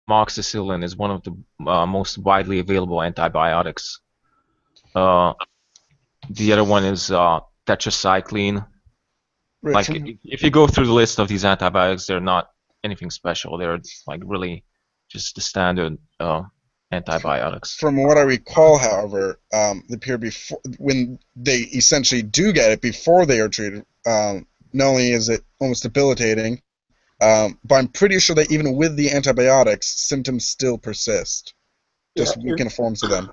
amoxicillin is one of the most widely available antibiotics. Uh, the other one is tetracycline. Right, Like if you go through the list of these antibiotics, they're not anything special. They're like really just the standard antibiotics. from what I recall, however, the period before when they essentially do get it before they are treated, not only is it almost debilitating, but I'm pretty sure that even with the antibiotics, symptoms still persist, Yeah, just weakened forms of them.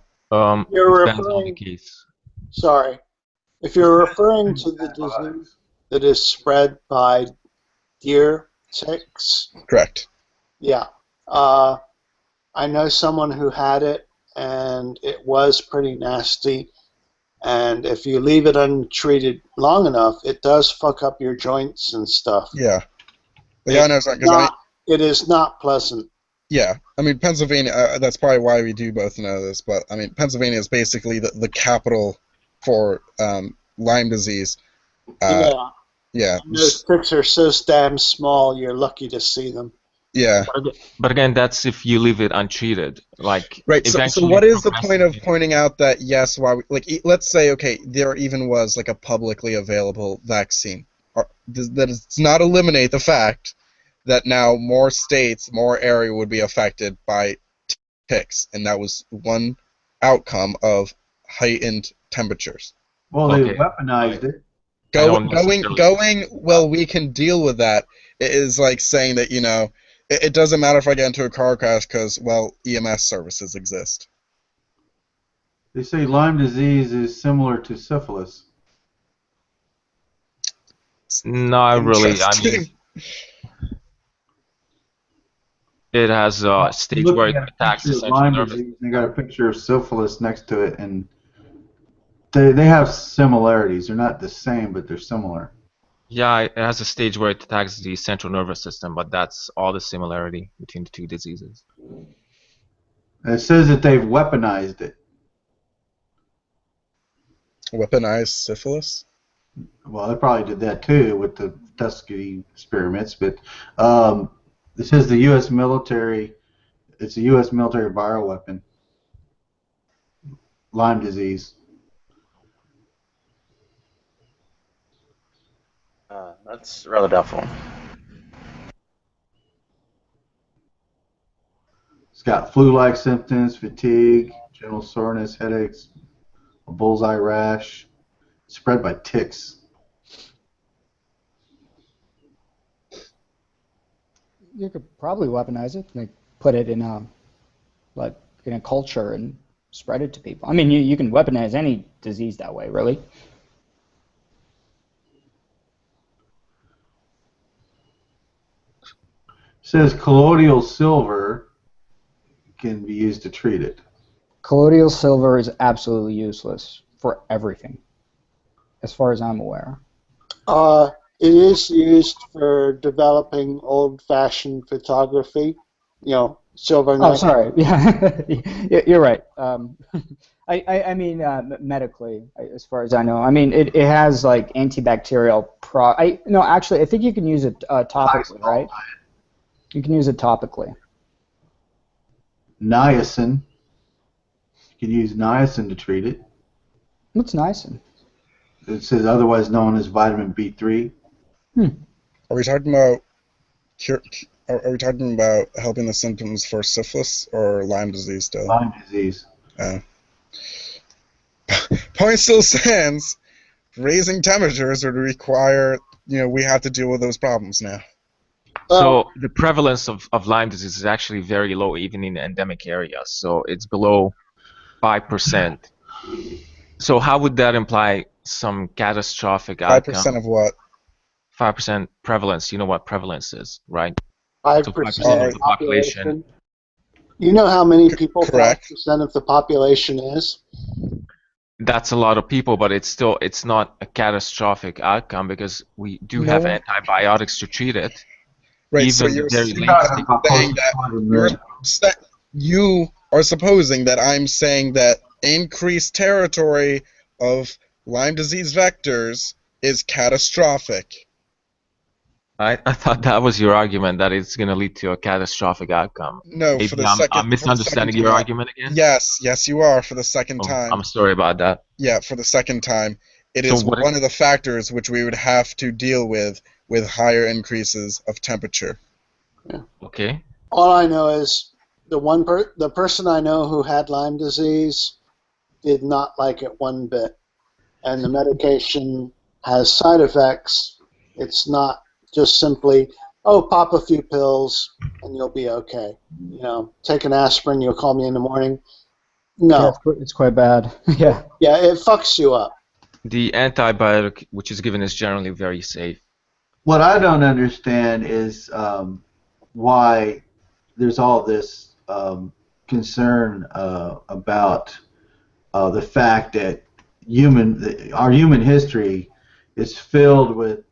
you're Depends on the referring. case. Sorry, if you're referring to the disease that is spread by deer ticks, Correct. yeah. I know someone who had it, and it was pretty nasty. And if you leave it untreated long enough, it does fuck up your joints and stuff. Yeah. But yeah, I know It's because it is not pleasant. yeah, I mean Pennsylvania. That's probably why we do both know this. But I mean Pennsylvania is basically the capital for Lyme disease. Uh, Yeah. yeah, And those ticks are so damn small, you're lucky to see them. yeah. But again, that's if you leave it untreated. Like Right. So eventually, what is the point of progressively. pointing out that yes, why we, like let's say okay, there even was like a publicly available vaccine. That does not eliminate the fact that now more states, more area would be affected by ticks, and that was one outcome of heightened temperatures. Well, they Okay, weaponized it. I don't necessarily Going, disagree with that. well, we can deal with that. It is like saying that, it doesn't matter if I get into a car crash because, well, EMS services exist. They say Lyme disease is similar to syphilis. It's Not really. I mean, interesting. it has a Well, I'm stage where looking it at a attacks the picture of central Lyme nervous disease, and they got a system. picture of syphilis next to it, and they have similarities. They're not the same, but they're similar. Yeah, it has a stage where it attacks the central nervous system, but that's all the similarity between the two diseases. And it says that they've weaponized it. Weaponized syphilis? Well, they probably did that too with the Tuskegee experiments, but um, it says the U.S. military, it's a U.S. military bioweapon, Lyme disease. That's rather doubtful. It's got flu-like symptoms, fatigue, general soreness, headaches, a bullseye rash, spread by ticks. You could probably weaponize it, like put it in a culture and spread it to people. I mean, you can weaponize any disease that way, really. It says colloidal silver can be used to treat it. Colloidal silver is absolutely useless for everything, as far as I'm aware. It is used for developing old-fashioned photography. Silver Oh, knife. sorry. Yeah, you're right. I mean, medically, as far as I know. I mean, it has like antibacterial no, actually, I think you can use it topically, right? You can use it topically. Niacin. You can use niacin to treat it. What's niacin? It says otherwise known as vitamin B3. Are we talking about cure? Are we talking about helping the symptoms for syphilis or Lyme disease still? Lyme disease. Point still stands. Raising temperatures would require, we have to deal with those problems now. So the prevalence of Lyme disease is actually very low, even in endemic areas. So it's below 5%. So how would that imply some catastrophic 5% outcome? of what? 5% prevalence. You know what prevalence is, right? So 5% 5% of of the the population. population. You know how many people Correct. 5% of the population is? That's a lot of people, but it's not a catastrophic outcome because we do have No. antibiotics to treat it. Right. So Even you're very You're late talking stage. about close saying to that 200 million. you are supposing that I'm saying that increased territory of Lyme disease vectors is catastrophic. I thought that was your argument, that it's going to lead to a catastrophic outcome. No, for Maybe the I'm misunderstanding your time. argument again. Yes, you are for the second Oh, time. I'm sorry about that. Yeah, for the second time. It So is what? one of the factors which we would have to deal with higher increases of temperature. Okay. All I know is the person I know who had Lyme disease did not like it one bit, and the medication has side effects. It's not just simply, oh, pop a few pills and you'll be okay. You know, take an aspirin, you'll call me in the morning. No. Yeah, it's quite bad. Yeah. Yeah, it fucks you up. The antibiotic which is given is generally very safe. What I don't understand is why there's all this concern about the fact that our human history is filled with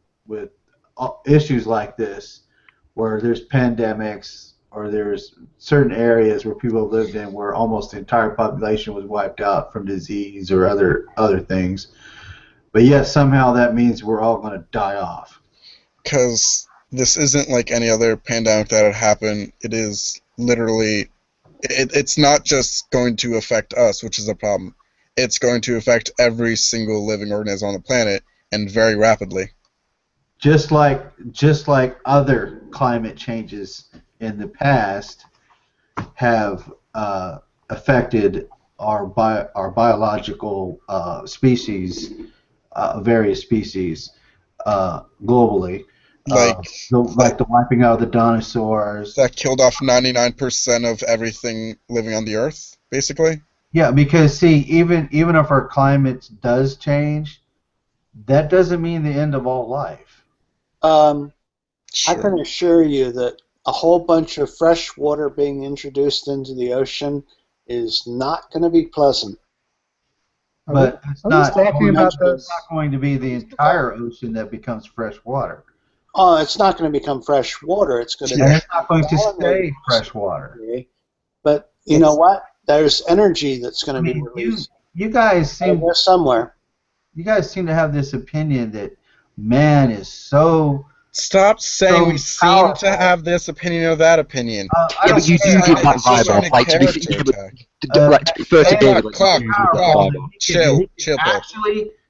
issues like this, where there's pandemics or there's certain areas where people lived in where almost the entire population was wiped out from disease or other things, but yet somehow that means we're all going to die off. Because this isn't like any other pandemic that had happened. It is literally, it's not just going to affect us, which is a problem. It's going to affect every single living organism on the planet, and very rapidly. Just like other climate changes in the past have affected our biological species, various species globally. Like the wiping out of the dinosaurs. That killed off 99% of everything living on the Earth, basically. Yeah, because see, even if our climate does change, that doesn't mean the end of all life. Sure. I Sure. can assure you that a whole bunch of fresh water being introduced into the ocean is not going to be pleasant. But it's Are we not talking about those? going to be the entire ocean that becomes fresh water. Oh, it's not going to become fresh water. It's going to And it's not going to stay fresh water. But you know what? There's energy that's going I to be mean, released. you guys seem Somewhere. You guys seem to have this opinion that man is so. Stop saying we seem powerful. to have this opinion or that opinion. Yeah, but you do give that vibe off. Like, to be fair to David, like, Clock, you do give that vibe off. chill, Bill.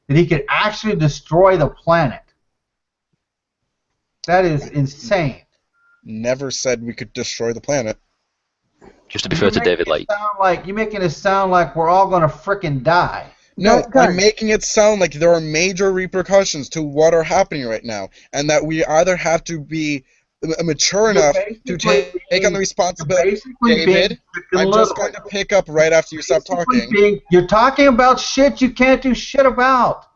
That he could actually destroy the planet. That is insane. Never said we could destroy the planet. Just to be fair to David, You're making it sound like we're all gonna frickin' die. No, I'm making it sound like there are major repercussions to what are happening right now, and that we either have to be mature enough to take on the responsibility. David, I'm just going to pick up right after you stop talking. You're talking about shit you can't do shit about.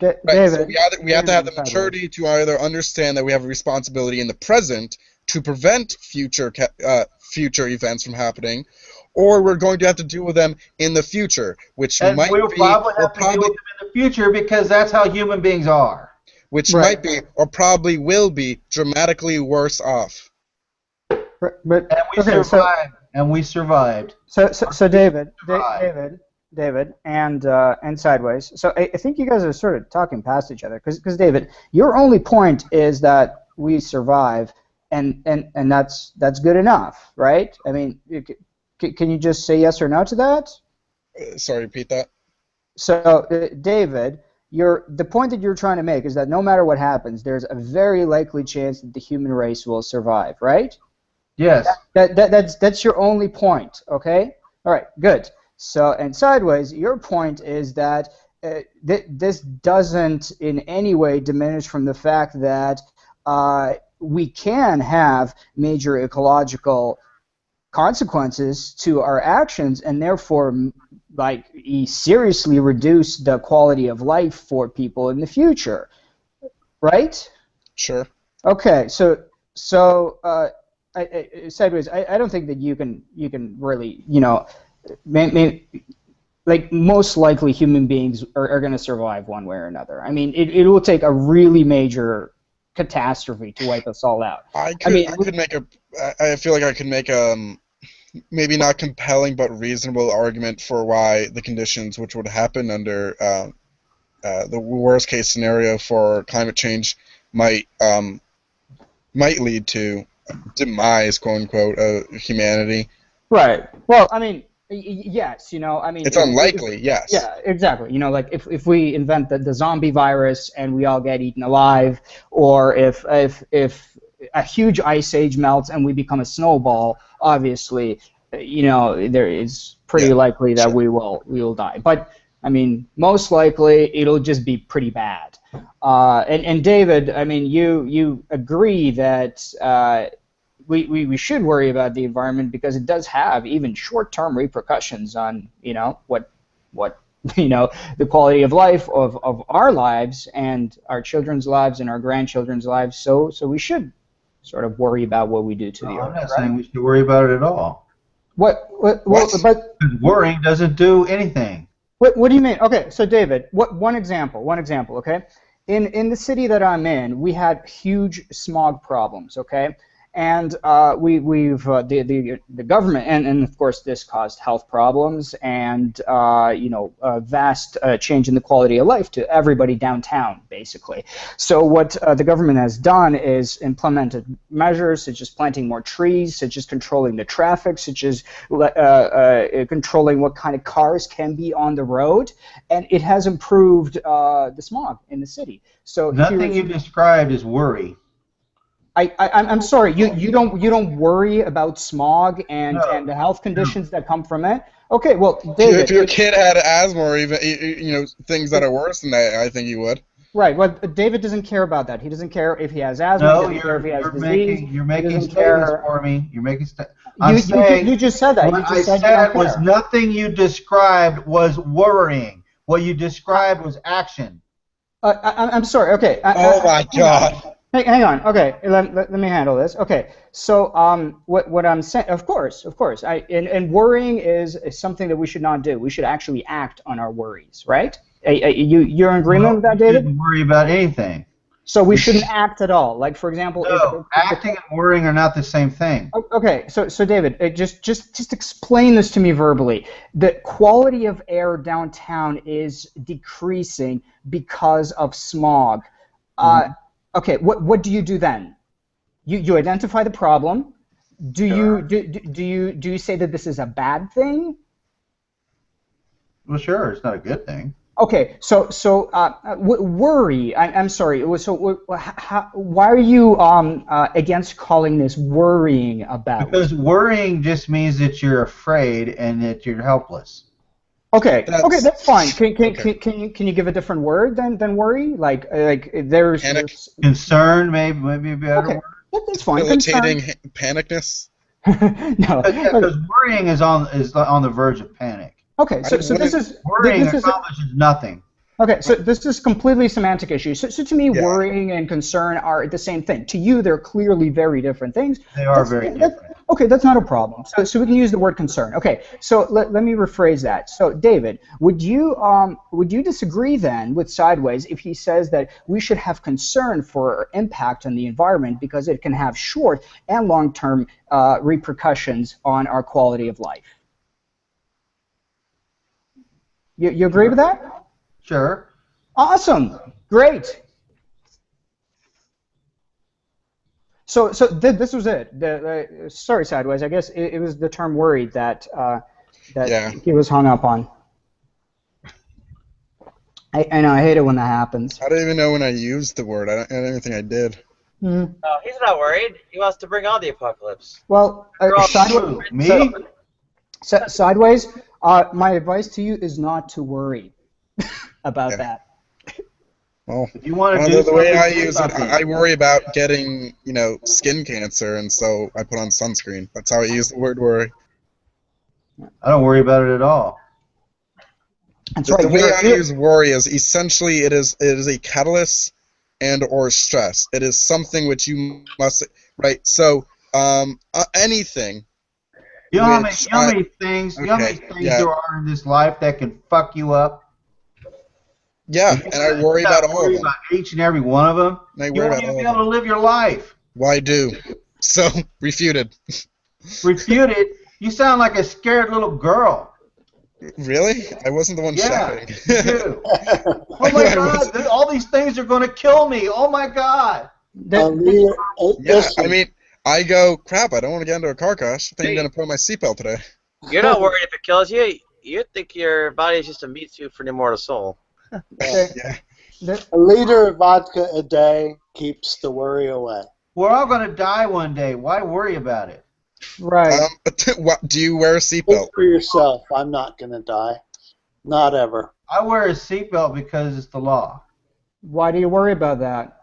Right, David, so we have to have the maturity to either understand that we have a responsibility in the present to prevent future events from happening, or we're going to have to deal with them in the future, which And might we'll be, probably or have to deal probably, with them in the future because that's how human beings are. which might be, or probably will be, dramatically worse off. But And we survived. And we survived. So David, and Sideways. So I think you guys are sort of talking past each other because David, your only point is that we survive, and that's good enough, right? I mean, can you just say yes or no to that? Sorry, repeat that. So David, the point that you're trying to make is that no matter what happens, there's a very likely chance that the human race will survive, right? Yes. That's your only point, okay? All right, good. So, and Sideways, your point is that this doesn't in any way diminish from the fact that we can have major ecological consequences to our actions, and therefore, seriously reduce the quality of life for people in the future, right? Sure. Okay, so Sideways, I don't think that you can really, most likely human beings are going to survive one way or another. I mean, it will take a really major catastrophe to wipe us all out. I feel like I could make a maybe not compelling but reasonable argument for why the conditions which would happen under the worst case scenario for climate change might might lead to demise, quote unquote, of humanity. Right. Well, I mean, yes. I mean, It's unlikely. Yes. Yeah, exactly. Like if we invent the zombie virus and we all get eaten alive, or if a huge ice age melts and we become a snowball, obviously, there is pretty likely that we will die. But I mean, most likely it'll just be pretty bad. And David, I mean, you agree that we should worry about the environment because it does have even short-term repercussions on what the quality of life of our lives and our children's lives and our grandchildren's lives. So we should sort of worry about what we do to the earth. I'm not saying we should worry about it at all. But worrying doesn't do anything. What do you mean? Okay, so David, one example, okay? In the city that I'm in, we had huge smog problems, okay? And the government, and of course this caused health problems and a vast change in the quality of life to everybody downtown, basically. So what the government has done is implemented measures such as planting more trees, such as controlling the traffic, such as controlling what kind of cars can be on the road, and it has improved the smog in the city. So nothing you described is worry. I'm sorry. You don't worry about smog and the health conditions that come from it. Okay, well, David, if your kid had asthma or even things that are worse than that, I think you would. Right. Well, David doesn't care about that. He doesn't care if he has asthma. He doesn't care if he has disease. You're making statements for me. You're making you just said that. What I said was nothing you described was worrying. What you described was action. I'm sorry. Okay. Oh my God. Hang on. Okay, let me handle this. Okay, so what I'm saying, of course, and worrying is something that we should not do. We should actually act on our worries, right? You're in agreement with that, David? We shouldn't worry about anything. So we shouldn't act at all. Like, for example, no, acting and worrying are not the same thing. Okay, so David, just explain this to me verbally. The quality of air downtown is decreasing because of smog. Okay, what do you do then? You identify the problem. Do you say that this is a bad thing? Well, sure, it's not a good thing. Okay, so worry. I'm sorry. So why are you against calling this worrying about? Because worrying just means that you're afraid and that you're helpless. Okay, that's fine. Can you give a different word than worry? Like there's concern, maybe a better word. That's fine. Debilitating panicness. No, because worrying is on the verge of panic. Okay, so this is worrying accomplishes nothing. Okay, so this is completely semantic issue. So to me, worrying and concern are the same thing. To you, they're clearly very different things. They are very different. Okay, that's not a problem. So we can use the word concern. Okay, so let me rephrase that. So David, would you disagree then with Sideways if he says that we should have concern for impact on the environment because it can have short and long-term repercussions on our quality of life? You agree with that? Sure. Awesome. Great. So this was it. Sorry, Sideways. I guess it was the term worried that he was hung up on. I know. I hate it when that happens. I don't even know when I used the word. I don't even think I did. No, he's not worried. He wants to bring on the apocalypse. Well, Sideways. Me? Sideways. My advice to you is not to worry about that. Well, if you want to do the way I use it, I worry about getting, skin cancer, and so I put on sunscreen. That's how I use the word worry. I don't worry about it at all. That's right. The way I use worry is essentially it is a catalyst and or stress. It is something which you must So anything. You know how many things there are in this life that can fuck you up? Yeah, and I worry about all of them. About each and every one of them. And I you won't even be able to live your life. Why do? So, refuted. Refuted? You sound like a scared little girl. Really? I wasn't the one shouting. You do. Oh my God, all these things are going to kill me. Oh my God. I mean, I go, crap, I don't want to get into a car crash. I think I'm going to put on my seatbelt today. You're not worried if it kills you. You think your body is just a meat suit for an immortal soul. Yeah. A liter of vodka a day keeps the worry away. We're all going to die one day. Why worry about it? Right. Do you wear a Think seatbelt? for yourself. I'm not going to die. Not ever. I wear a seatbelt because it's the law. Why do you worry about that?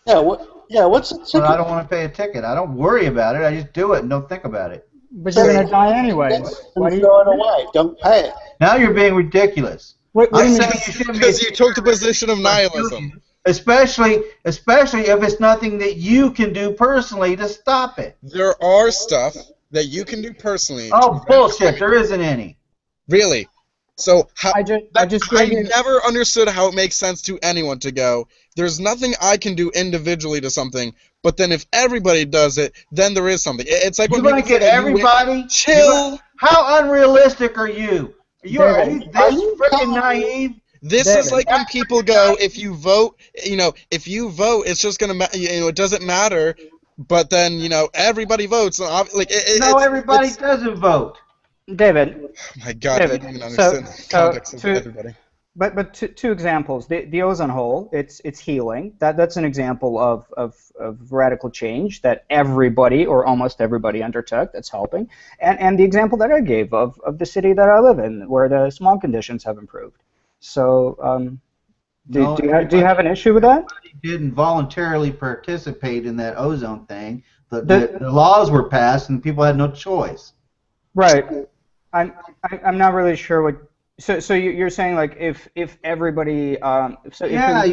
Yeah. What's the ticket? But I don't want to pay a ticket. I don't worry about it. I just do it and don't think about it. But you're going to die anyways. Why do you throw it away? Don't pay it. Now you're being ridiculous. What do you mean? Because you took the position of nihilism. Especially if it's nothing that you can do personally to stop it. There are stuff that you can do personally. Oh, bullshit. There isn't any. Really? So I never understood how it makes sense to anyone to go, there's nothing I can do individually to something, but then if everybody does it, then there is something. It's like you're going to get everybody. Chill. How unrealistic are you? Are you this freaking naive? This is like when people go, if you vote, it's just gonna, it doesn't matter. But then, everybody votes. Like everybody doesn't vote. David. Oh my God, you don't even understand the context of everybody. But two examples. The ozone hole, it's healing. That's an example of radical change that everybody or almost everybody undertook. That's helping. And the example that I gave of the city that I live in, where the smog conditions have improved. So, do you have an issue with that? Didn't voluntarily participate in that ozone thing. The laws were passed and people had no choice. Right. I'm not really sure what. So you're saying like if everybody okay,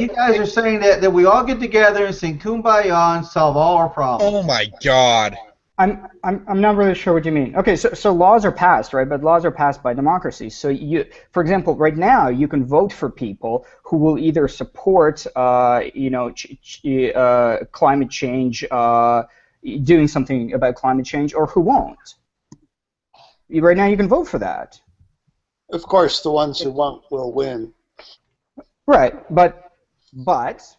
you guys are saying that we all get together and sing Kumbaya and solve all our problems. Oh my God. I'm not really sure what you mean. Okay, so laws are passed, right? But laws are passed by democracy. So for example, right now you can vote for people who will either support climate change, doing something about climate change, or who won't. Right now you can vote for that. Of course, the ones who won't will win. Right, but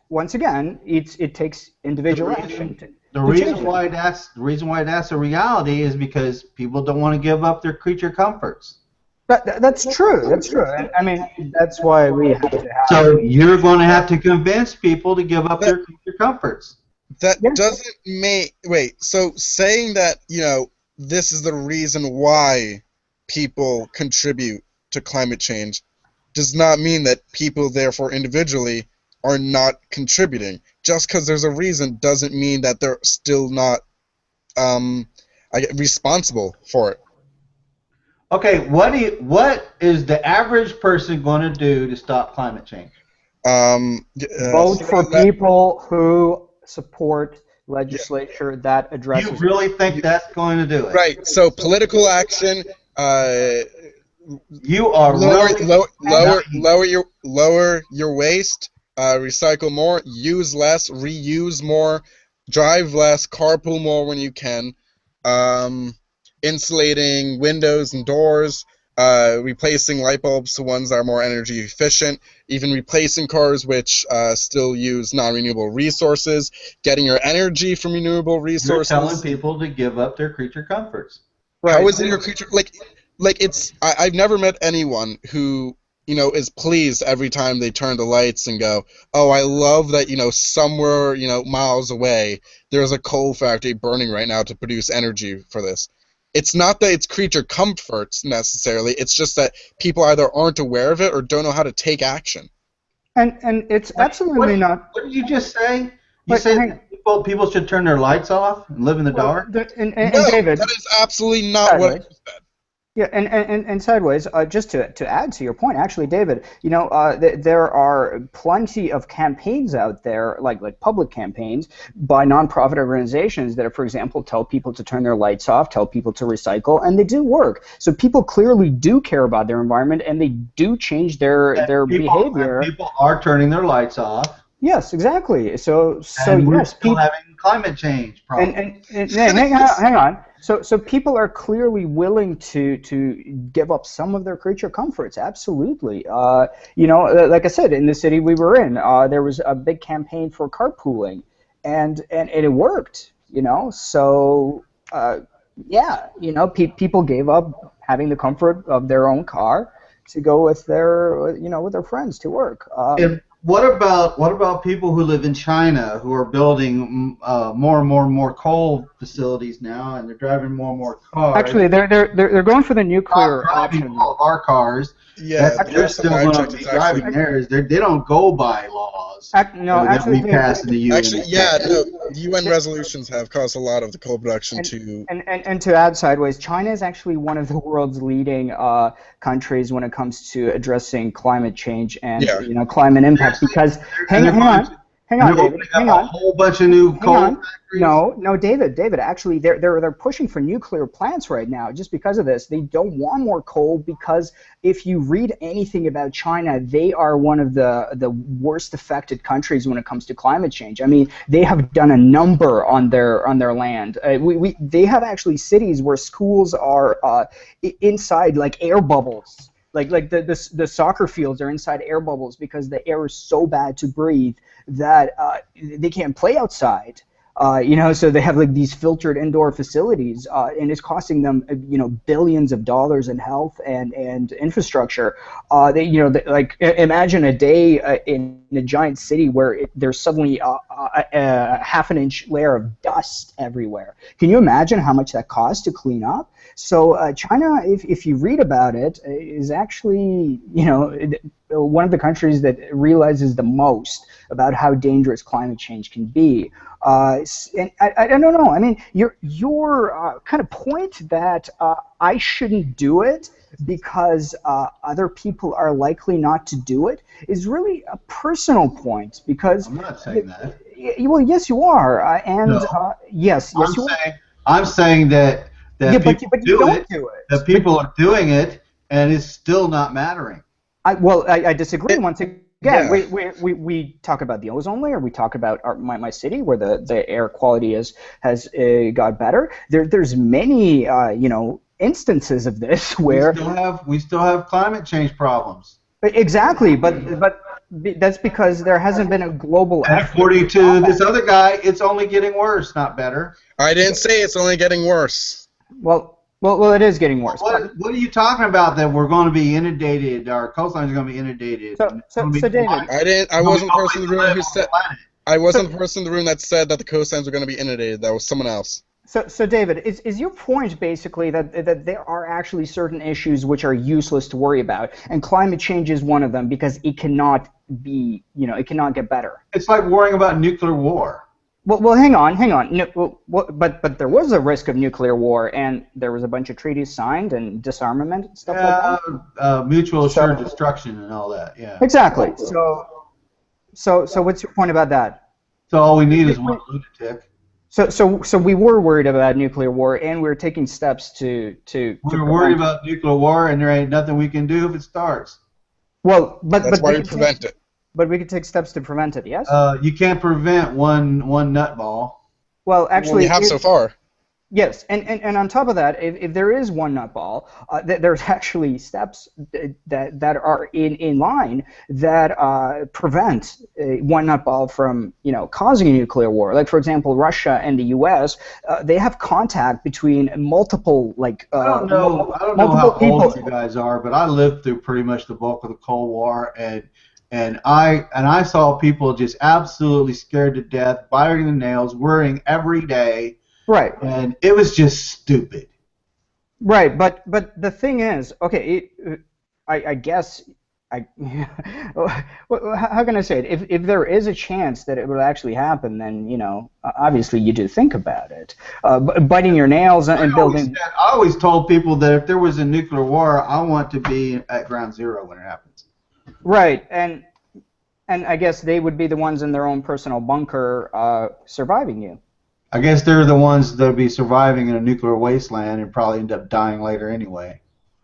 once again, it takes individual action. The reason why that's a reality is because people don't want to give up their creature comforts. That's true. That's true. I mean, that's why we have to have. So you're going to have to convince people to give up their creature comforts. That doesn't make So saying that this is the reason why people contribute to climate change does not mean that people, therefore, individually are not contributing. Just because there's a reason doesn't mean that they're still not responsible for it. Okay, what is the average person going to do to stop climate change? Vote for people who support legislature that addresses. You really think that's going to do it? Right. So political action. You are lower your waste. Recycle more. Use less. Reuse more. Drive less. Carpool more when you can. Insulating windows and doors. Replacing light bulbs to ones that are more energy efficient. Even replacing cars which still use non-renewable resources. Getting your energy from renewable resources. You're telling people to give up their creature comforts. Right. How is it your creature like it's? I've never met anyone who is pleased every time they turn the lights and go, oh, I love that somewhere miles away there's a coal factory burning right now to produce energy for this. It's not that it's creature comforts necessarily. It's just that people either aren't aware of it or don't know how to take action. And it's absolutely not. What did you just say? You said people should turn their lights off and live in the dark? And no, David, that is absolutely not what I said. Yeah, and sideways, just to add to your point, actually, David, there are plenty of campaigns out there, like public campaigns by nonprofit organizations that, for example, tell people to turn their lights off, tell people to recycle, and they do work. So people clearly do care about their environment, and they do change their behavior. People are turning their lights off. Yes, exactly. So and we're yes, still having climate change problems. And hang on. So people are clearly willing to give up some of their creature comforts. Absolutely. Like I said, in the city we were in, there was a big campaign for carpooling, and it worked. So yeah, people gave up having the comfort of their own car to go with their friends to work. And what about people who live in China who are building more and more coal facilities now, and they're driving more and more cars? Actually, they're going for the nuclear option. All of our cars. Yeah, they're still going to be driving theirs. They don't go by laws. Actually, we pass in the UN. Actually, yeah, no, UN resolutions have caused a lot of the coal production to. And to add sideways, China is actually one of the world's leading countries when it comes to addressing climate change and climate impact. Because hang on, David. Hang on. A whole bunch of new coal factories. No, David. Actually, they're pushing for nuclear plants right now just because of this. They don't want more coal because if you read anything about China, they are one of the worst affected countries when it comes to climate change. I mean, they have done a number on their land. They have actually cities where schools are inside like air bubbles. Like the soccer fields are inside air bubbles because the air is so bad to breathe that they can't play outside. So they have like these filtered indoor facilities, and it's costing them, billions of dollars in health and infrastructure. Imagine a day in a giant city where there's suddenly a half-an-inch layer of dust everywhere. Can you imagine how much that costs to clean up? So China, if you read about it, is actually, one of the countries that realizes the most about how dangerous climate change can be. And I don't know. I mean, your kind of point that I shouldn't do it because other people are likely not to do it is really a personal point. Because I'm not saying that. Well, yes, you are. Yes, you are. I'm saying that people but you don't do it. That people are doing it, and it's still not mattering. I disagree once again. Yeah. We talk about the ozone layer. We talk about my city where the air quality has got better. There's many instances of this where we still have climate change problems. Exactly, but that's because there hasn't been a global effort. According to this other guy, it's only getting worse, not better. I didn't say it's only getting worse. Well, it is getting worse. What are you talking about? That we're going to be inundated? Our coastlines are going to be inundated. So David, I wasn't the person in the room who said. I wasn't the person in the room that said that the coastlines were going to be inundated. That was someone else. So David, is your point basically that there are actually certain issues which are useless to worry about, and climate change is one of them because it cannot be, it cannot get better? It's like worrying about nuclear war. Well, hang on. No, but there was a risk of nuclear war, and there was a bunch of treaties signed and disarmament and stuff like that. Mutual assured destruction and all that. Yeah. Exactly. So what's your point about that? So all we need is one lunatic. So we were worried about nuclear war, and we were taking steps to. We were worried about nuclear war, and there ain't nothing we can do if it starts. Well, that's why we prevent it. But we could take steps to prevent it, yes? You can't prevent one nutball. Well, actually, we have so far. Yes, and on top of that, if there is one nutball, there's actually steps that are in line that prevent one nutball from causing a nuclear war. Like for example, Russia and the U.S. They have contact between multiple I don't know how old you guys are, but I lived through pretty much the bulk of the Cold War, and I saw people just absolutely scared to death, biting their nails, worrying every day. Right. And it was just stupid. Right, but the thing is, okay, I guess how can I say it? If there is a chance that it will actually happen, then obviously you do think about it. Biting your nails and building. I always told people that if there was a nuclear war, I want to be at ground zero when it happens. Right, and I guess they would be the ones in their own personal bunker surviving you. I guess they're the ones that'll be surviving in a nuclear wasteland and probably end up dying later anyway.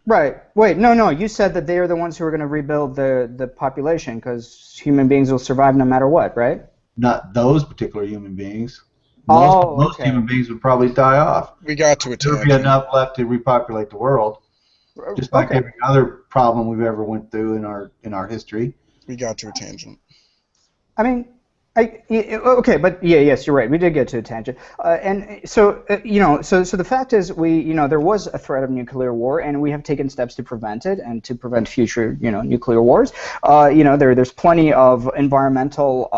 Right. Wait, no. You said that they are the ones who are going to rebuild the population because human beings will survive no matter what, right? Not those particular human beings. Most human beings would probably die off. We got to a There would be tangent. enough left to repopulate the world, just like every other problem we've ever went through in our history. We got to a tangent. I mean, okay, but yes, you're right. We did get to a tangent, and so so the fact is, there was a threat of nuclear war, and we have taken steps to prevent it and to prevent future, nuclear wars. There's plenty of environmental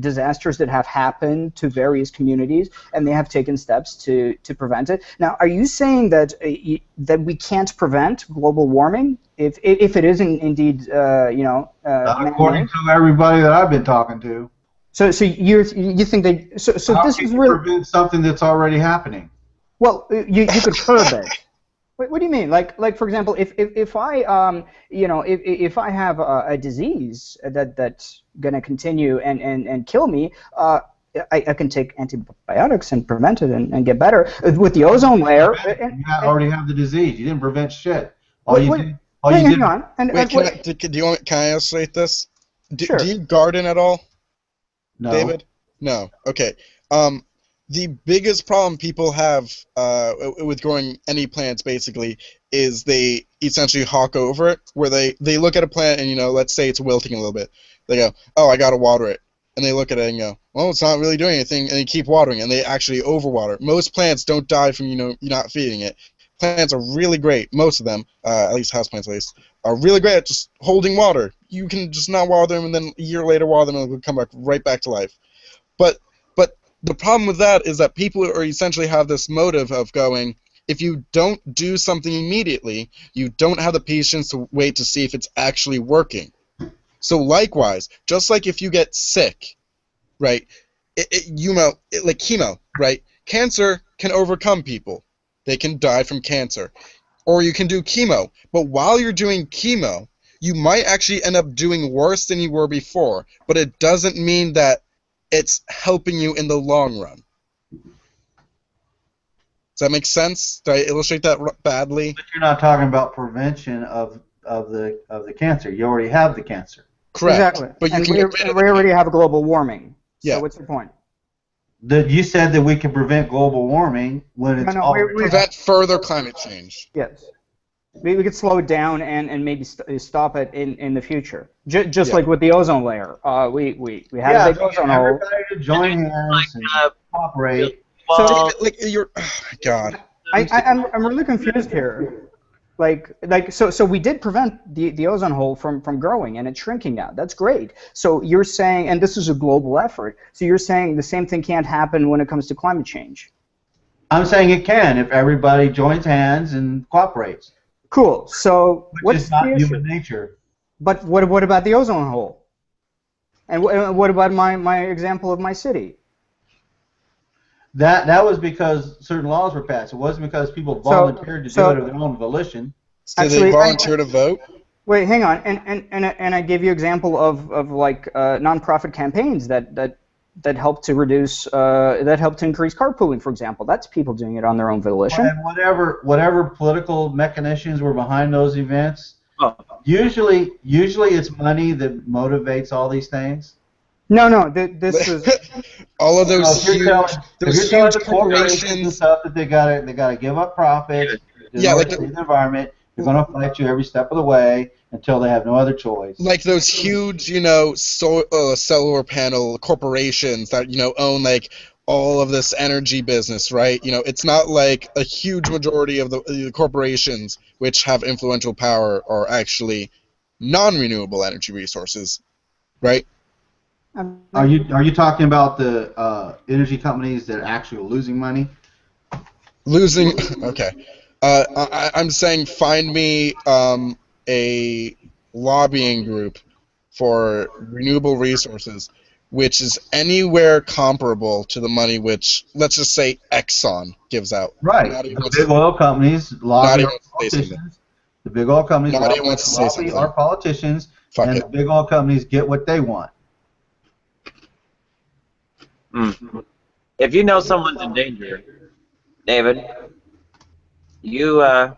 disasters that have happened to various communities, and they have taken steps to prevent it. Now, are you saying that that we can't prevent global warming if it isn't indeed, according to everybody that I've been talking to. So you think that How this can is you really prevent something that's already happening? well you could curb it. What do you mean? Like for example, if I if I have a disease that's gonna continue and kill me, I can take antibiotics and prevent it and get better with the ozone layer. You already have the disease. You didn't prevent shit. Hang on. Can I illustrate this? Sure. Do you garden at all? No. David? No. Okay. The biggest problem people have with growing any plants, basically, is they essentially hawk over it, where they look at a plant and, let's say it's wilting a little bit. They go, oh, I got to water it. And they look at it and go, well, it's not really doing anything, and they keep watering it, and they actually overwater. Most plants don't die from, you not feeding it. Plants are really great. Most of them, at least houseplants at least, are really great at just holding water. You can just not water them, and then a year later water them, and they'll come right back to life. But the problem with that is that people are essentially have this motive of going, if you don't do something immediately, you don't have the patience to wait to see if it's actually working. So likewise, just like if you get sick, right, like chemo, right, cancer can overcome people. They can die from cancer. Or you can do chemo. But while you're doing chemo, you might actually end up doing worse than you were before. But it doesn't mean that it's helping you in the long run. Does that make sense? Did I illustrate that badly? But you're not talking about prevention of the cancer. You already have the cancer. Correct. Exactly. But you we already have global warming. Yeah. So what's the point? You said that we can prevent global warming when it's prevent further climate change. Yes. We could slow it down and maybe stop it in the future. Just like with the ozone layer. We had a big ozone hole. Everybody to join hands and cooperate. So, you're, oh my God. I'm really confused here. So we did prevent the ozone hole from growing, and it's shrinking now. That's great. So you're saying, and this is a global effort, so you're saying the same thing can't happen when it comes to climate change? I'm saying it can if everybody joins hands and cooperates. Cool. So what's not human nature? But what about the ozone hole? And what about my example of my city? That was because certain laws were passed. It wasn't because people volunteered to do it of their own volition. So they volunteer to vote? Wait, hang on. And I gave you example of like nonprofit campaigns that help to reduce that help to increase carpooling, for example. That's people doing it on their own volition. And whatever political mechanisms were behind those events, usually it's money that motivates all these things. No, this is all of those huge corporations and stuff that they gotta give up profits. Yeah, like the environment. They're gonna fight you every step of the way until they have no other choice. Like those huge, solar panel corporations that own like all of this energy business, right? It's not like a huge majority of the corporations which have influential power are actually non-renewable energy resources, right? Are you talking about the energy companies that are actually losing money? Losing? Okay. I'm saying find me a lobbying group for renewable resources which is anywhere comparable to the money which, let's just say, Exxon gives out. Right. The big oil companies lobby our politicians. The big oil companies lobby our politicians, and the big oil companies get what they want. If you know someone's in danger, David, you have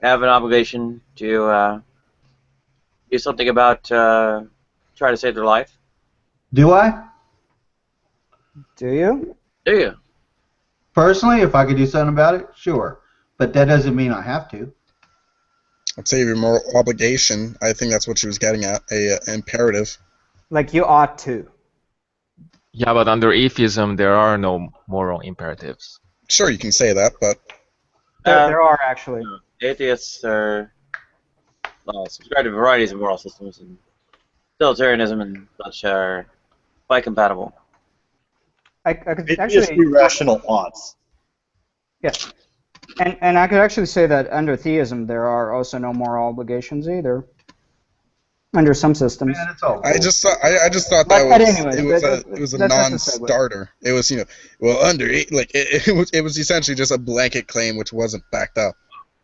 an obligation to do something about try to save their life. Do I? Do you? Do you? Personally, if I could do something about it, sure. But that doesn't mean I have to. I'd say even more obligation. I think that's what she was getting at. A imperative. Like you ought to. Yeah, but under atheism, there are no moral imperatives. Sure, you can say that, but There are actually. Atheists are subscribe to varieties of moral systems, and utilitarianism and such are quite compatible. I could It's actually. irrational odds. Yes. And I could actually say that under theism there are also no moral obligations either. Under some systems. Man, it's all cool. I just thought But that anyways, it was a that's a segue. non-starter. It was well under it was essentially just a blanket claim which wasn't backed up.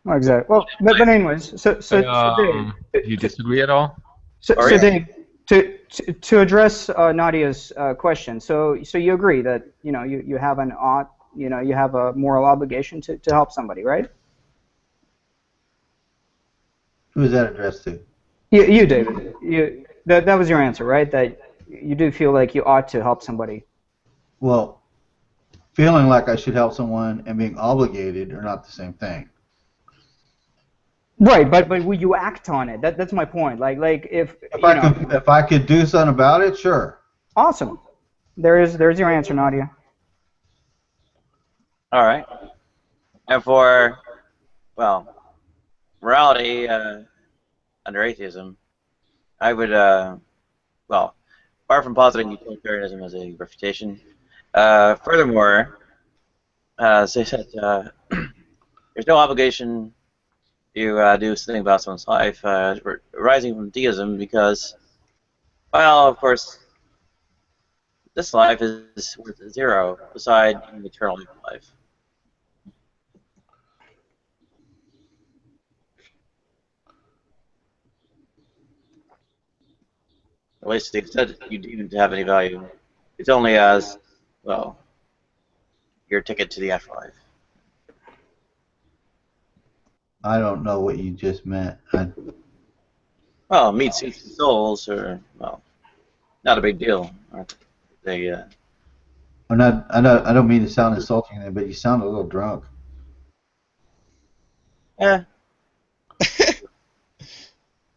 Oh, exactly. Well, but anyways, so Dave, Do you disagree at all? so Dave, to address Nadia's question, so you agree that you have an ought, you have a moral obligation to help somebody, right? Who is that addressed to? You David. That was your answer, right? That you do feel like you ought to help somebody. Well, feeling like I should help someone and being obligated are not the same thing. Right, but will you act on it? That's my point. Like if I could do something about it, sure. Awesome. There's your answer, Nadia. All right. And for, morality under atheism, I would, far from positing utilitarianism as a refutation, furthermore, as they said, there's no obligation to do something about someone's life arising from deism because, of course, this life is worth zero beside an eternal life. At least to the extent you deem it to have any value. It's only as, your ticket to the afterlife. I don't know what you just meant. Meat suits and souls are, not a big deal, aren't they? I don't mean to sound insulting, but you sound a little drunk. Yeah.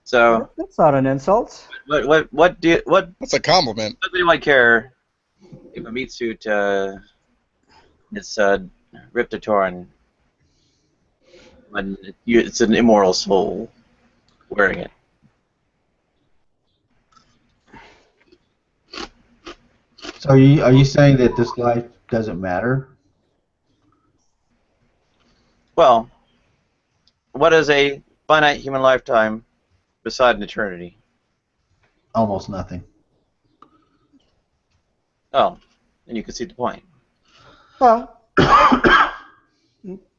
So that's not an insult. What That's a compliment. Does anyone care if a meat suit is ripped or torn when it's an immoral soul wearing it? So are you saying that this life doesn't matter? Well, what is a finite human lifetime beside an eternity? Almost nothing. Oh, and you can see the point. Well,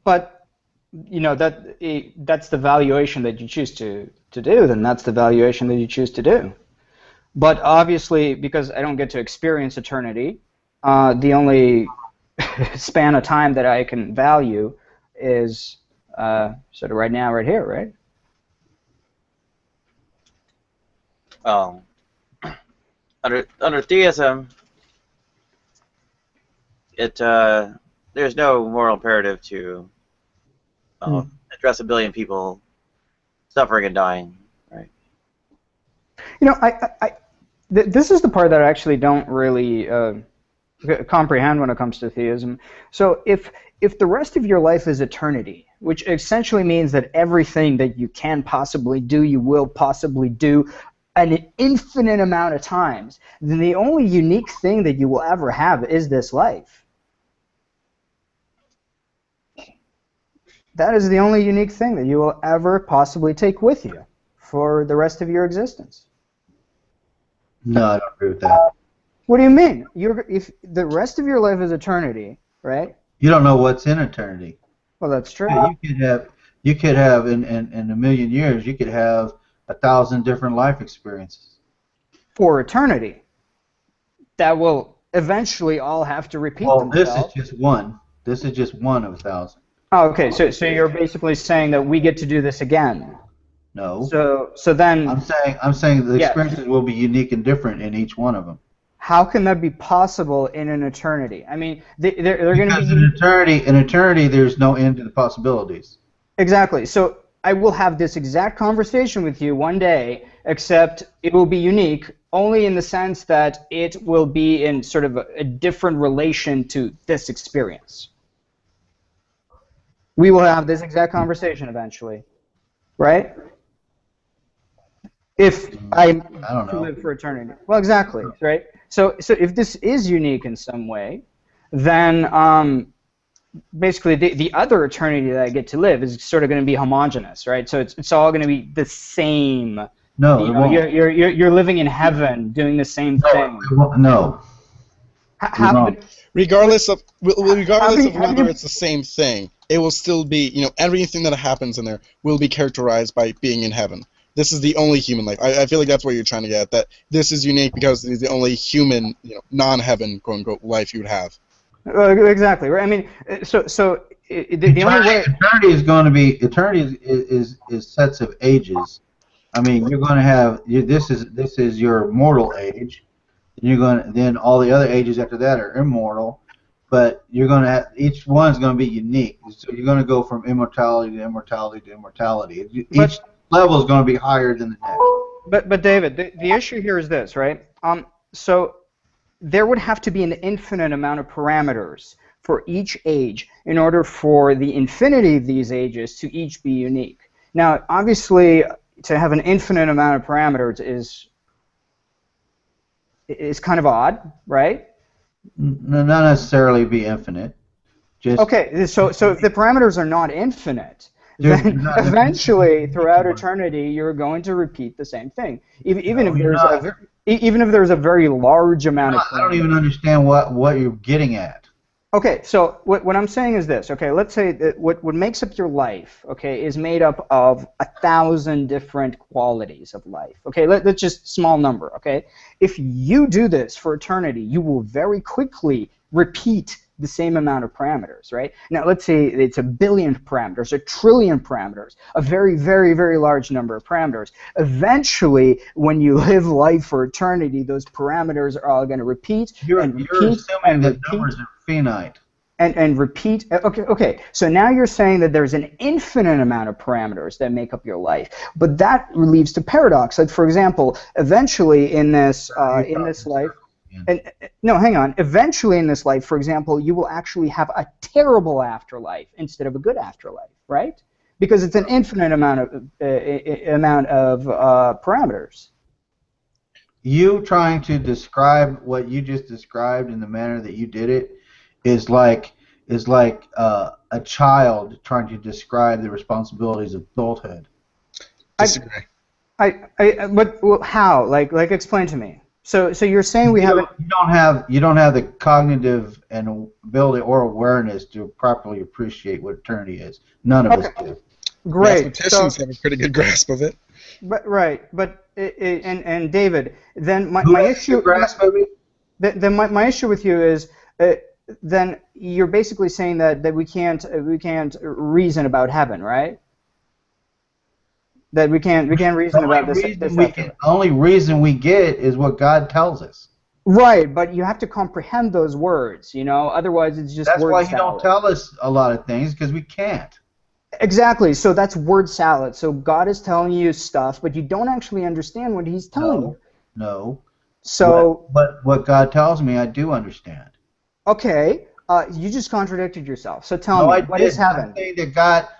but that's the valuation that you choose to do. Then that's the valuation that you choose to do. But obviously, because I don't get to experience eternity, the only span of time that I can value is sort of right now, right here, right? Under theism, there's no moral imperative to address a billion people suffering and dying, right? This is the part that I actually don't really comprehend when it comes to theism. So if the rest of your life is eternity, which essentially means that everything that you can possibly do, you will possibly do an infinite amount of times, then the only unique thing that you will ever have is this life. That is the only unique thing that you will ever possibly take with you for the rest of your existence. No, I don't agree with that. What do you mean? If the rest of your life is eternity, right? You don't know what's in eternity. Well, that's true. Yeah, you could have in a million years, you could have 1,000 different life experiences. For eternity. That will eventually all have to repeat themselves. This is just one. This is just one of 1,000. Oh, okay. So you're basically saying that we get to do this again. No. So then I'm saying the experiences will be unique and different in each one of them. how can that be possible in an eternity? I mean, they're going to be... Because in eternity, there's no end to the possibilities. Exactly. So I will have this exact conversation with you one day, except it will be unique only in the sense that it will be in sort of a different relation to this experience. We will have this exact conversation eventually, right? If I don't know. live for eternity. Well, exactly, right? So if this is unique in some way, then basically the other eternity that I get to live is sort of going to be homogeneous, right? So it's all going to be the same. No, it won't. You're living in heaven doing the same thing. No. Regardless of whether it's the same thing, it will still be, everything that happens in there will be characterized by being in heaven. This is the only human life. I feel like that's what you're trying to get at, that this is unique because it's the only human, non-heaven, quote-unquote, life you would have. Exactly, right? I mean, the only way... Eternity is sets of ages. I mean, you're going to have, this is your mortal age. Then all the other ages after that are immortal, but you're going to have, each one's going to be unique. So you're going to go from immortality to immortality to immortality. Each level is going to be higher than the next. But David, the issue here is this, right? So there would have to be an infinite amount of parameters for each age in order for the infinity of these ages to each be unique. Now, obviously, to have an infinite amount of parameters is kind of odd, right? Not necessarily be infinite. Okay, so if the parameters are not infinite, then eventually, throughout eternity, you're going to repeat the same thing, even if there's a very large amount of parameters. I don't even understand what you're getting at. Okay, so what I'm saying is this. Okay, let's say that what makes up your life, okay, is made up of 1,000 different qualities of life. Okay, that's just small number. Okay, if you do this for eternity, you will very quickly repeat the same amount of parameters, right? Now, let's say it's 1 billion parameters, 1 trillion parameters, a very, very, very large number of parameters. Eventually, when you live life for eternity, those parameters are all going to repeat and repeat You're assuming and that repeat. numbers are finite. And repeat. Okay. So now you're saying that there's an infinite amount of parameters that make up your life, but that leads to paradox. Like, for example, eventually in this life, no, hang on. Eventually in this life, for example, you will actually have a terrible afterlife instead of a good afterlife, right? Because it's an infinite amount of parameters. You trying to describe what you just described in the manner that you did it is like a child trying to describe the responsibilities of adulthood. Disagree. But how? Like explain to me. So you're saying you don't have the cognitive and ability or awareness to properly appreciate what eternity is. None of us do. Great. Mathematicians have a pretty good grasp of it. But and David, then my issue. Then my issue with you is. Then you're basically saying that we can't reason about heaven, right? That we can't reason about this. The only reason we get is what God tells us. Right, but you have to comprehend those words, Otherwise, it's just that's word why salad. He don't tell us a lot of things, because we can't. Exactly. So that's word salad. So God is telling you stuff, but you don't actually understand what He's telling you. No. So. But what God tells me, I do understand. Okay, you just contradicted yourself. So tell me, what is heaven?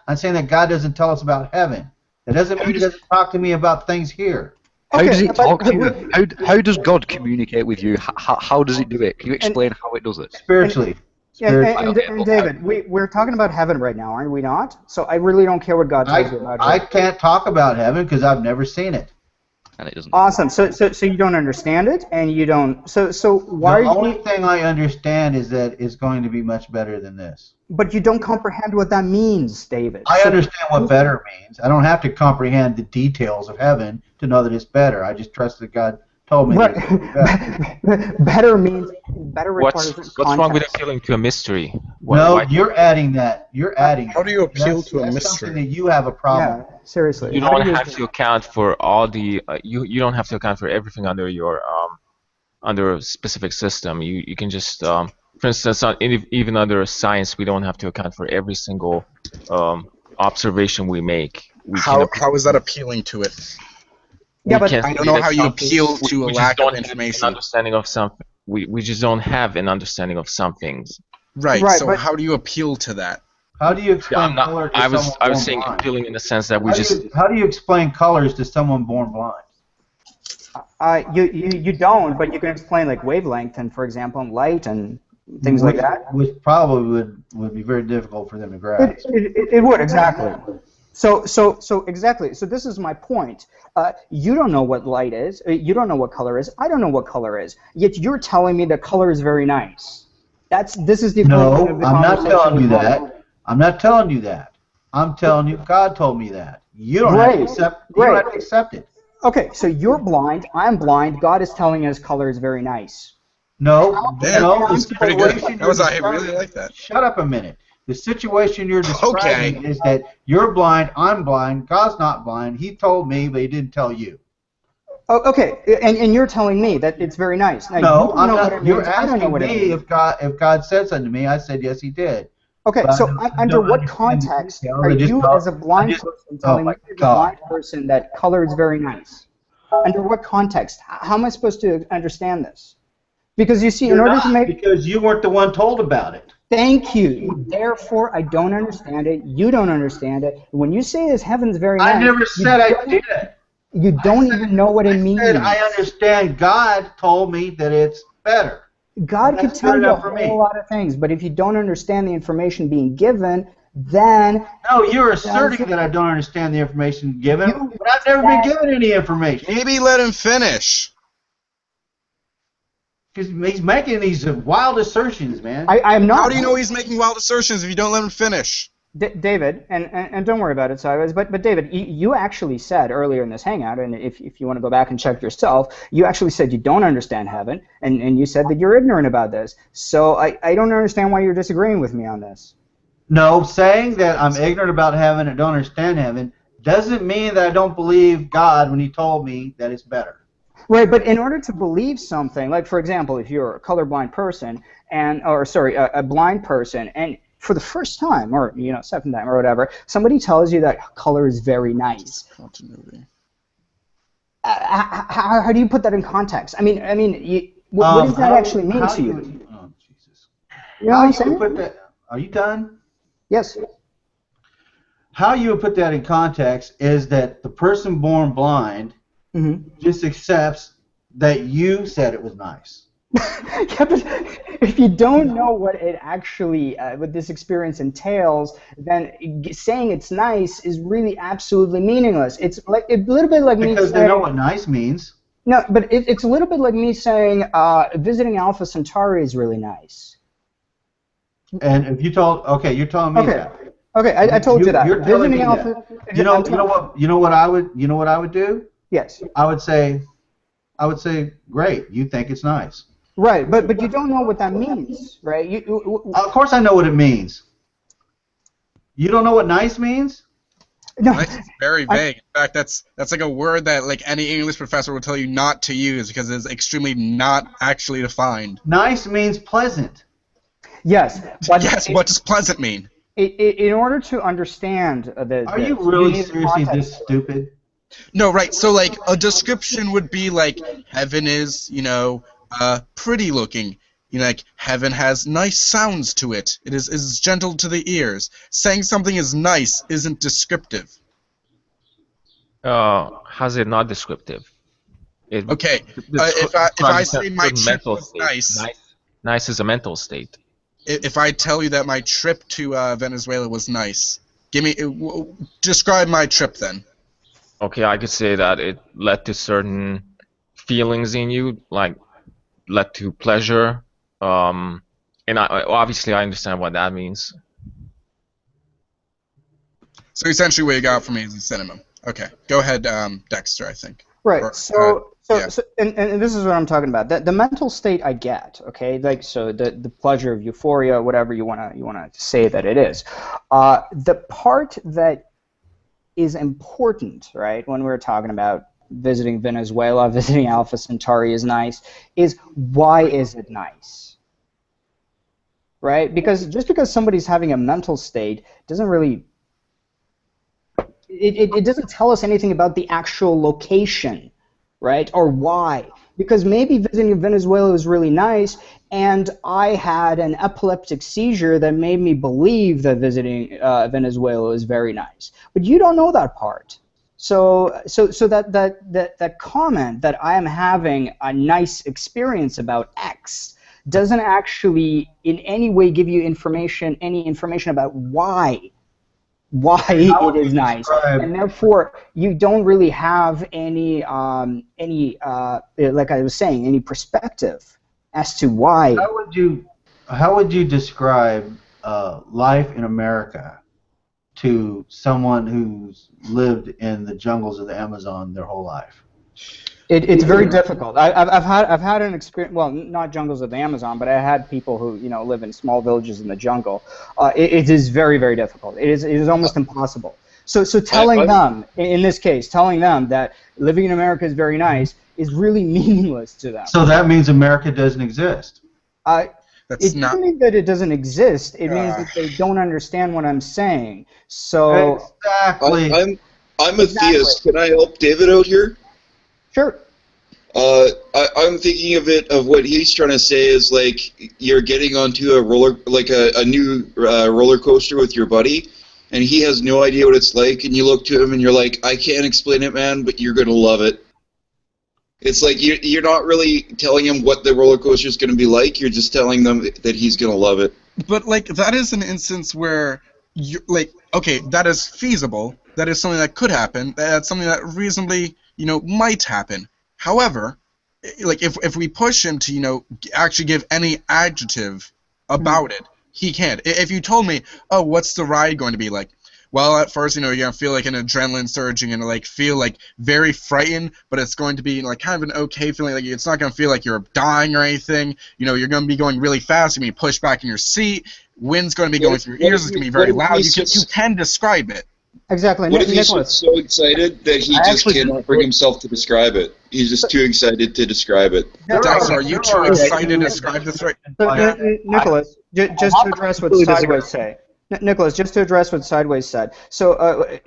I'm saying that God doesn't tell us about heaven. That doesn't mean He doesn't talk to me about things here. How does it talk to you? How does God communicate with you? How does it do it? Can you explain how it does it? Spiritually. And David, we're talking about heaven right now, aren't we not? So I really don't care what God tells you about I heaven. can't talk about heaven because I've never seen it. And it doesn't. Awesome. So you don't understand it, and you don't. So why? The only thing I understand is that it's going to be much better than this. But you don't comprehend what that means, David. I understand what better means. I don't have to comprehend the details of heaven to know that it's better. I just trust that God told me that it's better. Better means better requires What's wrong with appealing to a mystery? You're adding that. You're adding. How do you appeal to a that's mystery? Something that you have a problem. Yeah, seriously. You don't have to account for all the. You don't have to account for everything under your under a specific system. You can just, for instance, even under science, we don't have to account for every single observation we make. How is that appealing to it? Yeah, but I don't know how you appeal to a lack of information. Understanding of something. We just don't have an understanding of some things. Right. Right, So but- how do you appeal to that? How do you explain color to I someone was born saying blind? appealing in the sense that How do you explain colors to someone born blind? You don't, but you can explain like wavelength and, for example, light and things like that. Which probably would be very difficult for them to grasp. It would, exactly. So exactly. So this is my point. You don't know what light is. You don't know what color is. I don't know what color is. Yet you're telling me that color is very nice. This is the No, equivalent of the I'm not conversation telling you we had. that. I'm not telling you that. I'm telling you God told me that. You don't have to accept. You don't have to accept it. Okay, so you're blind. I'm blind. God is telling us color is very nice. No, Damn, no. that's The pretty good. situation That was, you're I really describing- like that. Shut up a minute. The situation you're describing is that you're blind, I'm blind, God's not blind. He told me, but he didn't tell you. Oh, okay, and you're telling me that it's very nice. Now, you No, don't I'm know not. what it You're means. I don't know asking what it me means. if God said something to me. I said yes, he did. Okay, But so I under don't what understand the context details. are I just you, thought- as a blind I just- person, oh telling my me as a God. blind person that color is very nice? Under what context? How am I supposed to understand this? Because you see, in You're order not, to make... because you weren't the one told about it. Thank you. Therefore, I don't understand it. You don't understand it. When you say this heaven's very nice... I never said I did. You don't even know what it means. I said I understand. God told me that it's better. God could That's tell good you a enough for me. whole lot of things, but if you don't understand the information being given, then... No, you're asserting that I don't understand the information given, You but I've never been given any information. Maybe let him finish. Because he's making these wild assertions, man. I'm not... How do you know he's making wild assertions if you don't let him finish? David, and don't worry about it, Cyrus, but David, you actually said earlier in this hangout, and if you want to go back and check yourself, you actually said you don't understand heaven, and you said that you're ignorant about this. So I don't understand why you're disagreeing with me on this. No, saying that I'm ignorant about heaven and don't understand heaven doesn't mean that I don't believe God when he told me that it's better. Right, but in order to believe something, like for example, if you're a colorblind person, a blind person, and for the first time, or second time, or whatever, somebody tells you that color is very nice. Continuity. How do you put that in context? I mean, what does that actually mean to you? Oh, Jesus. You know what I'm saying? Are you done? Yes. How you would put that in context is that the person born blind just accepts that you said it was nice. Yeah, but if you don't know what it actually, what this experience entails, then saying it's nice is really absolutely meaningless. It's like a little bit like me saying... Because they know what nice means. No, but it's a little bit like me saying visiting Alpha Centauri is really nice. And if you told, okay, you're telling me that. Okay, I told you that. You're telling me Visiting that. Alpha. You know what I would do? Yes. I would say, great. You think it's nice. Right, but you don't know what that means, right? Of course I know what it means. You don't know what nice means? No. Nice is very vague. In fact, that's like a word that like any English professor will tell you not to use because it's extremely not actually defined. Nice means pleasant. Yes. But Yes, what does pleasant mean? In order to understand Are you really seriously this stupid? No, right. So like a description would be like heaven is, pretty looking. Like heaven has nice sounds to it. It is gentle to the ears. Saying something is nice isn't descriptive. How's it not descriptive? Okay. If I say my trip was nice, nice is a mental state. If I tell you that my trip to Venezuela was nice, describe my trip then. Okay, I could say that it led to certain feelings in you, like led to pleasure, and obviously I understand what that means. So essentially, what you got from me is a synonym. Okay, go ahead, Dexter. I think. Right. Yeah. And this is what I'm talking about. The mental state I get, okay, like so the pleasure of euphoria, whatever you wanna say that it is. The part that is important, right, when we're talking about visiting Venezuela, visiting Alpha Centauri is nice, is why is it nice? Right? Because just because somebody's having a mental state doesn't really, it doesn't tell us anything about the actual location, right? Or why. Because maybe visiting Venezuela was really nice, and I had an epileptic seizure that made me believe that visiting Venezuela was very nice. But you don't know that part. So that comment that I am having a nice experience about X doesn't actually in any way give you any information about why it is nice, and therefore you don't really have any like I was saying, any perspective as to why. How would you describe life in America to someone who's lived in the jungles of the Amazon their whole life? It's very difficult. I've had an experience. Well, not jungles of the Amazon, but I had people who live in small villages in the jungle. It is very, very difficult. It is almost impossible. So telling them, in this case, telling them that living in America is very nice is really meaningless to them. So that means America doesn't exist. It doesn't mean that it doesn't exist. It means that they don't understand what I'm saying. So exactly. I'm a theist. Can I help David out here? Sure. I'm thinking of what he's trying to say is like you're getting onto a new roller coaster with your buddy, and he has no idea what it's like, and you look to him and you're like, I can't explain it, man, but you're gonna love it. It's like you're not really telling him what the roller coaster is gonna be like. You're just telling them that he's gonna love it. But like that is an instance where you okay, that is feasible. That is something that could happen. That's something that reasonably might happen. However, like if we push him to actually give any adjective about it, he can't. If you told me, oh, what's the ride going to be like? Well, at first, you're gonna feel like an adrenaline surging and like feel like very frightened, but it's going to be like kind of an okay feeling. Like it's not gonna feel like you're dying or anything. You're gonna be going really fast. You're gonna be pushed back in your seat. Wind's gonna be going through your ears. It's gonna be very loud. You can describe it. Exactly. What if he's so excited that he just cannot bring himself to describe it? He's just too excited to describe it. Dexter, are you too excited to describe this right? Nicholas, just to address what Sideways say. Nicholas, just to address what Sideways said. So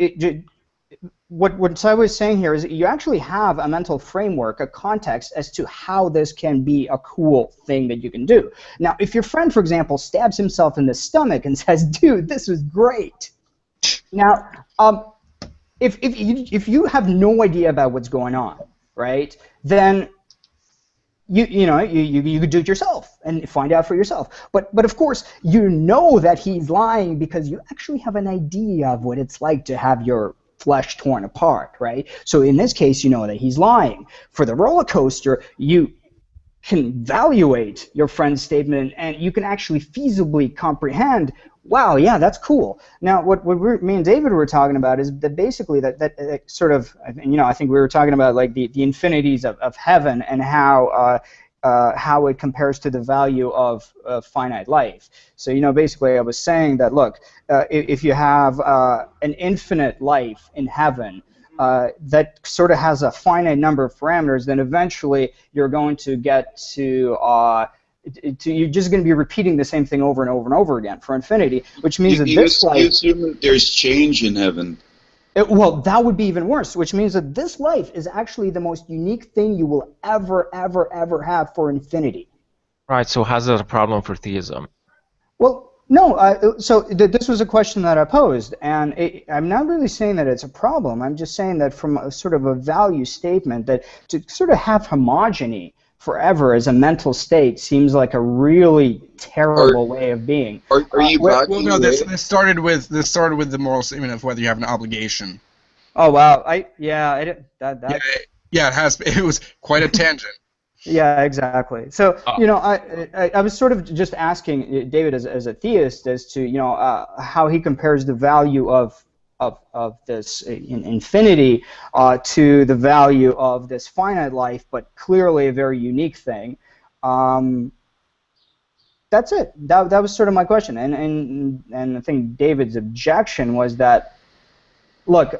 what Sideways is saying here is that you actually have a mental framework, a context as to how this can be a cool thing that you can do. Now, if your friend, for example, stabs himself in the stomach and says, dude, this was great. Now, if you have no idea about what's going on, right, then you could do it yourself and find out for yourself. But of course, you know that he's lying because you actually have an idea of what it's like to have your flesh torn apart, right? So in this case, you know that he's lying. For the roller coaster, you can evaluate your friend's statement and you can actually feasibly comprehend, wow, yeah, that's cool. Now, what me and David were talking about is that basically that sort of, I think we were talking about like the infinities of heaven and how it compares to the value of finite life. So, basically I was saying that, look, if you have an infinite life in heaven, that sort of has a finite number of parameters, then eventually you're going to get to you're just going to be repeating the same thing over and over and over again for infinity, which means that this life... You assume that there's change in heaven. Well, that would be even worse, which means that this life is actually the most unique thing you will ever, ever, ever have for infinity. Right, so how's that a problem for theism? Well, no, this was a question that I posed, and I'm not really saying that it's a problem. I'm just saying that from a sort of a value statement, that to sort of have homogeny forever as a mental state seems like a really terrible way of being. Are you well, no, this started with the moral statement of whether you have an obligation. Oh wow, it was quite a tangent. Yeah, exactly. So I was sort of just asking David as a theist as to how he compares the value of this infinity to the value of this finite life, but clearly a very unique thing. That's it. That was sort of my question, and I think David's objection was that Look,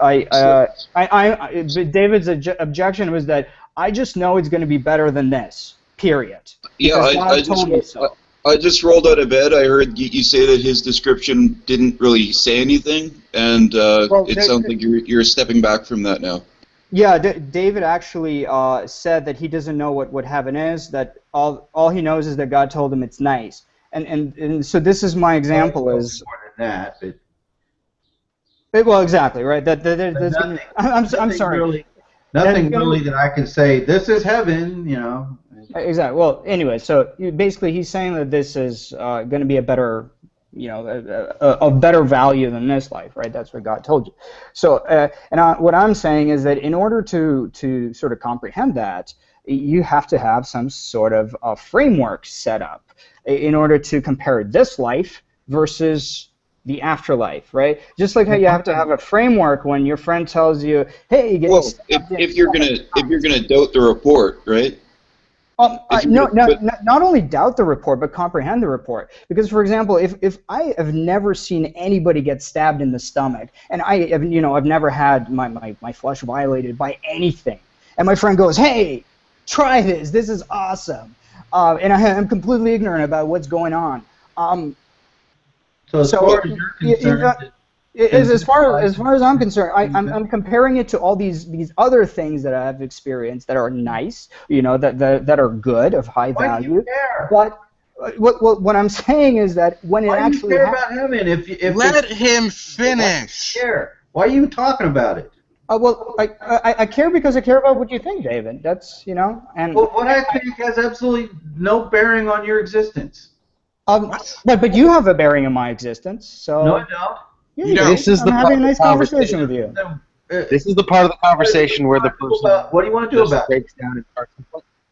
David's objection was that I just know it's going to be better than this. Period. Yeah, Because God told me so. I just rolled out of bed. I heard you say that his description didn't really say anything, and it sounds like you're stepping back from that now. Yeah, David actually said that he doesn't know what heaven is. That all he knows is that God told him it's nice. And so this is my example is. More than that, but. Well, exactly, right. I'm sorry. Nothing really that I can say. This is heaven, you know. Exactly. Well, anyway, so basically, he's saying that this is going to be a better, a better value than this life, right? That's what God told you. So, what I'm saying is that in order to sort of comprehend that, you have to have some sort of framework set up in order to compare this life versus the afterlife, right? Just like how you have to have a framework when your friend tells you, "Hey, if you're gonna doubt the report, right?" Not only doubt the report, but comprehend the report. Because, for example, if I have never seen anybody get stabbed in the stomach, and I've never had my flesh violated by anything, and my friend goes, "Hey, try this. This is awesome," and I'm completely ignorant about what's going on. So as far as you're concerned, as far as I'm concerned, I'm comparing it to all these other things that I've experienced that are nice, that are good, of high value. Why do you care? But what I'm saying is that when Why it actually do you care about heaven? If Let him finish. Why are you talking about it? Well, I care because I care about what you think, David. That's and. Well, what I think has absolutely no bearing on your existence. But you have a bearing in my existence, so. No, I don't. Yeah, this is I'm having a nice conversation with you. This is the part of the conversation where the person. What do you want to do about it?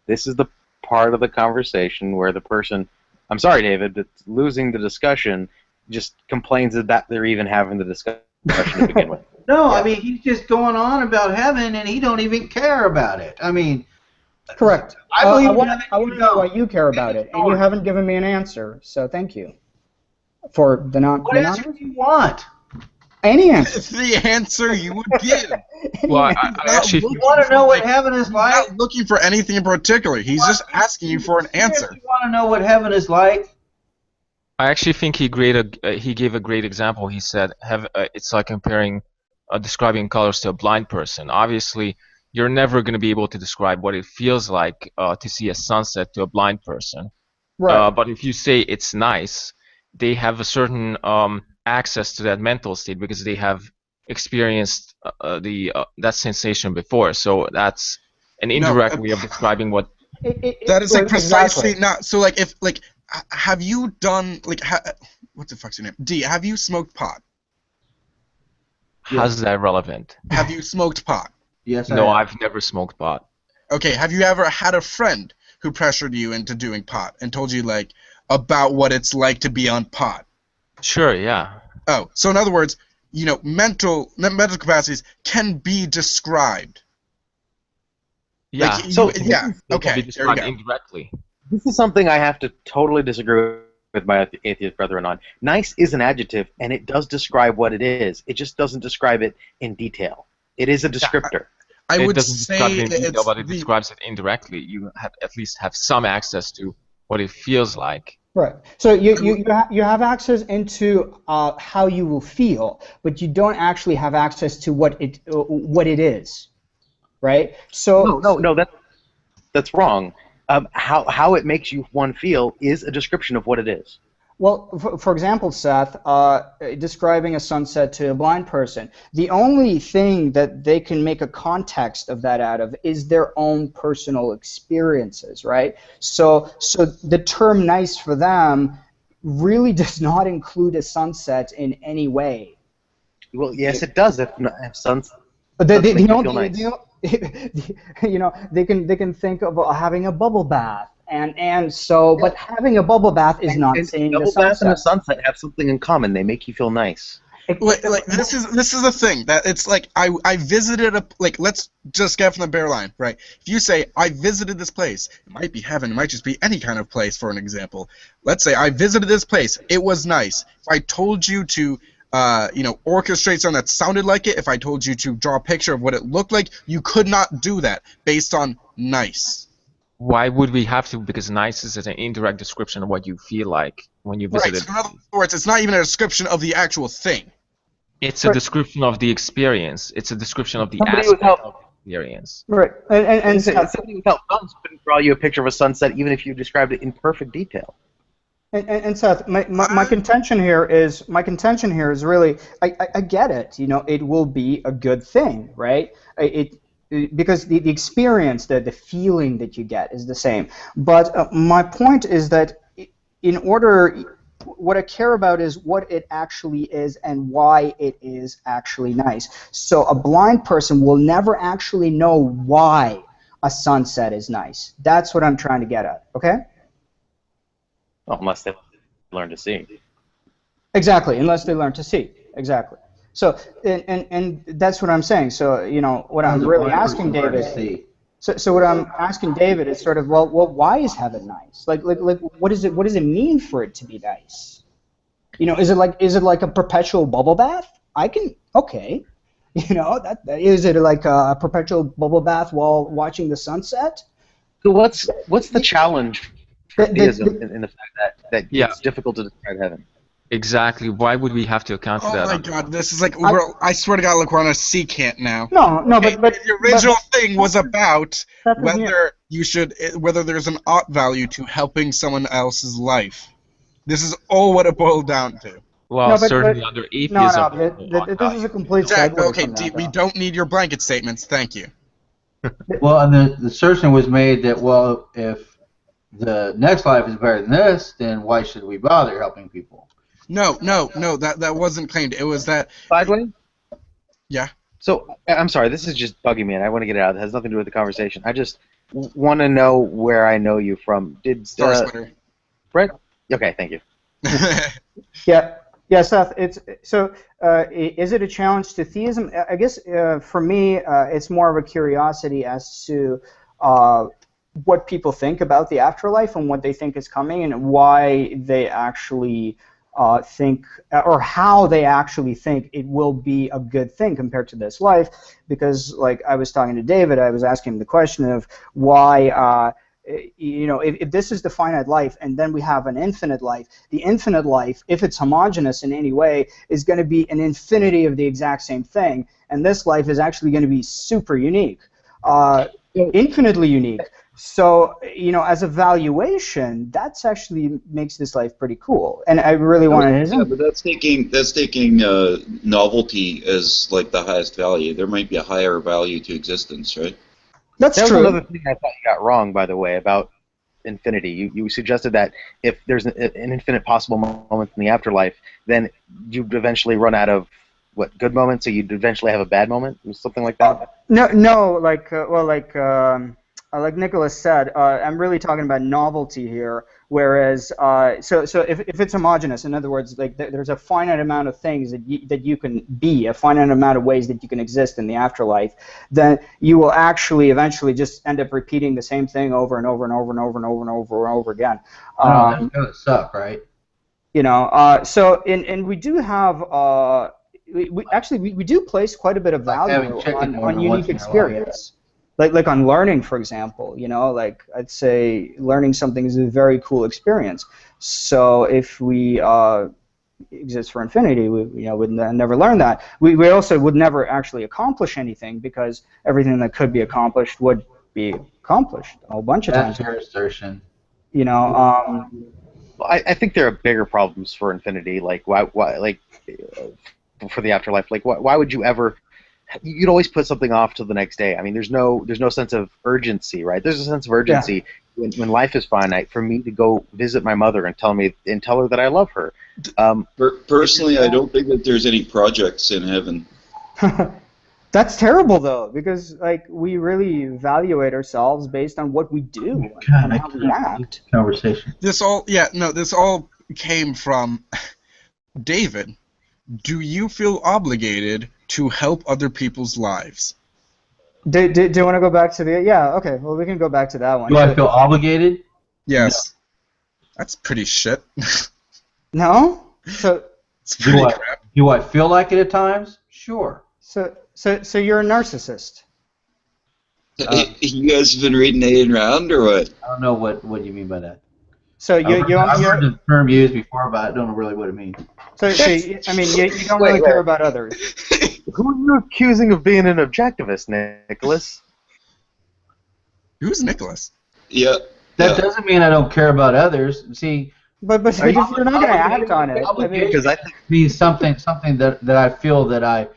This is the part of the conversation where the person. I'm sorry, David, that's losing the discussion. Just complains that they're even having the discussion to begin with. No, I mean he's just going on about heaven, and he don't even care about it. I mean. Correct. I believe I want to know why you care about it, and you haven't given me an answer. So thank you for the non. What answer do you want? Any answer. The answer you would give. Well, I actually. You want to know what heaven is like? He's not looking for anything in particular. He's just asking you for an answer. You want to know what heaven is like? I actually think he gave a great example. He said, it's like describing colors to a blind person. Obviously, you're never going to be able to describe what it feels like to see a sunset to a blind person. Right. But if you say it's nice, they have a certain access to that mental state because they have experienced that sensation before. So that's an indirect way of describing what. That is like precisely not. So have you done what the fuck's your name? D. Have you smoked pot? How's that relevant? Have you smoked pot? Yes. No, I've never smoked pot. Okay. Have you ever had a friend who pressured you into doing pot and told you about what it's like to be on pot? Sure. Yeah. Oh, so in other words, mental capacities can be described. Yeah. Okay. Be described indirectly. This is something I have to totally disagree with my atheist brethren on. Nice is an adjective, and it does describe what it is. It just doesn't describe it in detail. It is a descriptor. I would doesn't say describe it in detail, but it describes it indirectly. You at least have some access to what it feels like. Right. So you have access into how you will feel, but you don't actually have access to what it is. Right. So no, that's wrong. How it makes one feel is a description of what it is. Well, for example, Seth, describing a sunset to a blind person, the only thing that they can make a context of that out of is their own personal experiences, right? So the term nice for them really does not include a sunset in any way. Well, yes, it does. If sunset. But they can think of having a bubble bath. But having a bubble bath is not saying the sunset. Bubble bath and a sunset have something in common. They make you feel nice. This is the thing that it's like I visited let's just get from the bare line, right? If you say I visited this place, it might be heaven, it might just be any kind of place. For an example, let's say I visited this place, it was nice. If I told you to orchestrate something that sounded like it, if I told you to draw a picture of what it looked like, you could not do that based on nice. Why would we have to? Because nice is an indirect description of what you feel like when you visit Right. it. So in other words, it's not even a description of the actual thing. It's a description of the experience. It's a description of the Somebody aspect without- of the experience. Right. And somebody without thumbs couldn't draw you a picture of a sunset, even if you described it in perfect detail. And Seth, my contention here is really I get it. It will be a good thing, right? Because the experience, the feeling that you get is the same. But my point is that what I care about is what it actually is and why it is actually nice. So a blind person will never actually know why a sunset is nice. That's what I'm trying to get at. Okay? Well, unless they learn to see. Exactly, unless they learn to see. Exactly. So, and that's what I'm saying. So, what I'm really asking David. So what I'm asking David is sort of, well, why is heaven nice? Like, what does it mean for it to be nice? Is it like a perpetual bubble bath? Okay. Is it like a perpetual bubble bath while watching the sunset? So what's the challenge for theism in the fact that it's difficult to describe heaven? Exactly. Why would we have to account for that? Oh my God, this is like I swear to God, look, we're on a sea cant now. No, okay, but the original thing was about whether there's an ought value to helping someone else's life. This is all what it boiled down to. Well, certainly under atheism. This is a complete segue. Okay, we don't need your blanket statements. Thank you. Well, and the assertion was made that, well, if the next life is better than this, then why should we bother helping people? No, that wasn't claimed. It was that... Sideways? Yeah. So, I'm sorry, this is just bugging me, and I want to get it out. It has nothing to do with the conversation. I just want to know where I know you from. Star Splitter. Brent? Okay, thank you. Yeah, Seth. Is it a challenge to theism? I guess for me, it's more of a curiosity as to what people think about the afterlife and what they think is coming and why they actually think, or how they actually think it will be a good thing compared to this life. Because, like I was talking to David, I was asking him the question of why. If this is the finite life and then we have an infinite life, the infinite life, if it's homogeneous in any way, is going to be an infinity of the exact same thing, and this life is actually going to be super unique, infinitely unique. So, as a valuation, that's actually makes this life pretty cool, and I really wanted to. Yeah, but that's taking novelty as like the highest value. There might be a higher value to existence, right? That's true. That was another thing I thought you got wrong, by the way, about infinity. You suggested that if there's an infinite possible moment in the afterlife, then you'd eventually run out of good moments, so you'd eventually have a bad moment, something like that. No, like Nicholas said, I'm really talking about novelty here. Whereas, so if it's homogeneous, in other words, like there's a finite amount of things that you can be, a finite amount of ways that you can exist in the afterlife, then you will actually eventually just end up repeating the same thing over and over and over and over and over and over and over again. That's gonna suck, right? And we do have we do place quite a bit of value on unique experience. Like on learning, for example, like I'd say learning something is a very cool experience. So if we exist for infinity, we would never learn that. We also would never actually accomplish anything because everything that could be accomplished would be accomplished a whole bunch of times. That's your assertion. I think there are bigger problems for infinity. Like why for the afterlife? Like why would you ever? You'd always put something off till the next day. I mean, there's no sense of urgency, right? There's a sense of urgency when life is finite. For me to go visit my mother and tell her that I love her. Personally, I don't think that there's any projects in heaven. That's terrible, though, because like we really evaluate ourselves based on what we do and how we act. Conversation. This all came from David. Do you feel obligated to help other people's lives? Do you want to go back to the... Yeah, okay, well, we can go back to that one. Do I feel obligated? Yes. No. That's pretty shit. No? So... It's pretty crap. Do I feel like it at times? Sure. So you're a narcissist. You guys have been reading Ayn Rand or what? I don't know what you mean by that. So I've heard the term used before, but I don't know really what it means. So you don't really care about others. Who are you accusing of being an objectivist, Nicholas? Who's Nicholas? Yeah. That doesn't mean I don't care about others. See, But if you're not going to act on it, because I think it means something that I feel that I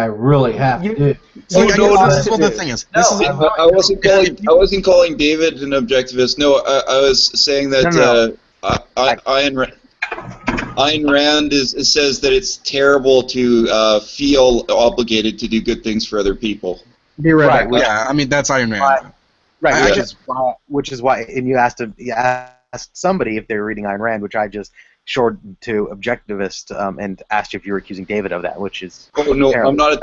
really have to do. So Oh, I no, guess this is what the thing is. This is I wasn't calling David an objectivist. No, I was saying that Ayn Rand says that it's terrible to feel obligated to do good things for other people. Right. yeah, I mean that's Ayn Rand. Right. I Which is why, and you asked somebody if they were reading Ayn Rand, which I just shortened to objectivist, and asked you if you were accusing David of that, which is. Oh no, I'm not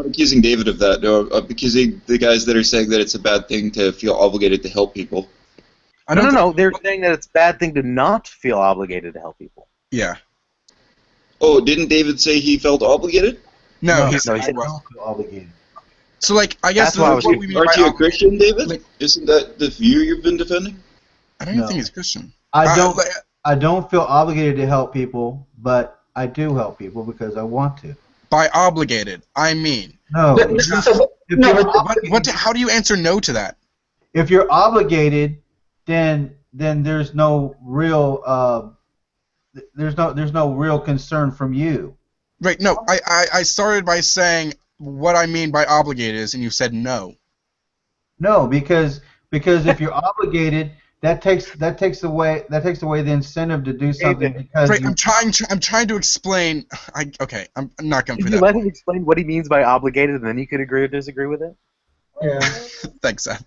accusing David of that. No, I'm accusing the guys that are saying that it's a bad thing to feel obligated to help people. No. They're saying that it's a bad thing to not feel obligated to help people. Yeah. Oh, didn't David say he felt obligated? No, he he said said I feel obligated. So like I guess That's why I was what we mean by Aren't you a Christian, David? like- Isn't that the view you've been defending? I don't even No. think he's Christian. I don't feel obligated to help people, but I do help people because I want to. By obligated, I mean. No. How do you answer no to that? If you're obligated, then there's no real there's no real concern from you. Right. No, I started by saying what I mean by obligated is, and you said no. No, because if you're obligated, that takes away the incentive to do something because Right. I'm trying to explain. Okay. I'm not going Did for you that. let him explain what he means by obligated, and then you could agree or disagree with it? Yeah. Thanks, Seth.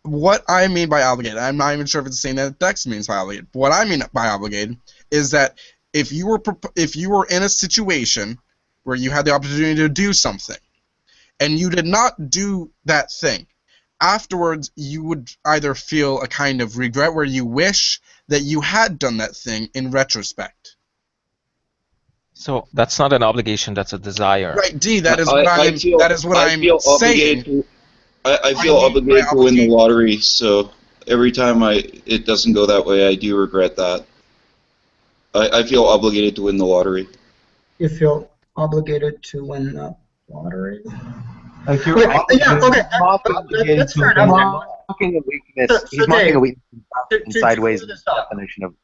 What I mean by obligated, I'm not even sure if it's the same that Dex means by obligated. What I mean by obligated is that if you were in a situation where you had the opportunity to do something, and you did not do that thing, afterwards you would either feel a kind of regret where you wish that you had done that thing in retrospect. So that's not an obligation, that's a desire. Right, D, that is what I'm saying. I feel obligated to win the lottery, so every time it doesn't go that way, I do regret that. I feel obligated to win the lottery. You feel obligated to win the lottery? like you're Okay. That's fair enough. Mocking a weakness. He's So mocking Dave, a weakness in sideways to this up. definition of.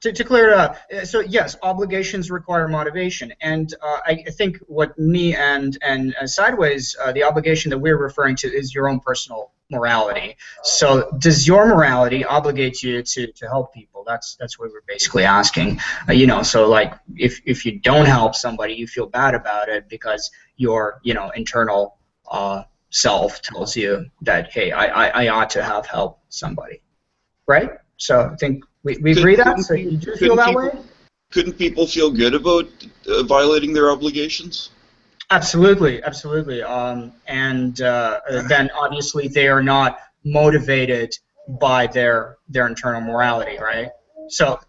To clear it up, so yes, obligations require motivation, and I think what me and Sideways, the obligation that we're referring to is your own personal morality. So does your morality obligate you to help people? That's what we're basically asking. So like if you don't help somebody, you feel bad about it because your internal self tells you that, hey, I ought to have helped somebody, right? So I think we agree that. So you do feel that way? Couldn't people feel good about violating their obligations? Absolutely. And then obviously they are not motivated by their internal morality, right? So.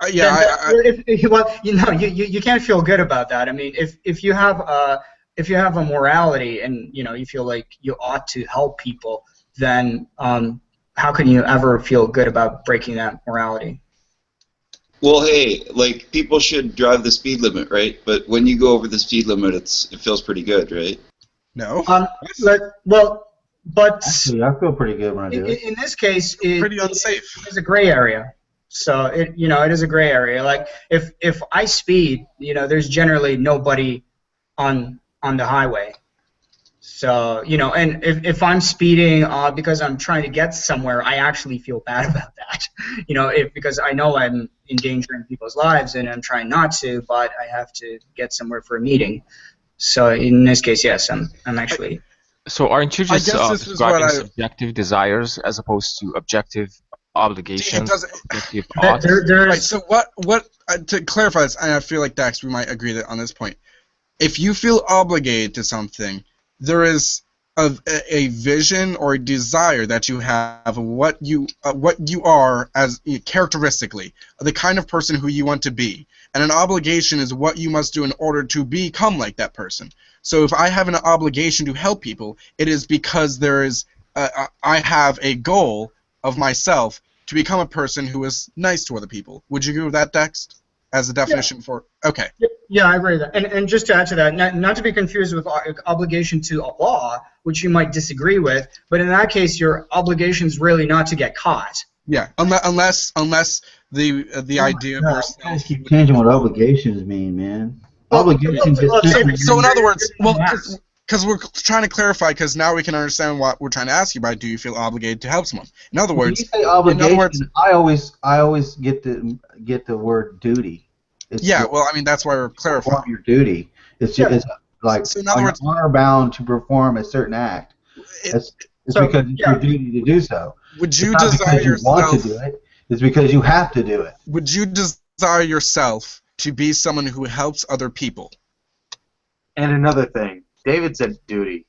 You can't feel good about that. I mean, if you have a morality and you feel like you ought to help people, then how can you ever feel good about breaking that morality? Well, hey, like people should drive the speed limit, right? But when you go over the speed limit, it feels pretty good, right? No. But actually, I feel pretty good when I do it. In this case, pretty unsafe. It's a gray area. So it is a gray area. Like if I speed, there's generally nobody on the highway. So, and if I'm speeding because I'm trying to get somewhere, I actually feel bad about that. Because I know I'm endangering people's lives and I'm trying not to, but I have to get somewhere for a meeting. So in this case, yes, I'm actually. So aren't you just describing what subjective desires as opposed to objective obligations? Objective oughts? Right, so what to clarify this, and I feel like Dax, we might agree that on this point. If you feel obligated to something, there is of a vision or a desire that you have of what you are as characteristically, the kind of person who you want to be. And an obligation is what you must do in order to become like that person. So if I have an obligation to help people, it is because there is I have a goal of myself to become a person who is nice to other people. Would you agree with that, Dex? As a definition for okay. Yeah, I agree with that. And just to add to that, not to be confused with obligation to a law, which you might disagree with, but in that case, your obligation is really not to get caught. Yeah, unless the idea of You yourself. guys keep changing what obligations mean, man. Well, Obligation just simply So in other words, well, Yes. because we're trying to clarify, because now we can understand what we're trying to ask you about. Do you feel obligated to help someone? In other when words, you say obligation, words- I always get the word duty. It's yeah. Well, I mean that's why we're clarifying. perform your duty. It's just it's like So in other words, you're bound to perform a certain act. It's because it's your duty to do so. Would you it's not desire because you want yourself? to do it. It's because you have to do it. Would you desire yourself to be someone who helps other people? And another thing, David said duty.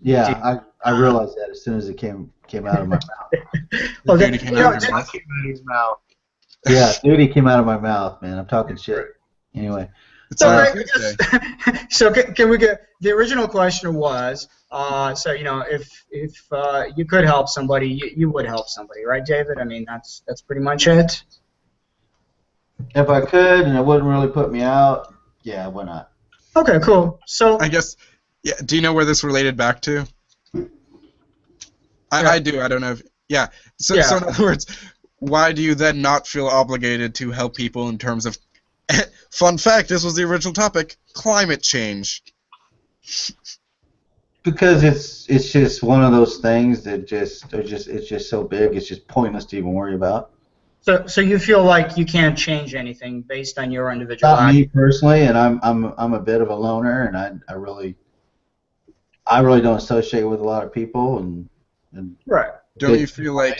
Yeah, I realized that as soon as it came out of my mouth. Well, Duty came out of your mouth. His mouth. Yeah, duty came out of my mouth, man. I'm talking shit. Anyway. It's on a Tuesday. So can we get the original question was so if you could help somebody, you would help somebody, right, David? I mean that's pretty much it. If I could and it wouldn't really put me out, yeah, why not? Okay, cool. So I guess. Yeah. Do you know where this related back to? I do. I don't know if. Yeah. So in other words, why do you then not feel obligated to help people in terms of? Fun fact: this was the original topic: climate change. Because it's just one of those things that it's just so big, it's just pointless to even worry about. So you feel like you can't change anything based on your individual Not me personally, and I'm a bit of a loner, and I really don't associate with a lot of people, and right. Don't you feel like?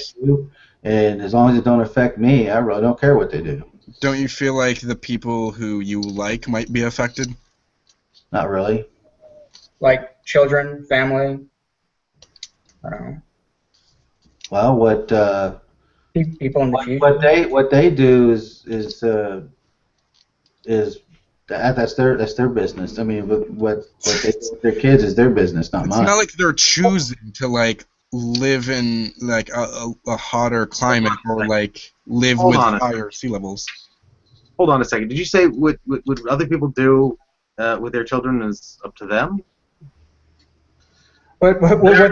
And as long as it don't affect me, I really don't care what they do. Don't you feel like the people who you like might be affected? Not really. Like children, family. I don't know. Well, what people in the future. what they do is that's their business. I mean, what they do with their kids is their business, not mine. It's not like they're choosing to like live in like a hotter climate or like live with higher sea levels. Hold on a second. Did you say what other people do with their children is up to them? What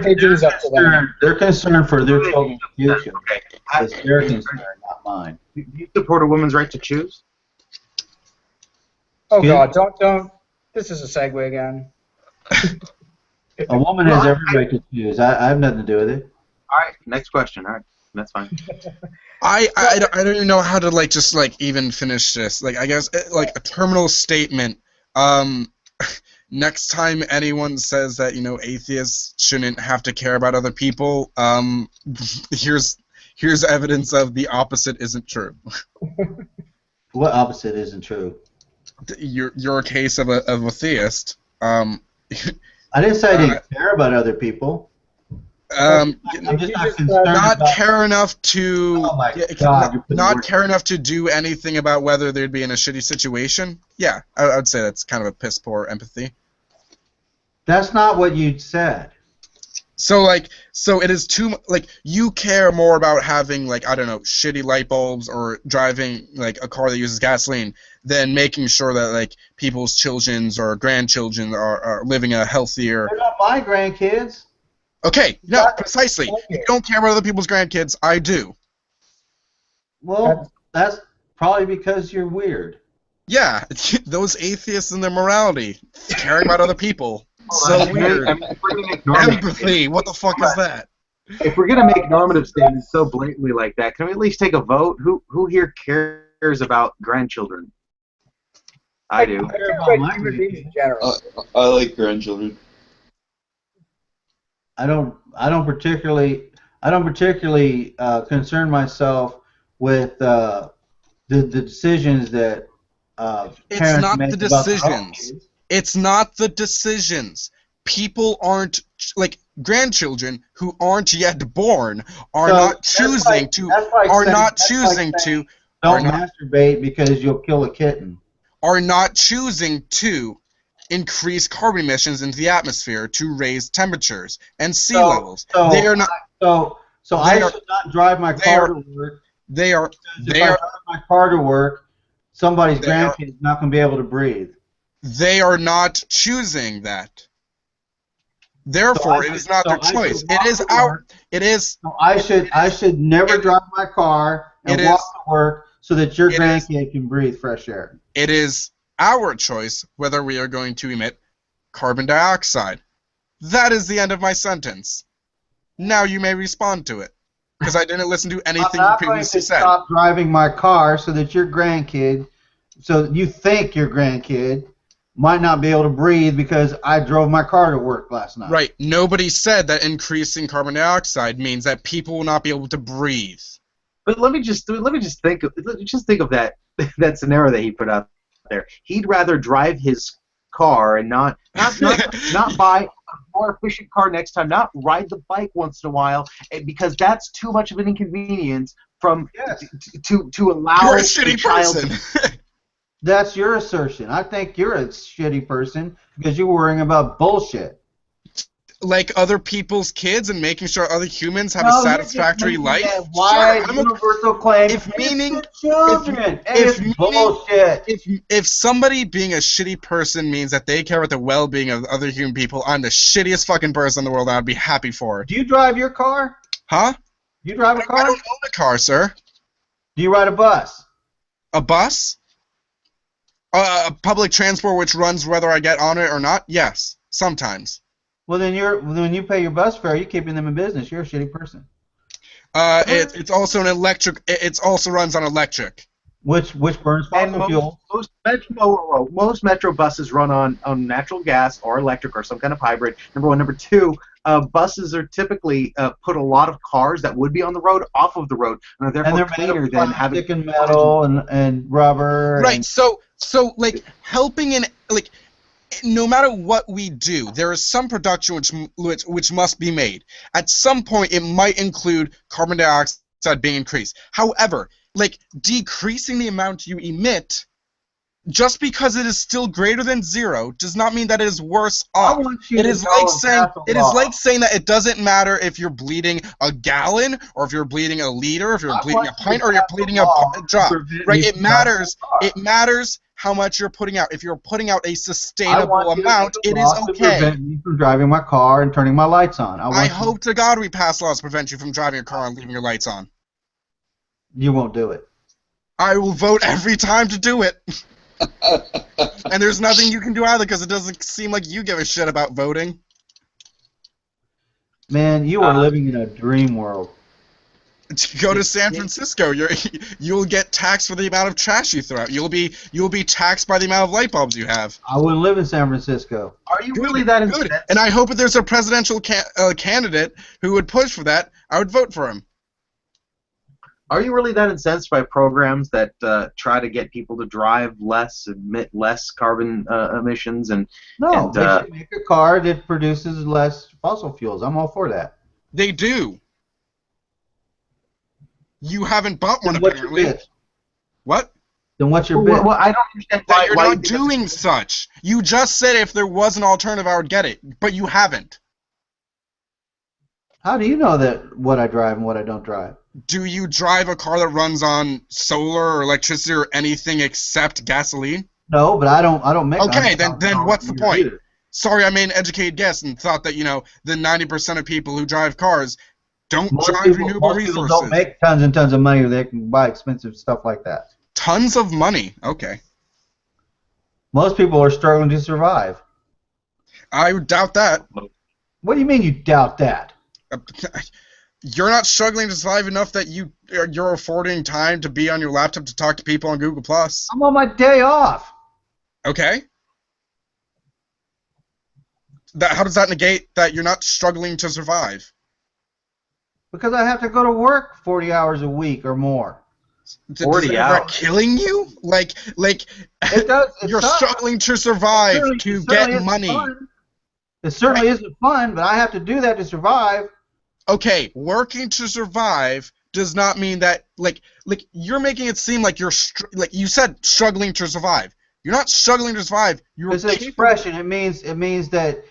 they do is up to them. They're concerned for their children's future. Okay. It's their concern, not mine. Do you support a woman's right to choose? Oh God, don't. This is a segue again. A woman has every right to choose. I have nothing to do with it. All right. Next question. All right. That's fine. I don't even know how to like just like even finish this. Like I guess like a terminal statement. Next time anyone says that atheists shouldn't have to care about other people, here's evidence of the opposite isn't true. What opposite isn't true? You're a case of a theist. I didn't say I didn't care about other people. I'm just not concerned not about... care enough to Oh my God, not care enough to do anything about whether they'd be in a shitty situation. Yeah, I would say that's kind of a piss poor empathy. That's not what you said. So it is too like you care more about having like I don't know shitty light bulbs or driving like a car that uses gasoline than making sure that like people's children or grandchildren are living a healthier. They're not my grandkids. Okay, no, precisely. You don't care about other people's grandkids. I do. Well, that's probably because you're weird. Yeah, those atheists and their morality, caring about other people. So weird. Empathy. What the fuck is that? If we're gonna make normative statements so blatantly like that, can we at least take a vote? Who here cares about grandchildren? I do. I like grandchildren. I don't particularly concern myself with the decisions that It's parents not make the about their own decisions. kids. It's not the decisions. people aren't like grandchildren who aren't yet born are not choosing to don't masturbate because you'll kill a kitten. Are not choosing to increase carbon emissions into the atmosphere to raise temperatures and sea levels. They are not. So I should not drive my car to work. If I drive my car to work, somebody's grandkid's not going to be able to breathe. They are not choosing that. Therefore, it is not their choice. It is our. It is. So I should never drive my car and walk to work so that your grandkid can breathe fresh air. It is our choice whether we are going to emit carbon dioxide. That is the end of my sentence. Now you may respond to it, because I didn't listen to anything you previously said. I'm not going to stop driving my car so that your grandkid, so you think your grandkid might not be able to breathe because I drove my car to work last night. Right. Nobody said that increasing carbon dioxide means that people will not be able to breathe. But let me just think of that scenario that he put out there. He'd rather drive his car and not buy a more efficient car next time, not ride the bike once in a while, because that's too much of an inconvenience to allow You're a shitty person. That's your assertion. I think you're a shitty person because you're worrying about bullshit. Like other people's kids and making sure other humans have a satisfactory life. Why universal claim? Bullshit. If somebody being a shitty person means that they care about the well-being of other human people, I'm the shittiest fucking person in the world. I'd be happy for it. Do you drive your car? Huh? You drive a car? I don't own a car, sir. Do you ride a bus? A bus? Public transport which runs whether I get on it or not? Yes, sometimes. Well, then when you pay your bus fare, you're keeping them in business. You're a shitty person. It's also an electric. It also runs on electric. Which burns fossil fuel. Most metro buses run on natural gas or electric or some kind of hybrid. Number one. Number two, buses are typically put a lot of cars that would be on the road off of the road, and they're cleaner than having and metal and rubber. Right. So like helping in like. No matter what we do, there is some production which must be made. At some point, it might include carbon dioxide being increased. However, like decreasing the amount you emit, just because it is still greater than zero, does not mean that it is worse off. It is like saying that it doesn't matter if you're bleeding a gallon or if you're bleeding a liter, if you're bleeding a pint or you're bleeding a drop. Right? It matters. It matters how much you're putting out. If you're putting out a sustainable amount, it is okay. To prevent me from driving my car and turning my lights on. I hope to God we pass laws to prevent you from driving your car and leaving your lights on. You won't do it. I will vote every time to do it. And there's nothing you can do either because it doesn't seem like you give a shit about voting. Man, you are living in a dream world. Go to San Francisco. You'll get taxed for the amount of trash you throw out. You'll be taxed by the amount of light bulbs you have. I wouldn't live in San Francisco. Are you really that incensed? And I hope if there's a presidential candidate who would push for that, I would vote for him. Are you really that incensed by programs that try to get people to drive less, emit less carbon emissions, they should make a car that produces less fossil fuels. I'm all for that. They do. You haven't bought one, apparently. What? Then what's your bid? Well, I don't understand why you're not doing such. You just said if there was an alternative, I would get it, but you haven't. How do you know that what I drive and what I don't drive? Do you drive a car that runs on solar or electricity or anything except gasoline? No, but I don't make. Okay, then what's the point? Either. Sorry, I made an educated guess and thought that the 90% of people who drive cars don't drive renewable resources. People don't make tons and tons of money, or they can buy expensive stuff like that. Tons of money. Okay. Most people are struggling to survive. I would doubt that. What do you mean you doubt that? You're not struggling to survive enough that you're affording time to be on your laptop to talk to people on Google+. I'm on my day off. Okay. How does that negate that you're not struggling to survive? Because I have to go to work 40 hours a week or more. 40 hours. Killing you? Like it does, you're struggling to survive to get money. Fun. It certainly isn't fun, but I have to do that to survive. Okay, working to survive does not mean that like you're making it seem like you're like you said struggling to survive. You're not struggling to survive. You're It's an expression. It means that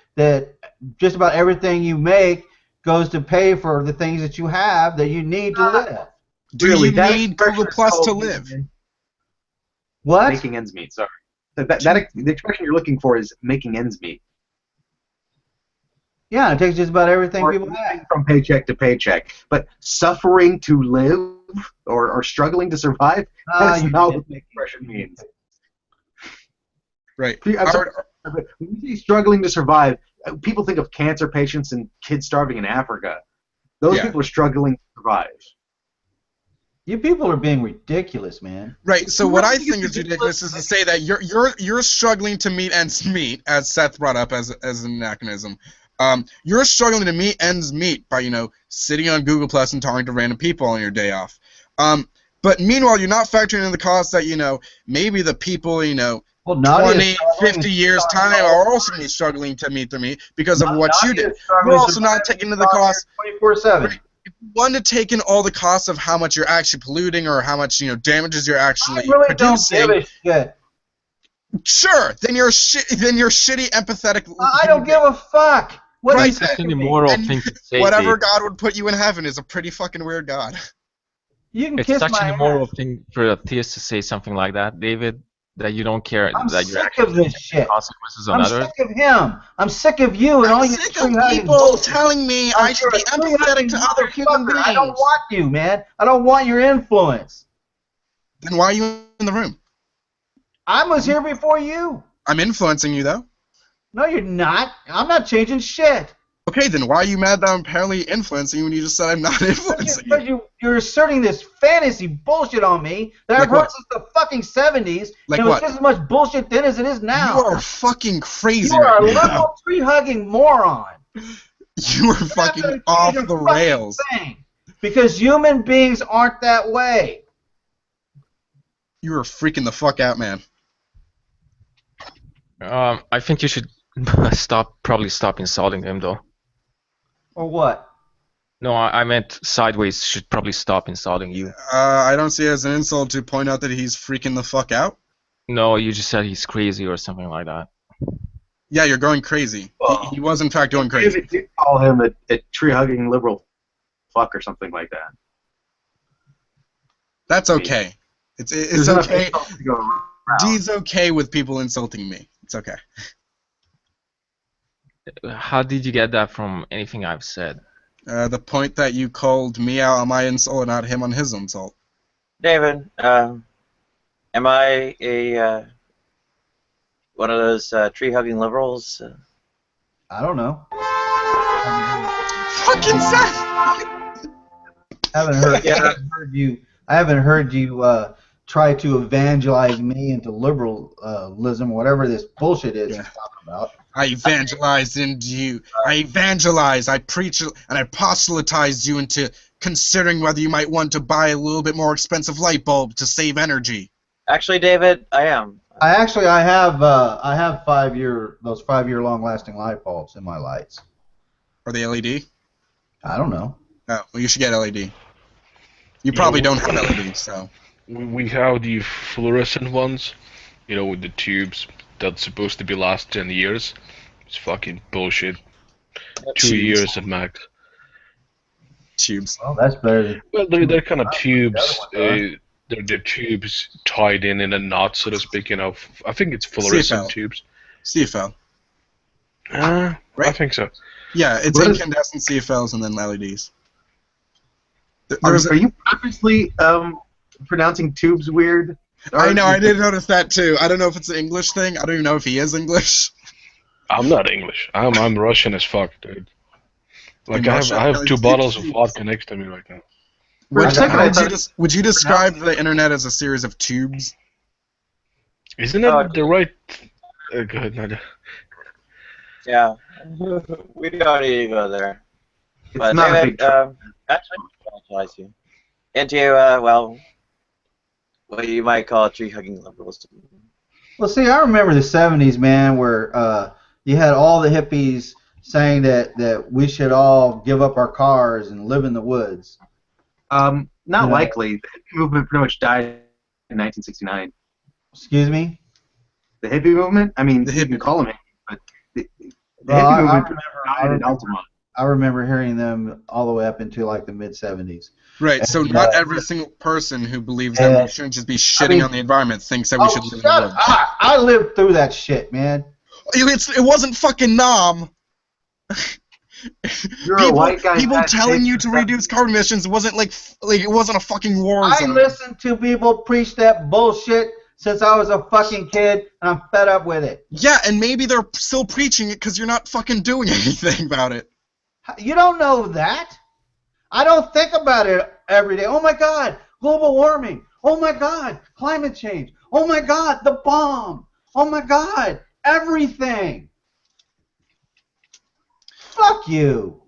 just about everything you make goes to pay for the things that you have that you need to live. Do you need Google Plus to live? What? Making ends meet. Sorry. The expression you're looking for is making ends meet. Yeah, it takes just about everything people have. From paycheck to paycheck. But suffering to live or struggling to survive, that's not what the expression means. Right. When you say struggling to survive, people think of cancer patients and kids starving in Africa. Those people are struggling to survive. You people are being ridiculous, man. Right. So what I think is ridiculous is to say that you're struggling to meet ends meet, as Seth brought up as an anachronism. You're struggling to meet ends meet by sitting on Google Plus and talking to random people on your day off. But meanwhile, you're not factoring in the cost that maybe the people 20, 50 years time are also going to be struggling to meet their meet because of what you did. You're also not taking into the cost 24/7. If you want to take in all the costs of how much you're actually polluting or how much damages you're actually producing. Don't give a shit. Sure, then you're shitty, empathetic. I don't give a fuck. It's such an immoral thing to say. Whatever God would put you in heaven is a pretty fucking weird God. It's such an immoral thing for a theist to say something like that, David. That you don't care that you're actually taking the consequences on others. I'm sick of him. I'm sick of you and all your sick of people telling me I should be empathetic to other human beings. I don't want you, man. I don't want your influence. Then why are you in the room? I was here before you. I'm influencing you, though. No, you're not. I'm not changing shit. Okay, then why are you mad that I'm apparently influencing you when you just said I'm not influencing you? Because you're asserting this fantasy bullshit on me that I've heard since the fucking 70s. Like and it was just as much bullshit then as it is now. You are fucking crazy You are right a liberal tree-hugging moron. You are fucking off the rails. Because human beings aren't that way. You are freaking the fuck out, man. I think you should probably stop insulting him, though. Or what? No, I meant sideways should probably stop insulting you. I don't see it as an insult to point out that he's freaking the fuck out. No, you just said he's crazy or something like that. Yeah, you're going crazy. He was in fact going crazy. You call him a tree-hugging liberal fuck or something like that. That's okay. It's okay. Dee's okay with people insulting me. It's okay. How did you get that from anything I've said? The point that you called me out on my insult and not him on his insult. David, am I a one of those tree-hugging liberals? I don't know. Fucking Seth! I haven't heard you try to evangelize me into liberalism, whatever this bullshit is you're talking about. I evangelized into you. I preach, and I proselytized you into considering whether you might want to buy a little bit more expensive light bulb to save energy. Actually, David, I am. I have those 5-year long lasting light bulbs in my lights. Are they LED? I don't know. Oh, well, you should get LED. You probably don't have LED, so. We have the fluorescent ones, with the tubes that's supposed to be last 10 years. It's fucking bullshit. 2 years at max. Tubes. Oh, that's better. Well, they're kind of tubes. They're tubes tied in a knot, so to speak. I think it's fluorescent tubes. CFL. Right? I think so. Yeah, it's incandescent CFLs and then LEDs. Are you purposely pronouncing tubes weird? I know, I did notice that too. I don't know if it's an English thing. I don't even know if he is English. I'm not English. I'm Russian as fuck, dude. Like I have 2 bottles of vodka next to me right now. Would you describe the internet as a series of tubes? Isn't that the right? Go ahead, Nadia. Yeah, we don't need to go there. It's but not David, a big actually, I apologize you. Into what you might call tree-hugging liberals. Well, see, I remember the 70s, man, where you had all the hippies saying that we should all give up our cars and live in the woods. Not Yeah. likely. The hippie movement pretty much died in 1969. Excuse me? The hippie movement? I mean, you can call them hippie, but the hippie movement died in Altamont. I remember hearing them all the way up into like the mid-70s. Right, so not every single person who believes that we shouldn't just be shitting on the environment thinks that we should live in the woods. I lived through that shit, man. It wasn't fucking Nam. You're a white guy. People telling you to reduce carbon emissions. It wasn't like it wasn't a fucking war I zone. listened to people preach that bullshit since I was a fucking kid, and I'm fed up with it. Yeah, and maybe they're still preaching it because you're not fucking doing anything about it. You don't know that. I don't think about it every day. Oh my God, global warming. Oh my God, climate change. Oh my God, the bomb. Oh my God, everything. Fuck you.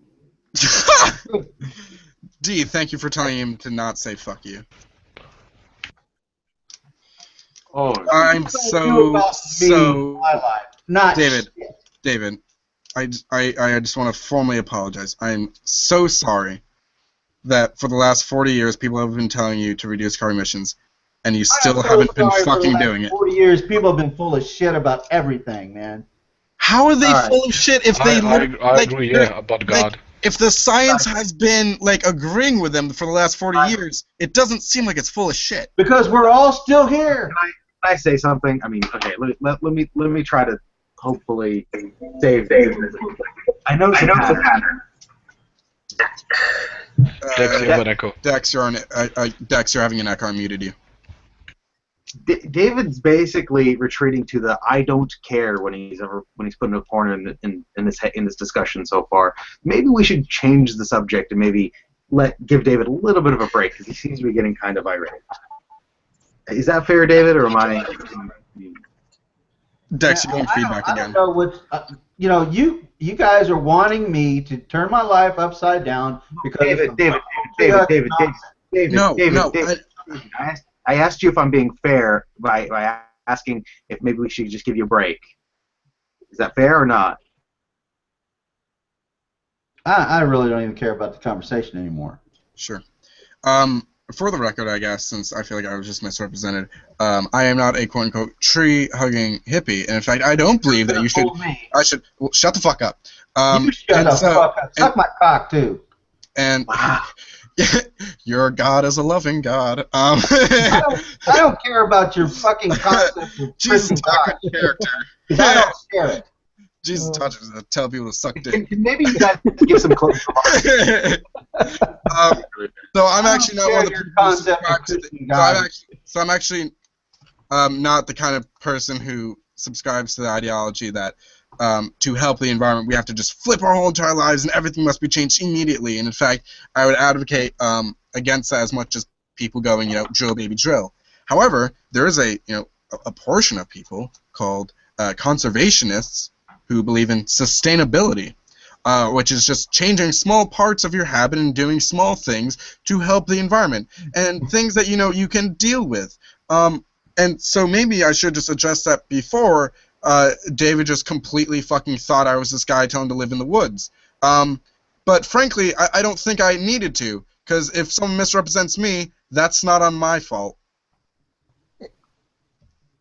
D, thank you for telling him to not say fuck you. Oh, I'm so my life. Not David. shit. David, I just want to formally apologize. I'm so sorry that for the last 40 years people have been telling you to reduce carbon emissions, and you still haven't been fucking doing it. 40 years, people have been full of shit about everything, man. How are they full of shit if they I agree, yeah, about God. If the science has been like agreeing with them for the last 40 years, it doesn't seem like it's full of shit. Because we're all still here. Can I say something? I mean, okay, let me try to hopefully save David. I know some pattern. Dex, you have an echo. Dex, you're on. Dex, you're having an echo. I muted you. David's basically retreating to the I don't care when he's put in a corner in this discussion so far. Maybe we should change the subject and maybe give David a little bit of a break because he seems to be getting kind of irate. Is that fair, David, or am I? Dex, you're getting feedback again. I don't know what you guys are wanting me to turn my life upside down because David. I asked you if I'm being fair by asking if maybe we should just give you a break. Is that fair or not? I really don't even care about the conversation anymore. Sure. For the record, I guess, since I feel like I was just misrepresented, I am not a quote-unquote tree-hugging hippie, and in fact, I don't believe that you should. Well, shut the fuck up. You shut the fuck up. Suck my cock too. And wow. Your God is a loving God. I don't care about your fucking concept of Jesus talking character. I don't share it. Jesus touches to tell people to suck dick. Maybe you guys give some close remarks. So I'm actually not one of the people who subscribe to so I'm actually not the kind of person who subscribes to the ideology that to help the environment we have to just flip our whole entire lives and everything must be changed immediately. And in fact, I would advocate against that as much as people going, drill baby drill. However, there is a portion of people called conservationists who believe in sustainability, which is just changing small parts of your habit and doing small things to help the environment and things that you can deal with. And so maybe I should just address that before David just completely fucking thought I was this guy telling him to live in the woods. But frankly, I don't think I needed to, because if someone misrepresents me, that's not on my fault.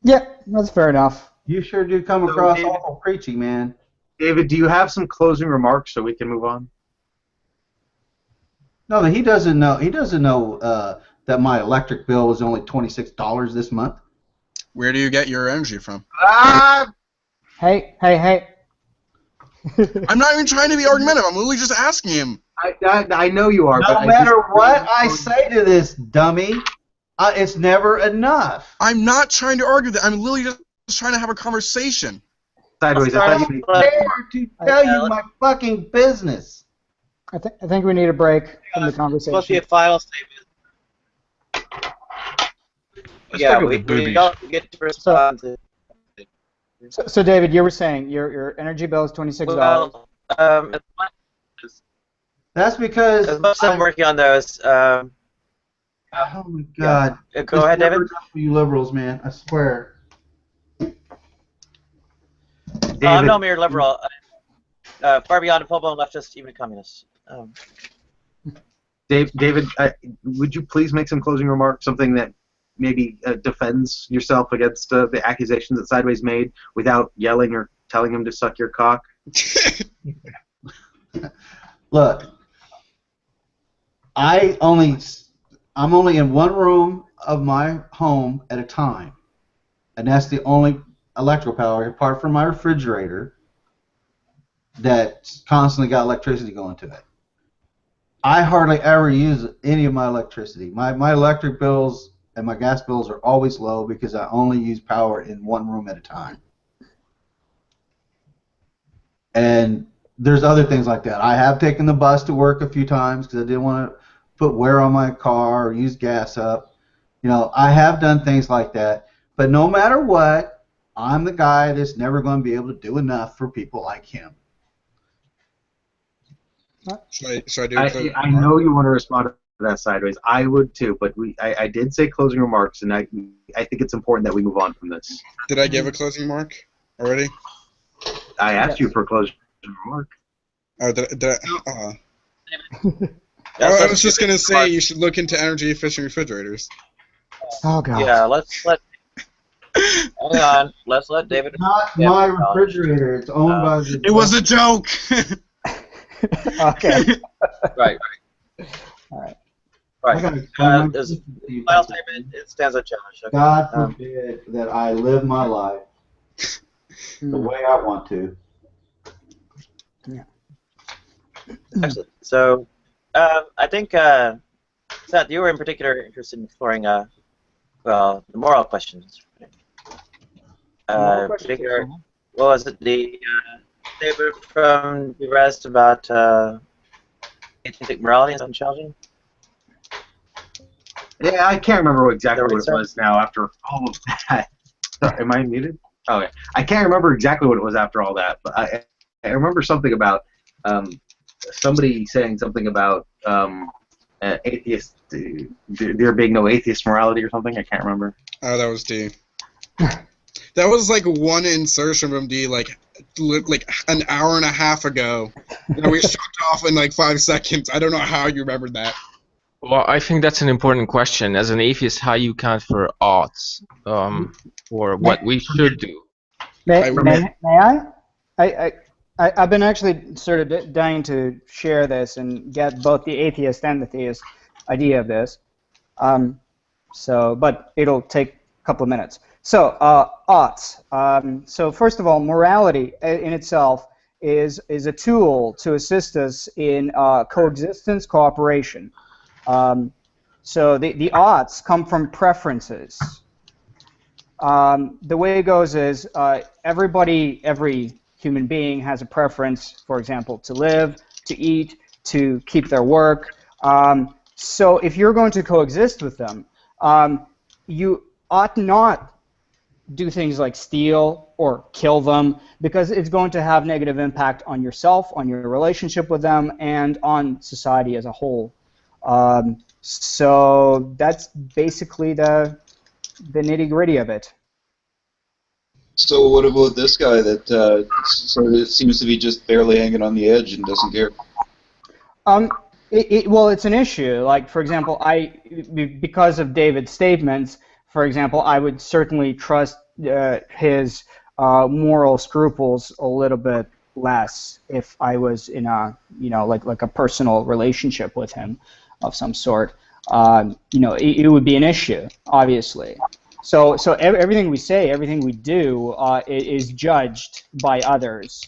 Yeah, that's fair enough. You sure do come across awful preachy, man. David, do you have some closing remarks so we can move on? No, he doesn't know. He doesn't know that my electric bill was only $26 this month. Where do you get your energy from? Hey. I'm not even trying to be argumentative. I'm literally just asking him. I know you are. No matter what I say to this dummy, it's never enough. I'm not trying to argue that. I'm literally just trying to have a conversation. Sideways. I thought you to tell you my fucking business. I think we need a break from the conversation. Supposed to be a final statement. Yeah, we don't get to respond to. So David, you were saying your energy bill is $26. Well, that's because as much as I'm working on those. Oh my God! Yeah. Go ahead, David. You liberals, man! I swear. I'm no mere liberal. far beyond a full-blown leftist, even a communist. David, would you please make some closing remarks, something that maybe defends yourself against the accusations that Sideways made without yelling or telling him to suck your cock? Look, I'm only in one room of my home at a time, and that's the only electrical power, apart from my refrigerator, that's constantly got electricity going to it. I hardly ever use any of my electricity. My electric bills and my gas bills are always low because I only use power in one room at a time. And there's other things like that. I have taken the bus to work a few times because I didn't want to put wear on my car or use gas up. You know, I have done things like that. But no matter what, I'm the guy that's never going to be able to do enough for people like him. Should I do a closing I remark? know you want to respond to that, Sideways. I would too, but I did say closing remarks, and I think it's important that we move on from this. Did I give a closing remark already? I asked you for a closing remark. Oh, did I? I was just gonna say you should look into energy efficient refrigerators. Oh god. Yeah, hang on. Let's let David. Not my refrigerator. It's owned by the... It was a joke. Okay. Right. All right. I gotta Right. explain my As system to you. final statement, it stands unchallenged. Okay. God forbid that I live my life the way I want to. Excellent. So, I think, Seth, you were in particular interested in exploring, well, the moral questions. Particular, what was it? The statement from the rest about atheistic morality and challenging? Yeah, I can't remember exactly what it was now after all of that. Am I muted? Oh, yeah. I can't remember exactly what it was after all that, but I remember something about somebody saying something about atheist, there being no atheist morality or something. I can't remember. Oh, that was D. That was like one insertion from D, like an hour and a half ago. And we shut off in like 5 seconds. I don't know how you remembered that. Well, I think that's an important question. As an atheist, how you count for odds, or what we should do. May I? I've been actually sort of dying to share this and get both the atheist and the theist idea of this. But it'll take a couple of minutes. So, odds. So first of all, morality in itself is a tool to assist us in coexistence, cooperation. So the odds come from preferences. The way it goes is every human being has a preference, for example, to live, to eat, to keep their work. So if you're going to coexist with them, you ought not do things like steal or kill them, because it's going to have negative impact on yourself, on your relationship with them, and on society as a whole. So that's basically the nitty-gritty of it. So what about this guy that sort of seems to be just barely hanging on the edge and doesn't care? Well, it's an issue. Like, for example, because of David's statements, for example, I would certainly trust his moral scruples a little bit less if I was in a, like a personal relationship with him of some sort. It would be an issue, obviously. So everything we say, everything we do, is judged by others.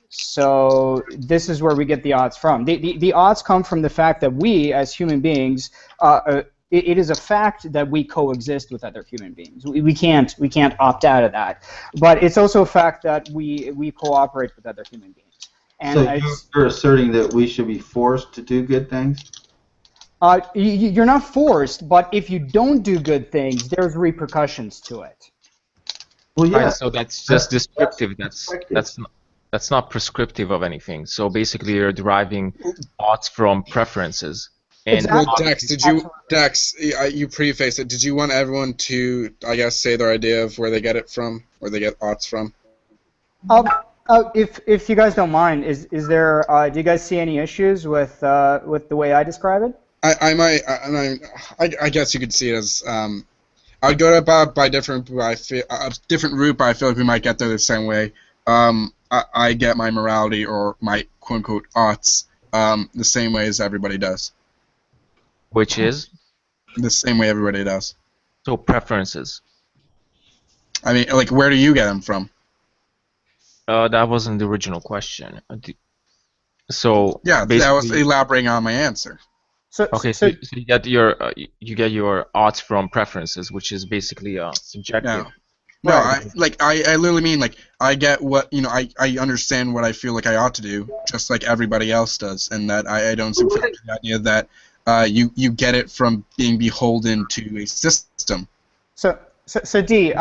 So this is where we get the odds from. The odds come from the fact that we, as human beings, it is a fact that we coexist with other human beings. We can't opt out of that. But it's also a fact that we cooperate with other human beings. And so you're asserting that we should be forced to do good things? You're not forced, but if you don't do good things, there's repercussions to it. Well, yeah. Right, so that's just descriptive. That's not prescriptive of anything. So basically, you're deriving odds from preferences. And Exactly. Well, Dex, you prefaced it. Did you want everyone to, I guess, say their idea of where they get it from, where they get odds from? If you guys don't mind, is there do you guys see any issues with the way I describe it? I guess you could see it as I'd go about by different route, but I feel like we might get there the same way. I get my morality or my quote unquote oughts the same way as everybody does. Which is? The same way everybody does. So preferences. I mean, like, where do you get them from? That wasn't the original question. So yeah, that was elaborating on my answer. So you get your oughts from preferences, which is basically subjective. No, I literally mean, like, I get what, I understand what I feel like I ought to do, just like everybody else does, and that I don't subscribe to the idea that you get it from being beholden to a system. So D,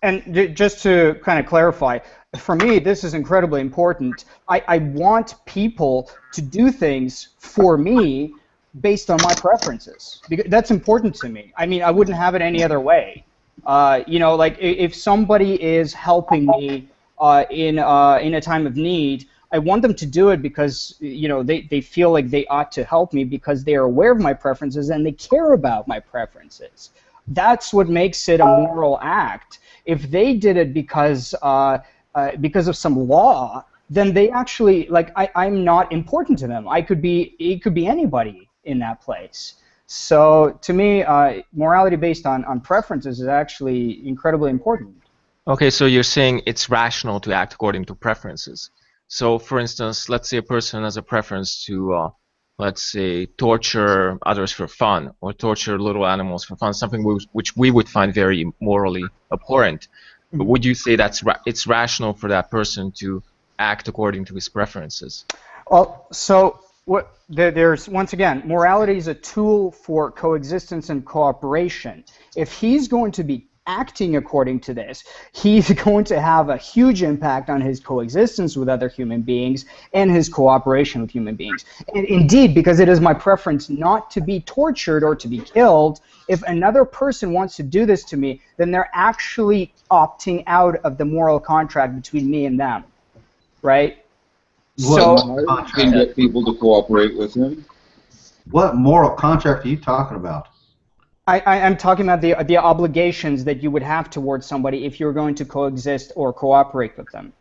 and just to kind of clarify, for me, this is incredibly important. I want people to do things for me based on my preferences, because that's important to me. I mean, I wouldn't have it any other way. Like if somebody is helping me in a time of need, I want them to do it because they feel like they ought to help me because they are aware of my preferences and they care about my preferences. That's what makes it a moral act. If they did it because of some law, then they actually, like, I'm not important to them. It could be anybody in that place. So to me, morality based on preferences is actually incredibly important. Okay, so you're saying it's rational to act according to preferences. So, for instance, let's say a person has a preference to, let's say, torture others for fun, or torture little animals for fun, something which we would find very morally abhorrent. But would you say it's rational for that person to act according to his preferences? Well, so there's, once again, morality is a tool for coexistence and cooperation. If he's going to be acting according to this, he's going to have a huge impact on his coexistence with other human beings and his cooperation with human beings. And indeed, because it is my preference not to be tortured or to be killed, if another person wants to do this to me, then they're actually opting out of the moral contract between me and them, right? So can get people to cooperate with him. What moral contract are you talking about? I'm talking about the obligations that you would have towards somebody if you're going to coexist or cooperate with them.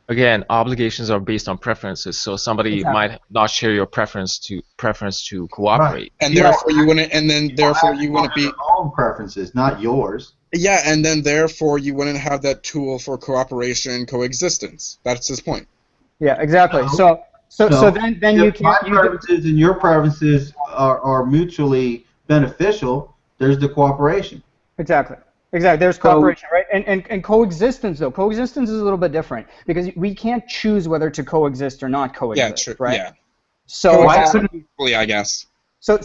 Again, obligations are based on preferences, so somebody might not share your preference to cooperate. Right. And therefore you wouldn't. And then therefore you wouldn't be your own preferences, not yours. Yeah, and then therefore you wouldn't have that tool for cooperation and coexistence. That's his point. Yeah, exactly. So then you can't. My preferences and your preferences are mutually beneficial. There's the cooperation. Exactly. There's cooperation, right? And coexistence, though. Coexistence is a little bit different because we can't choose whether to coexist or not coexist, right? Yeah. So I guess. So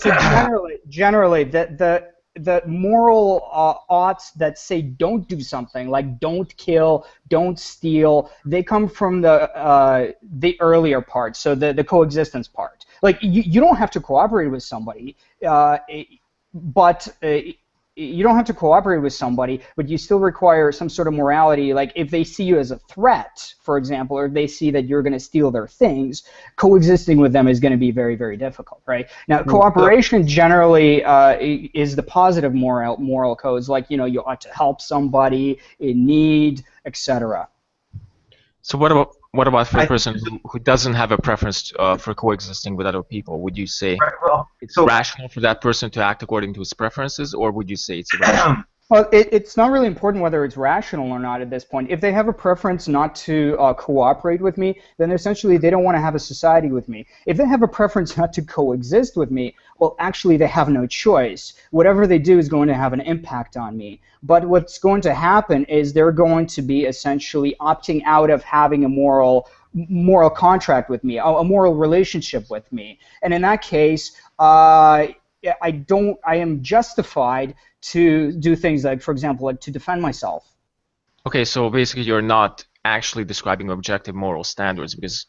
generally, the moral oughts that say don't do something, like don't kill, don't steal, they come from the earlier part, so the coexistence part. Like you don't have to cooperate with somebody, but you don't have to cooperate with somebody, but you still require some sort of morality. Like if they see you as a threat, for example, or if they see that you're going to steal their things, coexisting with them is going to be very, very difficult, right? Now, cooperation generally is the positive moral codes, like, you ought to help somebody in need, etc. So what about for a person who doesn't have a preference for coexisting with other people? Would you say it's rational for that person to act according to his preferences, or would you say it's irrational? Well, it's not really important whether it's rational or not at this point. If they have a preference not to cooperate with me, then essentially they don't want to have a society with me. If they have a preference not to coexist with me, well, actually they have no choice. Whatever they do is going to have an impact on me. But what's going to happen is they're going to be essentially opting out of having a moral contract with me, a moral relationship with me. And in that case, I am justified to do things like, for example, like to defend myself. Okay, so basically you're not actually describing objective moral standards because...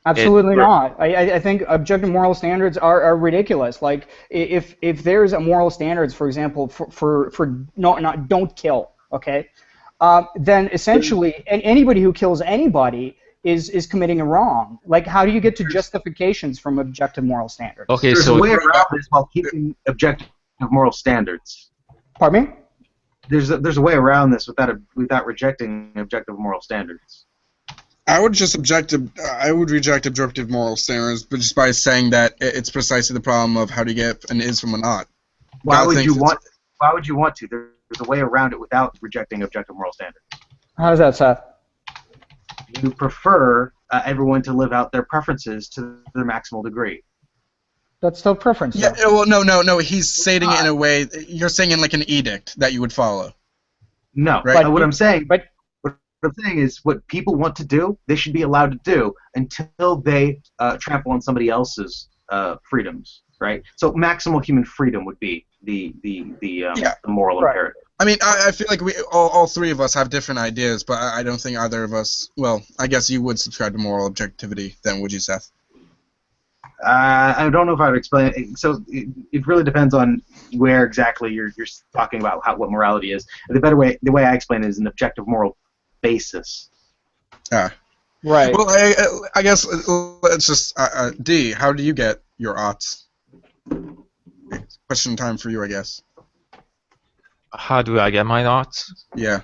Absolutely not. I think objective moral standards are ridiculous. Like if there's a moral standards, for example, for don't kill, okay, then essentially anybody who kills anybody is committing a wrong. Like, how do you get to justifications from objective moral standards? Okay, There's so a way around this while keeping objective moral standards. Pardon me? There's a way around this without rejecting objective moral standards. I would reject objective moral standards, but just by saying that it's precisely the problem of how to get an is from a not. Why would you want to? There's a way around it without rejecting objective moral standards. How's that, Seth? You prefer everyone to live out their preferences to their maximal degree. That's still preference. Yeah, well, no. He's stating it in a way. You're saying in like an edict that you would follow. No, right? What I'm saying is, what people want to do, they should be allowed to do until they trample on somebody else's freedoms, right? So maximal human freedom would be the moral imperative. I mean, I feel like we all three of us have different ideas, but I don't think either of us. Well, I guess you would subscribe to moral objectivity, then, would you, Seth? I don't know if I would explain it. So it really depends on where exactly you're talking about what morality is. The way I explain it is an objective moral basis. Right. Well, I guess let's just D. How do you get your oughts? Question time for you, I guess. How do I get my oughts? Yeah.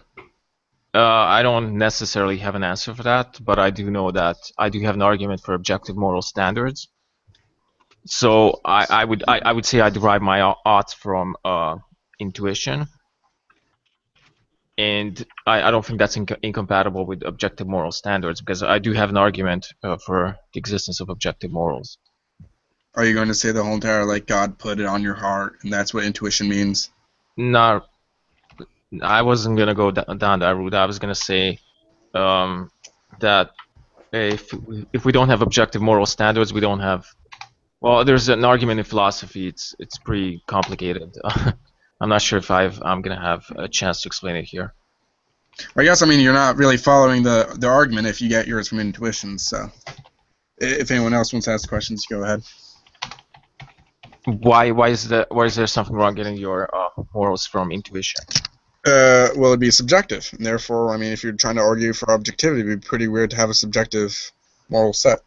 I don't necessarily have an answer for that, but I do know that I do have an argument for objective moral standards. So I would say I derive my oughts from intuition, and I don't think that's incompatible with objective moral standards, because I do have an argument for the existence of objective morals. Are you going to say the whole entire, like, God put it on your heart, and that's what intuition means? No, I wasn't going to go down that route. I was going to say that if we don't have objective moral standards, we don't have... Well, there's an argument in philosophy. It's pretty complicated. I'm not sure if I'm going to have a chance to explain it here. I guess, I mean, you're not really following the argument if you get yours from intuition, so... If anyone else wants to ask questions, go ahead. Why is there something wrong getting your morals from intuition? Well, it'd be subjective, and therefore, I mean, if you're trying to argue for objectivity, it'd be pretty weird to have a subjective moral set.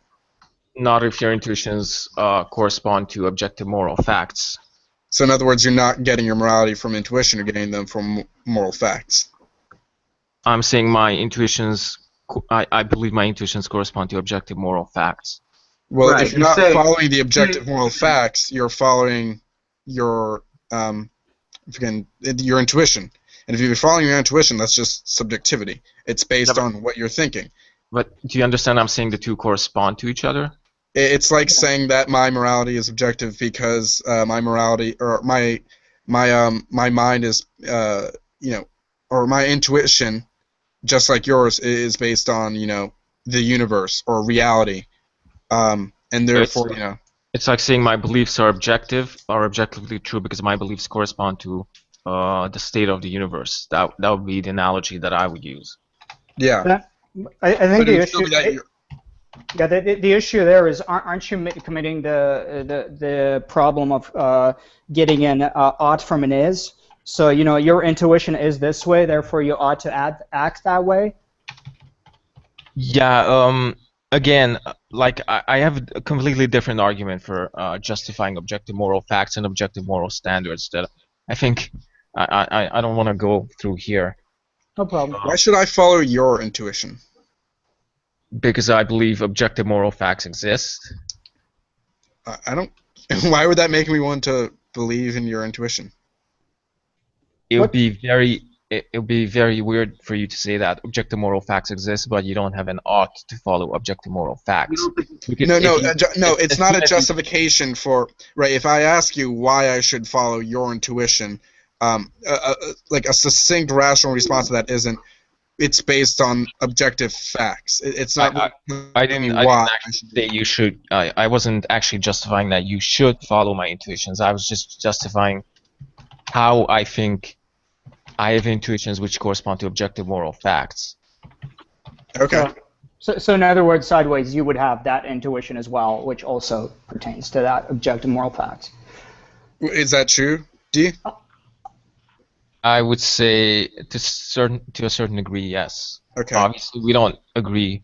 Not if your intuitions correspond to objective moral facts. So, in other words, you're not getting your morality from intuition; you're getting them from moral facts. I'm saying my intuitions. I believe my intuitions correspond to objective moral facts. Well, right, if you're not following the objective moral facts, you're following your intuition. And if you're following your intuition, that's just subjectivity. It's based on what you're thinking. But do you understand I'm saying the two correspond to each other? It's like saying that my morality is objective because my morality or my mind is or my intuition, just like yours, is based on the universe or reality. And therefore, it's like saying my beliefs are objectively true because my beliefs correspond to the state of the universe. That would be the analogy that I would use. Yeah. I think the issue. The issue there is, aren't you committing the problem of getting an ought from an is? So your intuition is this way, therefore you ought to act that way. Yeah. Again, like I have a completely different argument for justifying objective moral facts and objective moral standards that I think I don't want to go through here. No problem. Why should I follow your intuition? Because I believe objective moral facts exist. I don't. Why would that make me want to believe in your intuition? It would be very weird for you to say that objective moral facts exist, but you don't have an ought to follow objective moral facts. No, it's not a justification for right. If I ask you why I should follow your intuition, like a succinct, rational response to that isn't. It's based on objective facts. It's not. I didn't actually say you should. I wasn't actually justifying that you should follow my intuitions. I was just justifying how I think I have intuitions which correspond to objective moral facts. Okay. So in other words, sideways, you would have that intuition as well, which also pertains to that objective moral facts. Is that true, D? I would say to a certain degree, yes. Okay. Obviously, we don't agree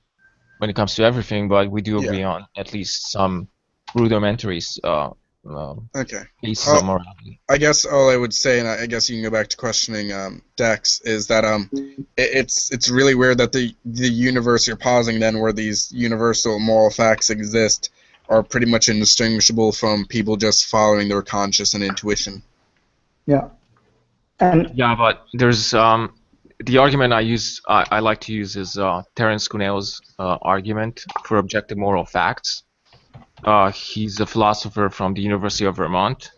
when it comes to everything, but we do Yeah. agree on at least some rudimentary Okay. pieces of morality. I guess all I would say, and I guess you can go back to questioning Dex, is that it's really weird that the universe you're pausing then, where these universal moral facts exist, are pretty much indistinguishable from people just following their conscience and intuition. Yeah. And Yeah, but there's the argument I like to use is Terence Kuhnel's argument for objective moral facts. He's a philosopher from the University of Vermont.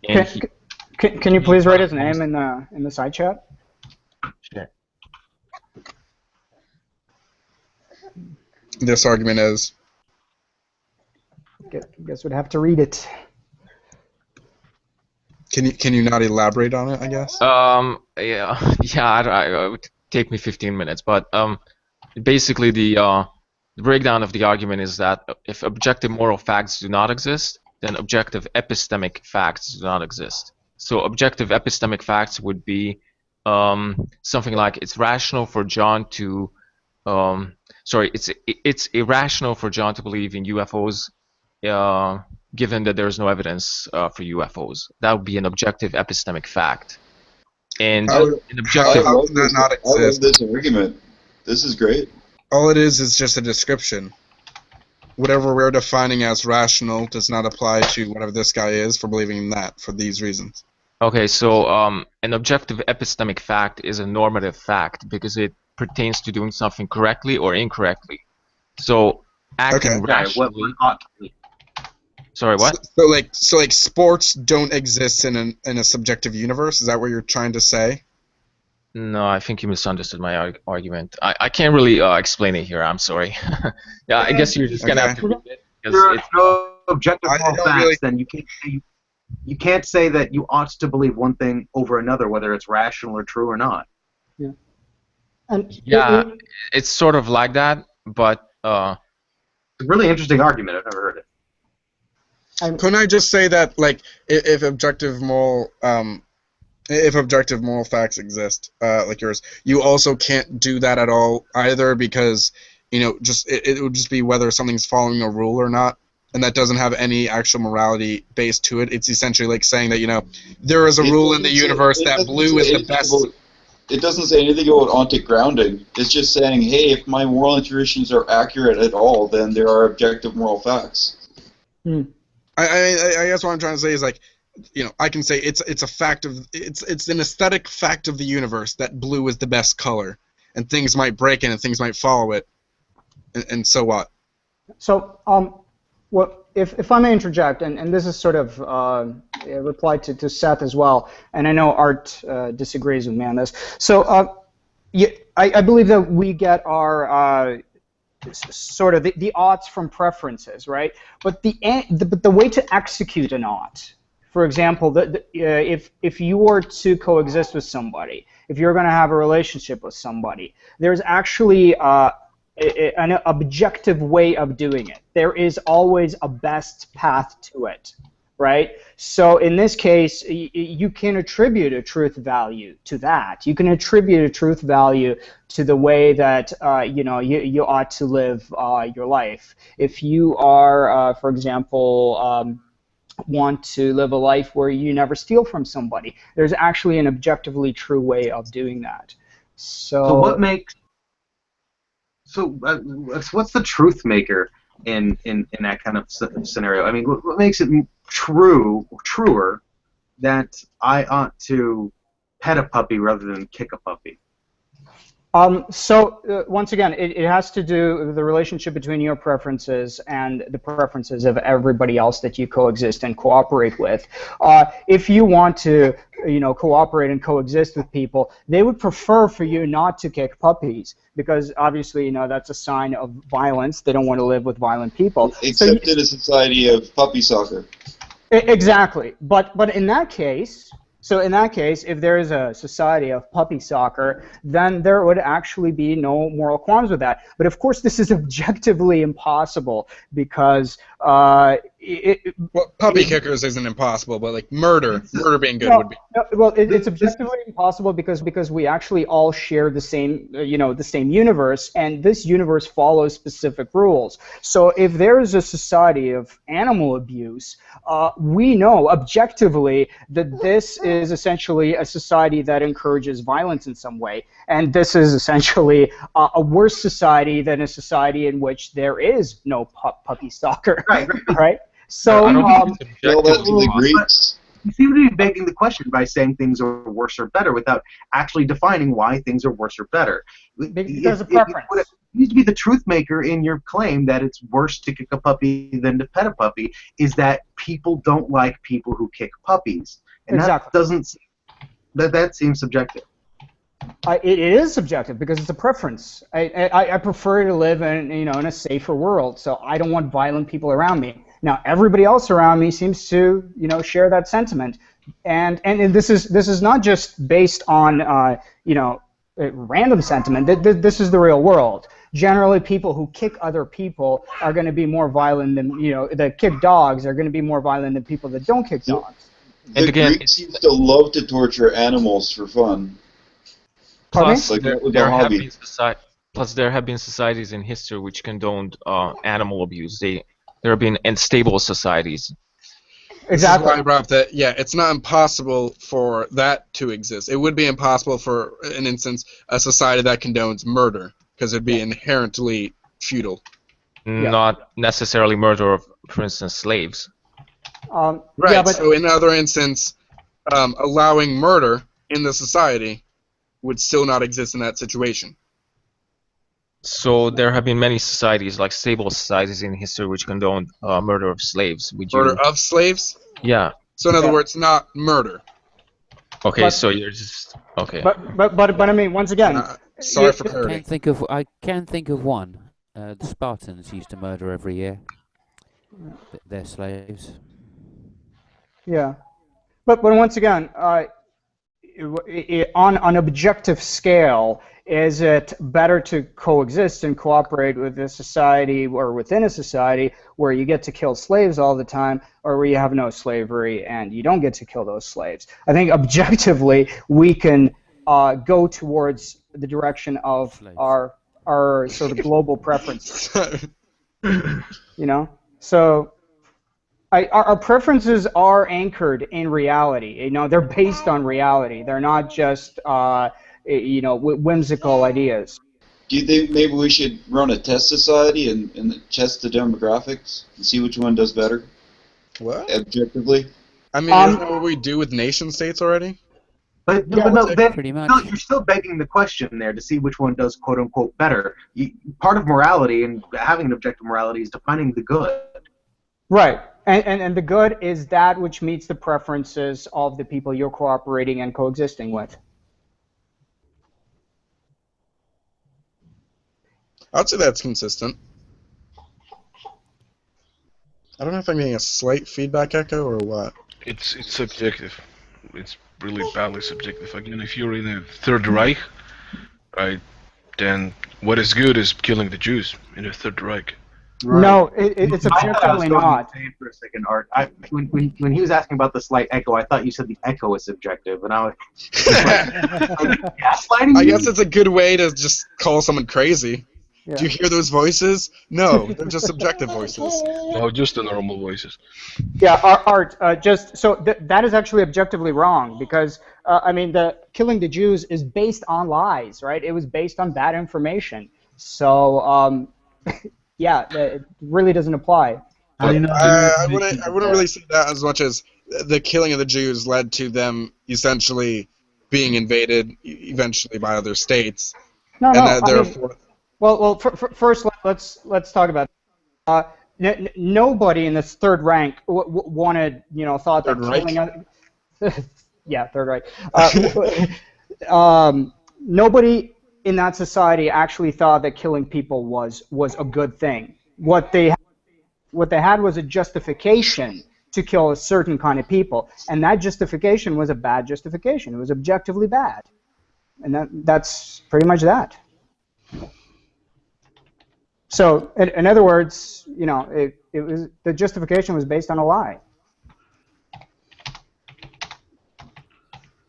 And can you please write his name in the side chat? Sure. This argument is. Guess we'd have to read it. Can you not elaborate on it? I guess. Yeah. It would take me 15 minutes, but basically the breakdown of the argument is that if objective moral facts do not exist, then objective epistemic facts do not exist. So objective epistemic facts would be something like it's rational for John to it's irrational for John to believe in UFOs given that there's no evidence for UFOs. That would be an objective epistemic fact. And an objective how does that not exist? I love this argument. This is great. All it is just a description. Whatever we're defining as rational does not apply to whatever this guy is for believing in that for these reasons. Okay, so an objective epistemic fact is a normative fact because it pertains to doing something correctly or incorrectly. So acting rationally. Sorry, what? So like sports don't exist in a subjective universe. Is that what you're trying to say? No, I think you misunderstood my argument. I can't really explain it here. I'm sorry. Yeah, I guess you're just gonna have to read it. There are no objective moral facts, then you can't say that you ought to believe one thing over another, whether it's rational or true or not. Yeah. And yeah, it's sort of like that, but it's a really interesting argument. I've never heard it. Couldn't I just say that, like, if objective moral facts exist, like yours, you also can't do that at all either because, just it would just be whether something's following a rule or not, and that doesn't have any actual morality base to it. It's essentially like saying that, there is a rule in the universe that blue is the best. It doesn't say anything about ontic grounding. It's just saying, hey, if my moral intuitions are accurate at all, then there are objective moral facts. I guess what I'm trying to say is, like, I can say it's a fact of it's an aesthetic fact of the universe that blue is the best color, and things might break it and things might follow it, and so what? So well, if I may interject, and this is sort of a reply to Seth as well, and I know Art disagrees with me on this. So I believe that we get our sort of the oughts from preferences, right? But the way to execute an ought, for example, if you were to coexist with somebody, if you're going to have a relationship with somebody, there's actually an objective way of doing it. There is always a best path to it, right? So in this case, you can attribute a truth value to that. You can attribute a truth value to the way that you ought to live your life. If you are, for example, want to live a life where you never steal from somebody, there's actually an objectively true way of doing that. So what makes what's the truth maker in that kind of scenario? I mean, what makes it truer that I ought to pet a puppy rather than kick a puppy? Once again, it has to do with the relationship between your preferences and the preferences of everybody else that you coexist and cooperate with. If you want to, cooperate and coexist with people, they would prefer for you not to kick puppies because obviously, that's a sign of violence. They don't want to live with violent people. Except in a society of puppy soccer. Exactly, but in that case. So in that case, if there is a society of puppy soccer, then there would actually be no moral qualms with that. But of course, this is objectively impossible because Well, puppy kickers isn't impossible, but like murder being good would be. Well, it's objectively impossible because we actually all share the same, the same universe, and this universe follows specific rules. So if there is a society of animal abuse, we know objectively that this is essentially a society that encourages violence in some way, and this is essentially a worse society than a society in which there is no puppy stalker. Right? So, you seem to be begging the question by saying things are worse or better without actually defining why things are worse or better. There's a preference. It needs to be the truth maker in your claim that it's worse to kick a puppy than to pet a puppy is that people don't like people who kick puppies, and exactly. that seems subjective. It is subjective because it's a preference. I prefer to live in a safer world, so I don't want violent people around me. Now everybody else around me seems to share that sentiment, and this is not just based on random sentiment. This is the real world. Generally, people who kick other people are going to be more violent than that kick dogs are going to be more violent than people that don't kick dogs. The Greeks used to love to torture animals for fun. Plus, there have been societies in history which condoned animal abuse. There have been unstable societies. Exactly. This is why I brought up that, it's not impossible for that to exist. It would be impossible for, an instance, a society that condones murder, because it'd be inherently futile. Not necessarily murder of, for instance, slaves. Right, so in other instance, allowing murder in the society would still not exist in that situation. So there have been many societies, like stable societies in history, which condoned murder of slaves. Murder of slaves? Yeah. So in other words, not murder. Okay, so you're just okay. But I mean, once again, sorry for clarity. I can think of one. The Spartans used to murder every year their slaves. Yeah, but once again, on an objective scale, is it better to coexist and cooperate with a society or within a society where you get to kill slaves all the time, or where you have no slavery and you don't get to kill those slaves? I think objectively we can go towards the direction of slaves. our sort of global preferences. So our preferences are anchored in reality. They're based on reality. They're not just whimsical ideas. Do you think maybe we should run a test society and test the demographics and see which one does better? What? Objectively? I mean, isn't that what we do with nation states already? But pretty much. No, you're still begging the question there to see which one does quote unquote better. Part of morality and having an objective morality is defining the good. Right. And the good is that which meets the preferences of the people you're cooperating and coexisting with. I'd say that's consistent. I don't know if I'm getting a slight feedback echo or what. It's subjective. It's really badly subjective. Again, if you're in the Third Reich, right, then what is good is killing the Jews in the Third Reich. Right. No, it's objectively not. For a second, Art. When he was asking about the slight echo, I thought you said the echo was subjective, and I was gaslighting. I guess it's a good way to just call someone crazy. Yeah. Do you hear those voices? No, they're just subjective voices. No, just the normal voices. Yeah, Art. Just so that is actually objectively wrong because the killing the Jews is based on lies, right? It was based on bad information. So yeah, it really doesn't apply. I wouldn't really see that as much as the killing of the Jews led to them essentially being invaded eventually by other states. No, and that therefore. Well, first let's talk about. Nobody in this third rank wanted, thought that killing. Yeah, third rank. Nobody in that society actually thought that killing people was a good thing. What they had was a justification to kill a certain kind of people, and that justification was a bad justification. It was objectively bad, and that's pretty much that. So, in other words, you know, it was the justification was based on a lie.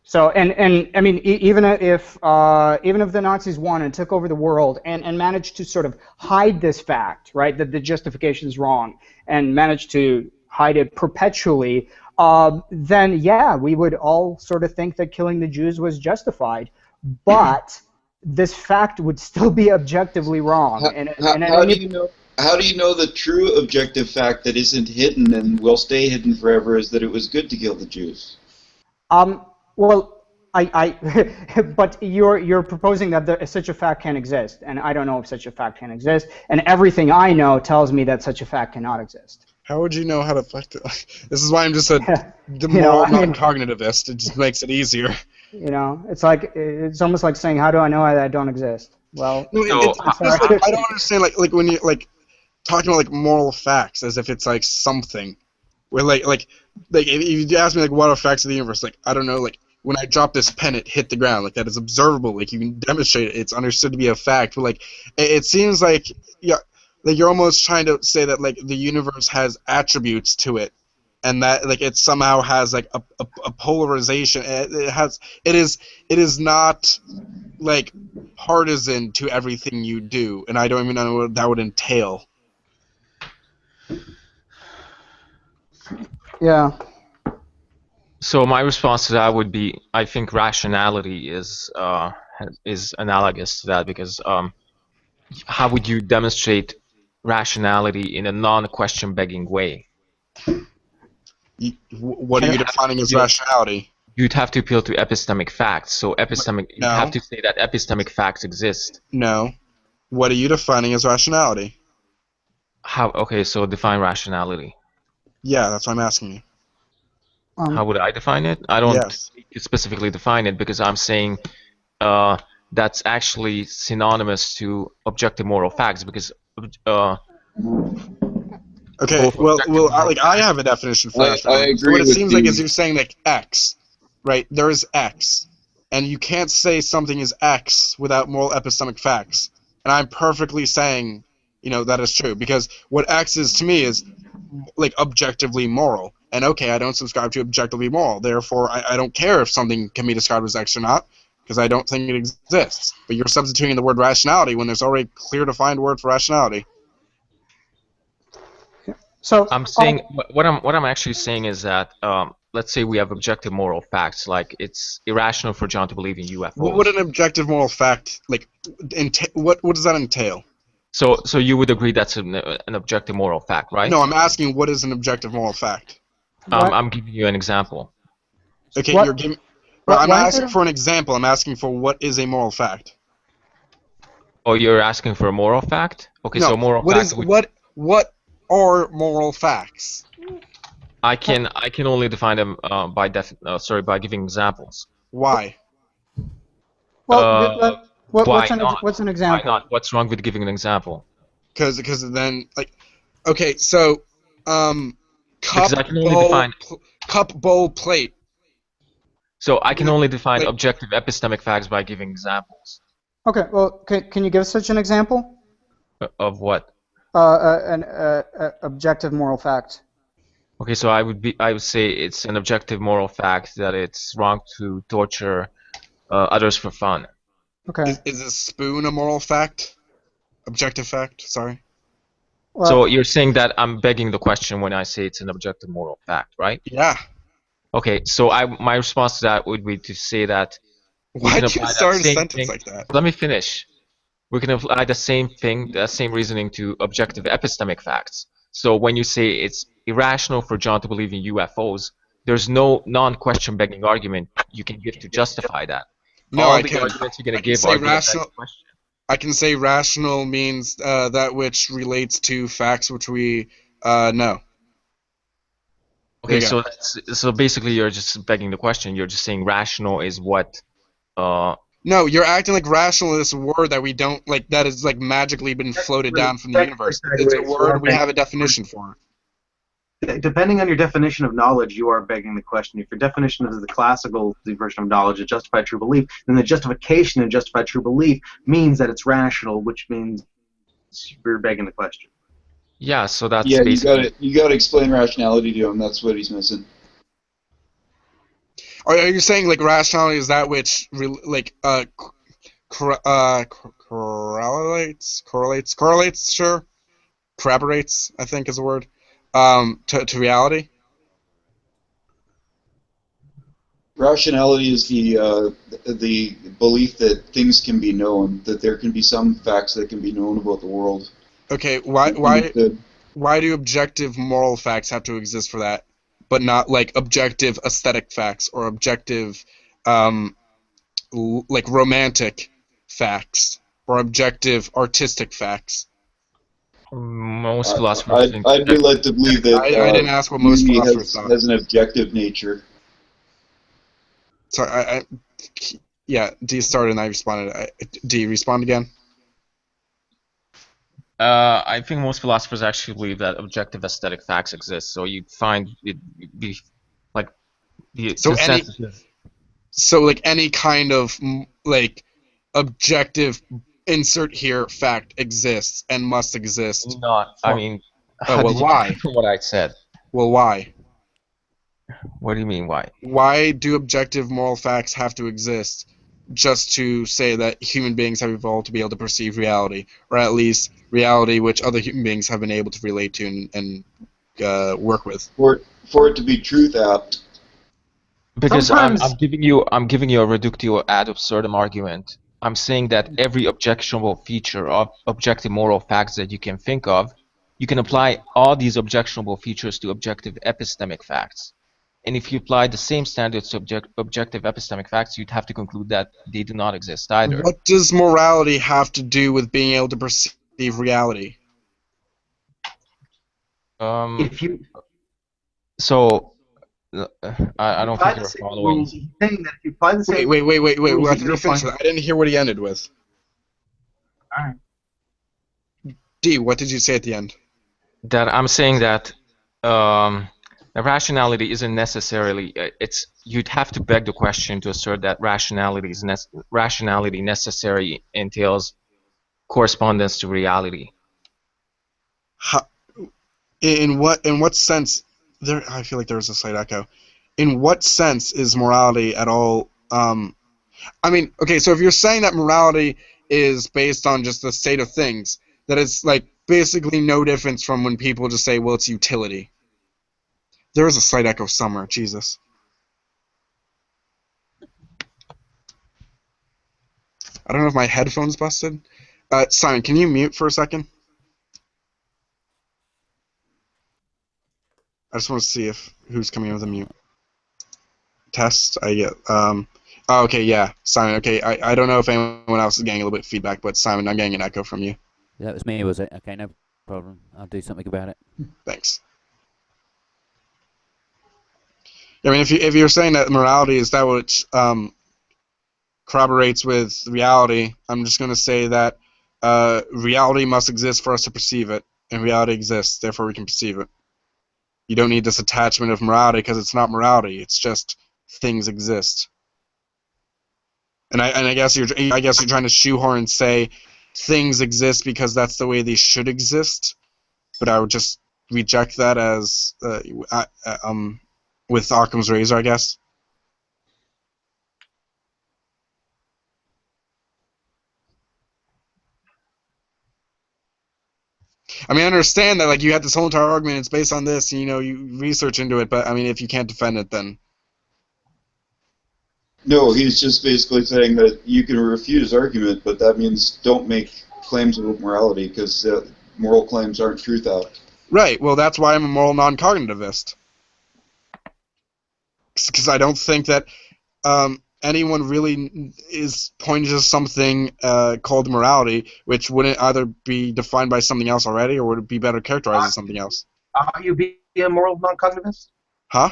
So, and I mean, even if the Nazis won and took over the world and managed to sort of hide this fact, right, that the justification is wrong, and managed to hide it perpetually, then yeah, we would all sort of think that killing the Jews was justified, but this fact would still be objectively wrong. How do you know? How do you know the true objective fact that isn't hidden and will stay hidden forever is that it was good to kill the Jews? Well, but you're proposing that such a fact can exist, and I don't know if such a fact can exist, and everything I know tells me that such a fact cannot exist. How would you know how to affect it? This is why I'm just a moral non-cognitivist. It just makes it easier. You know, it's almost like saying, how do I know that I don't exist? Well, I don't understand like when you like talking about like moral facts as if it's like something. Where like if you ask me like what are facts of the universe, like I don't know, like when I drop this pen it hit the ground, like that is observable, like you can demonstrate it, it's understood to be a fact, but like it seems like like you're almost trying to say that like the universe has attributes to it, and that like it somehow has like a polarization. It is not like partisan to everything you do, and I don't even know what that would entail. Yeah. So my response to that would be, I think rationality is analogous to that, because how would you demonstrate rationality in a non-question begging way? What are you defining as rationality? You'd have to appeal to epistemic facts. So you have to say that epistemic facts exist. No. What are you defining as rationality? How? Okay, so define rationality. Yeah, that's what I'm asking you. How would I define it? I don't specifically define it, because I'm saying that's actually synonymous to objective moral facts, because okay, well, I have a definition for rationality. I agree so what it with seems you. like is you're saying like X, right? There is X, and you can't say something is X without moral epistemic facts. And I'm perfectly saying, you know, that is true, because what X is to me is like objectively moral. And okay, I don't subscribe to objectively moral. Therefore, I don't care if something can be described as X or not, because I don't think it exists. But you're substituting the word rationality when there's already a clear defined word for rationality. So I'm saying what I'm actually saying is that let's say we have objective moral facts, like it's irrational for John to believe in UFOs. What would an objective moral fact like? What does that entail? So you would agree that's an objective moral fact, right? No, I'm asking what is an objective moral fact. I'm giving you an example. Okay, you're giving. Well, I'm asking for an example. I'm asking for what is a moral fact. Oh, you're asking for a moral fact? Okay, no, so moral fact. What are moral facts? I can only define them by giving examples. Why? Well, what's an example? Why not? What's wrong with giving an example? Because then like, okay, so cup, bowl, plate. So I can only define objective epistemic facts by giving examples. Okay, well, can you give such an example? Of what? An objective moral fact. Okay, so I would say it's an objective moral fact that it's wrong to torture others for fun. Okay. Is a spoon a moral fact? Objective fact? Sorry. Well, so you're saying that I'm begging the question when I say it's an objective moral fact, right? Yeah. Okay, so my response to that would be to say that. Why did you start a sentence like that? Let me finish. We can apply the same thing, the same reasoning to objective epistemic facts. So when you say it's irrational for John to believe in UFOs, there's no non-question begging argument you can give to justify that. No, All I the can't. arguments you're going to give say are rational. I can say rational means that which relates to facts which we know. Okay, so basically you're just begging the question. You're just saying rational is what. No, you're acting like rational is a word that we don't like. That has like magically been floated down from the universe. It's a word we have a definition for. Depending on your definition of knowledge, you are begging the question. If your definition is the classical version of knowledge, is justified true belief, then the justification in justified true belief means that it's rational, which means You're begging the question. Yeah, so that's Yeah, basically. you gotta explain rationality to him. That's what he's missing. Are you saying like rationality is that which correlates? Sure, corroborates. I think is the word. To reality. Rationality is the belief that things can be known, that there can be some facts that can be known about the world. Okay, Understood. why do objective moral facts have to exist for that, but not like objective aesthetic facts or objective, like romantic facts or objective artistic facts? Most philosophers think I'd be led to believe that I didn't ask what most beauty philosophers thought. has an objective nature. Sorry, yeah, D started and I responded. D, respond again. I think most philosophers actually believe that objective aesthetic facts exist. So you'd find it be like the senses. So like any kind of like objective insert here fact exists and must exist. Not. I mean. Well, why? From what I said. Well, why? What do you mean, why? Why do objective moral facts have to exist just to say that human beings have evolved to be able to perceive reality, or at least reality which other human beings have been able to relate to and work with? For it to be truth apt. Because I'm giving you a reductio ad absurdum argument. I'm saying that every objectionable feature of objective moral facts that you can think of, you can apply all these objectionable features to objective epistemic facts. And if you apply the same standards to objective epistemic facts, you'd have to conclude that they do not exist either. What does morality have to do with being able to perceive reality? So, I don't think you're following. He's saying that if you apply the same Wait. rules, I didn't hear what he ended with. All right. D, what did you say at the end? That I'm saying that rationality isn't necessarily. You'd have to beg the question to assert that rationality necessarily entails correspondence to reality. In what sense? I feel like there was a slight echo. In what sense is morality at all? I mean, okay, so if you're saying that morality is based on just the state of things, that it's like basically no difference from when people just say, well, it's utility. There is a slight echo somewhere, Jesus. I don't know if my headphone's busted. Simon, can you mute for a second? I just want to see who's coming in with a mute. Test, I get. Oh, okay, yeah, Simon. Okay, I don't know if anyone else is getting a little bit of feedback, but Simon, I'm getting an echo from you. That was me, was it? Okay, no problem. I'll do something about it. Thanks. I mean, if you're saying that morality is that which corroborates with reality, I'm just going to say that reality must exist for us to perceive it, and reality exists, therefore we can perceive it. You don't need this attachment of morality because it's not morality. It's just things exist. And I guess you're trying to shoehorn and say things exist because that's the way they should exist. But I would just reject that as with Occam's razor, I guess. I mean, I understand that like you had this whole entire argument. It's based on this. You know, you research into it. But I mean, if you can't defend it, then no. He's just basically saying that you can refute his argument, but that means don't make claims about morality because moral claims aren't truth apt. Right. Well, that's why I'm a moral non-cognitivist. Because I don't think that anyone really is pointing to something called morality, which wouldn't either be defined by something else already, or would it be better characterized as something else. Ought you be a moral non-cognitivist? Huh?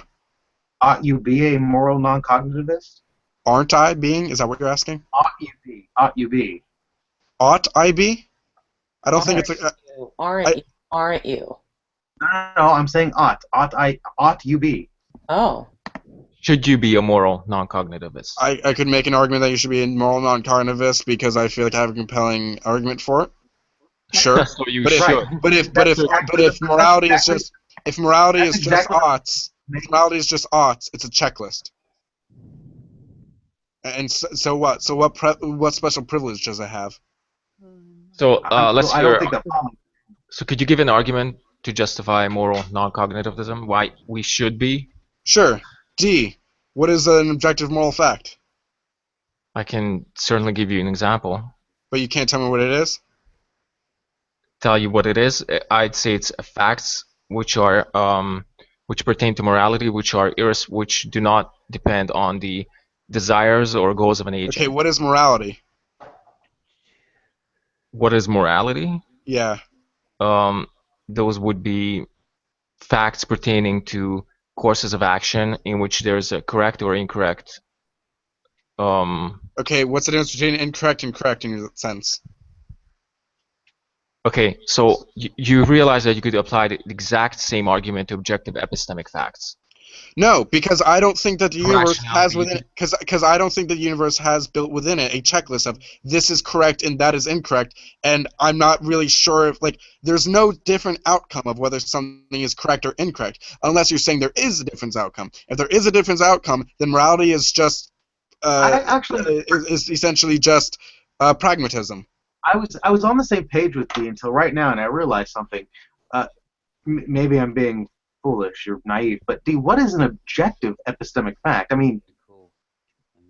Ought you be a moral non-cognitivist? Aren't I being? Is that what you're asking? Ought you be? Ought you be? Ought I be? I don't think it's a... Aren't you? No, I'm saying ought. Ought you be? Oh. Should you be a moral non-cognitivist? I could make an argument that you should be a moral non-cognitivist because I feel like I have a compelling argument for it. Sure. So you But if should. if morality is just if morality That's is just exactly- oughts, if morality is just oughts, it's a checklist. And so what? So what special privilege does it have? So let's I hear. don't think that. So could you give an argument to justify moral non-cognitivism? Why we should be? Sure. D. What is an objective moral fact? I can certainly give you an example. But you can't tell me what it is? Tell you what it is. I'd say it's facts which are which pertain to morality, which do not depend on the desires or goals of an agent. Okay, what is morality? What is morality? Yeah. Those would be facts pertaining to courses of action in which there's a correct or incorrect. Okay, what's the difference between incorrect and correct in your sense? Okay, so you realize that you could apply the exact same argument to objective epistemic facts. No, because I don't think that the universe has Rationality. within because I don't think that the universe has built within it a checklist of this is correct and that is incorrect, and I'm not really sure if there's no different outcome of whether something is correct or incorrect unless you're saying there is a different outcome. If there is a different outcome, then morality is just is essentially just pragmatism. I was on the same page with D until right now, and I realized something. Maybe I'm being foolish or naive, but D, what is an objective epistemic fact? I mean,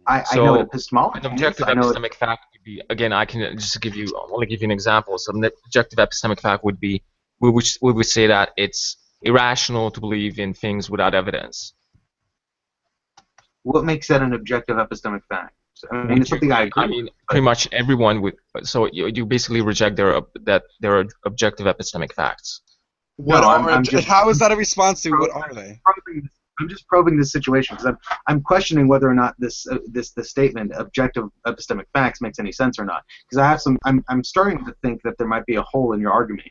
I know what epistemology is. An objective epistemic fact would be, again, I can just give you, I want to give you an example. So an objective epistemic fact would be, we would say that it's irrational to believe in things without evidence. What makes that an objective epistemic fact? I mean, it's something I agree I mean, with, pretty much everyone would. So you basically reject there are objective epistemic facts. How is that a response to what are they? I'm just probing this situation because I'm questioning whether or not this statement objective epistemic facts makes any sense or not, because I have some I'm starting to think that there might be a hole in your argument.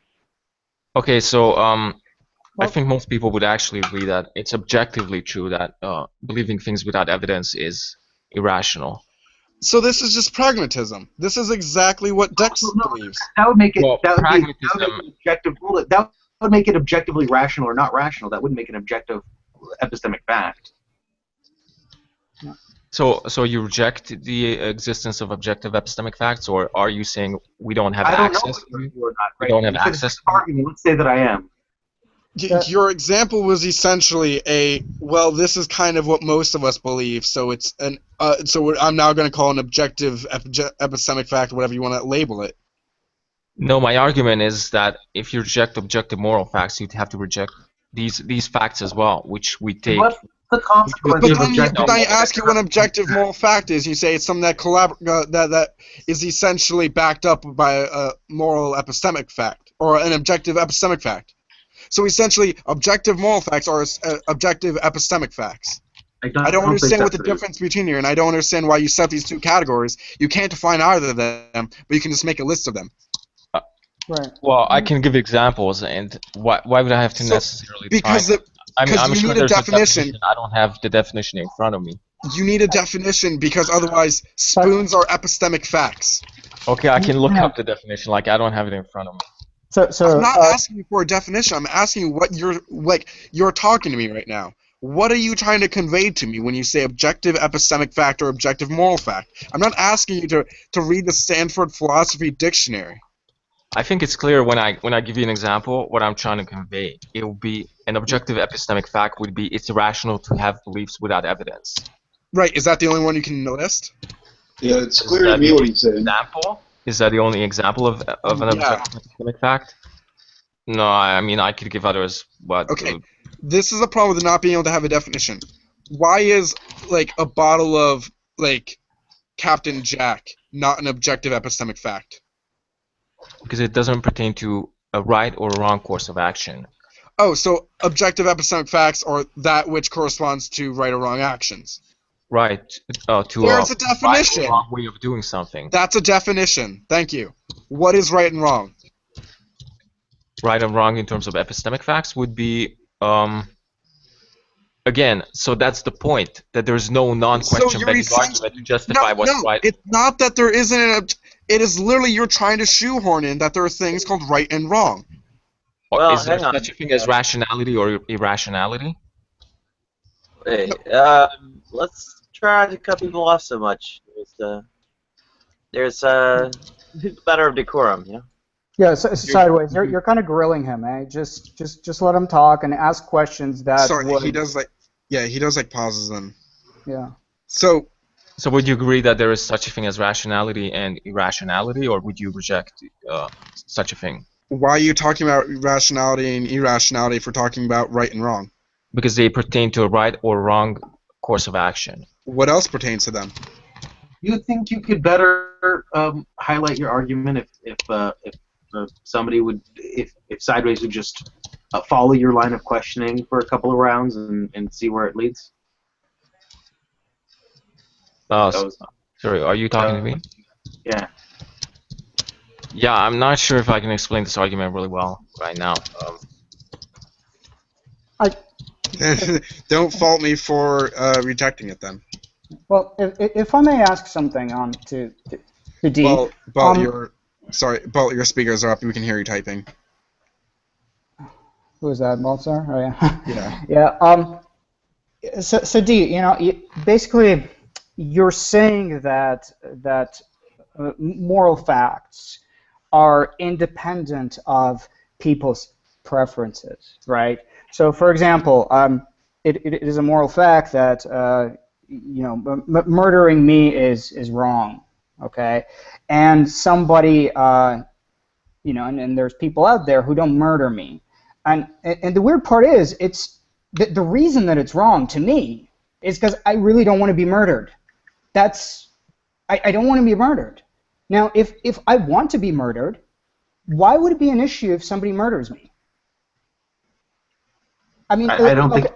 Okay, so I think most people would actually agree that it's objectively true that believing things without evidence is irrational. So this is just pragmatism. This is exactly what Dex believes. That would make it. Well, that would pragmatism. be an objective. That would make it objectively rational or not rational. That wouldn't make an objective epistemic fact. So you reject the existence of objective epistemic facts, or are you saying we don't have access to it? We don't have access to it? Let's say that I am. Your example was essentially well, this is kind of what most of us believe, so it's I'm now going to call an objective epistemic fact, whatever you want to label it. No, my argument is that if you reject objective moral facts, you'd have to reject these facts as well, which we take. What's the consequence of objective? But then you ask you what an objective moral fact is. You say it's something that that is essentially backed up by a moral epistemic fact or an objective epistemic fact. So essentially, objective moral facts are objective epistemic facts. I don't understand what the difference between here, and I don't understand why you set these two categories. You can't define either of them, but you can just make a list of them. Right. Well, I can give examples, and why would I have to necessarily? Because I'm you sure need a there's definition. I don't have the definition in front of me. You need a definition because otherwise spoons are epistemic facts. Okay, I can look up the definition. I don't have it in front of me. So I'm not asking you for a definition. I'm asking you what you're talking to me right now. What are you trying to convey to me when you say objective epistemic fact or objective moral fact? I'm not asking you to read the Stanford Philosophy Dictionary. I think it's clear when I give you an example what I'm trying to convey. It will be an objective epistemic fact would be it's irrational to have beliefs without evidence. Right. Is that the only one you can list? Yeah, it's clear to me what he's saying. Example? Is that the only example of an objective epistemic fact? No, I mean I could give others. But okay, this is a problem with not being able to have a definition. Why is a bottle of Captain Jack not an objective epistemic fact? Because it doesn't pertain to a right or wrong course of action. Oh, so objective epistemic facts are that which corresponds to right or wrong actions. Right. There's a definition. Right or wrong way of doing something. That's a definition. Thank you. What is right and wrong? Right and wrong in terms of epistemic facts would be, again, so that's the point, that there's no non-question begging argument to justify what's right. It's not that there isn't It is literally you're trying to shoehorn in that there are things called right and wrong. Well, Is there hang on. such a thing as rationality or irrationality? Hey, let's try to cut people off so much. There's a matter of decorum, you know. Yeah, sideways. You're kind of grilling him, eh? Just let him talk and ask questions that Sorry, would. he does like pauses them. Yeah. So would you agree that there is such a thing as rationality and irrationality, or would you reject such a thing? Why are you talking about rationality and irrationality if we're talking about right and wrong? Because they pertain to a right or wrong course of action. What else pertains to them? You think you could better highlight your argument if somebody would, if Sideways would just follow your line of questioning for a couple of rounds and see where it leads? Sorry, are you talking to me? Yeah. Yeah, I'm not sure if I can explain this argument really well right now. Don't fault me for rejecting it then. Well, if I may ask something to D. Well, your speakers are up. We can hear you typing. Who is that, Baltzar? Oh yeah. Yeah. Yeah. So D, basically, you're saying that moral facts are independent of people's preferences, right? So, for example, it is a moral fact that murdering me is wrong, okay? And somebody, and there's people out there who don't murder me, and the weird part is, it's the reason that it's wrong to me is because I really don't want to be murdered. I don't want to be murdered. Now, if I want to be murdered, why would it be an issue if somebody murders me? I mean, I don't think.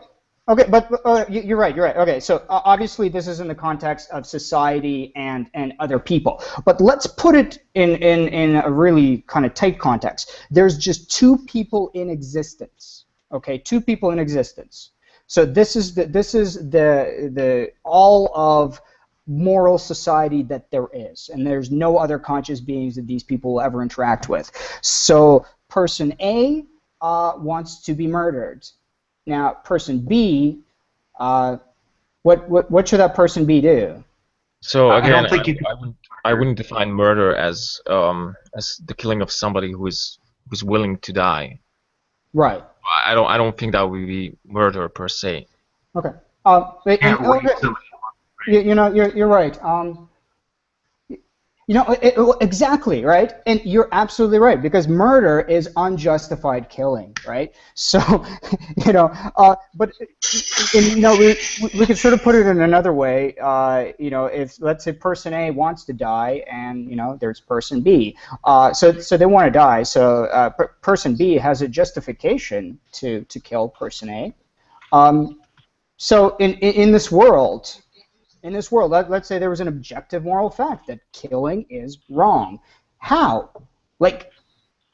Okay, but you're right. Okay, so obviously this is in the context of society and other people. But let's put it in a really kind of tight context. There's just two people in existence. Okay, two people in existence. So this is the all of moral society that there is, and there's no other conscious beings that these people will ever interact with. So person A wants to be murdered. Now, person B, what should that person B do? So again, I wouldn't define murder as the killing of somebody who's willing to die. Right. I don't think that would be murder per se. Okay. You're right. Exactly, right? And you're absolutely right, because murder is unjustified killing, right? So, but we could sort of put it in another way. If let's say person A wants to die, and there's person B, so they want to die. So person B has a justification to kill person A. So in this world. Let's say there was an objective moral fact that killing is wrong. How? Like,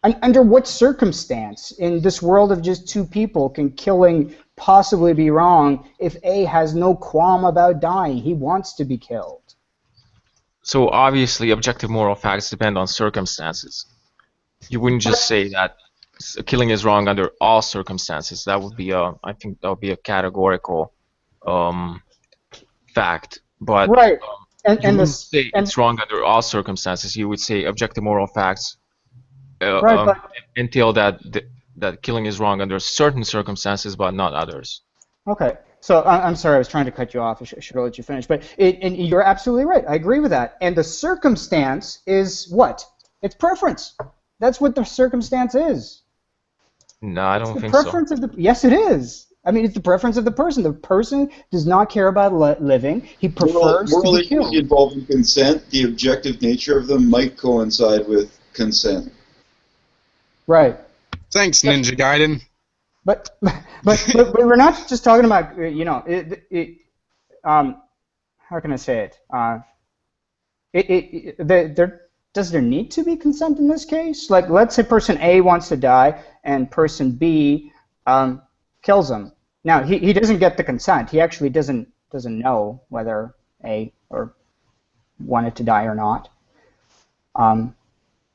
under what circumstance in this world of just two people can killing possibly be wrong if A has no qualm about dying? He wants to be killed. So obviously, objective moral facts depend on circumstances. You wouldn't just say that killing is wrong under all circumstances. That would be I think that would be a categorical fact, but right. You wouldn't say it's wrong under all circumstances. You would say objective moral facts entail that killing is wrong under certain circumstances, but not others. Okay. So I'm sorry, I was trying to cut you off. I should have let you finish. But and you're absolutely right. I agree with that. And the circumstance is what? It's preference. That's what the circumstance is. No, I don't think preference so. Yes, it is. I mean, it's the preference of the person. The person does not care about living. He prefers to be killed. Moral involving consent, the objective nature of them might coincide with consent. Right. Thanks, Ninja Gaiden. But we're not just talking about how can I say it? Does there need to be consent in this case? Like, let's say person A wants to die and person B kills him. Now he doesn't get the consent. He actually doesn't know whether A or wanted to die or not.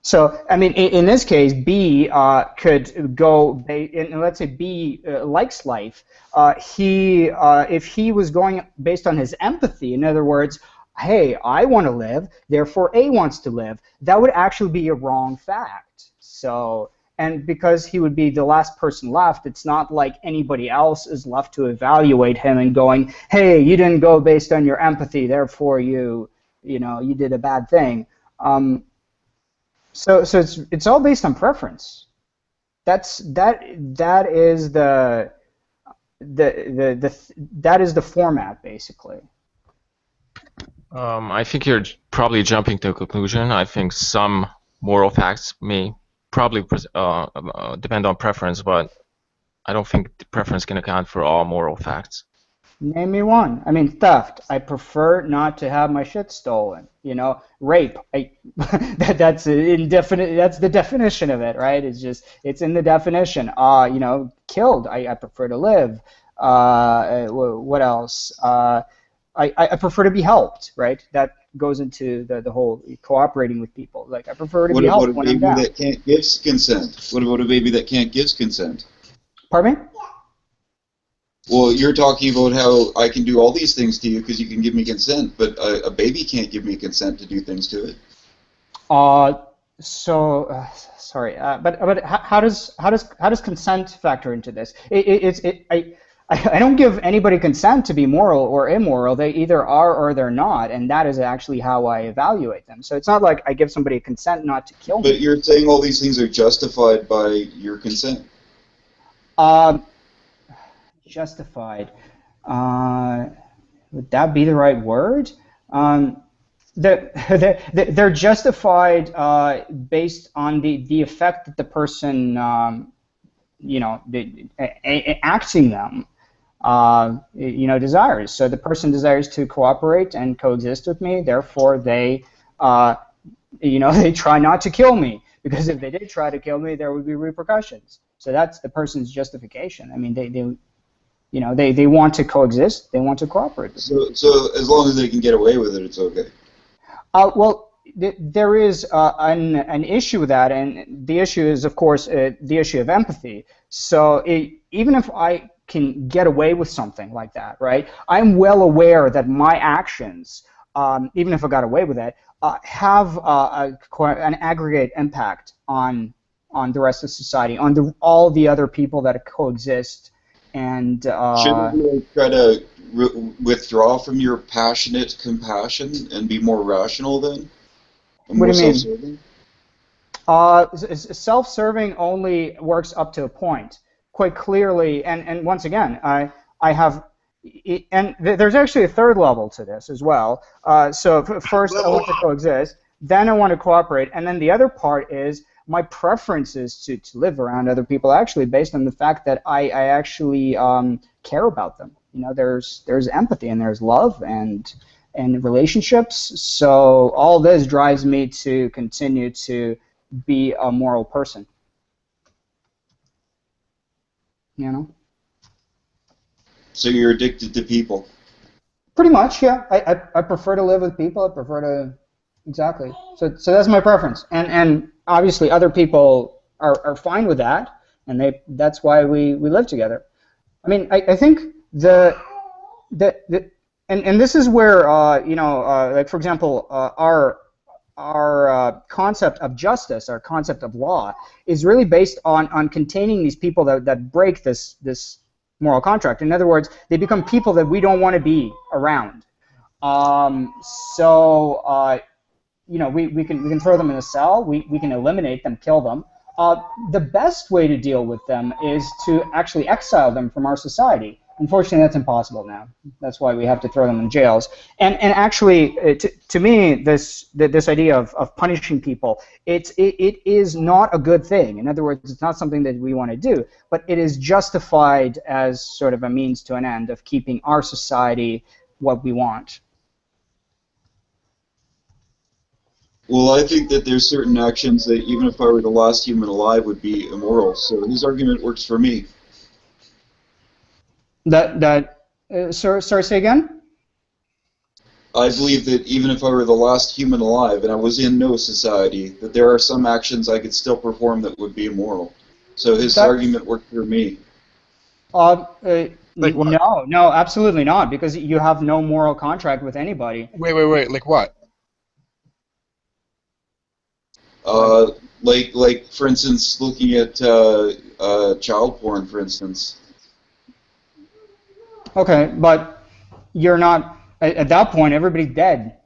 So, I mean, in this case, B could go, and let's say B likes life. If he was going based on his empathy, in other words, hey, I want to live, therefore A wants to live, that would actually be a wrong fact. So, and because he would be the last person left, it's not like anybody else is left to evaluate him and going, hey, you didn't go based on your empathy, therefore you did a bad thing. So it's all based on preference. That is the format basically. I think you're probably jumping to a conclusion. I think some moral facts may probably depend on preference, but I don't think the preference can account for all moral facts. Name me one. I mean, theft. I prefer not to have my shit stolen. Rape. That's indefinite. That's the definition of it, right? It's in the definition. Killed. I prefer to live. What else? I prefer to be helped, right? That goes into the whole cooperating with people. Like, I prefer to be helped when I'm down. What about a baby that can't give consent? What about a baby that can't give consent? Pardon me? Well, you're talking about how I can do all these things to you because you can give me consent, but a baby can't give me consent to do things to it. Sorry, but how does consent factor into this? I don't give anybody consent to be moral or immoral. They either are or they're not, and that is actually how I evaluate them. So it's not like I give somebody consent not to kill me. But you're saying all these things are justified by your consent. Justified. Would that be the right word? They're justified based on the effect that the person, acting them, desires. So the person desires to cooperate and coexist with me. Therefore, they try not to kill me, because if they did try to kill me, there would be repercussions. So that's the person's justification. I mean, they want to coexist. They want to cooperate. So as long as they can get away with it, it's okay. Well, there is an issue with that, and the issue is, of course, the issue of empathy. So even if I can get away with something like that, right, I'm well aware that my actions, even if I got away with it, have an aggregate impact on the rest of society, on all the other people that coexist. And shouldn't you try to withdraw from your passionate compassion and be more rational then? And what do you self-serving? mean? Self-serving only works up to a point, quite clearly. And once again, I have, and there's actually a third level to this as well. So first, I want to coexist, then I want to cooperate, and then the other part is my preference is to live around other people, actually based on the fact that I actually care about them. There's empathy and there's love and relationships. So all this drives me to continue to be a moral person. So you're addicted to people? Pretty much, yeah. I prefer to live with people. I prefer to, exactly. So that's my preference. And obviously other people are fine with that, and that's why we live together. I mean, I think and this is where like, for example, our concept of justice, our concept of law, is really based on containing these people that break this moral contract. In other words, they become people that we don't want to be around. We can throw them in a cell. We can eliminate them, kill them. The best way to deal with them is to actually exile them from our society. Unfortunately, that's impossible now. That's why we have to throw them in jails. And actually, to me, this idea of punishing people, it is not a good thing. In other words, it's not something that we want to do, but it is justified as sort of a means to an end of keeping our society what we want. Well, I think that there's certain actions that even if I were the last human alive would be immoral. So his argument works for me. Sorry, say again? I believe that even if I were the last human alive and I was in no society, that there are some actions I could still perform that would be immoral. So his argument worked for me. Like what? No, absolutely not, because you have no moral contract with anybody. Wait. Like what? Like for instance, looking at child porn, for instance. Okay, but you're not, at that point, everybody's dead.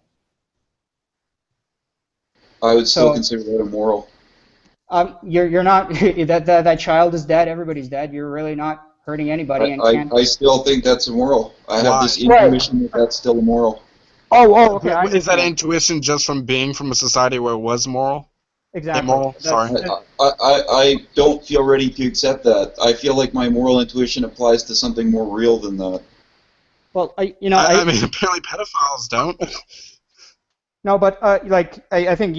I would still consider that immoral. You're not, that child is dead, everybody's dead, you're really not hurting anybody and can't... I still think that's immoral. I have this intuition that that's still immoral. Okay. Is that intuition just from being from a society where it was moral? Exactly. Immoral? Sorry. I don't feel ready to accept that. I feel like my moral intuition applies to something more real than that. Well, I mean, apparently pedophiles don't. No, but I think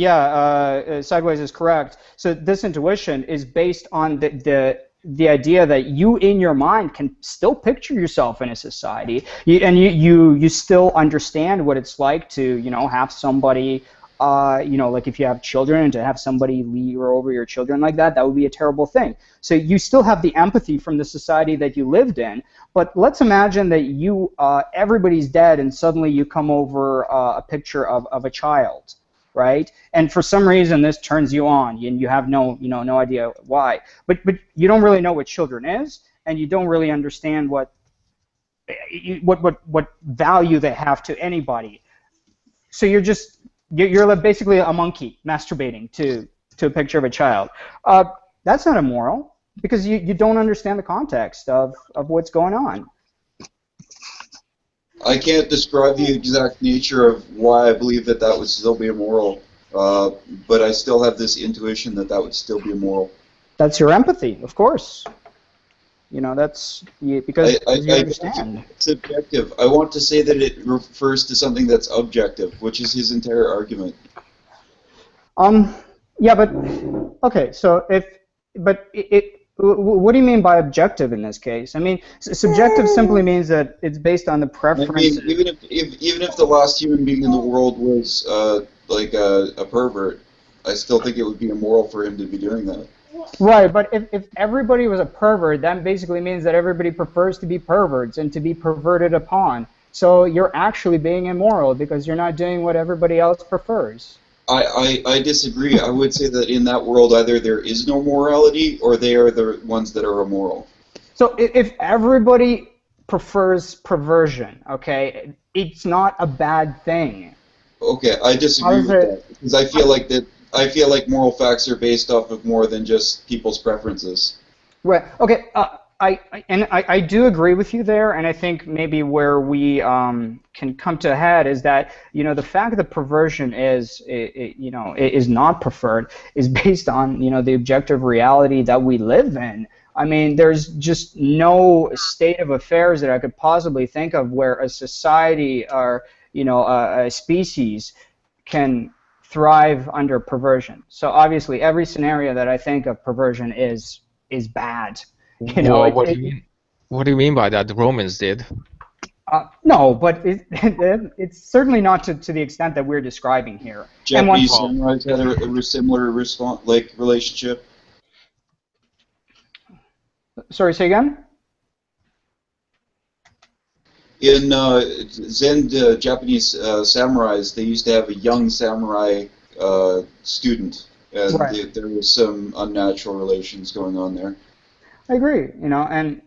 Sideways is correct. So this intuition is based on the idea that you in your mind can still picture yourself in a society, and you still understand what it's like to have somebody. Like if you have children and to have somebody lead over your children like that would be a terrible thing. So you still have the empathy from the society that you lived in, but let's imagine that everybody's dead and suddenly you come over a picture of a child, right? And for some reason this turns you on and you have no idea why. But you don't really know what children is, and you don't really understand what value they have to anybody. So you're basically a monkey masturbating to a picture of a child. That's not immoral because you don't understand the context of what's going on. I can't describe the exact nature of why I believe that would still be immoral, but I still have this intuition that would still be immoral. That's your empathy, of course. That's because you understand. It's subjective. I want to say that it refers to something that's objective, which is his entire argument. Yeah, but okay. So what do you mean by objective in this case? I mean, subjective simply means that it's based on the preferences. I mean, even if the last human being in the world was like a pervert, I still think it would be immoral for him to be doing that. Right, but if everybody was a pervert, that basically means that everybody prefers to be perverts and to be perverted upon. So you're actually being immoral because you're not doing what everybody else prefers. I disagree. I would say that in that world either there is no morality or they are the ones that are immoral. So if everybody prefers perversion, okay, it's not a bad thing. Okay, I disagree with that because I feel like moral facts are based off of more than just people's preferences. Right. Okay. I do agree with you there, and I think maybe where we can come to a head is that the fact that perversion is not preferred is based on the objective reality that we live in. I mean, there's just no state of affairs that I could possibly think of where a society or a species can thrive under perversion. So obviously, every scenario that I think of perversion is bad. What do you mean by that? The Romans did. No, but it's certainly not to the extent that we're describing here. Japanese samurais had a similar relationship. Sorry, say again? In Zen Japanese samurais, they used to have a young samurai student, and right. There was some unnatural relations going on there. I agree, and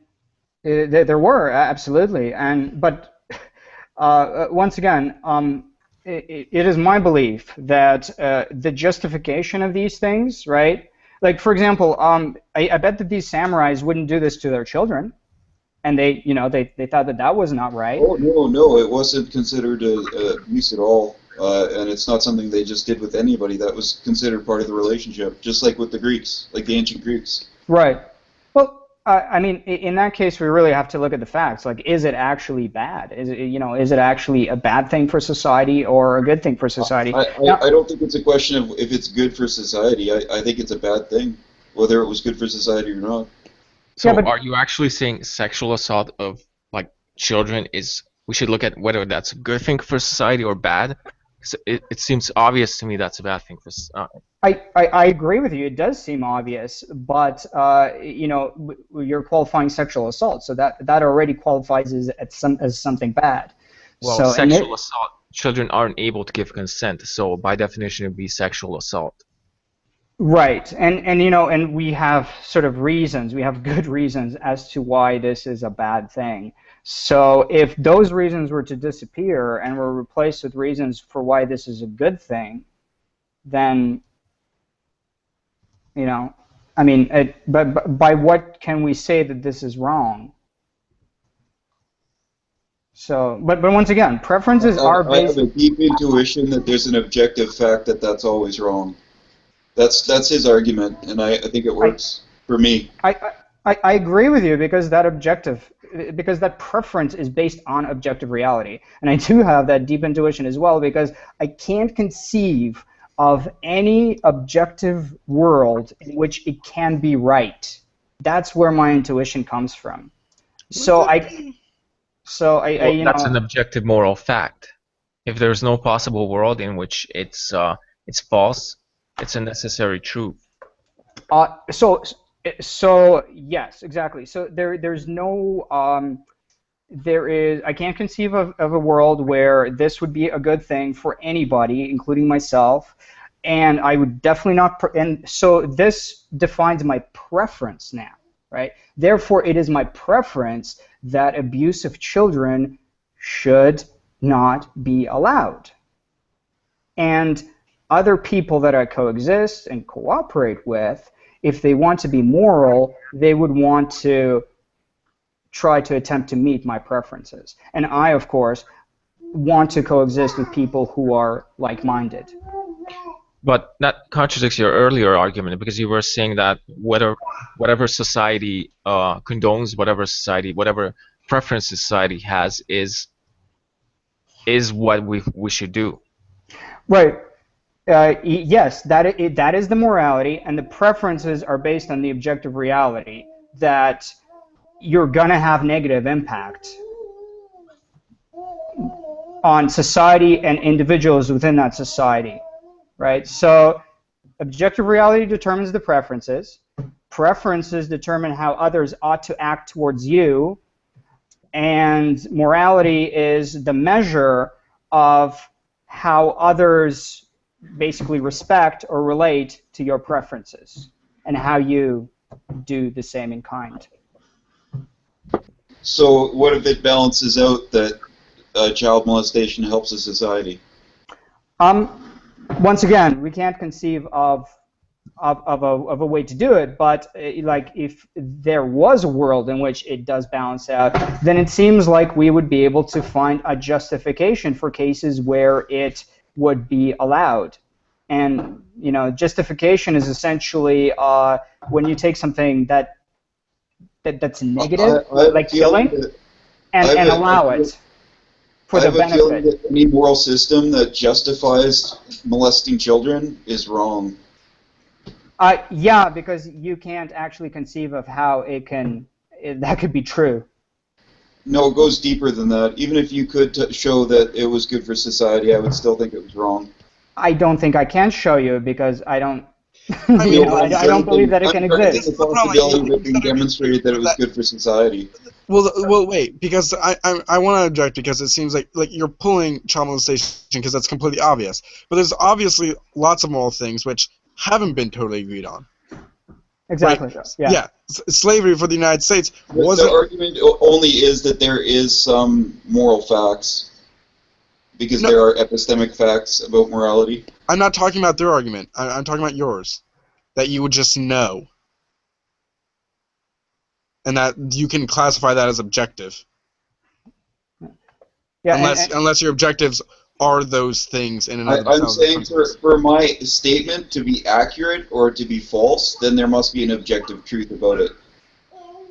there were absolutely, but once again, it is my belief that the justification of these things, right? Like for example, I bet that these samurais wouldn't do this to their children, and they thought that was not right. Oh no, it wasn't considered abuse at all, and it's not something they just did with anybody. That was considered part of the relationship, just like with the Greeks, like the ancient Greeks. Right. Well, I mean, in that case, we really have to look at the facts. Like, is it actually bad? Is it actually a bad thing for society or a good thing for society? I don't think it's a question of if it's good for society. I think it's a bad thing, whether it was good for society or not. So, are you actually saying sexual assault of children is we should look at whether that's a good thing for society or bad. So it seems obvious to me that's a bad thing for society. I agree with you. It does seem obvious, but you're qualifying sexual assault, so that already qualifies as something bad. Well, so, sexual assault, children aren't able to give consent, so by definition it would be sexual assault. Right, and we have sort of reasons, we have good reasons as to why this is a bad thing. So if those reasons were to disappear and were replaced with reasons for why this is a good thing, then, but by what can we say that this is wrong? So, but once again, preferences are based. I have a deep intuition that there's an objective fact that that's always wrong. That's his argument, and I think it works for me. I agree with you because that preference is based on objective reality, and I do have that deep intuition as well because I can't conceive of any objective world in which it can be right. That's where my intuition comes from. That's an objective moral fact. If there's no possible world in which it's false, it's a necessary truth. So yes, exactly. So I can't conceive of a world where this would be a good thing for anybody, including myself, and I would definitely not. And so this defines my preference now, right? Therefore, it is my preference that abuse of children should not be allowed. And other people that I coexist and cooperate with, if they want to be moral, they would want to try to attempt to meet my preferences. And I, of course, want to coexist with people who are like-minded. But that contradicts your earlier argument because you were saying that whatever society condones, whatever preference society has is what we should do. Right. Yes, that is the morality, and the preferences are based on the objective reality that you're going to have negative impact on society and individuals within that society, right? So objective reality determines the preferences. Preferences determine how others ought to act towards you, and morality is the measure of how others basically respect or relate to your preferences and how you do the same in kind. So what if it balances out that child molestation helps a society? Once again, we can't conceive of a way to do it, but like if there was a world in which it does balance out, then it seems like we would be able to find a justification for cases where it would be allowed. And justification is essentially when you take something that's negative, like killing, and allow it for the benefit. I have a feeling that any moral system that justifies molesting children is wrong. Yeah, because you can't actually conceive of how that could be true. No, it goes deeper than that. Even if you could show that it was good for society, I would still think it was wrong. I don't think I can show you because I don't. I don't believe that it can exist. The possibility that can demonstrate that it was good for society. Well, wait, because I want to object because it seems like you're pulling child molestation because that's completely obvious. But there's obviously lots of moral things which haven't been totally agreed on. Exactly. Right? Yeah. Slavery for the United States wasn't. The argument only is that there is some moral facts because there are epistemic facts about morality. I'm not talking about their argument. I'm talking about yours. That you would just know. And that you can classify that as objective. Yeah, unless your objectives are those things in and of themselves. I'm saying for my statement to be accurate or to be false, then there must be an objective truth about it.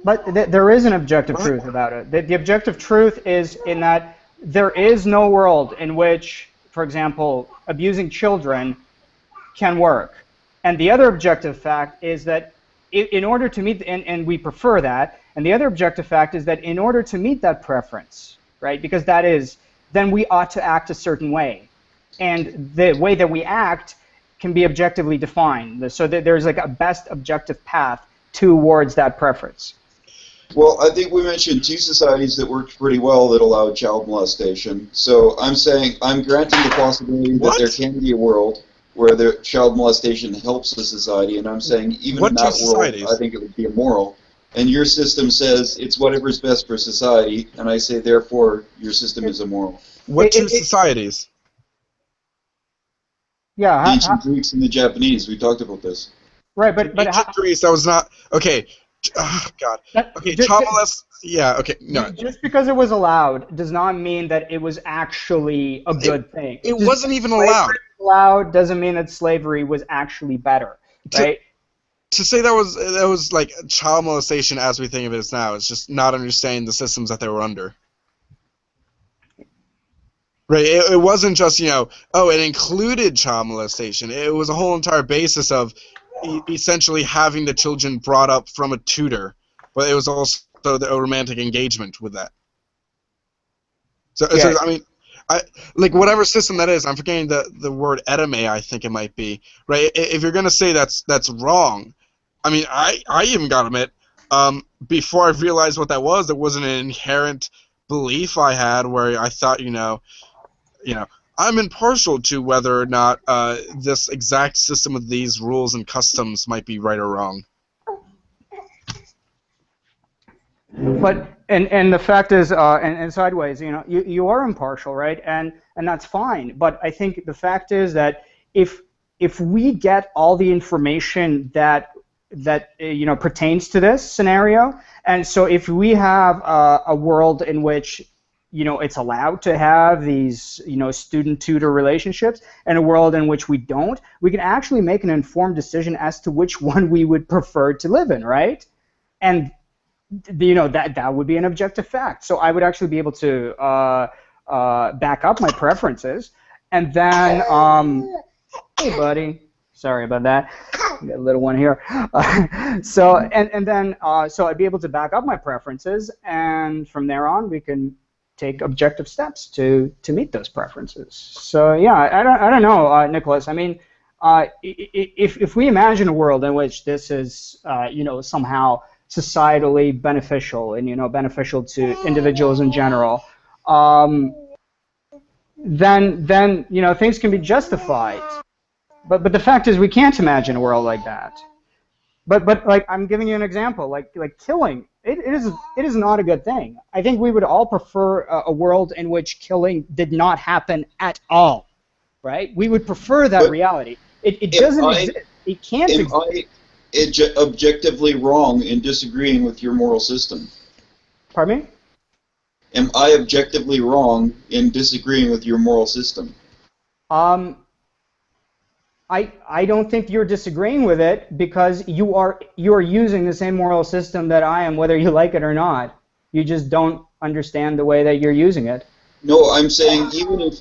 But there is an objective truth about it. The objective truth is in that there is no world in which, for example, abusing children can work. And the other objective fact is that in order to meet, and we prefer that, and the other objective fact is that in order to meet that preference, right? Because that is, then we ought to act a certain way. And the way that we act can be objectively defined. So that there's like a best objective path towards that preference. Well, I think we mentioned two societies that worked pretty well that allowed child molestation. So I'm saying, I'm granting the possibility that there can be a world where the child molestation helps the society, and I'm saying even in that world, I think it would be immoral. And your system says it's whatever's best for society, and I say therefore your system is immoral. What two societies? Yeah, the ancient Greeks and the Japanese. We talked about this. Right, but ancient Greece, that was not okay. Oh, God. Okay, child molest. Yeah. Okay. No. Just because it was allowed does not mean that it was actually a good thing. It wasn't even allowed. Allowed doesn't mean that slavery was actually better, right? To say that was like child molestation as we think of it now is just not understanding the systems that they were under. Right, it wasn't just, it included child molestation. It was a whole entire basis of essentially having the children brought up from a tutor, but it was also a romantic engagement with that. So I mean, like whatever system that is, I'm forgetting the word edame, I think it might be, right? If you're going to say that's wrong, I mean, I even got to admit, before I realized what that was, there wasn't an inherent belief I had where I thought, I'm impartial to whether or not this exact system of these rules and customs might be right or wrong. But and the fact is, and sideways, you are impartial, right? And that's fine. But I think the fact is that if we get all the information that pertains to this scenario, and so if we have a world in which it's allowed to have these, student-tutor relationships, and a world in which we don't, we can actually make an informed decision as to which one we would prefer to live in, right? And, that would be an objective fact. So I would actually be able to back up my preferences, and then, hey, buddy. Sorry about that. Got a little one here. So I'd be able to back up my preferences, and from there on, we can take objective steps to meet those preferences. So yeah, I don't know, Nicholas. I mean, if we imagine a world in which this is somehow societally beneficial and beneficial to individuals in general, then things can be justified. But the fact is we can't imagine a world like that. But like I'm giving you an example, like killing. It is not a good thing. I think we would all prefer a world in which killing did not happen at all, right? We would prefer that reality. It doesn't exist. It can't exist. Am I objectively wrong in disagreeing with your moral system? Pardon me? Am I objectively wrong in disagreeing with your moral system? I don't think you're disagreeing with it because you are using the same moral system that I am, whether you like it or not. You just don't understand the way that you're using it. No, I'm saying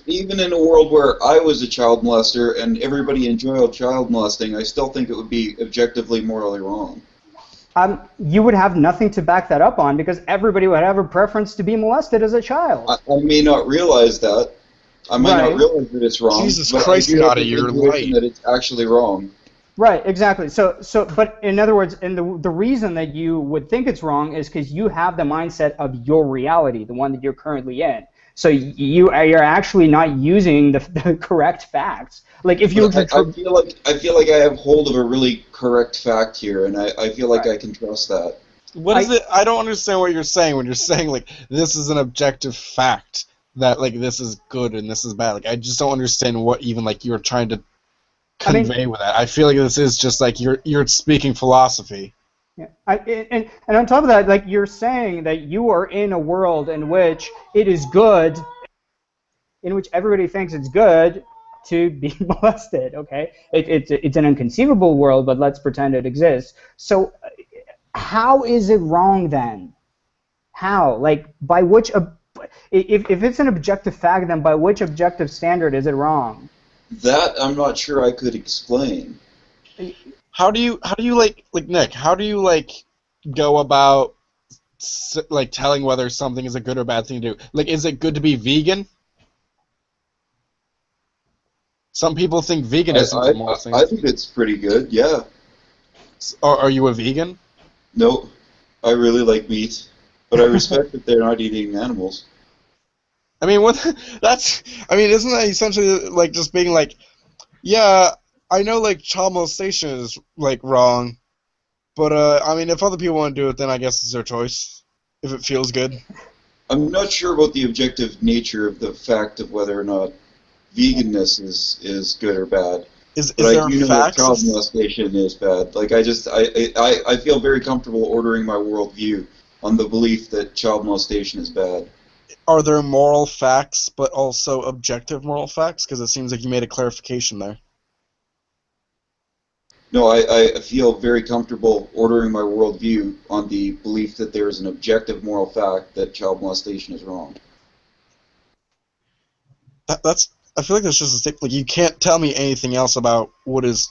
even in a world where I was a child molester and everybody enjoyed child molesting, I still think it would be objectively morally wrong. You would have nothing to back that up on because everybody would have a preference to be molested as a child. I may not realize that. I might not realize that it's wrong. Jesus Christ, not your light. That it's actually wrong. Right, exactly. But in other words, the reason that you would think it's wrong is because you have the mindset of your reality, the one that you're currently in. So you're actually not using the correct facts. Like if you, I feel like I have hold of a really correct fact here, and I feel like I can trust that. What is it? I don't understand what you're saying when you're saying like this is an objective fact. That like this is good and this is bad. Like I just don't understand what even like you're trying to convey with that. I feel like this is just like you're speaking philosophy. Yeah. And on top of that, like you're saying that you are in a world in which it is good, in which everybody thinks it's good to be molested. Okay, it's an inconceivable world, but let's pretend it exists. So how is it wrong then? How? Like by which? If it's an objective fact, then by which objective standard is it wrong? That I'm not sure I could explain. How do you like Nick? How do you like go about like telling whether something is a good or bad thing to do. Like, is it good to be vegan? Some people think veganism is a moral thing. I think it's pretty good. Yeah. Are you a vegan? No, I really like meat, but I respect that they're not eating animals. I mean, what? That's. I mean, isn't that essentially like just being like, yeah, I know like child molestation is like wrong, but I mean, if other people want to do it, then I guess it's their choice. If it feels good. I'm not sure about the objective nature of the fact of whether or not veganism is good or bad. Is But I there do know that facts? child molestation is bad. Like I feel very comfortable ordering my worldview on the belief that child molestation is bad. Are there moral facts, but also objective moral facts? Because it seems like you made a clarification there. No, I feel very comfortable ordering my worldview on the belief that there is an objective moral fact that child molestation is wrong. That's. I feel like that's just a statement. Like, you can't tell me anything else about what is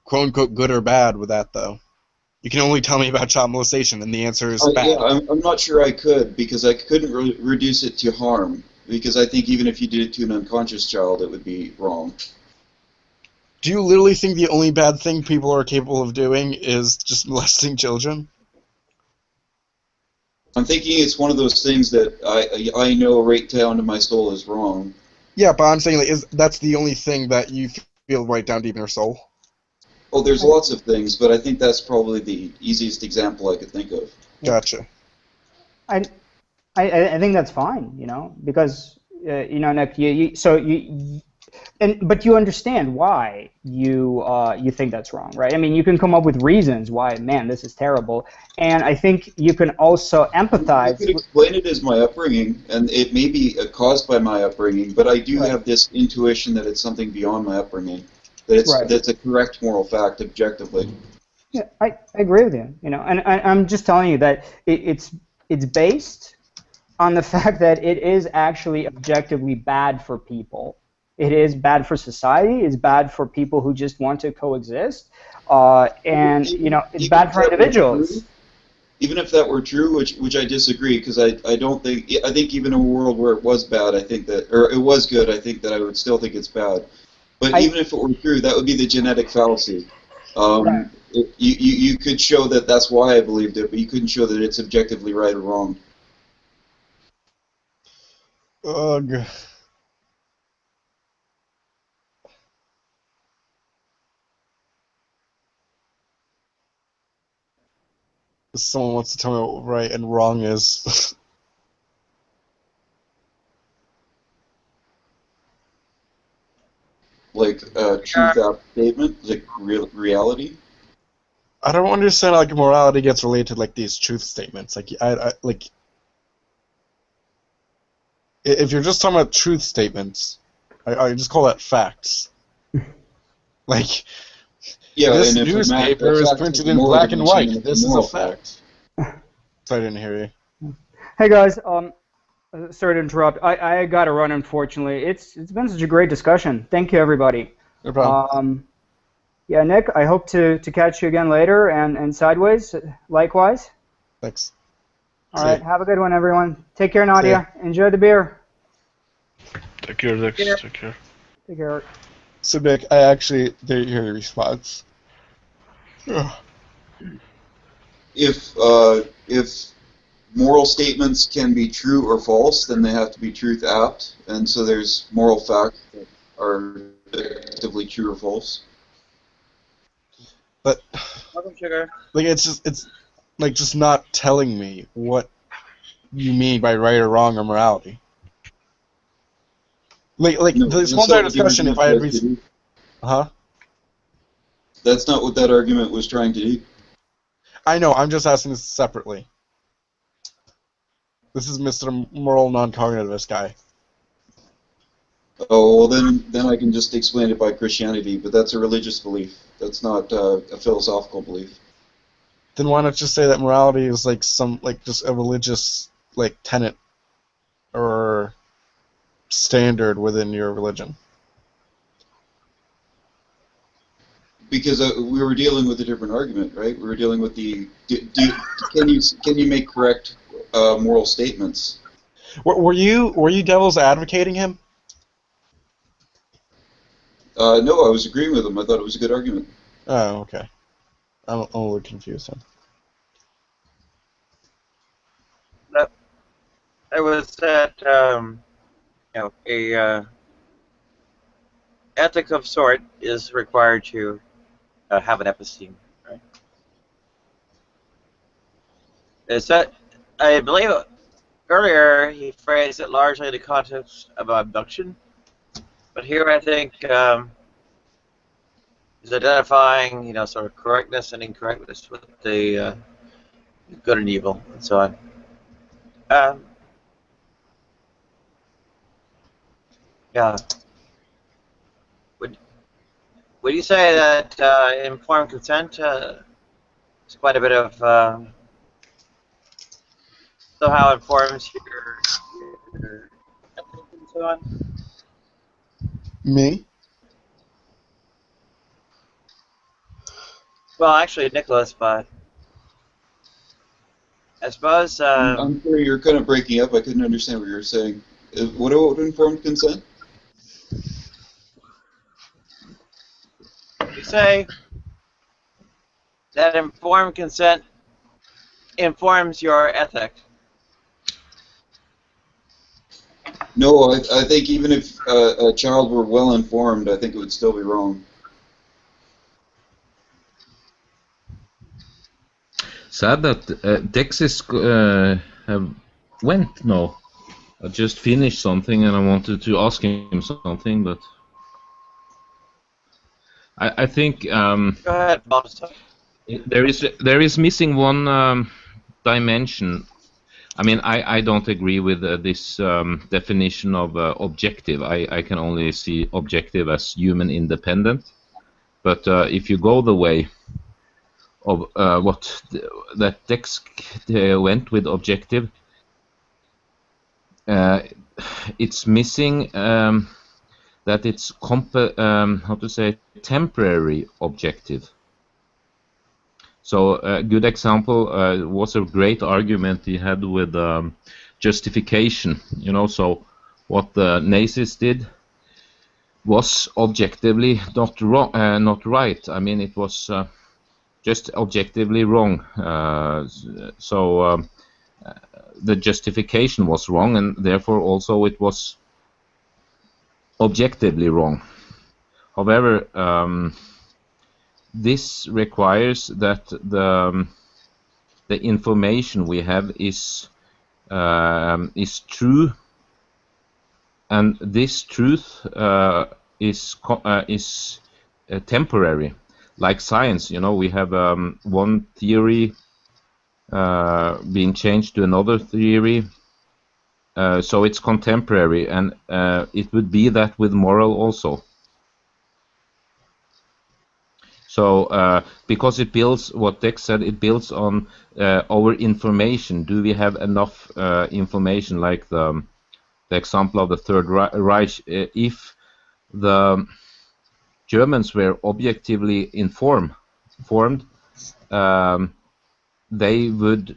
quote unquote good or bad with that, though. You can only tell me about child molestation, and the answer is bad. Yeah, I'm not sure I could, because I couldn't reduce it to harm, because I think even if you did it to an unconscious child, it would be wrong. Do you literally think the only bad thing people are capable of doing is just molesting children? I'm thinking it's one of those things that I know right down to my soul is wrong. Yeah, but I'm saying like, that's the only thing that you feel right down deep in your soul. Oh, there's lots of things, but I think that's probably the easiest example I could think of. Gotcha. I think that's fine, you know, because you know, Nick, but you understand why you think that's wrong, right? I mean, you can come up with reasons why, man, this is terrible, and I think you can also empathize. You could explain it as my upbringing, and it may be caused by my upbringing, but I do have this intuition that it's something beyond my upbringing, that's a correct moral fact objectively. Yeah, I agree with you, you know, and I'm just telling you that it's based on the fact that it is actually objectively bad for people. It is bad for society. It's bad for people who just want to coexist, and you know, it's bad for individuals. Even if that were true, which I disagree, because I don't think, I think even in a world where it was bad, I think that, or it was good, I think that I would still think it's bad. But even if it were true, that would be the genetic fallacy. Right. You could show that that's why I believed it, but you couldn't show that it's objectively right or wrong. Ugh. Someone wants to tell me what right and wrong is. Like a truth statement, like reality. I don't understand how like morality gets related to like these truth statements. Like I like if you're just talking about truth statements, I just call that facts. Like, yeah, this and if newspaper is printed in black and white. This is a fact. Sorry, I didn't hear you. Hey guys, sorry to interrupt. I gotta run, unfortunately. It's been such a great discussion. Thank you, everybody. No problem. Yeah, Nick, I hope to catch you again later, and Sideways, likewise. Thanks. All right, have a good one, everyone. Take care, Nadia. Enjoy the beer. Take care, Lex. Take care. Take care. So, Nick, I actually didn't hear your response. If moral statements can be true or false, then they have to be truth apt, and so there's moral facts that are effectively true or false. But Welcome, sugar. like it's like just not telling me what you mean by right or wrong or morality. Like No, this that's whole entire not what the discussion, if argument I had tries to do. huh? That's not what that argument was trying to do. I know. I'm just asking this separately. This is Mr. Moral Non-Cognitivist guy. Oh, well, then I can just explain it by Christianity, but that's a religious belief. That's not a philosophical belief. Then why not just say that morality is like some like just a religious like tenet or standard within your religion? because we were dealing with a different argument, right? We were dealing with the can you make correct moral statements? Were you devil's advocating him? No, I was agreeing with him. I thought it was a good argument. Oh, okay. I'm a little confused then. I was that a ethic of sort is required to have an episteme, right? Is that I believe earlier he phrased it largely in the context of abduction, but here I think he's identifying sort of correctness and incorrectness with the good and evil and so on. Yeah. Would you say that informed consent is quite a bit of somehow informs your ethics and so on? Me? Well, actually, Nicholas, but I suppose. I'm sorry, you're kind of breaking up. I couldn't understand what you were saying. What about informed consent? You say that informed consent informs your ethic. No, I think even if a child were well informed, I think it would still be wrong. Sad that Dexis went now. I just finished something and I wanted to ask him something, but I think Go ahead, boss. there is missing one dimension. I mean, I don't agree with this definition of objective. I can only see objective as human independent. But if you go the way of that Dex went with objective, it's missing that it's how to say temporary objective. So a good example was a great argument he had with justification. So what the Nazis did was objectively not wrong, not right. I mean, it was just objectively wrong. The justification was wrong, and therefore also it was objectively wrong. However, this requires that the information we have is true, and this truth is temporary. Like science, we have one theory being changed to another theory, so it's contemporary, and it would be that with moral also. So because it builds, what Dex said, it builds on our information. Do we have enough information, like the example of the Third Reich? If the Germans were objectively informed, they would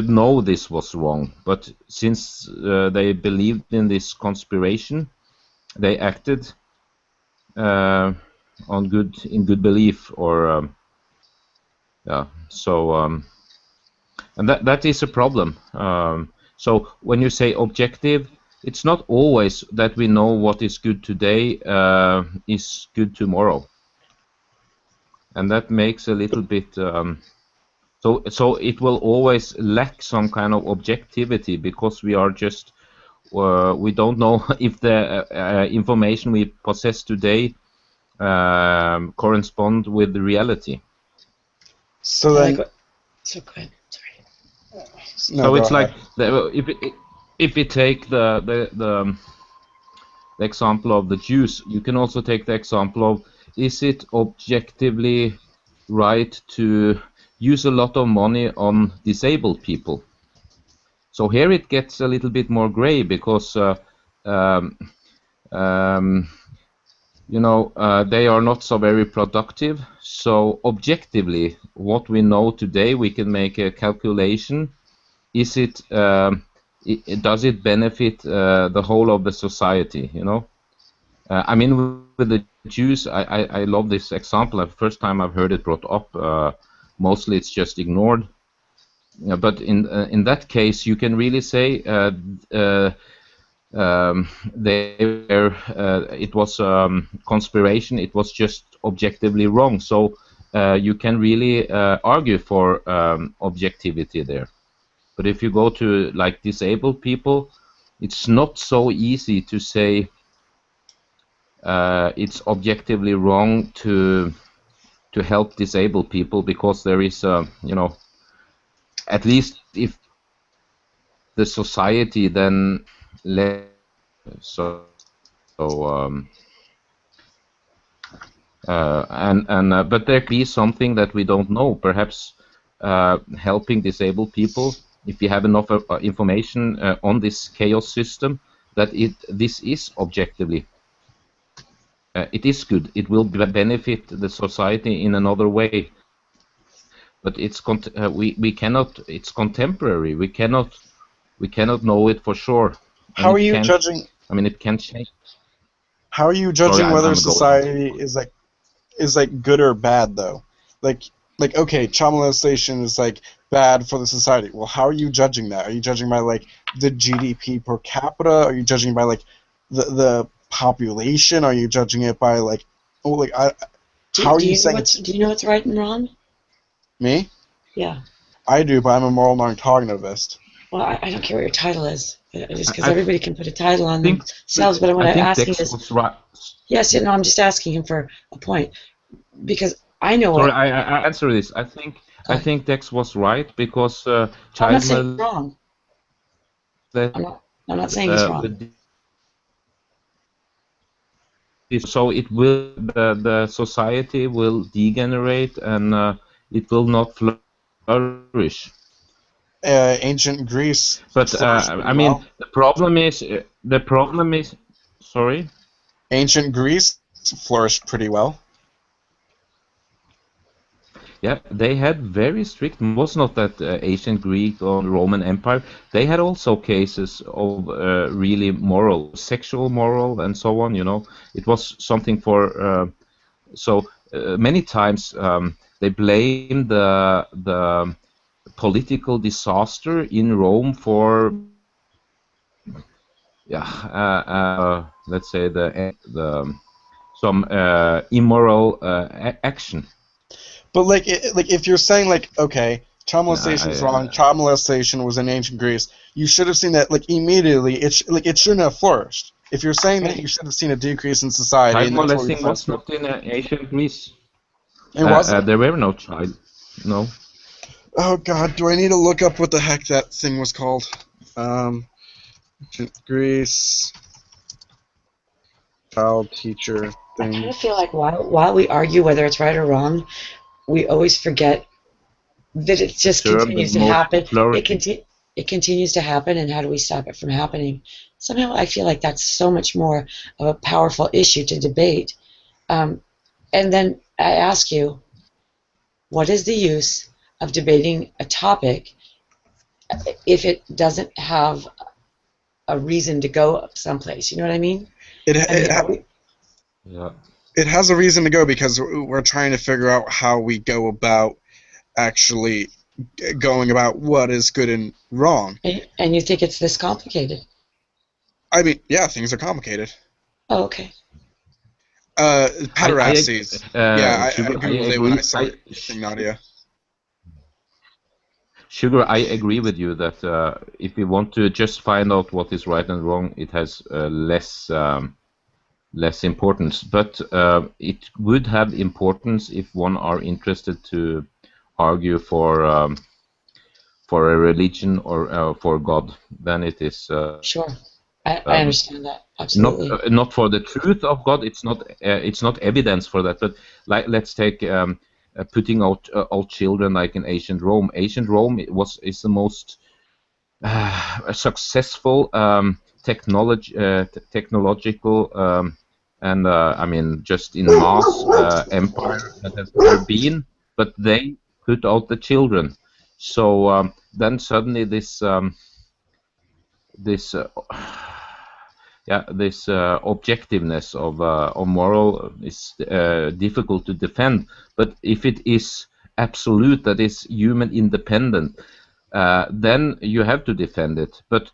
know this was wrong. But since they believed in this conspiration, they acted in good belief, or and that is a problem. So when you say objective, it's not always that we know what is good today is good tomorrow, and that makes a little bit so it will always lack some kind of objectivity, because we are just we don't know if the information we possess today correspond with the reality. So then, so good. Sorry. So it's like if we take the example of the Jews, you can also take the example of, is it objectively right to use a lot of money on disabled people? So here it gets a little bit more gray, because they are not so very productive. So objectively, what we know today, we can make a calculation. Is it, does it benefit the whole of the society? I mean, with the Jews, I love this example. The first time I've heard it brought up, mostly it's just ignored. But in that case, you can really say it was conspiration. It was just objectively wrong. So you can really argue for objectivity there. But if you go to like disabled people, it's not so easy to say it's objectively wrong to help disabled people, because there is at least if the society then but there could be something that we don't know. Perhaps helping disabled people, if we have enough information on this chaos system, that this is objectively it is good. It will benefit the society in another way. But it's we cannot. It's contemporary. We cannot know it for sure. How are you judging? I mean, it can change. How are you judging whether society is like good or bad though? Like okay, child molestation is like bad for the society. Well, how are you judging that? Are you judging by like the GDP per capita? Are you judging by like the population? Are you judging it by like how are you saying? Do you know what's right and wrong? Me? Yeah. I do, but I'm a moral non-cognitivist. Well, I don't care what your title is, just because everybody can put a title on themselves. But what I'm asking is, right. Yes, no, I'm just asking him for a point, because I know. Sorry, I answer this. I think Dex was right, because child I'm not saying wrong. I'm not saying it's wrong. So it will the society will degenerate, and it will not flourish. Ancient Greece. But I mean, the problem is. Sorry. Ancient Greece flourished pretty well. Yeah, they had very strict. It was not that ancient Greek or Roman Empire. They had also cases of really moral, sexual moral, and so on. It was something for. Many times they blame the political disaster in Rome for. Let's say some immoral action. But like if you're saying like, okay, child molestation is wrong, child molestation was in ancient Greece, you should have seen that like immediately. It shouldn't have flourished. If you're saying that, you should have seen a decrease in society. Child molesting was not in ancient Greece. It wasn't. There were no child. No. Oh God, do I need to look up what the heck that thing was called? Ancient Greece. Child teacher thing. I kind of feel like while we argue whether it's right or wrong, we always forget that it just continues to happen. It continues to happen, and how do we stop it from happening? Somehow I feel like that's so much more of a powerful issue to debate. And then I ask you, what is the use of debating a topic if it doesn't have a reason to go someplace? You know what I mean? It has a reason to go, because we're trying to figure out how we go about actually going about what is good and wrong. And you think it's this complicated? I mean, yeah, things are complicated. Oh, okay. Pederasties. I Googled it when I saw it, Nadia. Sugar, I agree with you that if we want to just find out what is right and wrong, it has less importance. But it would have importance if one are interested to argue for a religion or for God. Then it is. Sure, I understand that absolutely. Not for the truth of God. It's not evidence for that. But let's take. Putting out all children like in ancient Rome. Ancient Rome is the most successful technological and I mean just in mass empire that has ever been, but they put out the children. So then suddenly this this objectiveness of moral is difficult to defend. But if it is absolute, that is human independent, then you have to defend it. But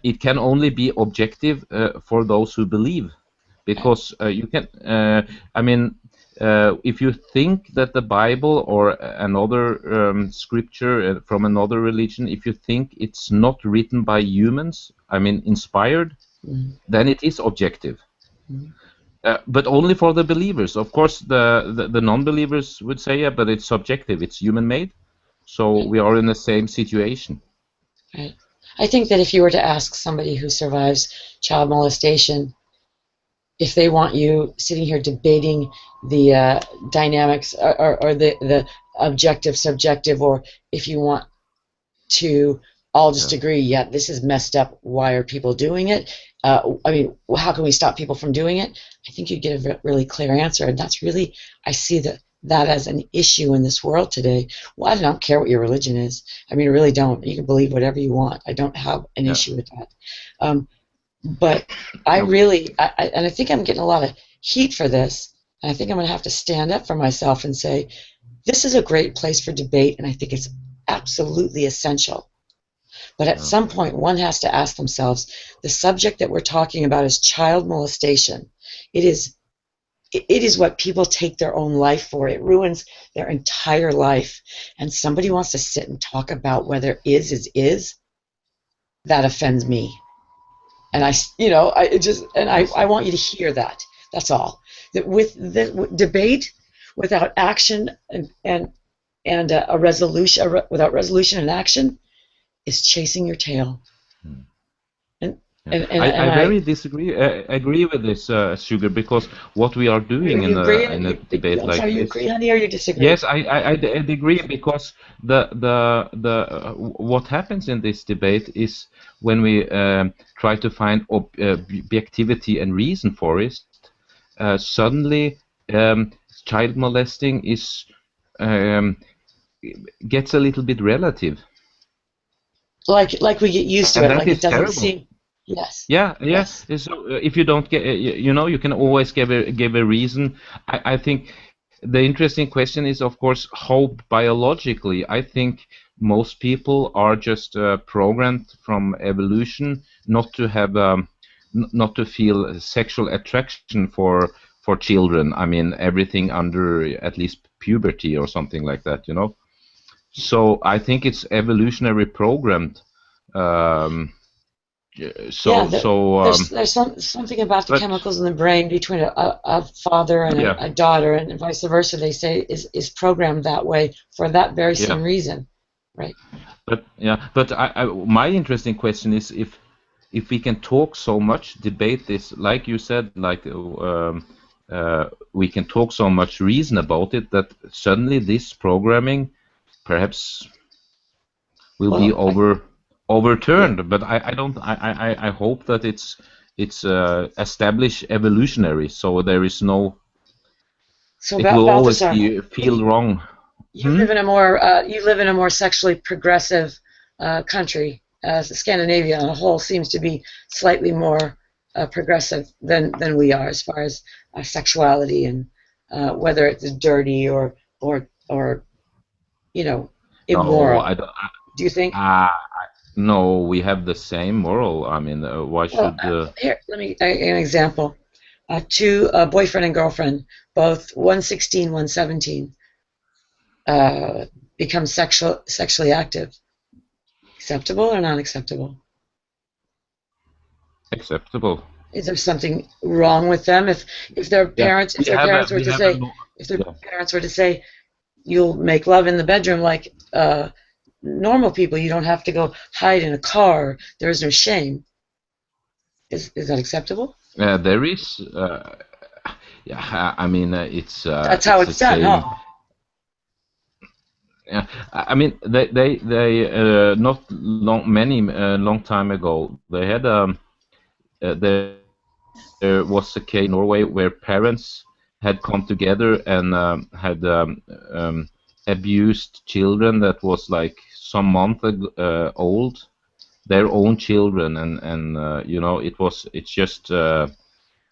it can only be objective for those who believe, because you can. I mean, if you think that the Bible or another scripture from another religion, if you think it's not written by humans, I mean inspired, then it is objective. But only for the believers. Of course, the non-believers would say, yeah, but it's subjective. It's human-made, so we are in the same situation. Right. I think that if you were to ask somebody who survives child molestation, if they want you sitting here debating the dynamics or the objective, subjective, or if you want to all just agree, yeah, this is messed up, why are people doing it? I mean, how can we stop people from doing it? I think you'd get a really clear answer, and that's really, I see that as an issue in this world today. Well, I don't care what your religion is. I mean, I really don't. You can believe whatever you want. I don't have an issue with that. But I really, and I think I'm getting a lot of heat for this, and I think I'm going to have to stand up for myself and say, this is a great place for debate, and I think it's absolutely essential. But at some point, one has to ask themselves, the subject that we're talking about is child molestation. It is what people take their own life for. It ruins their entire life. And somebody wants to sit and talk about whether is, that offends me. And I want you to hear that. That's all. That with the debate without action and a resolution, without resolution and action, is chasing your tail. I very disagree. Agree with this, Sugar, because what we are doing in a debate like this. You agree, honey, or you disagree? Yes, I agree, because the what happens in this debate is when we try to find objectivity and reason for it, suddenly child molesting is gets a little bit relative. Like we get used to And it. Like it doesn't terrible. seem. Yes. Yeah. So if you don't get, you can always give a reason. I think the interesting question is, of course, how biologically. I think most people are just programmed from evolution not to have, not to feel sexual attraction for children. I mean, everything under at least puberty or something like that. So I think it's evolutionary programmed. There's something about the chemicals in the brain between a father and a daughter, and vice versa. They say is programmed that way for that very same reason, right? But my interesting question is if we can talk so much, debate this, like you said, like we can talk so much reason about it, that suddenly this programming perhaps will be overturned. But I don't. I hope that it's established evolutionary, so there is no. So it will always Balthasar, feel wrong. You live in a more sexually progressive country. Scandinavia, on a whole, seems to be slightly more progressive than we are as far as sexuality and whether it's dirty or immoral. No, do you think? No, we have the same moral. I mean, why should? Here, let me an example. Two boyfriend and girlfriend, both 116, 117, become sexually active. Acceptable or not acceptable? Acceptable. Is there something wrong with them if their parents were to say you'll make love in the bedroom like normal people, you don't have to go hide in a car, there is no shame. Is that acceptable? There is. I mean, it's. That's how it's done, huh? Yeah, I mean, they not long time ago they had there was a case in Norway where parents had come together and had abused children that was like some month old, their own children, and you know, it's just I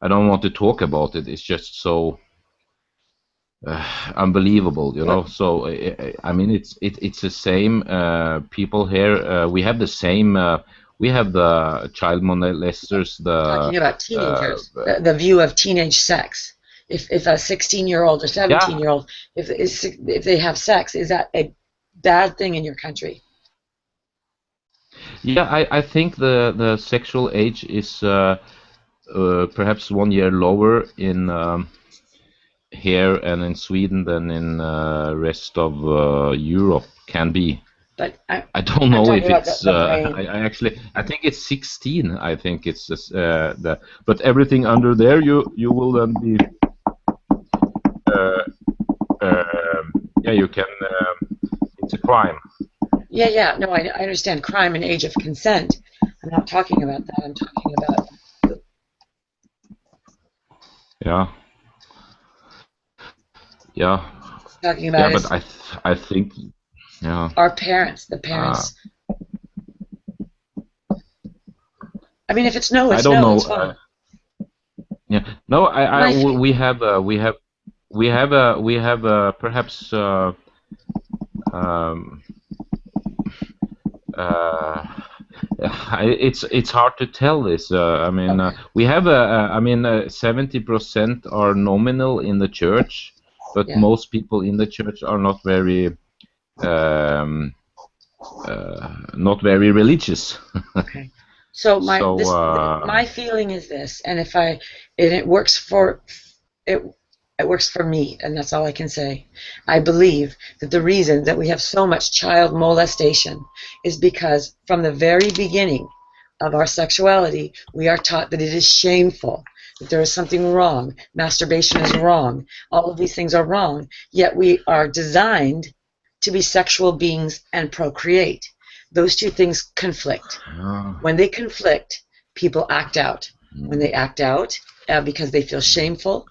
don't want to talk about it. It's just so unbelievable, you know. So I mean, it's the same people here. We have the same. We have the child molesters. Talking about teenagers, the view of teenage sex. If a 16-year-old or 17-year-old, if they have sex, is that a bad thing in your country? Yeah, I think the sexual age is perhaps 1 year lower in here and in Sweden than in rest of Europe can be. But I don't know if it's. I think it's 16. I think it's but everything under there, you will then be. Yeah, you can. It's a crime. Yeah. No, I understand crime and age of consent. I'm not talking about that. I'm talking about. Yeah. Yeah. Talking about. Yeah, but I think. Yeah. Our parents, the parents. I mean, if it's no, it's no. It's fine. Yeah. No, we have perhaps it's hard to tell this. I mean, we have 70% are nominal in the church, but most people in the church are not very religious. Okay. So my feeling is this, and it works for it works for me, and that's all I can say. I believe that the reason that we have so much child molestation is because from the very beginning of our sexuality, we are taught that it is shameful, that there is something wrong, masturbation is wrong, all of these things are wrong, yet we are designed to be sexual beings and procreate. Those two things conflict. When they conflict, people act out. When they act out because they feel shameful,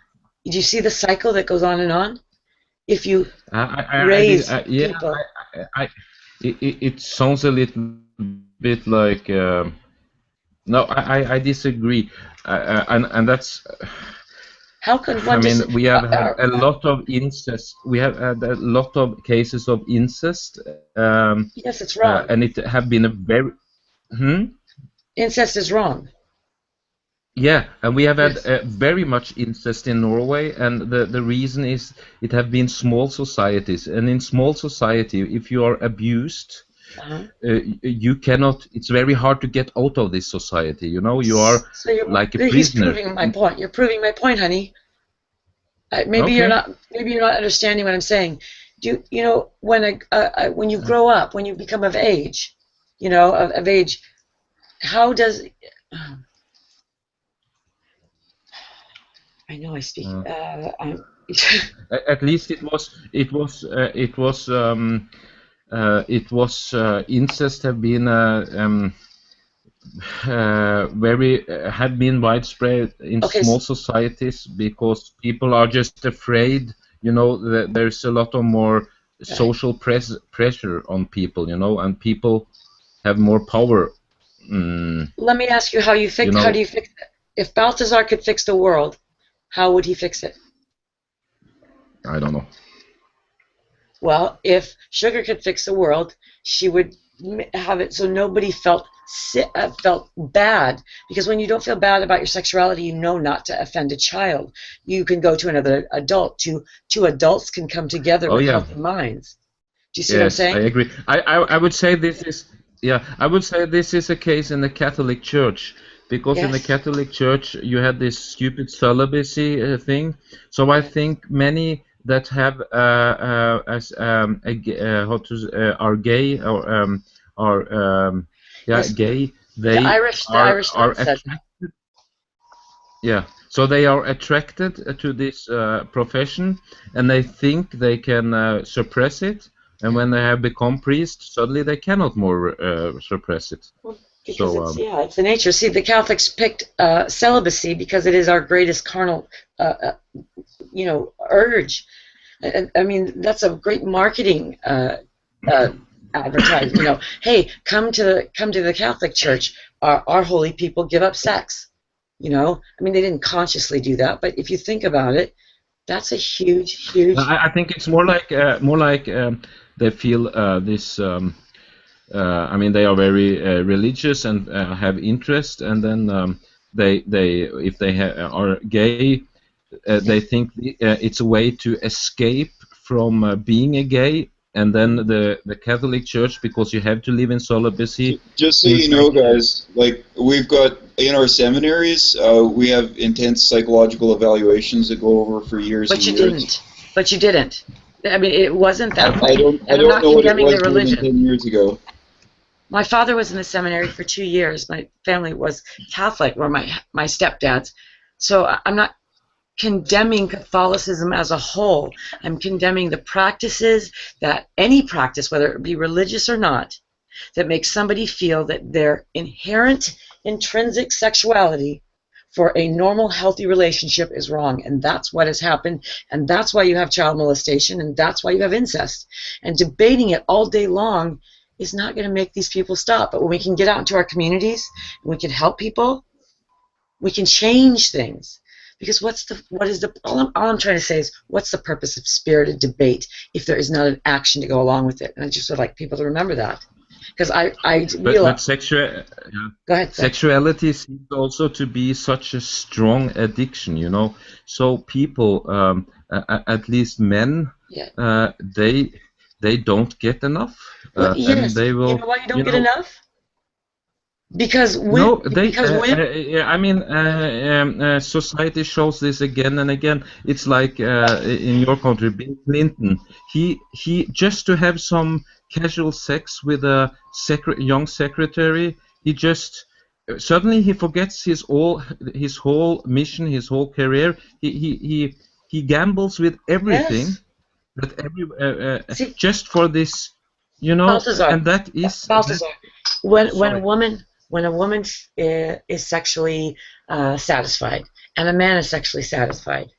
do you see the cycle that goes on and on? If you raise people... It sounds a little bit like... no, I disagree. And that's... How can one we have had a lot of incest. We have had a lot of cases of incest. Yes, it's wrong. And it have been a very... Incest is wrong. Yeah, and we have had very much incest in Norway, and the reason is it have been small societies, and in small society, if you are abused, you cannot. It's very hard to get out of this society. You know, you are like a prisoner. He's proving my point. You're proving my point, honey. Maybe you're not. Maybe you're not understanding what I'm saying. You know when you grow up, when you become of age, of age, how does I know I speak. At least it was incest have been had been widespread in small societies because people are just afraid. That there's a lot of more social pressure on people. And people have more power. Let me ask you how you fix. How do you fix it? If Balthazar could fix the world, how would he fix it? I don't know. Well, if Sugar could fix the world, she would have it so nobody felt bad. Because when you don't feel bad about your sexuality, you know not to offend a child. You can go to another adult. Two adults can come together with healthy minds. Do you see what I'm saying? I agree. I would say this is I would say this is a case in the Catholic Church. Because in the Catholic Church you had this stupid celibacy thing, so I think many that have are gay or gay, they are attracted. Yeah, so they are attracted to this profession, and they think they can suppress it, and when they have become priests, suddenly they cannot more suppress it. Because it's the nature. See, the Catholics picked celibacy because it is our greatest carnal, urge. I mean, that's a great marketing advertisement. Hey, come to the Catholic Church. Our holy people give up sex. I mean, they didn't consciously do that, but if you think about it, that's a huge. I think it's more like they feel this. I mean, they are very religious and have interest, and then they if they are gay, they think it's a way to escape from being a gay. And then the Catholic Church, because you have to live in celibacy. Just so you know, guys, like we've got in our seminaries, we have intense psychological evaluations that go over for years. But you didn't. I mean, it wasn't that way. I don't know what it was more than 10 years ago. My father was in the seminary for 2 years. My family was Catholic, or my stepdad's. So I'm not condemning Catholicism as a whole. I'm condemning the practices that any practice, whether it be religious or not, that makes somebody feel that their inherent intrinsic sexuality for a normal, healthy relationship is wrong. And that's what has happened. And that's why you have child molestation. And that's why you have incest. And debating it all day long is not going to make these people stop. But when we can get out into our communities and we can help people, we can change things. Because all I'm trying to say is, what's the purpose of spirited debate if there is not an action to go along with it? And I just would like people to remember that. Because I realize... Go ahead. Sexuality seems also to be such a strong addiction, So people, at least men, they don't get enough. Yes. And they will, you know why you don't get enough? Because society shows this again and again. It's like in your country, Bill Clinton. He just to have some casual sex with a young secretary. He just suddenly he forgets his whole mission, his whole career. He gambles with everything. Yes. Just for this, Balthazar, and that is Balthazar. When a woman is sexually satisfied and a man is sexually satisfied,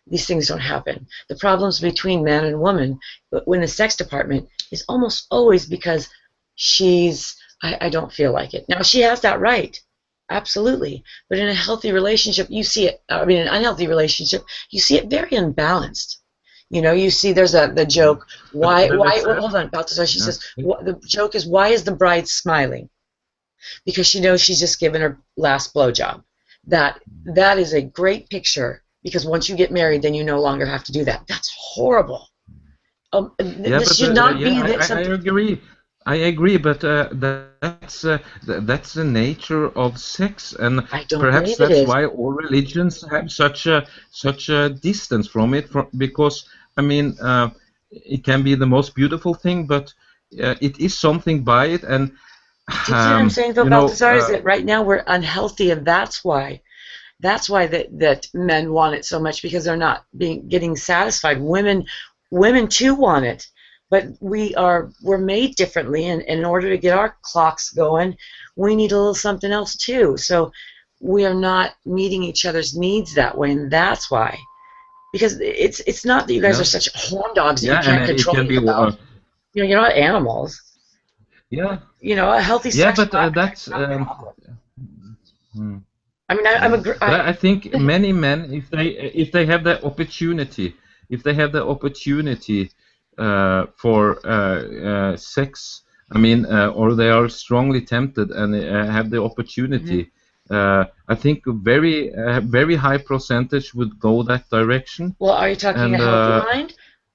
these things don't happen. The problems between man and woman in the sex department is almost always because I don't feel like it. Now, she has that right, absolutely. But in a healthy relationship, you see it. I mean, an unhealthy relationship, you see it very unbalanced. You see there's the joke, why hold on, Balthazar, she says, the joke is, why is the bride smiling? Because she knows she's just given her last blowjob. That is a great picture, because once you get married, then you no longer have to do that. That's horrible. This should not be. I agree, but that's the nature of sex, and perhaps that's why all religions have such a distance from it. Because I mean, it can be the most beautiful thing, but it is something by it. And do you see what I'm saying, though, Balthazar? Is that right now we're unhealthy, and that's why that men want it so much, because they're not getting satisfied. Women too want it. But we're made differently, and in order to get our clocks going, we need a little something else too. So we are not meeting each other's needs that way, and that's why. Because it's not that you guys are such horn dogs that you can't control yourself. You're not animals. Yeah. A healthy sex. Yeah, but that's. I mean, I think many men, if they have the opportunity, for sex, I mean, or they are strongly tempted and have the opportunity. I think very high percentage would go that direction. Well, are you talking a healthy mind?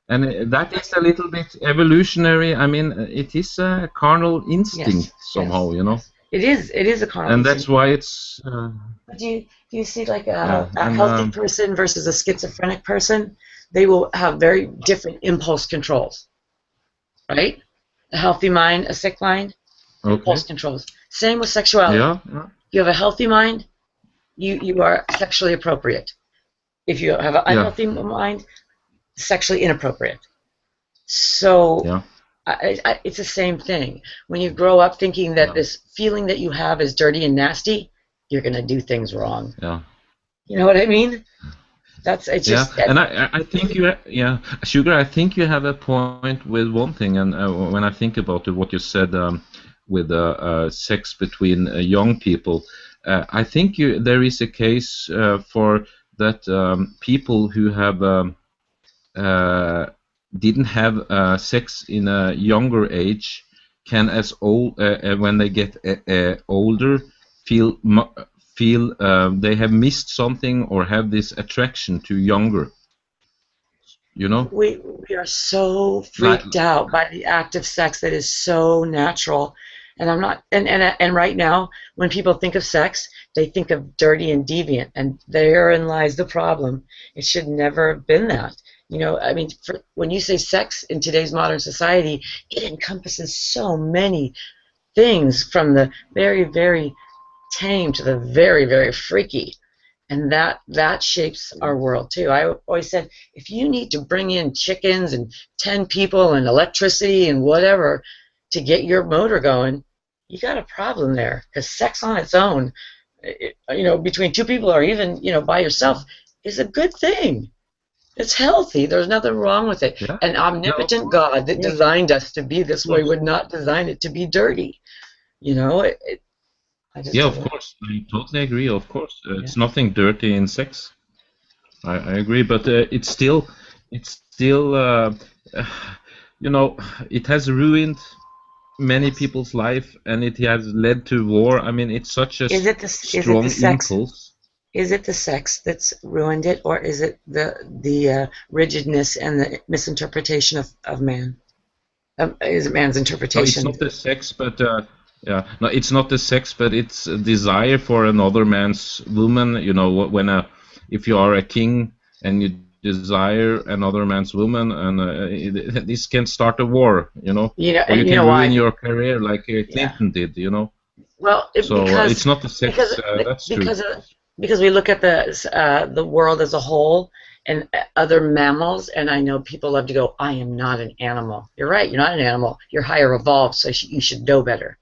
And that is a little bit evolutionary. I mean, it is a carnal instinct somehow, It is a carnal instinct. And that's why it's. But do you see like a healthy person versus a schizophrenic person? They will have very different impulse controls, right? A healthy mind, a sick mind, impulse controls. Same with sexuality. Yeah. You have a healthy mind, you are sexually appropriate. If you have an unhealthy mind, sexually inappropriate. So It's the same thing. When you grow up thinking that Yeah. this feeling that you have is dirty and nasty, you're going to do things wrong. Yeah. You know what I mean? It's Yeah, just and I think Sugar, I think you have a point with one thing, and when I think about it, what you said with sex between young people, I think there is a case for that people who have didn't have sex in a younger age can, as old when they get older, feel they have missed something or have this attraction to younger. You know, we are so freaked out by the act of sex that is so natural, and I'm not. And right now, when people think of sex, they think of dirty and deviant, and therein lies the problem. It should never have been that. You know, I mean, when you say sex in today's modern society, it encompasses so many things, from the very, very tame to the very, very freaky. And that shapes our world too. I always said, if you need to bring in chickens and 10 people and electricity and whatever to get your motor going, you got a problem there. Because sex on its own, between two people or even, by yourself, is a good thing. It's healthy. There's nothing wrong with it. Yeah. An omnipotent God that designed us to be this way would not design it to be dirty. Yeah, of course, I totally agree. Of course, it's nothing dirty in sex. I agree, but it's still, it has ruined many people's life, and it has led to war. I mean, it's such a strong impulse. Is it the sex that's ruined it, or is it the rigidness and the misinterpretation of man? Is it man's interpretation? No, it's not the sex, but yeah, no, it's not the sex, but it's a desire for another man's woman. If you are a king and you desire another man's woman, and this can start a war. Or you can ruin your career like Clinton did. Well, it's not the sex. That's true. Because we look at the world as a whole and other mammals, and I know people love to go, I am not an animal. You're right, you're not an animal. You're higher evolved, so you should know better.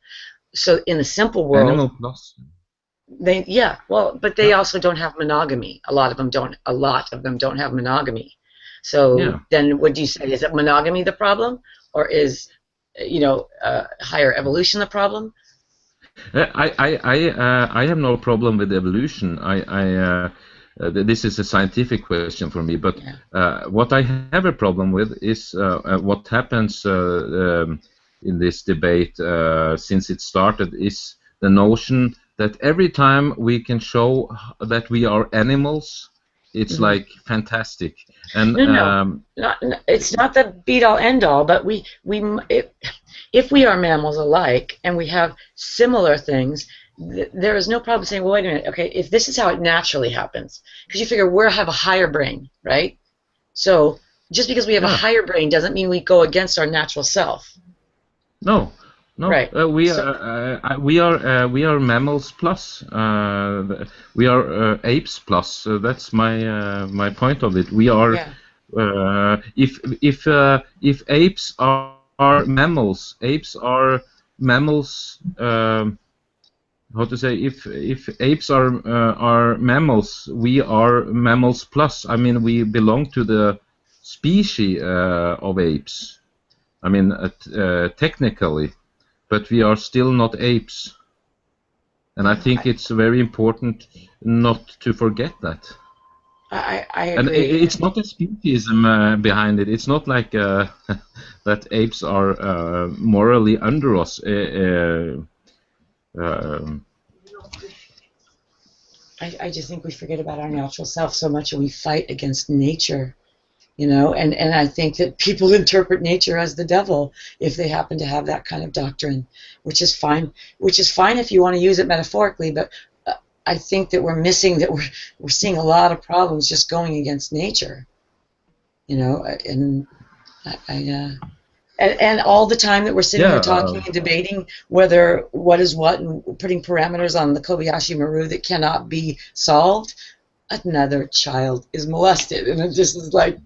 So in the simple world, Animal Plus. But they also don't have monogamy. A lot of them don't have monogamy. So then, what do you say? Is it monogamy the problem, or is higher evolution the problem? I have no problem with evolution. This is a scientific question for me, but what I have a problem with is what happens in this debate since it started is the notion that every time we can show that we are animals, it's like fantastic. And no, it's not the be-all end-all, but if we are mammals alike and we have similar things, there is no problem saying, well, wait a minute, okay, if this is how it naturally happens, because you figure we have a higher brain, right? So just because we have a higher brain doesn't mean we go against our natural self. No. Right. We are mammals plus. We are apes plus. That's my point of it. We are. If apes are mammals, apes are mammals. How to say? If apes are mammals, we are mammals plus. I mean, we belong to the species of apes. I mean, technically. But we are still not apes. And I think it's very important not to forget that. I agree. And it's not a speciesism behind it. It's not like that apes are morally under us. I just think we forget about our natural self so much, and we fight against nature. And I think that people interpret nature as the devil if they happen to have that kind of doctrine, which is fine. Which is fine if you want to use it metaphorically, but I think that we're missing that we're seeing a lot of problems just going against nature. And all the time that we're sitting here talking and debating what is what and putting parameters on the Kobayashi Maru that cannot be solved, another child is molested, and it just is like.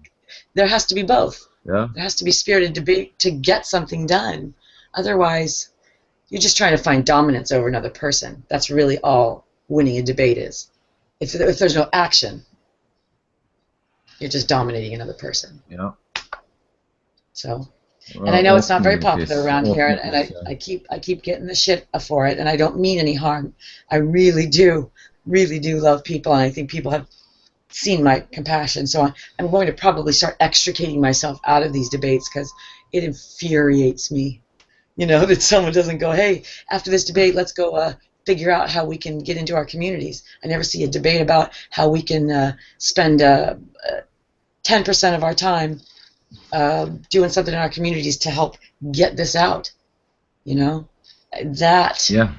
There has to be both. Yeah. There has to be spirited debate to get something done. Otherwise, you're just trying to find dominance over another person. That's really all winning a debate is. If there's no action, you're just dominating another person. Yeah. So, and I know it's not very popular around here, often and it is, I keep getting the shit for it, and I don't mean any harm. I really do love people, and I think people have seen my compassion. So I'm going to probably start extricating myself out of these debates because it infuriates me, that someone doesn't go, hey, after this debate, let's go figure out how we can get into our communities. I never see a debate about how we can spend 10% of our time doing something in our communities to help get this out. That. Yeah.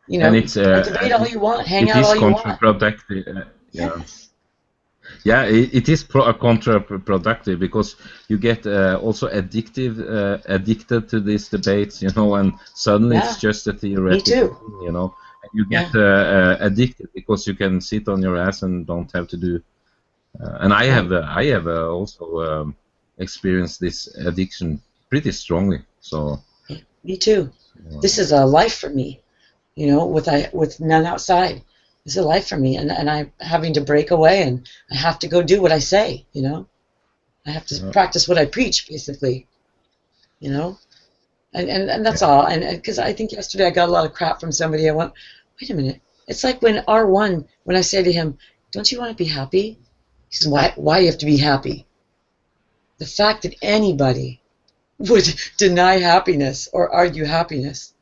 And it's debate all you want, hang out all you want. Counterproductive. Yeah. Yeah, it is counterproductive because you get also addicted to these debates, and suddenly it's just a theoretical thing, and you get addicted because you can sit on your ass and don't have to do. And I have also experienced this addiction pretty strongly. So. Me too. This is a life for me, with none outside. It's a life for me, and I'm having to break away, and I have to go do what I say, I have to practice what I preach, basically, and that's all. And because I think yesterday I got a lot of crap from somebody. I went, wait a minute. It's like when R1, when I say to him, don't you want to be happy? He says, why do you have to be happy? The fact that anybody would deny happiness or argue happiness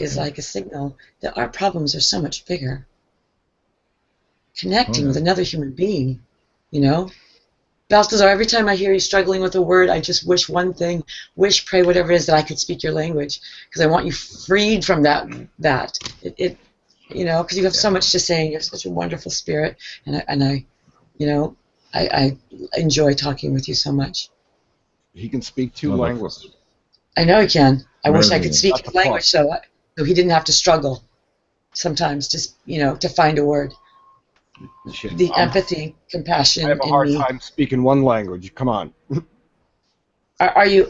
is like a signal that our problems are so much bigger. Connecting with another human being, Balthazar, every time I hear you struggling with a word, I just wish one thing, pray, whatever it is, that I could speak your language, because I want you freed from that. Because you have so much to say, and you're such a wonderful spirit, and I enjoy talking with you so much. He can speak 2 languages. I know he can. I wish I could speak his language so he didn't have to struggle sometimes, just to find a word. The empathy, compassion. I have a hard time speaking one language. Come on. Are you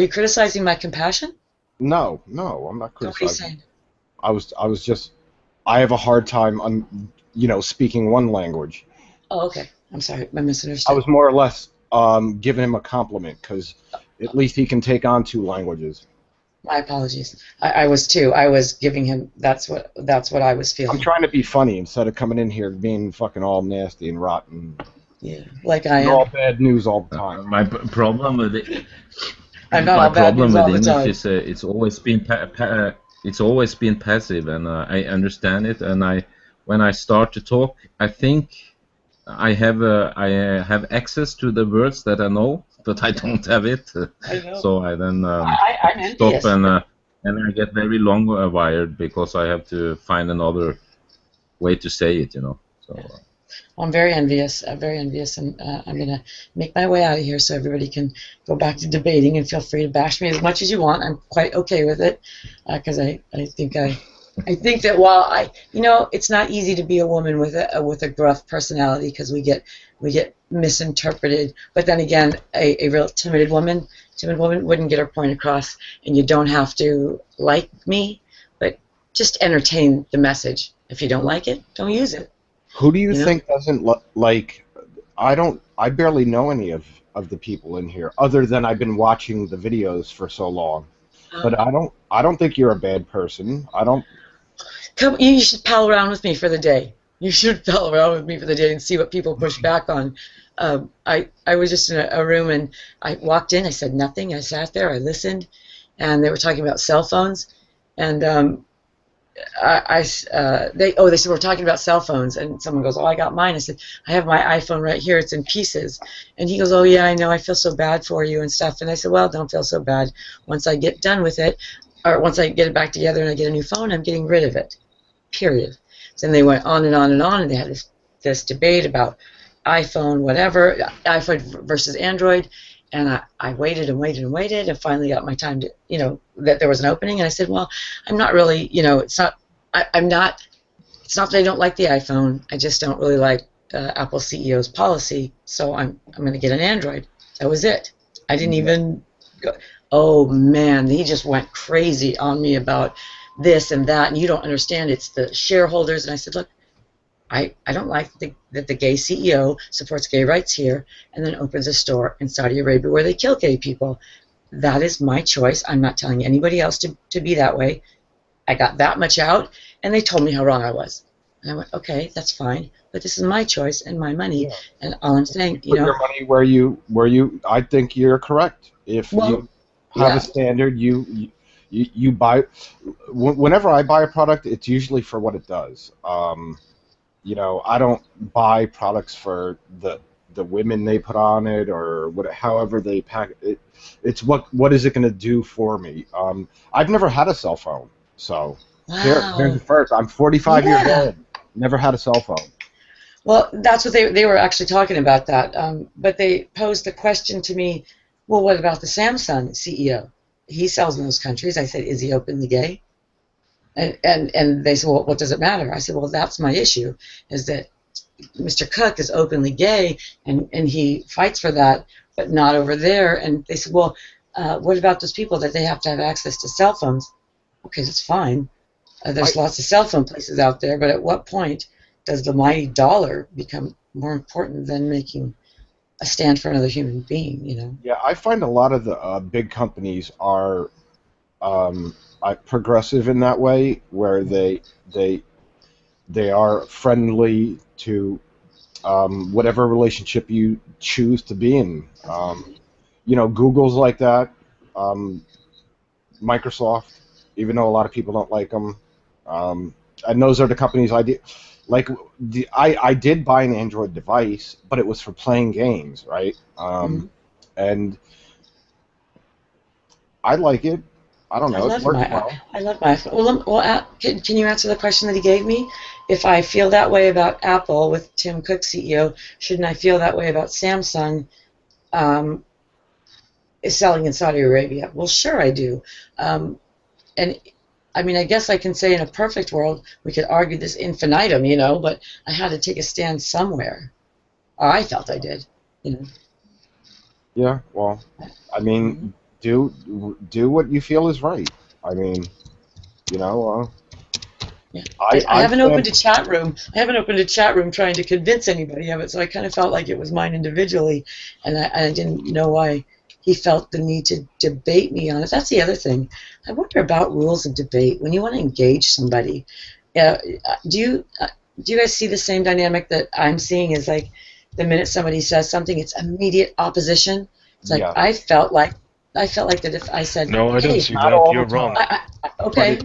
criticizing my compassion? No, I'm not criticizing. What are you saying? I was just. I have a hard time speaking one language. Oh, okay. I'm sorry, I misunderstood. I was more or less giving him a compliment because at least he can take on 2 languages. My apologies. I was too. I was giving him. That's what I was feeling. I'm trying to be funny instead of coming in here being fucking all nasty and rotten. Yeah, like I am. All bad news all the time. My problem with it. I'm not all bad news all the time. English is it's always been passive, and I understand it. And when I start to talk, I think I have access to the words that I know, but I don't have it. I know. So I then I'm stop and I get very long wired because I have to find another way to say it, So. I'm very envious, and I'm going to make my way out of here so everybody can go back to debating, and feel free to bash me as much as you want. I'm quite okay with it because I think that while it's not easy to be a woman with a gruff personality because we get misinterpreted. But then again, a real timid woman wouldn't get her point across, and you don't have to like me, but just entertain the message. If you don't like it, don't use it. Who do you think doesn't like? I barely know any of the people in here, other than I've been watching the videos for so long. But I don't think you're a bad person. I don't. Come, you should pal around with me for the day. You should pal around with me for the day and see what people push back on. I was just in a room, and I walked in. I said nothing. I sat there. I listened, and they were talking about cell phones, and they said we're talking about cell phones, and someone goes, oh, I got mine. I said, I have my iPhone right here. It's in pieces. And he goes, oh yeah, I know. I feel so bad for you and stuff. And I said, well, don't feel so bad. Once I get done with it, or once I get it back together and I get a new phone, I'm getting rid of it. Period. So then they went on and on and on, and they had this debate about iPhone, whatever, iPhone versus Android. And I waited and waited and waited, and finally got my time to, that there was an opening. And I said, well, I'm not really, it's not that I don't like the iPhone. I just don't really like Apple CEO's policy, so I'm going to get an Android. That was it. I didn't even go. Oh man, he just went crazy on me about this and that, and you don't understand. It's the shareholders. And I said, look, I don't like that the gay CEO supports gay rights here and then opens a store in Saudi Arabia where they kill gay people. That is my choice. I'm not telling anybody else to be that way. I got that much out, and they told me how wrong I was. And I went, okay, that's fine, but this is my choice and my money, and all I'm saying, Put your money where you. I think you're correct. If you have a standard, you buy. Whenever I buy a product, it's usually for what it does. You know, I don't buy products for the women they put on it or however they pack it. It's what is it going to do for me? I've never had a cell phone, so here's the first. I'm 45 years old. Never had a cell phone. Well, that's what they were actually talking about that. But they posed the question to me, well, what about the Samsung CEO? He sells in those countries. I said, is he openly gay? And they said, well, what does it matter? I said, well, that's my issue, is that Mr. Cook is openly gay, and he fights for that, but not over there. And they said, well, what about those people that they have to have access to cell phones? Okay, that's fine. There's lots of cell phone places out there, but at what point does the mighty dollar become more important than making a stand for another human being, you know? Yeah, I find a lot of the big companies are progressive in that way, where they are friendly to whatever relationship you choose to be in. You know, Google's like that. Microsoft, even though a lot of people don't like them. And those are the companies I did. Like, I did buy an Android device, but it was for playing games, right? And I like it. I don't know. It works well. I love my iPhone. Well, can you answer the question that he gave me? If I feel that way about Apple with Tim Cook, CEO, shouldn't I feel that way about Samsung is selling in Saudi Arabia? Well, sure I do. And I mean, I guess I can say in a perfect world we could argue this infinitum, you know, but I had to take a stand somewhere. Or I felt I did, you know. Yeah, well, I mean, do what you feel is right. I mean, you know. Yeah. I haven't opened a chat room. I haven't opened a chat room trying to convince anybody of it, so I kind of felt like it was mine individually, and I didn't know why he felt the need to debate me on it. That's the other thing. I wonder about rules of debate. When you want to engage somebody, do you guys see the same dynamic that I'm seeing? Is like the minute somebody says something, it's immediate opposition. It's like I felt like that if I said, no, I don't see that. You're wrong. Okay.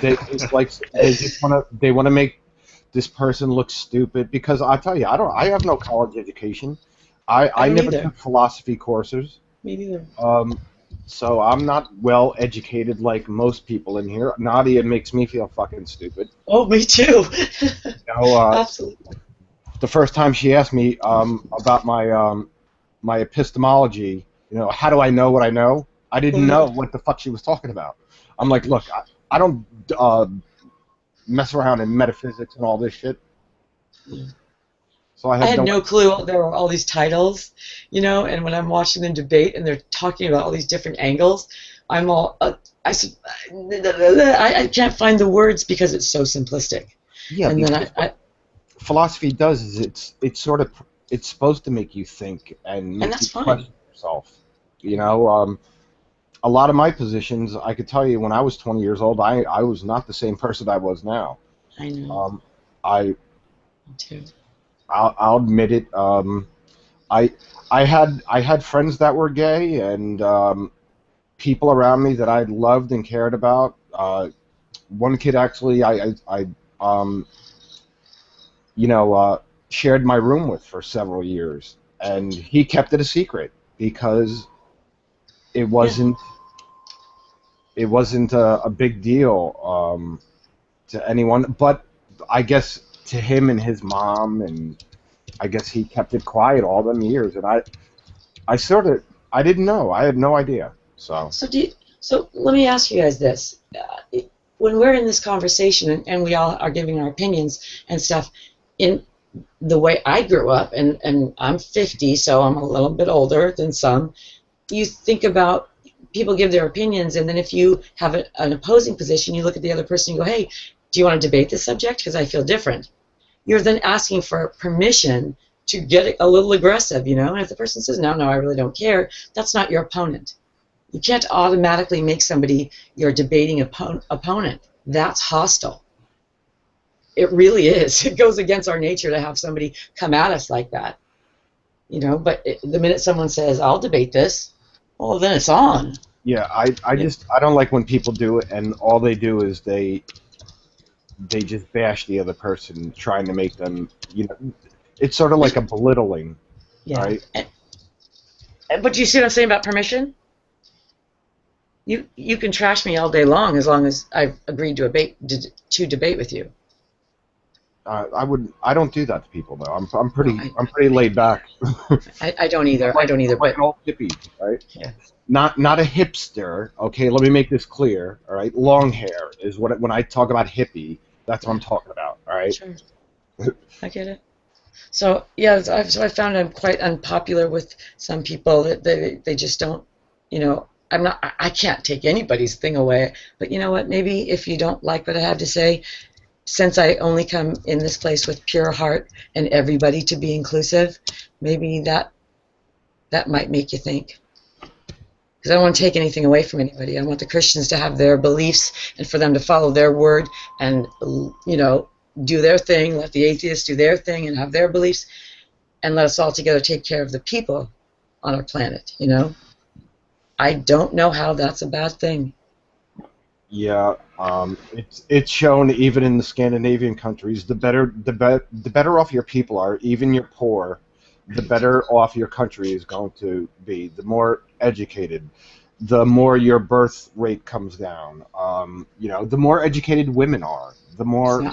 It's like they just want to make this person look stupid, because I tell you, I have no college education. I never took philosophy courses. Me neither. So I'm not well educated like most people in here. Nadia makes me feel fucking stupid. Oh, me too. Absolutely. The first time she asked me about my epistemology, you know, how do I know what I know? I didn't know what the fuck she was talking about. I'm like, look, I don't mess around in metaphysics and all this shit. So I had no clue there were all these titles, you know, and when I'm watching them debate and they're talking about all these different angles, I'm all, I can't find the words because it's so simplistic. Yeah, and then philosophy does is it's supposed to make you think and make you question yourself. You know, a lot of my positions, I could tell you when I was 20 years old, I was not the same person I was now. I know. Me too. I'll admit it. I had friends that were gay and people around me that I loved and cared about. One kid actually I shared my room with for several years, and he kept it a secret because it wasn't a big deal to anyone, but I guess to him and his mom, and I guess he kept it quiet all them years, and I didn't know. I had no idea. So let me ask you guys this: when we're in this conversation and we all are giving our opinions and stuff, in the way I grew up, and I'm 50, so I'm a little bit older than some, you think about people give their opinions, and then if you have an opposing position, you look at the other person and go, hey, do you want to debate this subject? Because I feel different. You're then asking for permission to get a little aggressive, you know? And if the person says, no, I really don't care, that's not your opponent. You can't automatically make somebody your debating opponent. That's hostile. It really is. It goes against our nature to have somebody come at us like that. You know, but the minute someone says, I'll debate this, well, then it's on. Yeah, I don't like when people do it, and all they do is they just bash the other person, trying to make them, you know, it's sort of like a belittling, yeah. Right? But you see what I'm saying about permission? You can trash me all day long as I've agreed to debate with you. I don't do that to people though. I'm pretty laid back. I don't either. I don't either. Like an old hippie, right? Yeah. Not a hipster. Okay, let me make this clear. All right, long hair is when I talk about hippie. That's what I'm talking about. All right. Sure. I get it. So yeah, I found I'm quite unpopular with some people that they just don't, you know. I can't take anybody's thing away. But you know what? Maybe if you don't like what I have to say, since I only come in this place with pure heart and everybody to be inclusive, maybe that might make you think. Because I don't want to take anything away from anybody. I want the Christians to have their beliefs and for them to follow their word and, you know, do their thing. Let the atheists do their thing and have their beliefs, and let us all together take care of the people on our planet, you know. I don't know how that's a bad thing. Yeah, it's shown even in the Scandinavian countries. The better off your people are, even you're poor, the better off your country is going to be. The more educated, the more your birth rate comes down. You know, the more educated women are, the more.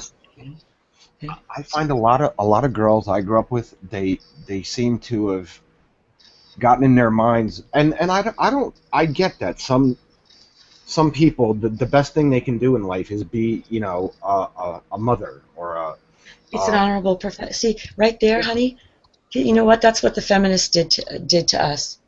I find a lot of girls I grew up with, they seem to have gotten in their minds, and I get that some people the best thing they can do in life is be, you know, a mother or a. It's an honorable profession. See, right there, honey. You know what? That's what the feminists did to us,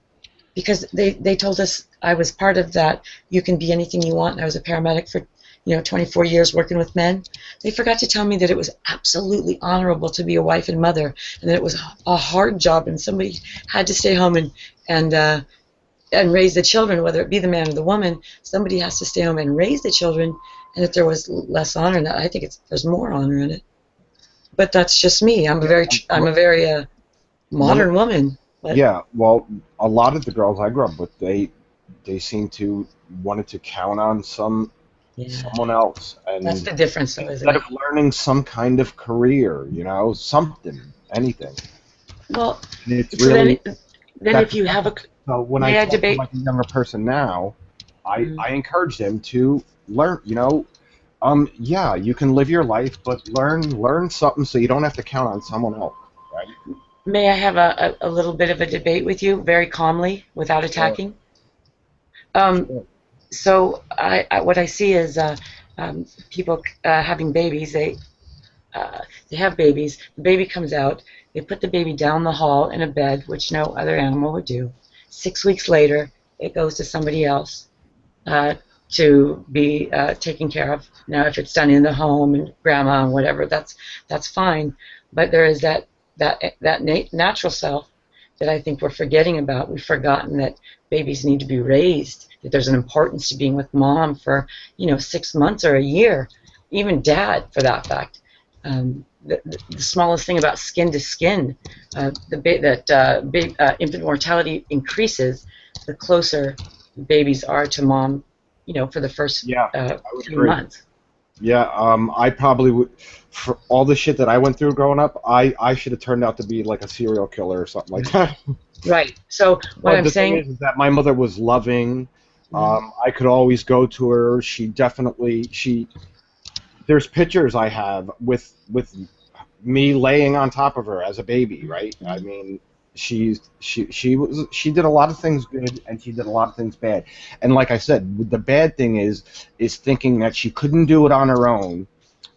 because they told us I was part of that. You can be anything you want. And I was a paramedic for 24 years working with men. They forgot to tell me that it was absolutely honorable to be a wife and mother, and that it was a hard job, and somebody had to stay home and raise the children, whether it be the man or the woman. Somebody has to stay home and raise the children, and that there was less honor in that. I think there's more honor in it. But that's just me. I'm a very modern woman. But yeah, well, a lot of the girls I grew up with, they seem to wanted to count on someone else, and that's the difference, though, isn't instead it? of learning some kind of career, you know, anything. Well, it's so really. Then if you have a. So when I talk to like a younger person now, I encourage them to learn. You know, yeah, you can live your life, but learn something so you don't have to count on someone else, right? May I have a little bit of a debate with you, very calmly, without attacking? Sure. So what I see is people having babies. They have babies. The baby comes out. They put the baby down the hall in a bed, which no other animal would do. 6 weeks later, it goes to somebody else to be taken care of. Now, if it's done in the home and grandma and whatever, that's fine. But there is that natural self that I think we're forgetting about. We've forgotten that babies need to be raised, that there's an importance to being with mom for 6 months or a year, even dad for that fact. The smallest thing about skin to skin, infant mortality increases the closer babies are to mom, for the first few months. Yeah, I probably would. For all the shit that I went through growing up, I should have turned out to be like a serial killer or something like that. Right. So what I'm saying is that my mother was loving. I could always go to her. There's pictures I have with me laying on top of her as a baby, right? I mean, she did a lot of things good and she did a lot of things bad. And like I said, the bad thing is thinking that she couldn't do it on her own,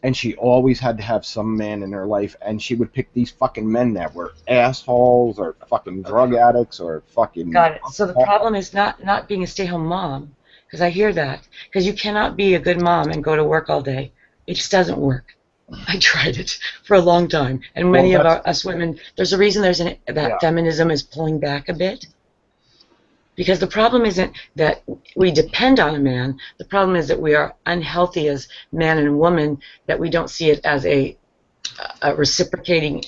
and she always had to have some man in her life, and she would pick these fucking men that were assholes or fucking drug addicts or fucking... Got it. So the problem is not being a stay-home mom, because I hear that. Because you cannot be a good mom and go to work all day. It just doesn't work. I tried it for a long time, and many of us women. There's a reason that feminism is pulling back a bit. Because the problem isn't that we depend on a man. The problem is that we are unhealthy as man and woman, that we don't see it as a reciprocating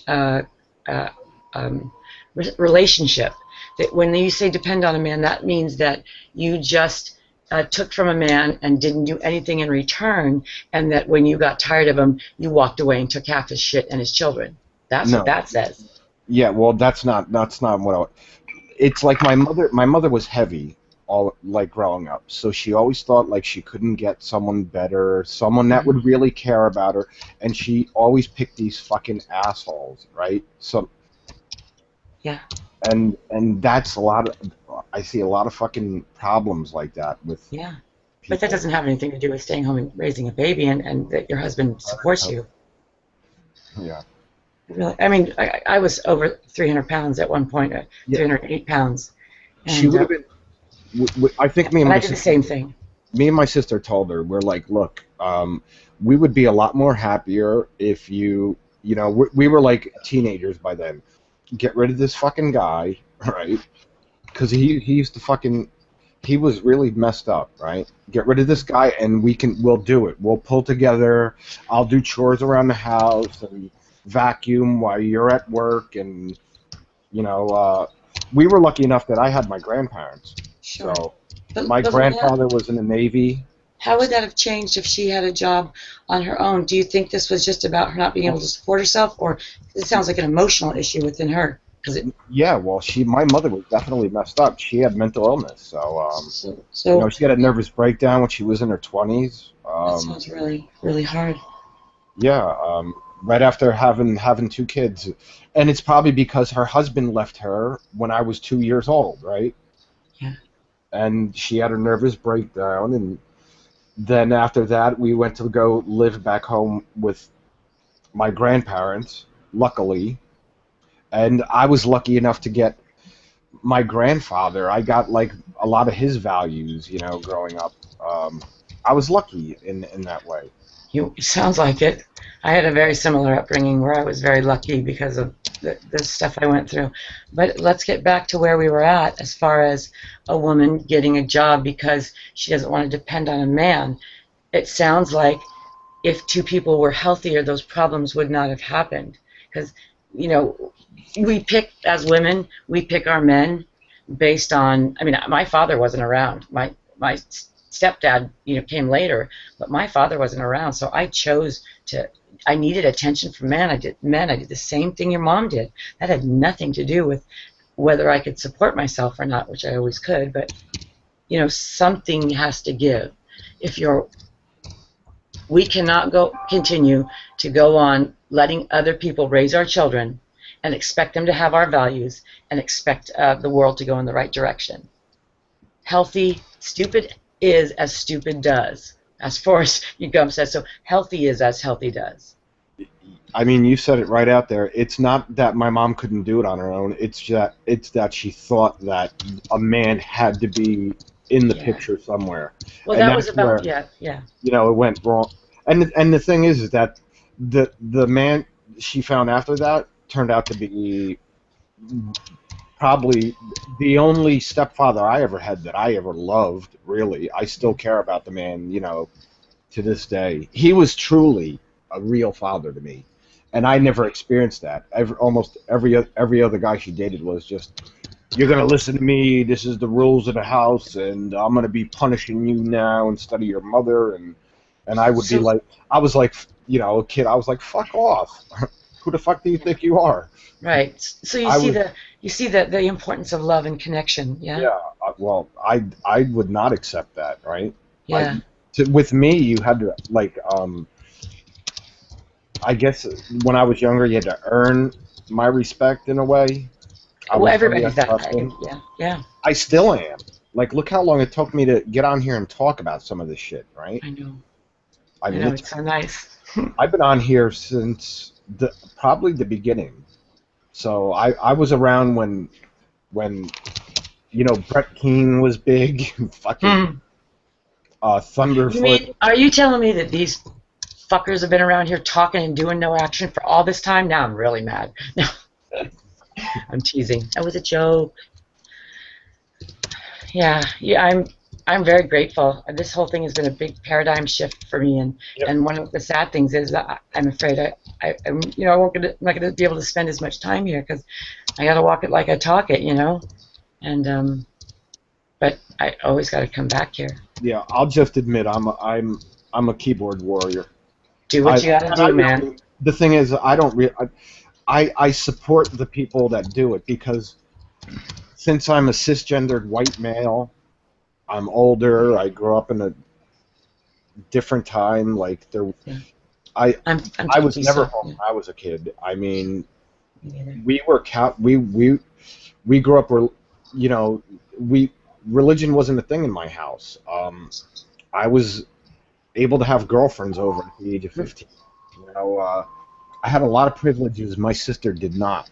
relationship. That when you say depend on a man, that means that you just took from a man and didn't do anything in return, and that when you got tired of him, you walked away and took half his shit and his children. That's what that says. Yeah, well, that's not what it's like. My mother was heavy like growing up, so she always thought like she couldn't get someone better, someone that would really care about her, and she always picked these fucking assholes, right? So yeah, and that's a lot of, I see a lot of fucking problems like that with people. But that doesn't have anything to do with staying home and raising a baby and that your husband supports you. Yeah. Really, I mean, I was over 300 pounds at one point, 308 pounds. And, she would have been. I think me and my I did the same thing. Me and my sister told her, we're like, look, we would be a lot more happier if you know, we were like teenagers by then. Get rid of this fucking guy, right? Because he used to fucking, he was really messed up, right? Get rid of this guy and we'll do it. We'll pull together. I'll do chores around the house and vacuum while you're at work, and we were lucky enough that I had my grandparents. Sure. So my grandfather was in the Navy. How would that have changed if she had a job on her own? Do you think this was just about her not being able to support herself, or it sounds like an emotional issue within her? Yeah, well, my mother was definitely messed up. She had mental illness, so she had a nervous breakdown when she was in her 20s. That sounds really, really hard. Yeah, right after having two kids, and it's probably because her husband left her when I was 2 years old, right? Yeah. And she had a nervous breakdown, and then after that, we went to go live back home with my grandparents, luckily. And I was lucky enough to get my grandfather. I got like a lot of his values, growing up. I was lucky in that way. It sounds like it. I had a very similar upbringing where I was very lucky because of the stuff I went through. But let's get back to where we were at as far as a woman getting a job because she doesn't want to depend on a man. It sounds like if two people were healthier, those problems would not have happened. Because, we pick, as women, we pick our men based on, my father wasn't around. My stepdad, came later, but my father wasn't around, so I chose to. I needed attention from men. I did the same thing your mom did. That had nothing to do with whether I could support myself or not, which I always could. But something has to give. We cannot continue to go on letting other people raise our children and expect them to have our values and expect the world to go in the right direction. Healthy, stupid is as stupid does, as Forrest Gump says. So healthy is as healthy does. You said it right out there. It's not that my mom couldn't do it on her own. It's that she thought that a man had to be in the picture somewhere. Well, that was about where, it went wrong. And the thing is that the man she found after that turned out to be probably the only stepfather I ever had that I ever loved, really. I still care about the man, to this day. He was truly a real father to me, and I never experienced that. Almost every other guy she dated was just, you're going to listen to me, this is the rules of the house, and I'm going to be punishing you now instead of your mother, and I would be like, I was like, a kid, I was like, fuck off. Who the fuck do you think you are? Right. So you see the importance of love and connection. Yeah. Yeah. Well, I would not accept that, right? Yeah. With me, you had to I guess when I was younger, you had to earn my respect in a way. Everybody's that way. Yeah. I still am. Like, look how long it took me to get on here and talk about some of this shit, right? I know. I mean, know, it's so nice. I've been on here since probably the beginning. So I was around when Brett Keane was big, fucking Thunderfoot. Are you telling me that these fuckers have been around here talking and doing no action for all this time? Now I'm really mad. No, I'm teasing. That was a joke. Yeah, I'm very grateful. This whole thing has been a big paradigm shift for me, and one of the sad things is that I'm afraid I'm not going to be able to spend as much time here because I got to walk it like I talk it, and but I always got to come back here. Yeah, I'll just admit I'm a keyboard warrior. Do what you got to do, man. The thing is, I support the people that do it because since I'm a cisgendered white male, I'm older. I grew up in a different time. Like I was never home when I was a kid. I mean, we grew up where religion wasn't a thing in my house. I was able to have girlfriends over at the age of 15. I had a lot of privileges my sister did not.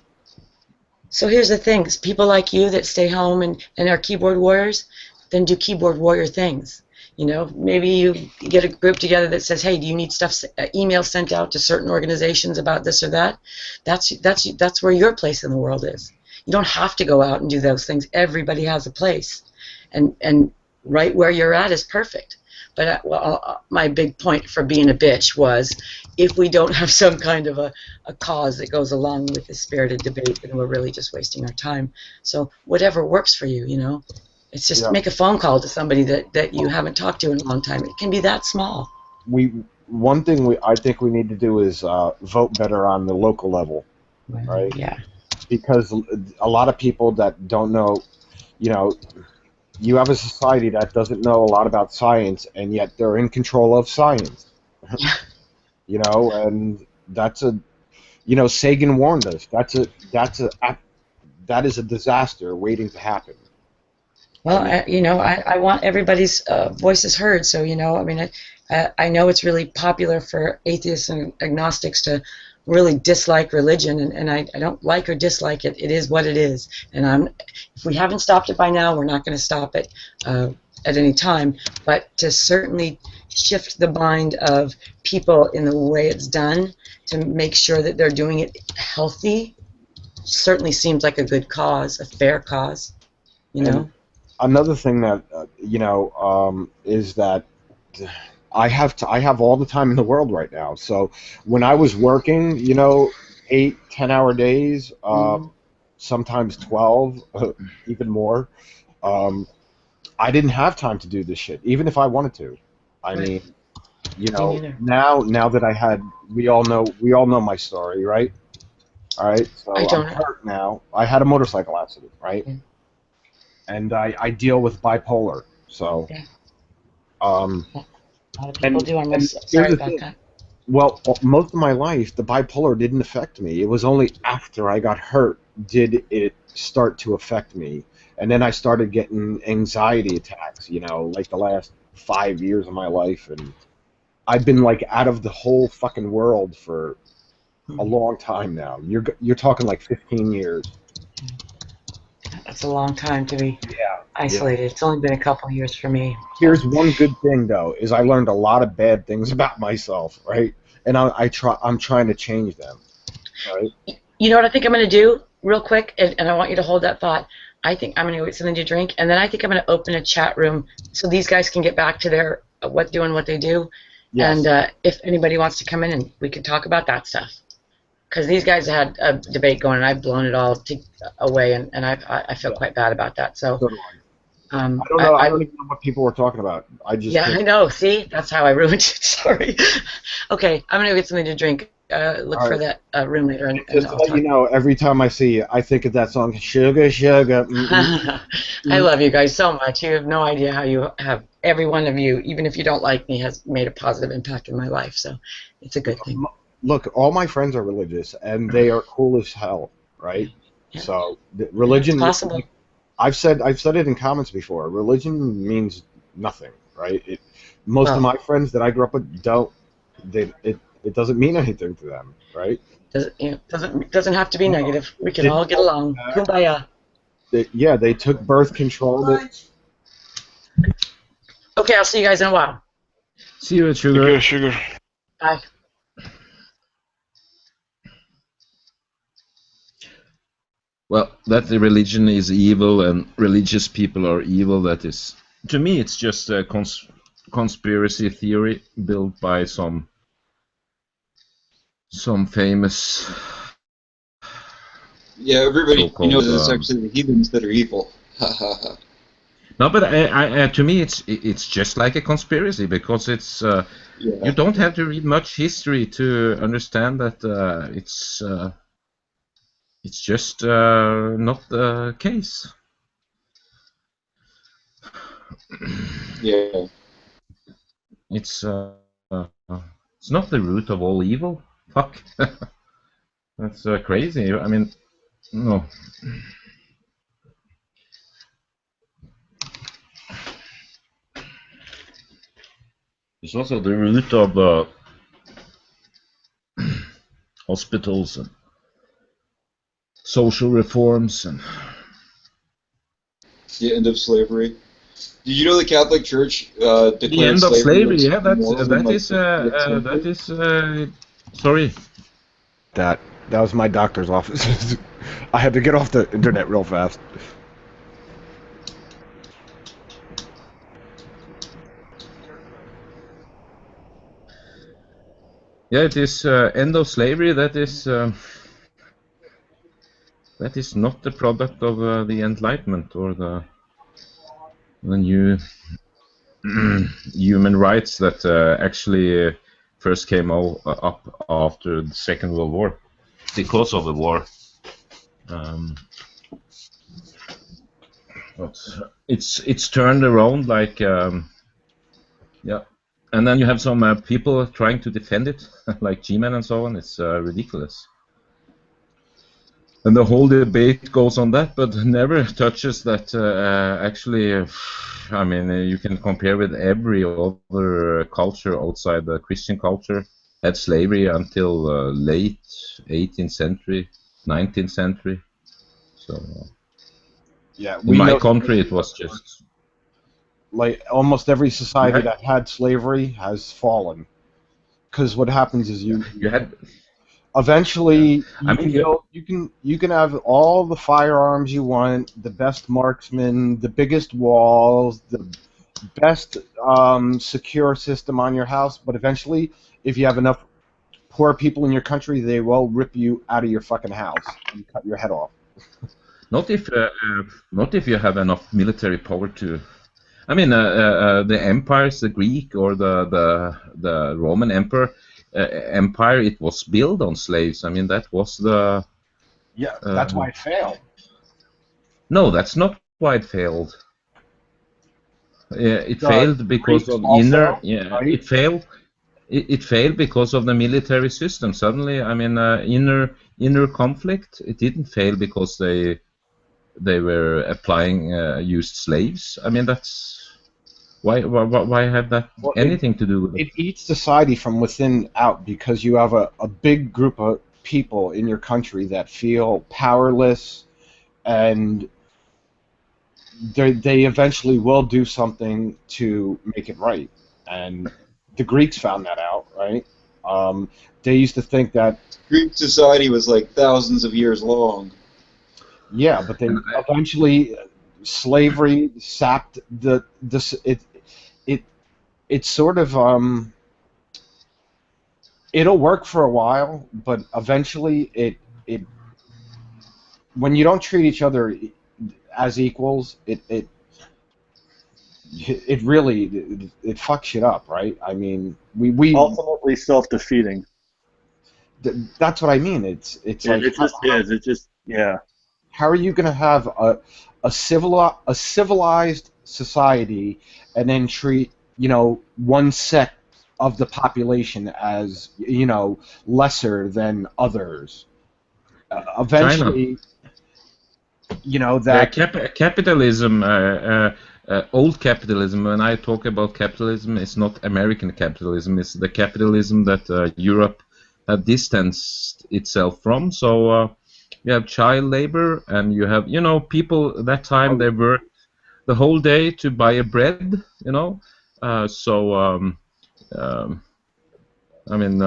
So here's the thing: people like you that stay home and are keyboard warriors, then do keyboard warrior things. Maybe you get a group together that says, "Hey, do you need emails sent out to certain organizations about this or that?" That's where your place in the world is. You don't have to go out and do those things. Everybody has a place, and right where you're at is perfect. But my big point for being a bitch was, if we don't have some kind of a cause that goes along with the spirited debate, then we're really just wasting our time. So whatever works for you, it's just make a phone call to somebody that you haven't talked to in a long time. It can be that small. One thing I think we need to do is vote better on the local level, right? Yeah. Because a lot of people that don't know, you have a society that doesn't know a lot about science, and yet they're in control of science. And that's Sagan warned us. That is a disaster waiting to happen. Well, I want everybody's voices heard. So, I know it's really popular for atheists and agnostics to really dislike religion, and I don't like or dislike it. It is what it is, and if we haven't stopped it by now, we're not going to stop it at any time. But to certainly shift the mind of people in the way it's done to make sure that they're doing it healthy certainly seems like a good cause, a fair cause. And another thing that is that I have all the time in the world right now. So when I was working, 8, 10-hour days, sometimes 12, even more, I didn't have time to do this shit, even if I wanted to. I mean, now that we all know my story, right? All right, so I'm hurt now. I had a motorcycle accident, right? Yeah. And I deal with bipolar, so. Yeah. A lot of people do. I'm sorry about that. Well, most of my life, the bipolar didn't affect me. It was only after I got hurt did it start to affect me. And then I started getting anxiety attacks, like the last 5 years of my life. And I've been, out of the whole fucking world for a long time now. You're talking, 15 years. That's a long time to be isolated. Yeah. It's only been a couple of years for me. Here's one good thing, though, is I learned a lot of bad things about myself, right? And I'm trying to change them, right? You know what I think I'm going to do, real quick, and I want you to hold that thought. I think I'm going to go get something to drink, and then I think I'm going to open a chat room so these guys can get back to their what they do. Yes. And if anybody wants to come in, and we can talk about that stuff. Because these guys had a debate going, and I've blown it all away, and I feel quite bad about that. So, I don't know. I don't even know what people were talking about. I know. See, that's how I ruined it. Sorry. Okay, I'm gonna get something to drink. Look for that room later. And just to let you know, every time I see you, I think of that song, "Sugar, Sugar." I love you guys so much. You have no idea how you have. Every one of you, even if you don't like me, has made a positive impact in my life. So, it's a good thing. Look, all my friends are religious, and they are cool as hell, right? Yeah. So, religion. It's possible. I've said it in comments before. Religion means nothing, right? Most of my friends that I grew up with don't. It doesn't mean anything to them, right? Doesn't have to be negative. We can all get along. Kumbaya. They took birth control. Okay, I'll see you guys in a while. See you at Sugar. Okay, Sugar. Bye. Well, that the religion is evil and religious people are evil, that is, to me, it's just a conspiracy theory built by some famous. Yeah, everybody knows it's actually the heathens that are evil. Ha ha ha. No, but to me, it's just like a conspiracy, because it's you don't have to read much history to understand that it's just not the case. Yeah. It's not the root of all evil. Fuck. That's crazy. I mean, no. It's also the root of hospitals and social reforms and the end of slavery. Did you know the Catholic Church declared the end of slavery? Yeah, that is. Sorry. That was my doctor's office. I had to get off the internet real fast. Yeah, it is end of slavery. That is not the product of the Enlightenment or the new human rights that actually first came up after the Second World War, because of the war. But it's turned around like yeah. And then you have some people trying to defend it, like G-Men and so on. It's ridiculous. And the whole debate goes on that, but never touches that actually, I mean, you can compare with every other culture outside the Christian culture. Had slavery until late 18th century, 19th century. So, yeah, in my country it was just... Like almost every society that had slavery has fallen, because what happens is you had eventually you can have all the firearms you want, the best marksmen, the biggest walls, the best secure system on your house, but eventually, if you have enough poor people in your country, they will rip you out of your fucking house and cut your head off. Not if you have enough military power to. I mean, the empires, the Greek or the Roman empire, it was built on slaves. I mean, that was the... Yeah, that's why it failed. No, that's not why it failed. It failed because of also, right? It failed. It failed because of the military system. Suddenly, I mean, inner conflict. It didn't fail because they were applying used slaves. I mean, that's why have that anything to do with it? It eats society from within out, because you have a big group of people in your country that feel powerless, and they eventually will do something to make it right. And the Greeks found that out, right? They used to think that Greek society was like thousands of years long. Yeah, but then eventually slavery sapped it sort of it'll work for a while, but eventually it when you don't treat each other as equals, it really fucks shit up, right? I mean, we ultimately self-defeating. That's what I mean. It's yeah, like it just is. It just yeah. How are you going to have a civilized society and then treat, one sect of the population as, lesser than others? Eventually, China. Capitalism old capitalism. When I talk about capitalism, it's not American capitalism. It's the capitalism that Europe had distanced itself from. So you have child labor, and you have, people at that time, they worked the whole day to buy a bread, I mean,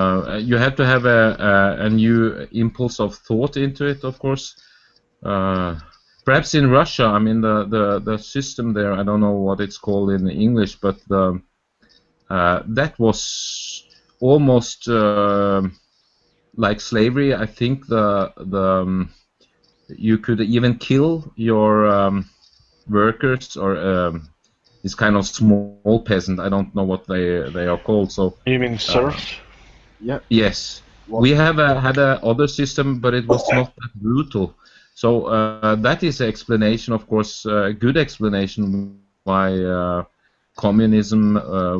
you have to have a new impulse of thought into it, of course. Perhaps in Russia, I mean, the system there, I don't know what it's called in English, but that was almost like slavery. I think you could even kill your workers or this kind of small peasant. I don't know what they are called. So you mean serfs? Yeah. Yes, we have had a other system, but it was not that brutal. So that is an explanation, of course, a good explanation why communism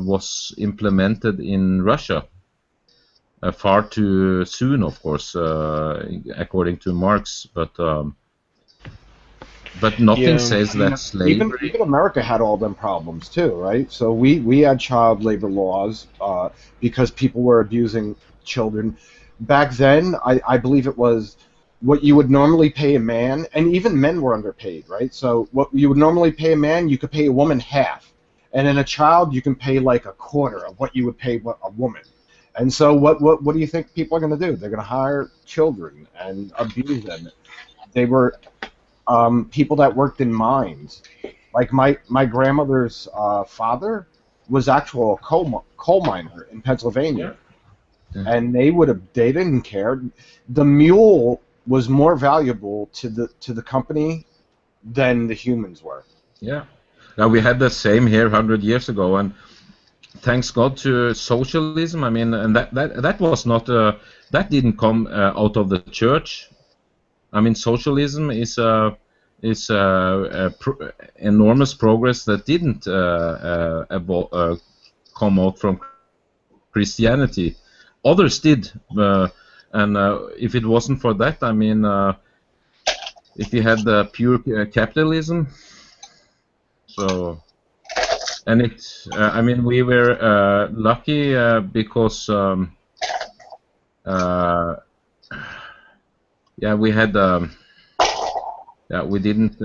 was implemented in Russia far too soon, of course, according to Marx. But nothing says that slavery. Even America had all them problems too, right? So we had child labor laws because people were abusing children. Back then, I believe it was what you would normally pay a man, and even men were underpaid, right? So what you would normally pay a man, you could pay a woman half, and then a child you can pay like a quarter of what you would pay a woman. And so what do you think people are going to do? They're going to hire children and abuse them. They were people that worked in mines. Like my grandmother's father was actual coal miner in Pennsylvania, and they didn't care. The mule was more valuable to the company than the humans were. Yeah. Now we had the same here 100 years ago, and thanks God to socialism. I mean, and that was not that didn't come out of the church. I mean, socialism is enormous progress that didn't come out from Christianity. Others did, and if it wasn't for that, I mean, if you had pure capitalism, so. And I mean, we were lucky because, yeah, we had, yeah, we didn't,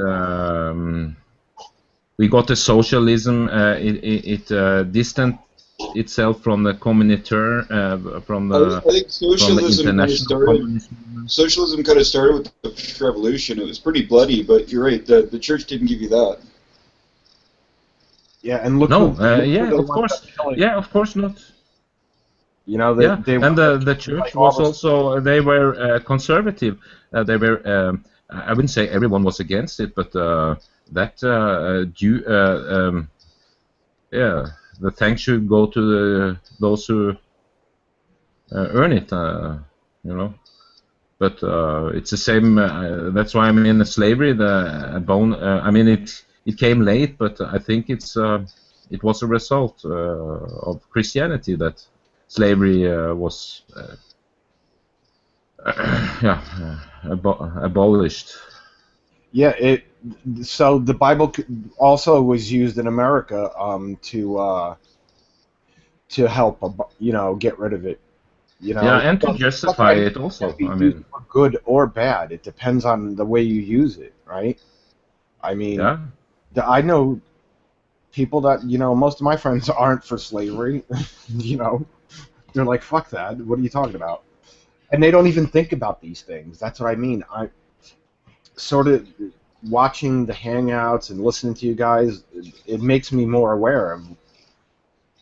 we got the socialism. It distanced itself from the communautaire, from the I think socialism kind of started with the French Revolution. It was pretty bloody, but you're right. The church didn't give you that. Yeah, and look. Yeah, of course. Yeah, of course not. You know, they and the church was also, they were conservative. They were, I wouldn't say everyone was against it, but yeah, the thanks should go to those who earn it, you know. But it's the same. That's why I'm in slavery. I mean, it came late, but I think it was a result of Christianity that slavery was abolished. Yeah, so the Bible also was used in America to help, get rid of it. Yeah, and to justify it also. I mean, for good or bad, it depends on the way you use it, right? I mean, yeah. I know people that, most of my friends aren't for slavery. They're like, fuck that. What are you talking about? And they don't even think about these things. That's what I mean. I sort of watching the Hangouts and listening to you guys, it makes me more aware of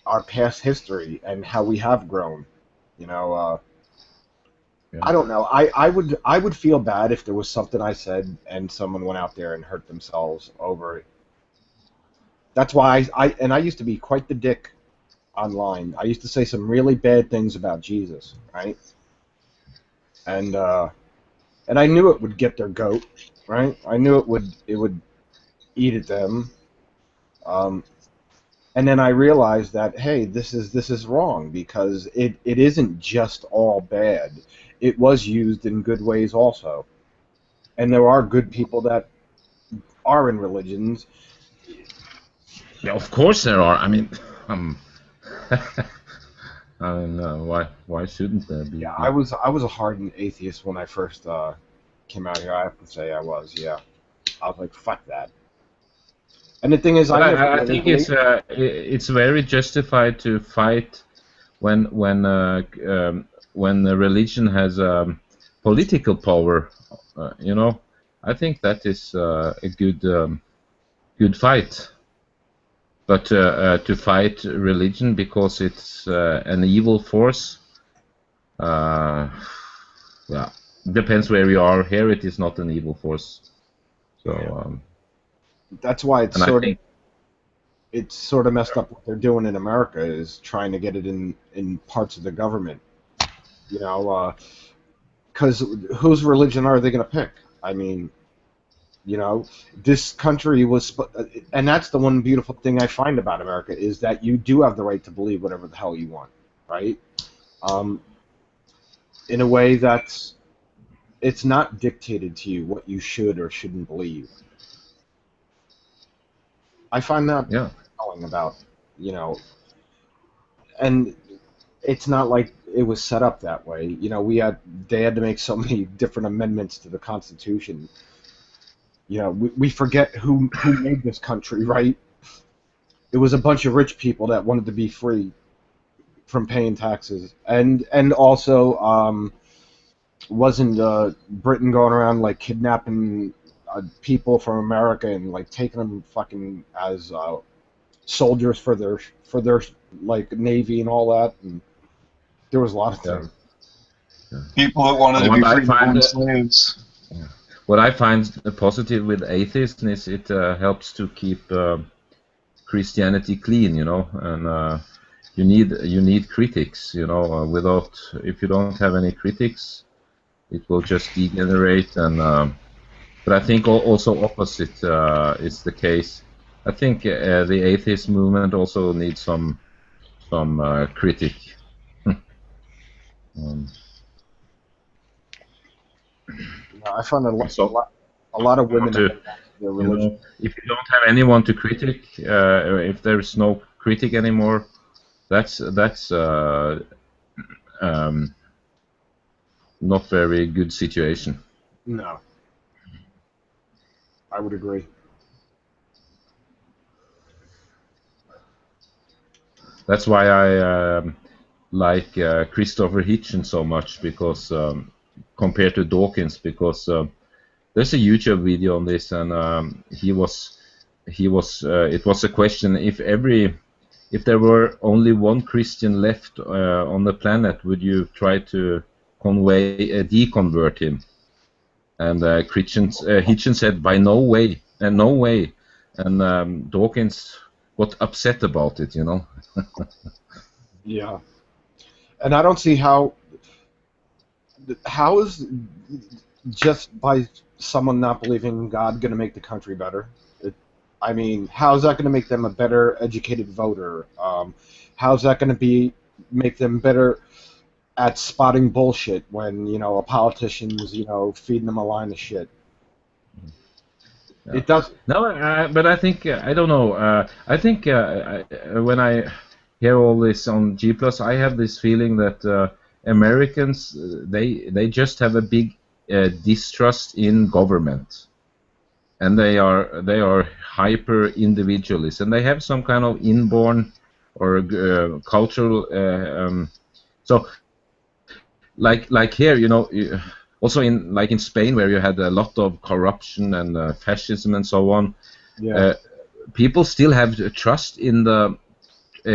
our past history and how we have grown. Yeah. I don't know. I would feel bad if there was something I said and someone went out there and hurt themselves over it. That's why I used to be quite the dick online. I used to say some really bad things about Jesus, right? And I knew it would get their goat, right? I knew it would eat at them. And then I realized that, hey, this is wrong, because it isn't just all bad. It was used in good ways also. And there are good people that are in religions. Yeah, of course there are. I mean, why shouldn't there be? Yeah, I was a hardened atheist when I first came out here. I have to say I was. Yeah, I was like, fuck that. And the thing is, But I never I really think believed. it's very justified to fight when the religion has political power. You know, I think that is a good fight. But to fight religion because it's an evil force, yeah, depends where you are. Here, it is not an evil force. So That's why it's and I sort of think messed up what they're doing in America is trying to get it in parts of the government. You know, because whose religion are they going to pick? I mean, you know, this country was, and that's the one beautiful thing I find about America is that you do have the right to believe whatever the hell you want, right? In a way that's it's not dictated to you what you should or shouldn't believe. I find that telling about, you know, and it's not like it was set up that way. You know, they had to make so many different amendments to the Constitution. You know, we forget who made this country, right? It was a bunch of rich people that wanted to be free from paying taxes, and also wasn't Britain going around like kidnapping people from America and like taking them fucking as soldiers for their like navy and all that, and there was a lot of things. People that wanted to be free to own slaves. What I find positive with atheism is it helps to keep Christianity clean, you know, and you need critics, you know. Without, if you don't have any critics, it will just degenerate. And but I think also opposite is the case. I think the atheist movement also needs some critic. I found a lot of women To, their religion. if you don't have anyone to critic, if there's no critic anymore, that's not very good situation. No, I would agree. That's why I like Christopher Hitchens so much, because compared to Dawkins, because there's a YouTube video on this, and it was a question: if there were only one Christian left on the planet, would you try to deconvert him? And Hitchens said, by no way, and Dawkins got upset about it, you know. Yeah, and I don't see how is just by someone not believing in God going to make the country better? I mean, how is that going to make them a better educated voter? How is that going to make them better at spotting bullshit when, you know, a politician's, you know, feeding them a line of shit? Yeah. It does. No, but I think I don't know. I think when I hear all this on G+, I have this feeling that Americans they just have a big distrust in government, and they are hyper individualists, and they have some kind of inborn or cultural. So, like here, you know. Also in Spain, where you had a lot of corruption and fascism and so on, people still have trust in the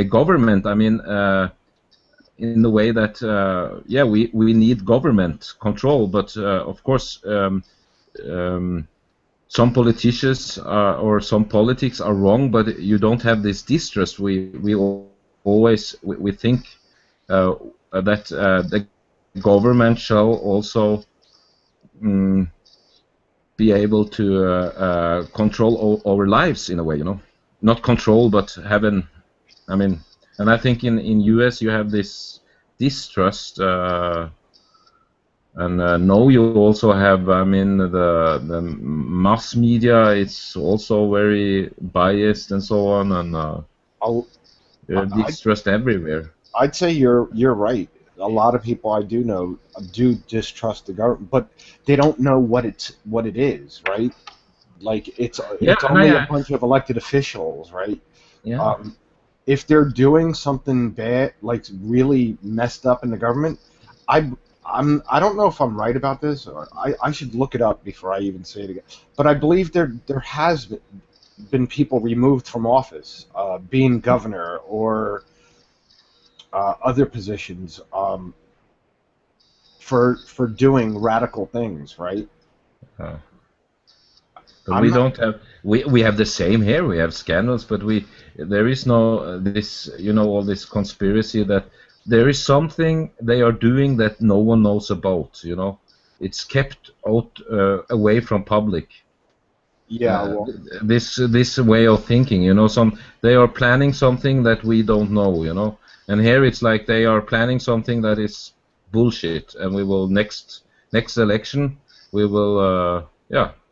government. I mean, in the way that we need government control, but of course some politicians or some politics are wrong, but you don't have this distrust. We always think that the government shall also be able to control our lives in a way, you know, not control, but having. I mean, and I think in US you have this distrust And no, you also have, I mean, the mass media. It's also very biased and so on, and there's distrust everywhere. I'd say you're right. A lot of people I do know do distrust the government, but they don't know what it is, right? Like it's only a bunch of elected officials, right? Yeah. If they're doing something bad, like really messed up in the government, I don't know if I'm right about this, or I should look it up before I even say it again. But I believe there has been people removed from office, being governor or other positions, for doing radical things, right? But we don't have. We have the same here. We have scandals, but there is no this, all this conspiracy that there is something they are doing that no one knows about. It's kept out away from public. Yeah. Well, this way of thinking, they are planning something that we don't know. And here it's like they are planning something that is bullshit, and we will next election we will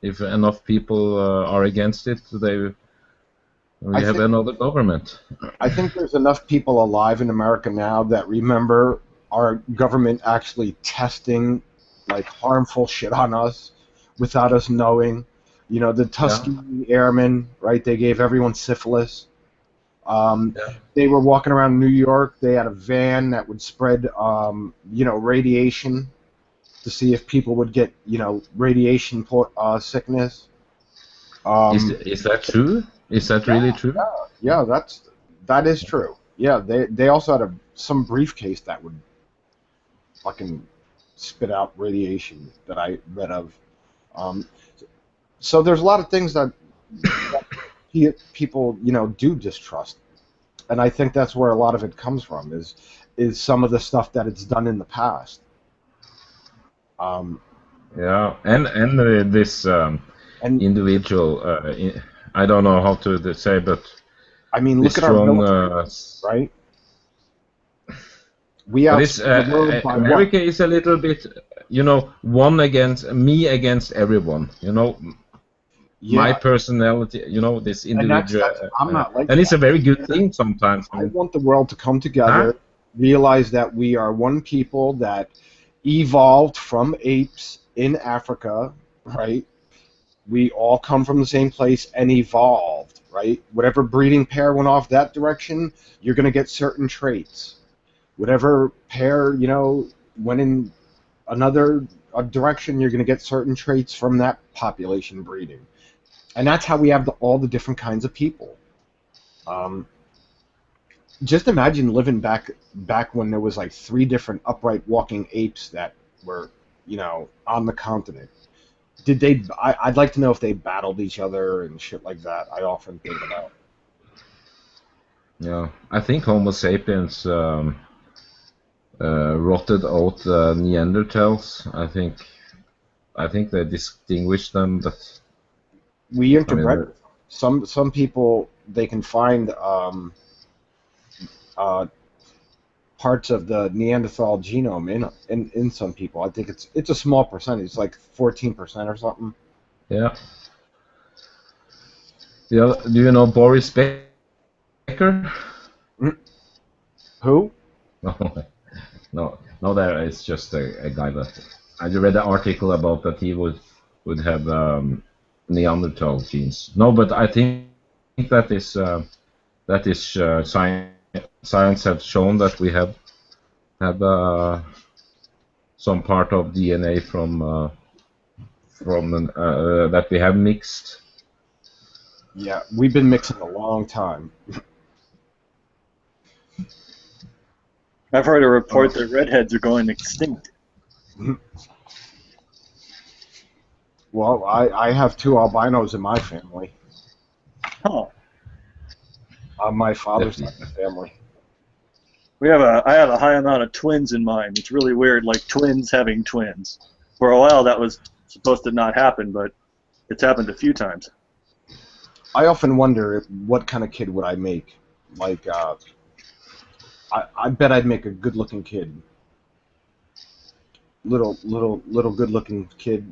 if enough people are against it, we have another government. I think there's enough people alive in America now that remember our government actually testing like harmful shit on us without us knowing. The Tuskegee Airmen, right? They gave everyone syphilis. They were walking around New York. They had a van that would spread, radiation to see if people would get, radiation sickness. Is that true? Is that really true? Yeah, that is true. Yeah, they also had some briefcase that would fucking spit out radiation that I read of. So there's a lot of things that people, do distrust, and I think that's where a lot of it comes from. Is some of the stuff that it's done in the past. Yeah, and this individual. I don't know how to say, but I mean, look at our military, right? We America is a little bit, one against me against everyone. My personality, this individual, I'm not like and it's a very good thing sometimes. I want the world to come together, realize that we are one people that evolved from apes in Africa, right? We all come from the same place and evolved, right? Whatever breeding pair went off that direction, you're going to get certain traits. Whatever pair, went in another direction, you're going to get certain traits from that population breeding. And that's how we have all the different kinds of people. Just imagine living back when there was like 3 different upright walking apes that were, on the continent. Did they? I'd like to know if they battled each other and shit like that. I often think about. Yeah, I think Homo sapiens rotted out Neanderthals. I think they distinguished them, but we interbred. Some people, they can find parts of the Neanderthal genome in some people. I think it's a small percentage. It's like 14% or something. Yeah. Do you know Boris Becker? Who? No, there is just a guy that I read an article about that he would have Neanderthal genes. No, but I think that is science have shown that we have some part of DNA from that we have mixed. Yeah, we've been mixing a long time. I've heard a report that redheads are going extinct. Well, I have 2 albinos in my family. Huh. On my father's side of the family. I have a high amount of twins in mine. It's really weird, like twins having twins. For a while, that was supposed to not happen, but it's happened a few times. I often wonder what kind of kid would I make. Like, I bet I'd make a good-looking kid. little good-looking kid.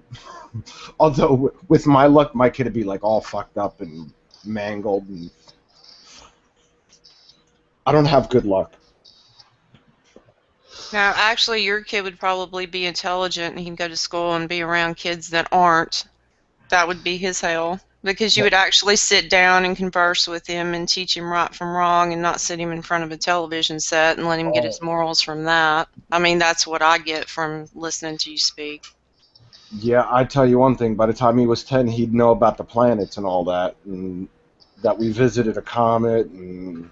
Although with my luck, my kid would be like all fucked up and mangled, and I don't have good luck. Now, actually, your kid would probably be intelligent, and he'd go to school and be around kids that aren't. That would be his hell, because you would actually sit down and converse with him and teach him right from wrong, and not sit him in front of a television set and let him get his morals from that. I mean, that's what I get from listening to you speak. Yeah, I tell you one thing. By the time he was 10, he'd know about the planets and all that, and that we visited a comet, and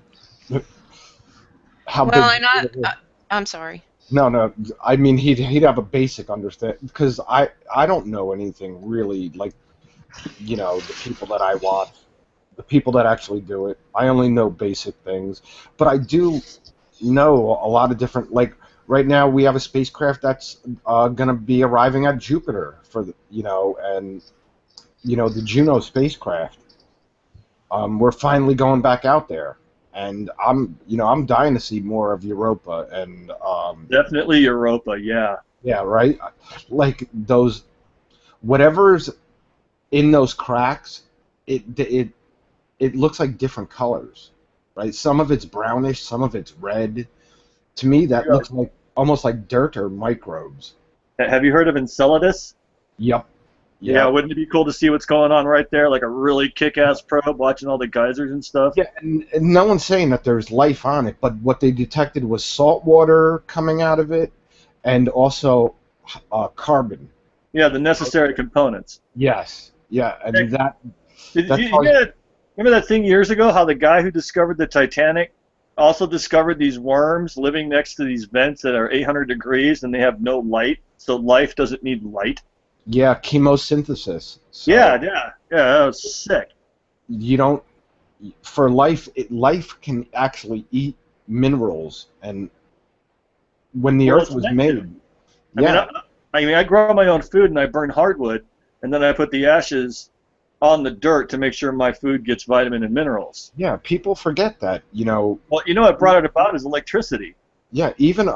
how Well, big. and I'm sorry. No. I mean, he'd have a basic understanding, because I don't know anything really, like, you know, the people that I watch, the people that actually do it. I only know basic things, but I do know a lot of different. Like right now, we have a spacecraft that's gonna be arriving at Jupiter for the, and the Juno spacecraft. We're finally going back out there. And I'm dying to see more of Europa, and definitely Europa, yeah. Yeah, right. Like those, whatever's in those cracks, it looks like different colors, right? Some of it's brownish, some of it's red. To me, that looks like almost like dirt or microbes. Have you heard of Enceladus? Yep. Yeah, wouldn't it be cool to see what's going on right there, like a really kick-ass probe watching all the geysers and stuff? Yeah, and no one's saying that there's life on it, but what they detected was salt water coming out of it, and also carbon. Yeah, the necessary components. Yes. Yeah, and remember that thing years ago, how the guy who discovered the Titanic also discovered these worms living next to these vents that are 800 degrees and they have no light, so life doesn't need light? Yeah, chemosynthesis. So yeah, that was sick. You don't, for life, life can actually eat minerals, and when the Earth was made, I mean, I grow my own food and I burn hardwood, and then I put the ashes on the dirt to make sure my food gets vitamin and minerals. Yeah, people forget that, Well, what brought it about is electricity. Yeah, even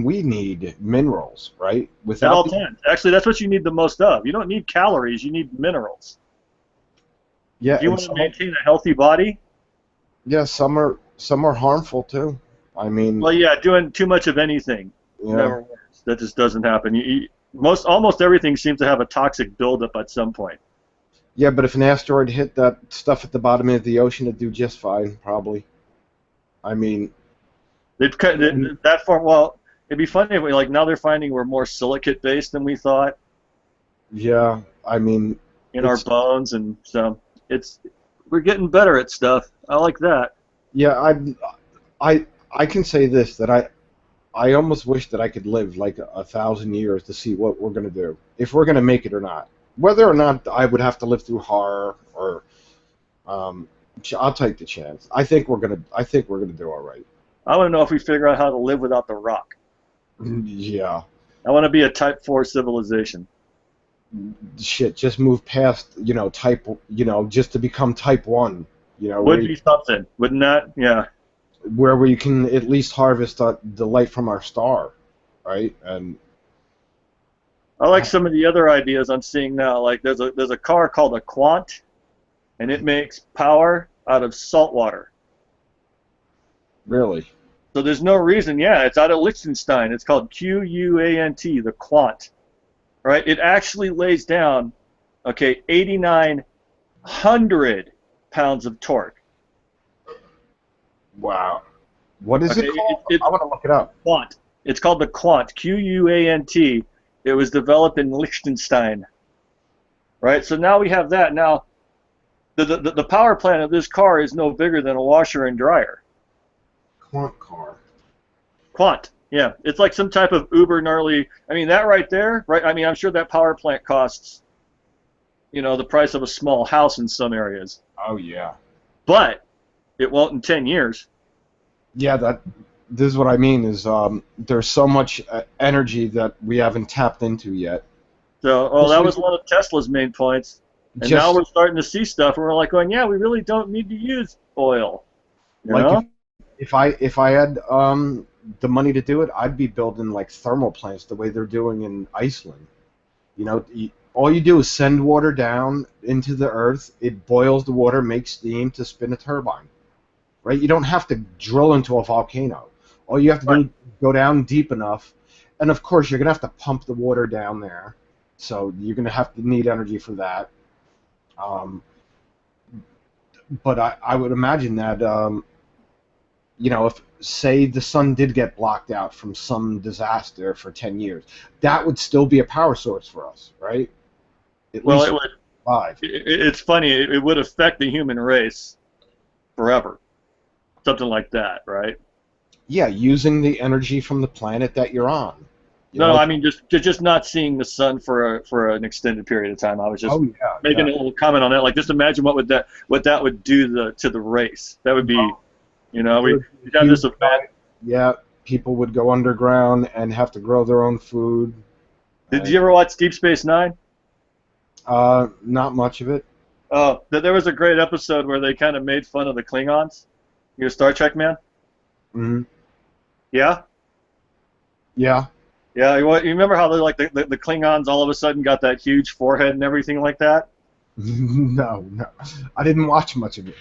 we need minerals, right? At all times. Actually, that's what you need the most of. You don't need calories. You need minerals. Yeah. If you want to maintain a healthy body. Yeah, some are harmful too. I mean. Well, yeah, doing too much of anything never works. That just doesn't happen. Almost everything seems to have a toxic buildup at some point. Yeah, but if an asteroid hit that stuff at the bottom of the ocean, it'd do just fine, probably. I mean. That form. Well, it'd be funny if now they're finding we're more silicate based than we thought. Yeah, I mean. In our bones, and so we're getting better at stuff. I like that. Yeah, I can say this, that I almost wish that I could live like 1,000 years to see what we're gonna do, if we're gonna make it or not. Whether or not I would have to live through horror or, I'll take the chance. I think we're gonna do all right. I want to know if we figure out how to live without the rock. Yeah. I want to be a Type 4 civilization. Shit, just move past, just to become Type 1. Would be something, wouldn't that? Yeah. Where we can at least harvest the light from our star, right? And I like some of the other ideas I'm seeing now. Like there's a car called a Quant, and it makes power out of salt water. Really? So there's no reason. Yeah, it's out of Liechtenstein. It's called QUANT, the Quant. Right? It actually lays down, 8,900 pounds of torque. Wow. What is it called? I want to look it up. Quant. It's called the Quant, QUANT. It was developed in Liechtenstein. Right? So now we have that. Now, the power plant of this car is no bigger than a washer and dryer. Quant car. Quant, yeah. It's like some type of uber gnarly. I mean, that right there, right? I mean, I'm sure that power plant costs, the price of a small house in some areas. Oh, yeah. But it won't in 10 years. Yeah, this is what I mean, is there's so much energy that we haven't tapped into yet. So, that was one of Tesla's main points. And now we're starting to see stuff where we're like going, yeah, we really don't need to use oil. If I had the money to do it, I'd be building like thermal plants the way they're doing in Iceland. You know, all you do is send water down into the earth. It boils the water, makes steam to spin a turbine. Right? You don't have to drill into a volcano. All you have to do is go down deep enough, and of course you're gonna have to pump the water down there. So you're gonna have to need energy for that. But I would imagine that you know, if say the sun did get blocked out from some disaster for 10 years, that would still be a power source for us, right? At Well, least it would. 5. It's funny. It would affect the human race forever. Something like that, right? Yeah, using the energy from the planet that you're on. No, I mean just not seeing the sun for an extended period of time. I was just making a little comment on that. Like, just imagine what that would do to the race. That would be, you know, we have this event. Yeah, people would go underground and have to grow their own food. Did you ever watch Deep Space Nine? Not much of it. Oh, there was a great episode where they kind of made fun of the Klingons. You're a Star Trek man? Mm-hmm. Yeah? Yeah. Yeah, you remember how the Klingons all of a sudden got that huge forehead and everything like that? No. I didn't watch much of it.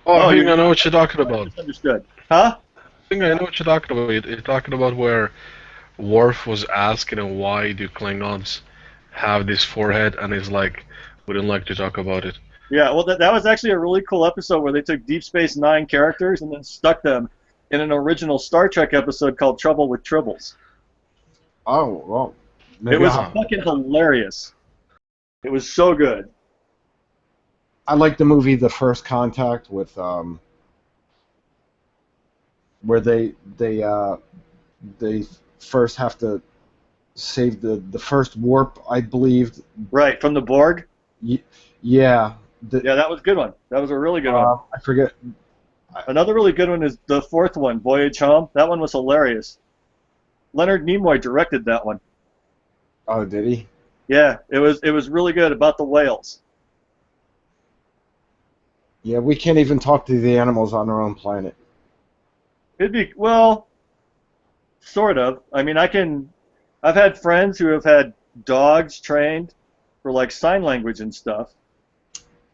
Oh, I think I know what you're talking about. Understood. Huh? I think I know what you're talking about. You're talking about where Worf was asking why do Klingons have this forehead, and he's like, we don't like to talk about it. Yeah, well, that was actually a really cool episode where they took Deep Space Nine characters and then stuck them in an original Star Trek episode called Trouble with Tribbles. Oh, well. It was fucking hilarious. It was so good. I like the movie The First Contact with where they first have to save the first warp, I believe. Right, from the Borg? Yeah. Yeah, that was a good one. That was a really good one. I forget. Another really good one is the fourth one, Voyage Home. That one was hilarious. Leonard Nimoy directed that one. Oh, did he? Yeah, it was really good, about the whales. Yeah, we can't even talk to the animals on our own planet. It'd be, well, sort of. I mean, I've had friends who have had dogs trained for like sign language and stuff.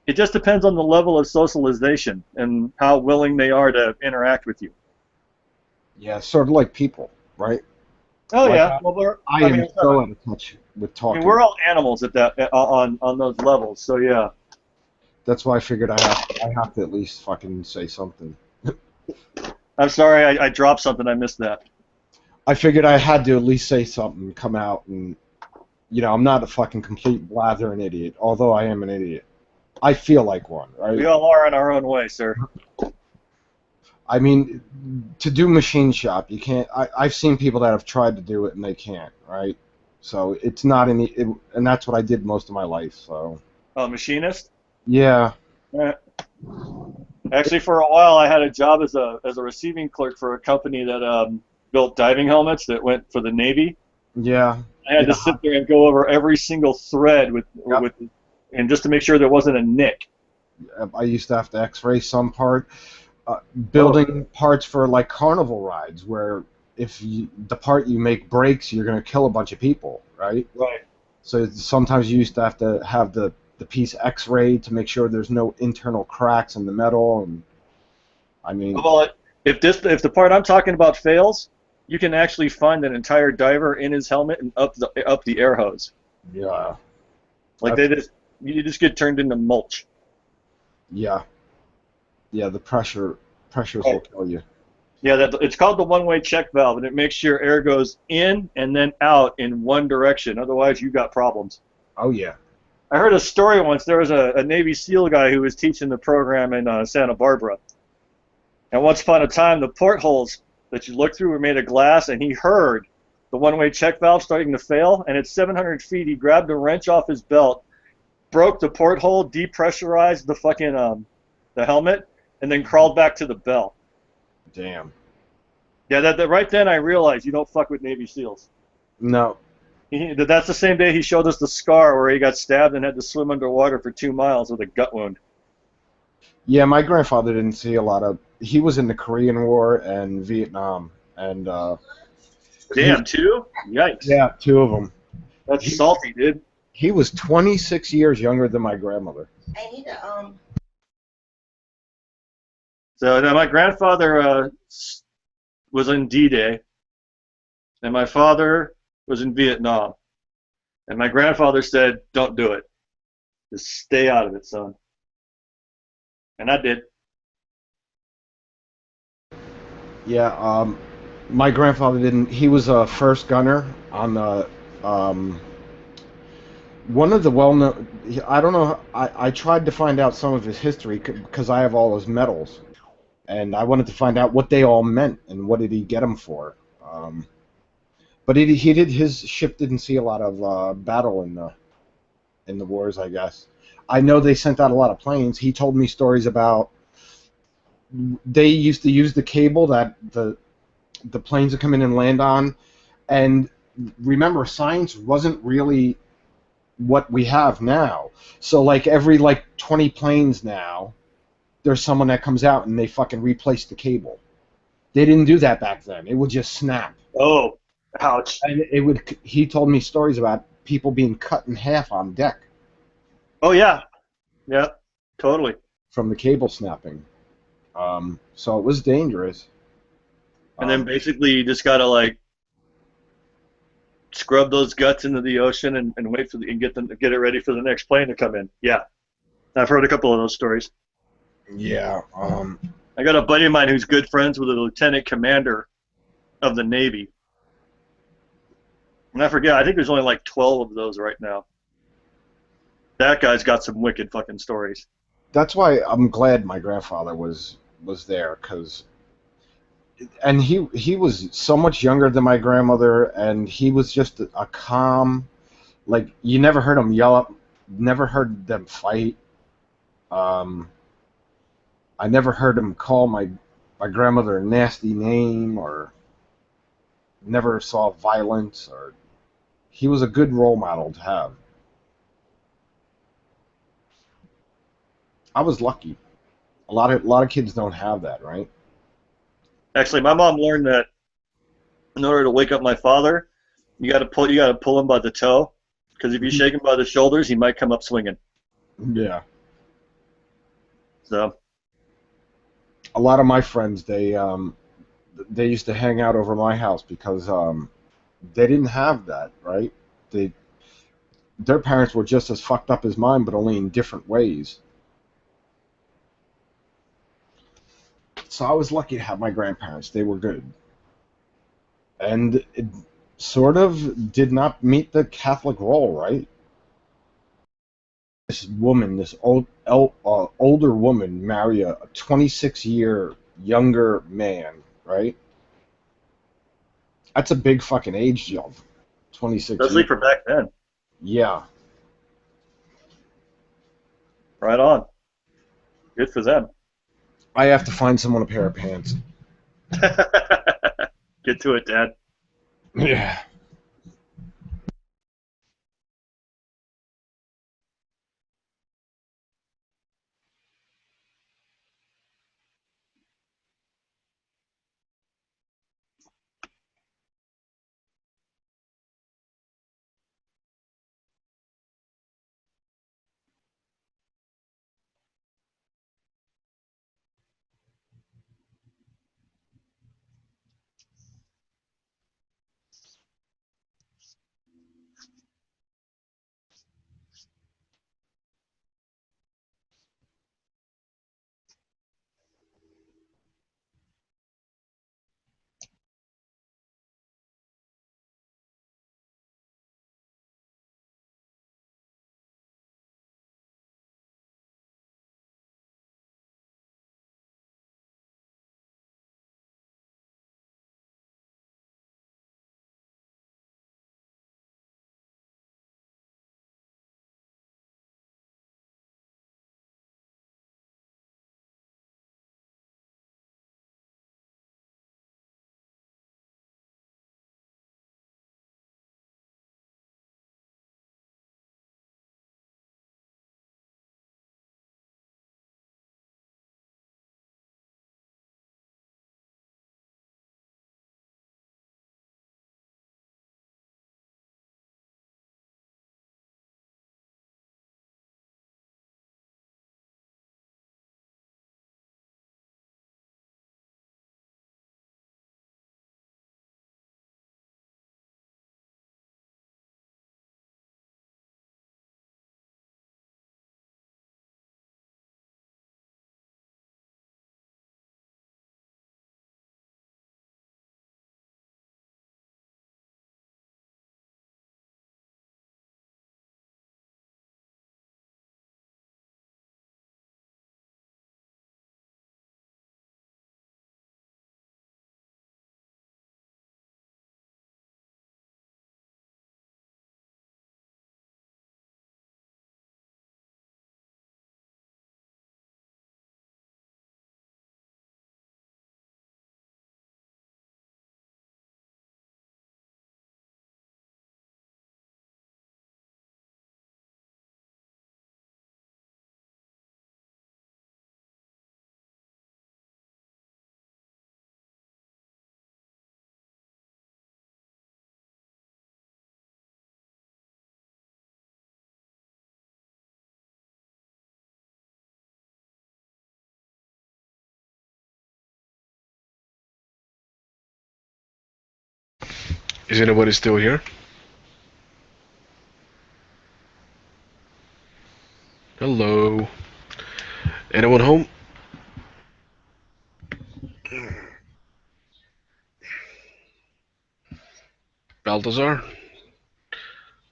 It just depends on the level of socialization and how willing they are to interact with you. Yeah, sort of like people, right? Oh like yeah. Well, I am so out of touch with talking. I mean, we're all animals at that on those levels. So yeah. That's why I figured I have to at least fucking say something. I'm sorry, I dropped something. I missed that. I figured I had to at least say something, come out, and you know, I'm not a fucking complete blathering idiot, although I am an idiot. I feel like one, right? We all are in our own way, sir. I mean, to do machine shop, you can't. I've seen people that have tried to do it and they can't, right? So it's not and that's what I did most of my life. So. Oh, machinist? Yeah. Actually, for a while, I had a job as a receiving clerk for a company that built diving helmets that went for the Navy. Yeah. I had to sit there and go over every single thread and just to make sure there wasn't a nick. I used to have to X-ray some part. Building parts for like carnival rides, where if the part you make breaks, you're gonna kill a bunch of people, right? Right. So sometimes you used to have the piece X-rayed to make sure there's no internal cracks in the metal, and I mean. Well, if the part I'm talking about fails, you can actually find an entire diver in his helmet and up the air hose. Yeah. Like you just get turned into mulch. Yeah. Yeah, the pressures will kill you. Yeah, it's called the one-way check valve, and it makes sure air goes in and then out in one direction. Otherwise, you got problems. Oh, yeah. I heard a story once. There was a Navy SEAL guy who was teaching the program in Santa Barbara. And once upon a time, the portholes that you look through were made of glass, and he heard the one-way check valve starting to fail, and at 700 feet, he grabbed a wrench off his belt, broke the porthole, depressurized the fucking the helmet, and then crawled back to the bell. Damn. Yeah, that right then I realized you don't fuck with Navy SEALs. No. That's the same day he showed us the scar where he got stabbed and had to swim underwater for 2 miles with a gut wound. Yeah, my grandfather didn't see a lot of. He was in the Korean War and Vietnam, and Damn, two? Yikes. Yeah, two of them. That's salty, dude. He was 26 years younger than my grandmother. I need to So now my grandfather was in D-Day, and my father was in Vietnam. And my grandfather said, "Don't do it. Just stay out of it, son." And I did. Yeah, my grandfather didn't. He was a first gunner on the one of the well-known. I don't know. I tried to find out some of his history because I have all his medals, and I wanted to find out what they all meant and what did he get them for. But he did. His ship didn't see a lot of battle in the wars, I guess. I know they sent out a lot of planes. He told me stories about they used to use the cable that the planes would come in and land on. And remember, science wasn't really what we have now. So like every 20 planes now, there's someone that comes out and they fucking replace the cable. They didn't do that back then. It would just snap. Oh, ouch. And it would. He told me stories about people being cut in half on deck. Oh yeah, yeah, totally. From the cable snapping. So it was dangerous. And then basically you just gotta scrub those guts into the ocean and wait and get it ready for the next plane to come in. Yeah, I've heard a couple of those stories. Yeah. I got a buddy of mine who's good friends with a lieutenant commander of the Navy. And I forget, I think there's only 12 of those right now. That guy's got some wicked fucking stories. That's why I'm glad my grandfather was there, and he was so much younger than my grandmother, and he was just a calm, you never heard him yell up, never heard them fight. I never heard him call my grandmother a nasty name, or never saw violence, or he was a good role model to have. I was lucky. A lot of kids don't have that, right? Actually, my mom learned that in order to wake up my father, you got to pull him by the toe, because if you shake him by the shoulders, he might come up swinging. Yeah. So. A lot of my friends, they used to hang out over my house because they didn't have that, right? Their parents were just as fucked up as mine, but only in different ways. So I was lucky to have my grandparents. They were good. And it sort of did not meet the Catholic role, right? This woman, this older woman, marry a 26-year younger man, right? That's a big fucking age jump. 26 Especially years. for back then. Yeah. Right on. Good for them. I have to find someone a pair of pants. Get to it, Dad. Yeah. Is anybody still here? Hello. Anyone home? Balthazar?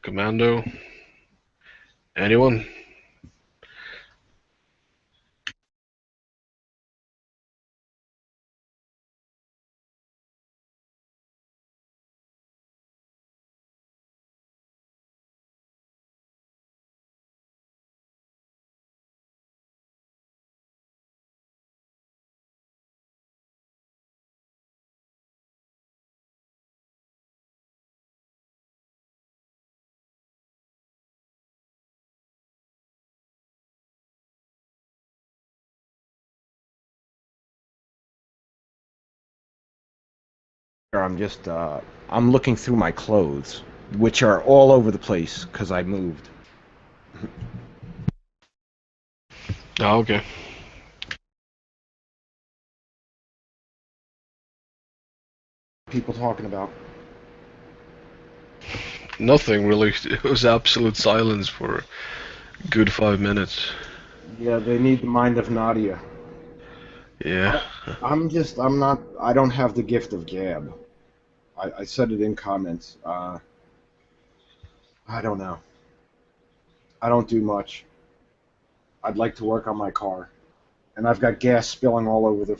Commando? Anyone? I'm looking through my clothes, which are all over the place because I moved. Oh, okay. People talking about. Nothing really. It was absolute silence for a good 5 minutes. Yeah, they need the mind of Nadia. Yeah. I don't have the gift of gab. I said it in comments. I don't know. I don't do much. I'd like to work on my car. And I've got gas spilling all over the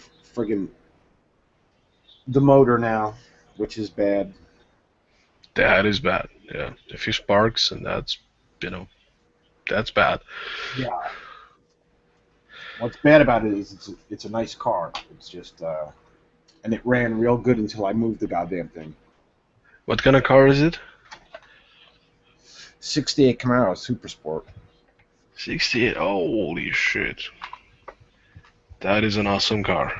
the motor now, which is bad. That is bad. Yeah. A few sparks and that's, that's bad. Yeah. What's bad about it is it's a nice car. It's just and it ran real good until I moved the goddamn thing. What kind of car is it? 68 Camaro Super Sport. 68. Holy shit. That is an awesome car.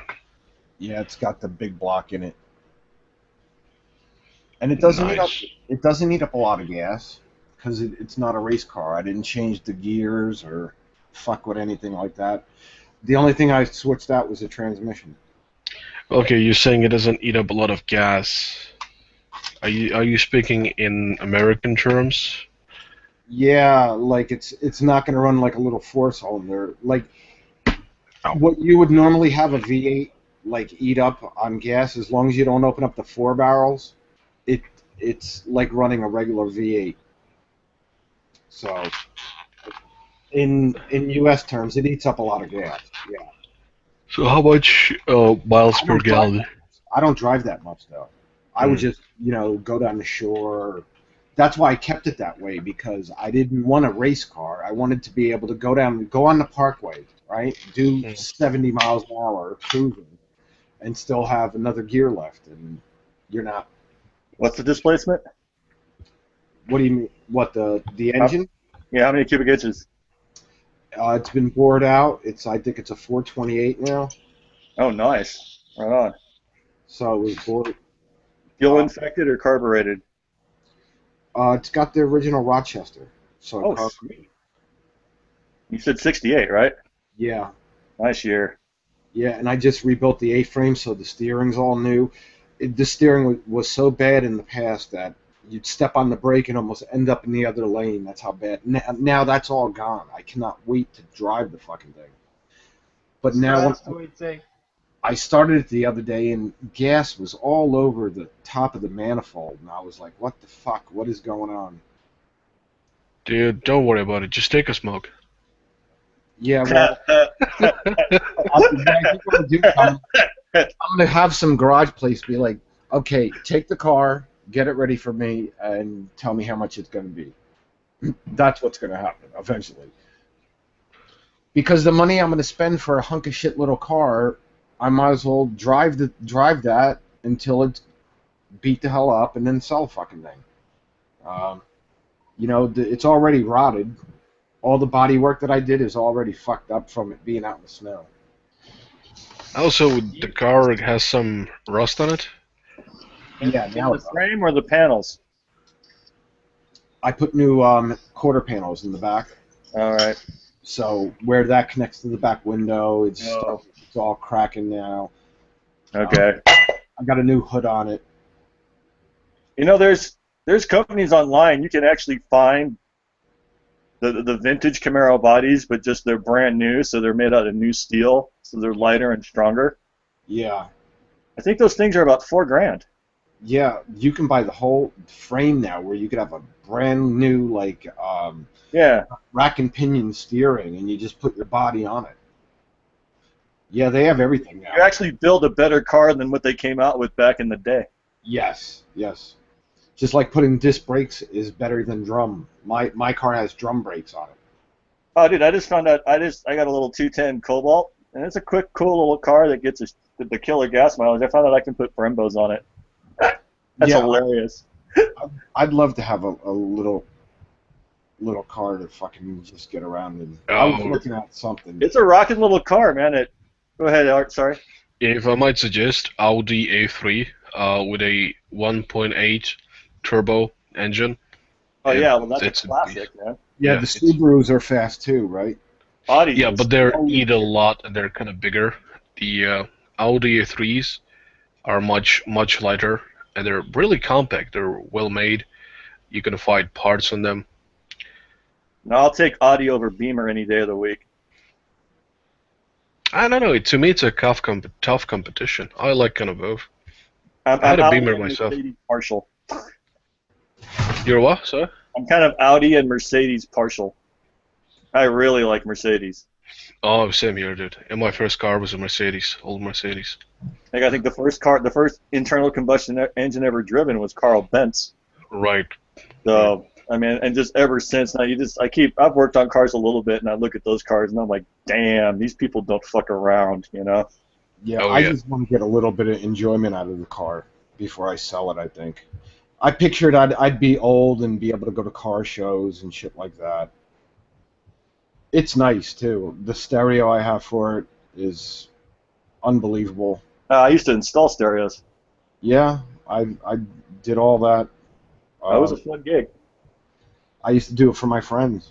Yeah, it's got the big block in it. And it doesn't eat up a lot of gas because it's not a race car. I didn't change the gears or fuck with anything like that. The only thing I switched out was the transmission. Okay, you're saying it doesn't eat up a lot of gas. Are you speaking in American terms? Yeah, like it's not going to run like a little four-cylinder. Like what you would normally have a V8 like eat up on gas, as long as you don't open up the 4 barrels, it's like running a regular V8. So in U.S. terms, it eats up a lot of gas. Yeah. So how much miles per gallon? I don't drive that much though. I would just go down the shore. That's why I kept it that way, because I didn't want a race car. I wanted to be able to go on the parkway, right? Do 70 miles an hour cruising, and still have another gear left. And you're not. What's the displacement? What do you mean? What the engine? Yeah, how many cubic inches? It's been bored out. I think it's a 428 now. Oh, nice. Right on. So it was bored. Fuel infected or carbureted? It's got the original Rochester. So sweet. You said 68, right? Yeah. Nice year. Yeah, and I just rebuilt the A-frame, so the steering's all new. The steering was so bad in the past that you'd step on the brake and almost end up in the other lane. That's how bad. Now that's all gone. I cannot wait to drive the fucking thing. But now I started it the other day, and gas was all over the top of the manifold, and I was like, what the fuck? What is going on? Dude, don't worry about it. Just take a smoke. Yeah, well, I'm going to have some garage place be like, okay, take the car, get it ready for me, and tell me how much it's going to be. That's what's going to happen eventually. Because the money I'm going to spend for a hunk of shit little car, I might as well drive that until it's beat the hell up and then sell the fucking thing. It's already rotted. All the body work that I did is already fucked up from it being out in the snow. Also, the car, it has some rust on it. Yeah, now the frame or the panels? I put new quarter panels in the back. All right. So where that connects to the back window, it's all cracking now. Okay. I got a new hood on it. You know, there's companies online you can actually find the vintage Camaro bodies, but just they're brand new, so they're made out of new steel, so they're lighter and stronger. Yeah. I think those things are about $4,000. Yeah, you can buy the whole frame now, where you could have a brand new yeah, rack and pinion steering, and you just put your body on it. Yeah, they have everything now. You actually build a better car than what they came out with back in the day. Yes, yes. Just like putting disc brakes is better than drum. My car has drum brakes on it. Oh, dude, I just found out. I got a little 210 Cobalt, and it's a quick, cool little car that gets the killer gas mileage. I found out I can put Brembos on it. That's hilarious. I'd love to have a little car to fucking just get around in. I was looking at something. It's a rocking little car, man. Go ahead, Art. Sorry. If I might suggest, Audi A3 with a 1.8 turbo engine. Oh yeah, well that's a classic, man. Yeah, the Subarus are fast too, right? Audi. Yeah, but they eat a lot and they're kind of bigger. The Audi A3s are much lighter and they're really compact. They're well made. You can find parts on them. No, I'll take Audi over Beamer any day of the week. I don't know. To me, it's a tough competition. I like kind of both. I had a Audi Beamer and myself. Mercedes partial. You're what? Sorry? I'm kind of Audi and Mercedes partial. I really like Mercedes. Oh, same here, dude. And my first car was a Mercedes, old Mercedes. Like I think the first internal combustion engine ever driven was Carl Benz. Right. So I mean, and just ever since now, I've worked on cars a little bit, and I look at those cars, and I'm like, damn, these people don't fuck around, you know? Yeah, I just want to get a little bit of enjoyment out of the car before I sell it, I think. I pictured I'd be old and be able to go to car shows and shit like that. It's nice, too. The stereo I have for it is unbelievable. I used to install stereos. Yeah, I did all that. That was a fun gig. I used to do it for my friends.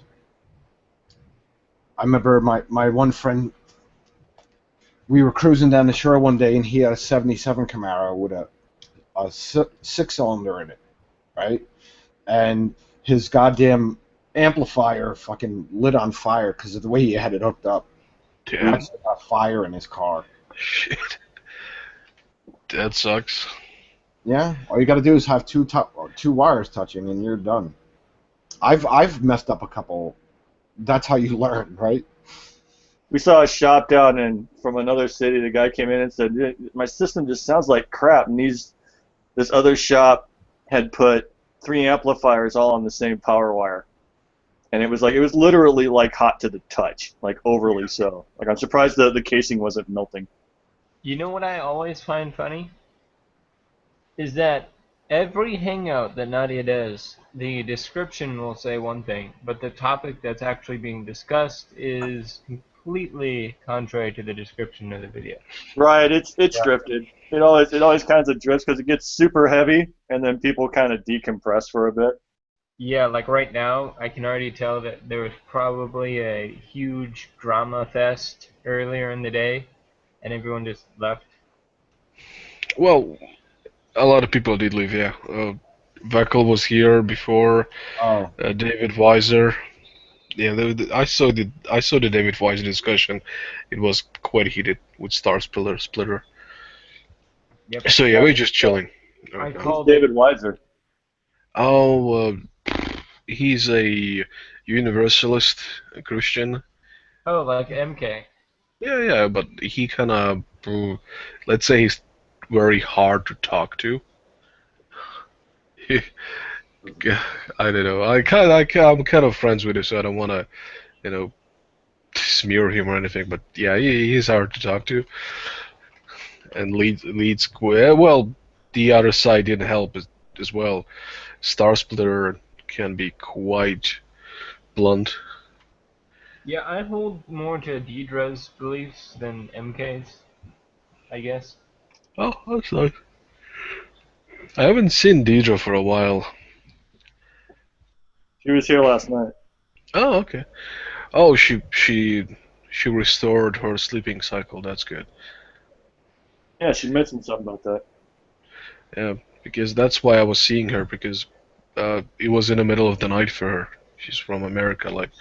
I remember my one friend, we were cruising down the shore one day, and he had a 77 Camaro with a six-cylinder in it, right? And his goddamn amplifier fucking lit on fire because of the way he had it hooked up. He actually got fire in his car. Shit. That sucks. Yeah, all you got to do is have two wires touching, and you're done. I've messed up a couple. That's how you learn, right? We saw a shop down from another city. The guy came in and said, "My system just sounds like crap." And this other shop had put 3 amplifiers all on the same power wire, and it was literally like hot to the touch, like overly so. Like I'm surprised the casing wasn't melting. You know what I always find funny? Is that every hangout that Nadia does, the description will say one thing, but the topic that's actually being discussed is completely contrary to the description of the video. Right, it's drifted. It always kind of drifts because it gets super heavy, and then people kind of decompress for a bit. Yeah, like right now, I can already tell that there was probably a huge drama fest earlier in the day, and everyone just left. Well, a lot of people did leave, yeah. Veckel was here before. David Weiser. Yeah, I saw the David Weiser discussion. It was quite heated with Star Splitter. Yep. So yeah, we're just chilling. I called David Weiser. Oh, he's a Universalist Christian. Oh, like MK. Yeah, but he kind of, let's say he's very hard to talk to. I don't know. I'm kind of friends with him, so I don't want to, smear him or anything. But yeah, he's hard to talk to. And leads well. The other side didn't help as well. Star Splitter can be quite blunt. Yeah, I hold more to Deidre's beliefs than MK's, I guess. Oh, that's nice. I haven't seen Deidre for a while. She was here last night. Oh, okay. Oh, she restored her sleeping cycle. That's good. Yeah, she mentioned something about that. Yeah, because that's why I was seeing her, because it was in the middle of the night for her. She's from America, like.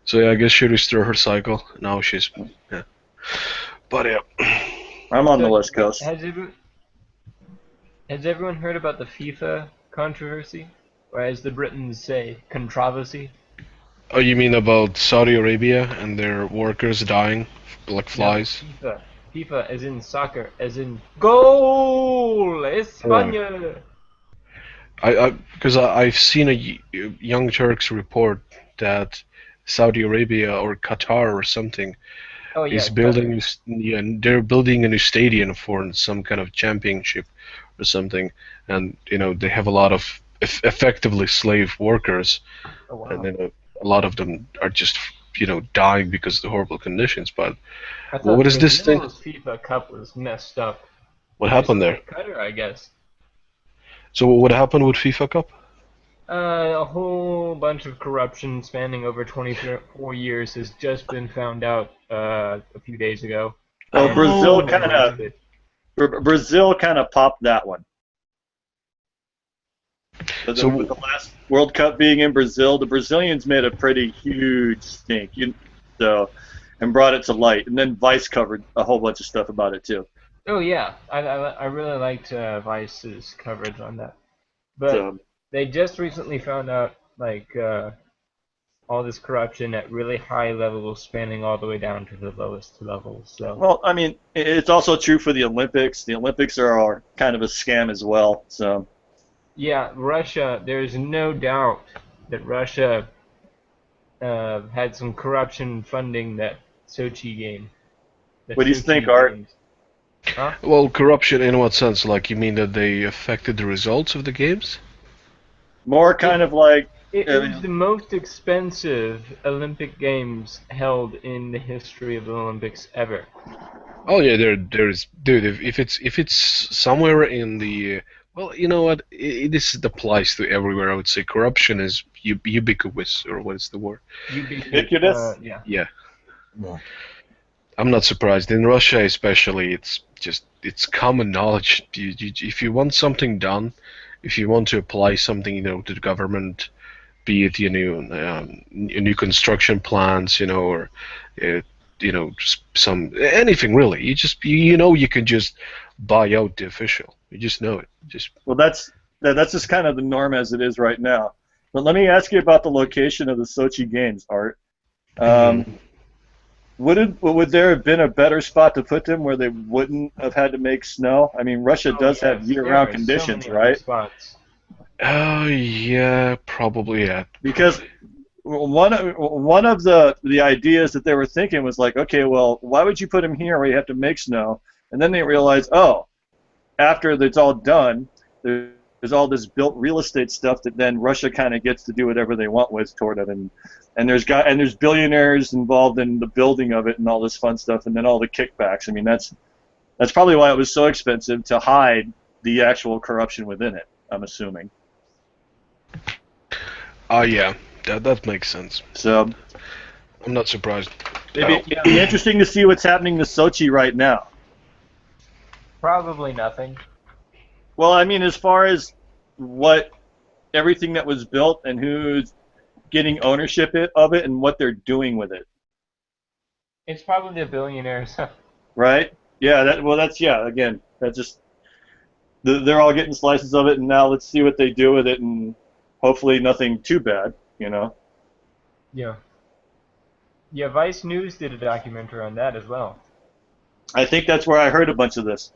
So yeah, I guess she restored her cycle. Now she's yeah. But yeah, I'm on the So, West Coast. Has everyone heard about the FIFA controversy? Or as the Britons say, controversy? oh, you mean about Saudi Arabia and their workers dying like No, flies? FIFA. FIFA as in soccer, as in goal! España! Because I've seen a Young Turks report that Saudi Arabia or Qatar or something Oh yeah, is building, Qatar. yeah, they're building a new stadium for some kind of championship or something, and they have a lot of effectively slave workers, Oh wow. and a lot of them are just dying because of the horrible conditions. But I well, thought what is this thing? Brazil's FIFA Cup was messed up. What happened there? Qatar, I guess. So what happened with FIFA Cup? A whole bunch of corruption spanning over 24 years has just been found out a few days ago. Well, And Brazil kind of popped that one. With the last World Cup being in Brazil, the Brazilians made a pretty huge stink, and brought it to light. And then Vice covered a whole bunch of stuff about it too. oh yeah, I really liked Vice's coverage on that. But they just recently found out all this corruption at really high levels, spanning all the way down to the lowest levels. So. Well, I mean, it's also true for the Olympics. The Olympics are kind of a scam as well. So. Yeah, Russia. There's no doubt that Russia had some corruption funding that Sochi game. What do you think, Art? Huh? Well, corruption in what sense? Like, you mean that they affected the results of the games? More kind of like... It was the most expensive Olympic Games held in the history of the Olympics ever. Oh yeah, there's dude. If it's somewhere in the well, you know what? This applies to everywhere. I would say corruption is ubiquitous, or what is the word? Ubiquitous. Yeah. Yeah. I'm not surprised. In Russia, especially, it's common knowledge. If you want something done, if you want to apply something, to the government, be it new construction plans, or some anything really. You can just buy out the official. You just know it. Well, that's just kind of the norm as it is right now. But let me ask you about the location of the Sochi Games, Art. Would there have been a better spot to put them where they wouldn't have had to make snow? I mean, Russia does have year-round conditions, so many right? Spots. Oh yeah, probably yeah. Because one of the ideas that they were thinking was like, okay, well, why would you put them here where you have to make snow? And then they realized, after it's all done, there's all this built real estate stuff that then Russia kind of gets to do whatever they want with toward it, and there's billionaires involved in the building of it and all this fun stuff, and then all the kickbacks. I mean, that's probably why it was so expensive to hide the actual corruption within it, I'm assuming. Yeah, that makes sense. So I'm not surprised. It'd be interesting to see what's happening to Sochi right now. Probably nothing. Well, I mean, as far as everything that was built and who's getting ownership of it and what they're doing with it. It's probably the billionaires. Right? Yeah. Again, that's just they're all getting slices of it, and now let's see what they do with it, and hopefully nothing too bad. Yeah. Yeah. Vice News did a documentary on that as well. I think that's where I heard a bunch of this.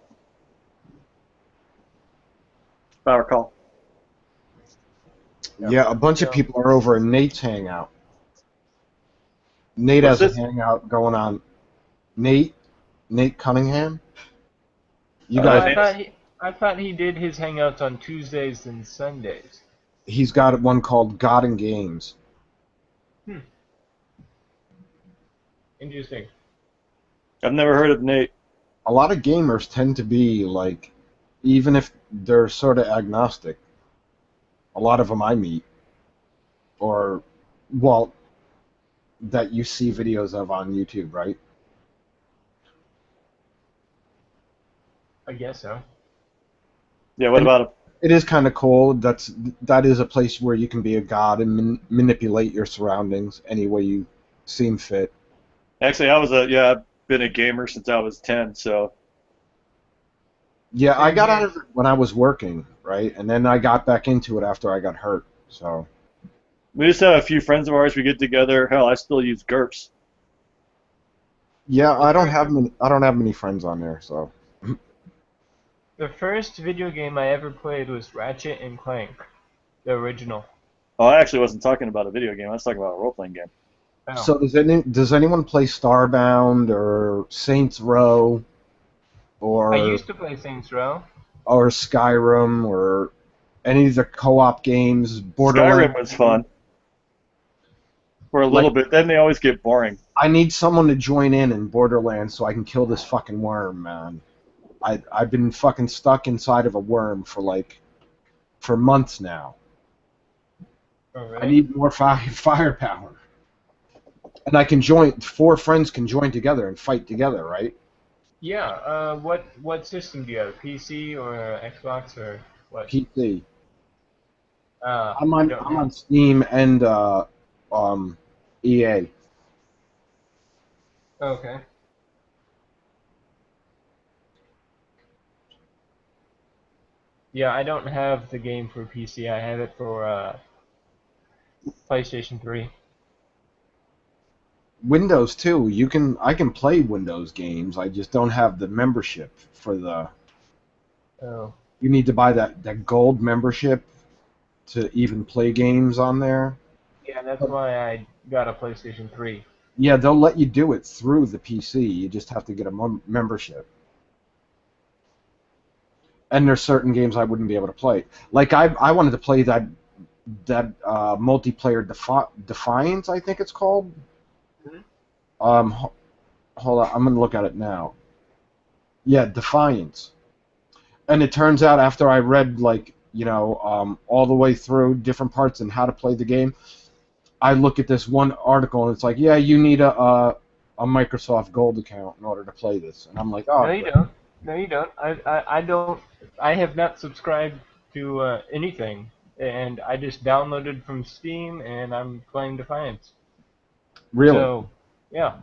If I recall. Yeah, a bunch of people are over at Nate's hangout. Nate has a hangout going on. Nate Cunningham. You guys. I thought he did his hangouts on Tuesdays and Sundays. He's got one called God and Games. Interesting. I've never heard of Nate. A lot of gamers tend to be like, even if they're sort of agnostic, a lot of them I meet, or, well, that you see videos of on YouTube, right? I guess so. Yeah, what about him? It is kind of cool. That is a place where you can be a god and manipulate your surroundings any way you seem fit. Actually, I've been a gamer since I was 10, so. Yeah, I got out of it when I was working, right? And then I got back into it after I got hurt. So We just have a few friends of ours. We get together. Hell, I still use GURPS. yeah, I don't have many friends on there. So The first video game I ever played was Ratchet and Clank, the original. Oh, I actually wasn't talking about a video game. I was talking about a role-playing game. Oh. So does anyone play Starbound or Saints Row or I used to play Saints Row. or Skyrim or any of the co-op games? Borderlands. Skyrim was fun for a little bit. Then they always get boring. I need someone to join in Borderlands so I can kill this fucking worm, man. I've been fucking stuck inside of a worm for months now. Oh, really? I need more firepower. And I can join. 4 friends can join together and fight together, right? Yeah. What system do you have? PC or Xbox or what? PC. I'm I don't know. on Steam and EA. Okay. Yeah, I don't have the game for PC. I have it for PlayStation 3. Windows too. I can play Windows games. I just don't have the membership for the. Oh. You need to buy that gold membership to even play games on there. Yeah, that's why I got a PlayStation 3. Yeah, they'll let you do it through the PC. You just have to get a membership. And there's certain games I wouldn't be able to play. Like I wanted to play that multiplayer Defiance, I think it's called. Mm-hmm. Hold on, I'm gonna look at it now. Yeah, Defiance. And it turns out after I read all the way through different parts and how to play the game, I look at this one article and it's like, yeah, you need a Microsoft Gold account in order to play this, and I'm like, oh. No, you don't. No, you don't. I don't. I have not subscribed to anything, and I just downloaded from Steam, and I'm playing Defiance. Really? So, yeah.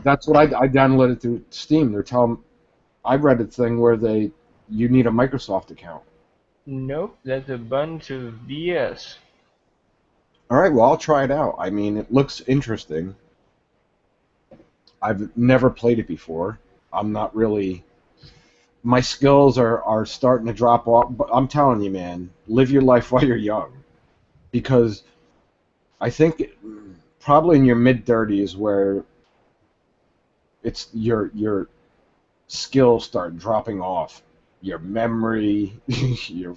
That's what I downloaded through Steam. They're telling. I read a thing where you need a Microsoft account. Nope, that's a bunch of BS. All right, well, I'll try it out. I mean, it looks interesting. I've never played it before. I'm not really. My skills are starting to drop off. But I'm telling you, man, live your life while you're young, because I think probably in your mid-30s where it's your skills start dropping off. Your memory, your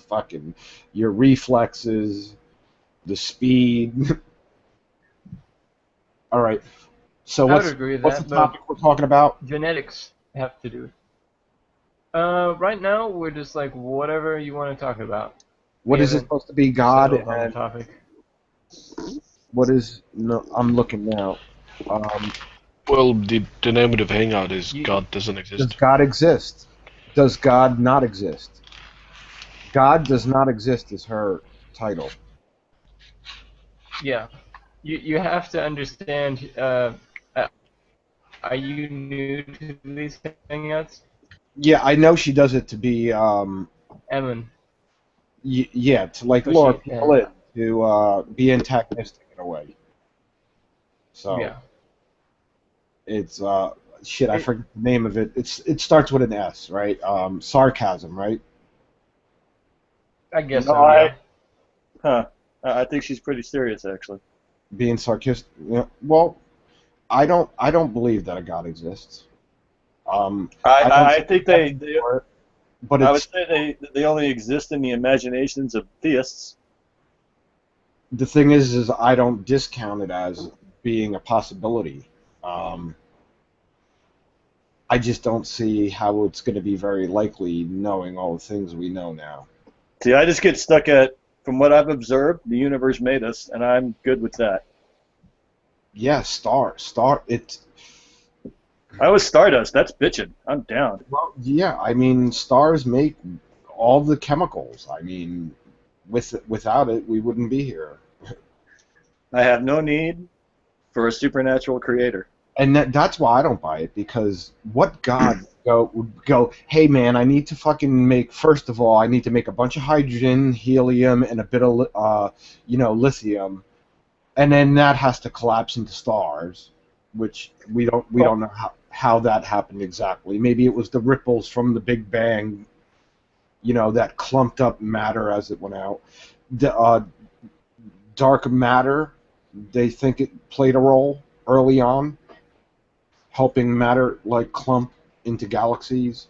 reflexes, the speed. All right. So I would what's agree with what's that, the topic we're talking about? Genetics have to do it. Right now we're just like whatever you want to talk about. What is it supposed to be? God settled on the and topic. what is? No, I'm looking now. Well, the denominative hangout is God doesn't exist. Does God exist? Does God not exist? God does not exist is her title. Yeah. You have to understand. Are you new to these hangouts? Yeah, I know she does it to be. Evan. Yeah, to like So lure she- people in, to be antagonistic in a way. So Yeah. it's shit. I forget the name of it. It starts with an S, right? Sarcasm, right? I guess No, so. Yeah. Huh. I think she's pretty serious, actually. Being sarcastic. Yeah, well, I don't believe that a God exists. I think they but I would it's, say they only exist in the imaginations of theists. the thing is I don't discount it as being a possibility. I just don't see how it's going to be very likely, knowing all the things we know now. See, I just get stuck at, from what I've observed, the universe made us, and I'm good with that. Yeah, it's. I was Stardust. That's bitching. I'm down. Well, yeah, I mean, stars make all the chemicals. I mean, without it, we wouldn't be here. I have no need for a supernatural creator. And that's why I don't buy it, because what God would go, hey man, I need to fucking make, first of all, I need to make a bunch of hydrogen, helium, and a bit of, lithium, and then that has to collapse into stars, which we don't know how that happened exactly. Maybe it was the ripples from the Big Bang, that clumped up matter as it went out. The dark matter, they think it played a role early on, helping matter like clump into galaxies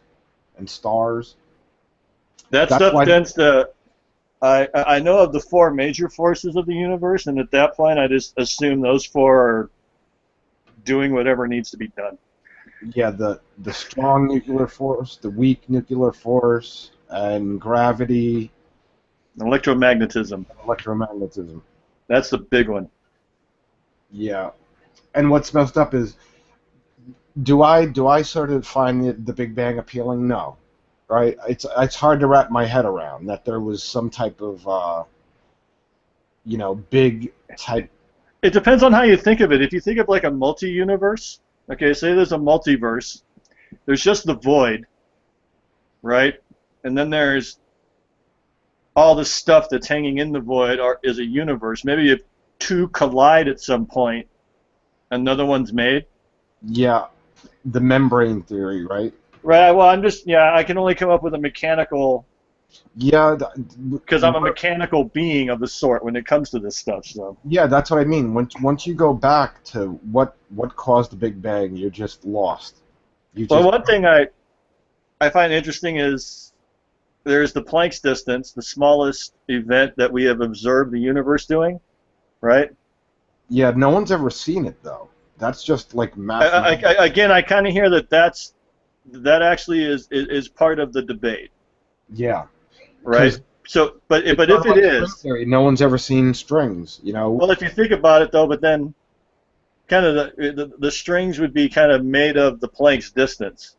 and stars. That stuff tends to. I know of the 4 major forces of the universe, and at that point, I just assume those 4 are doing whatever needs to be done. Yeah, the strong nuclear force, the weak nuclear force, and gravity. Electromagnetism. Electromagnetism. That's the big one. Yeah, and what's messed up is, do I sort of find the Big Bang appealing? No, right? It's hard to wrap my head around that there was some type of big type. It depends on how you think of it. If you think of like a multi-universe, okay, say there's a multiverse, there's just the void, right? And then there's all the stuff that's hanging in the void is a universe. Maybe if 2 collide at some point, another one's made. Yeah, the membrane theory, right? Right. Well, I can only come up with a mechanical. Yeah. Because I'm a mechanical being of the sort when it comes to this stuff. So. Yeah, that's what I mean. Once you go back to what caused the Big Bang, you're just lost. One thing I find interesting is there's the Planck's distance, the smallest event that we have observed the universe doing, right? Yeah, no one's ever seen it though. That's just like math. Again, I kind of hear that actually is part of the debate. Yeah. Right. So, but if it is, theory, no one's ever seen strings. Well, if you think about it though, but then, kind of the strings would be kind of made of the Planck's distance.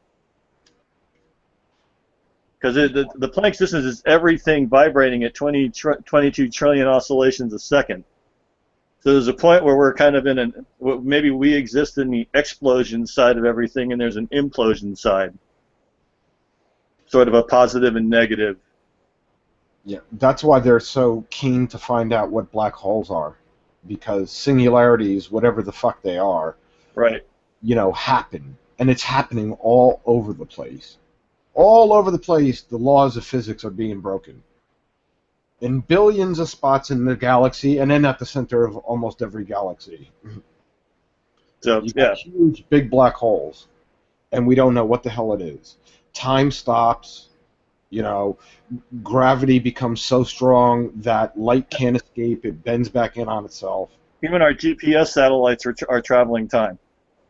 Because the Planck's distance is everything vibrating at 22 trillion oscillations a second. So there's a point where we're kind of maybe we exist in the explosion side of everything, and there's an implosion side. Sort of a positive and negative. Yeah, that's why they're so keen to find out what black holes are, because singularities, whatever the fuck they are, right? Happen, and it's happening all over the place. All over the place, the laws of physics are being broken. In billions of spots in the galaxy, and then at the center of almost every galaxy. So, you got huge, big black holes, and we don't know what the hell it is. Time stops. Gravity becomes so strong that light can't escape. It bends back in on itself. Even our GPS satellites are traveling time.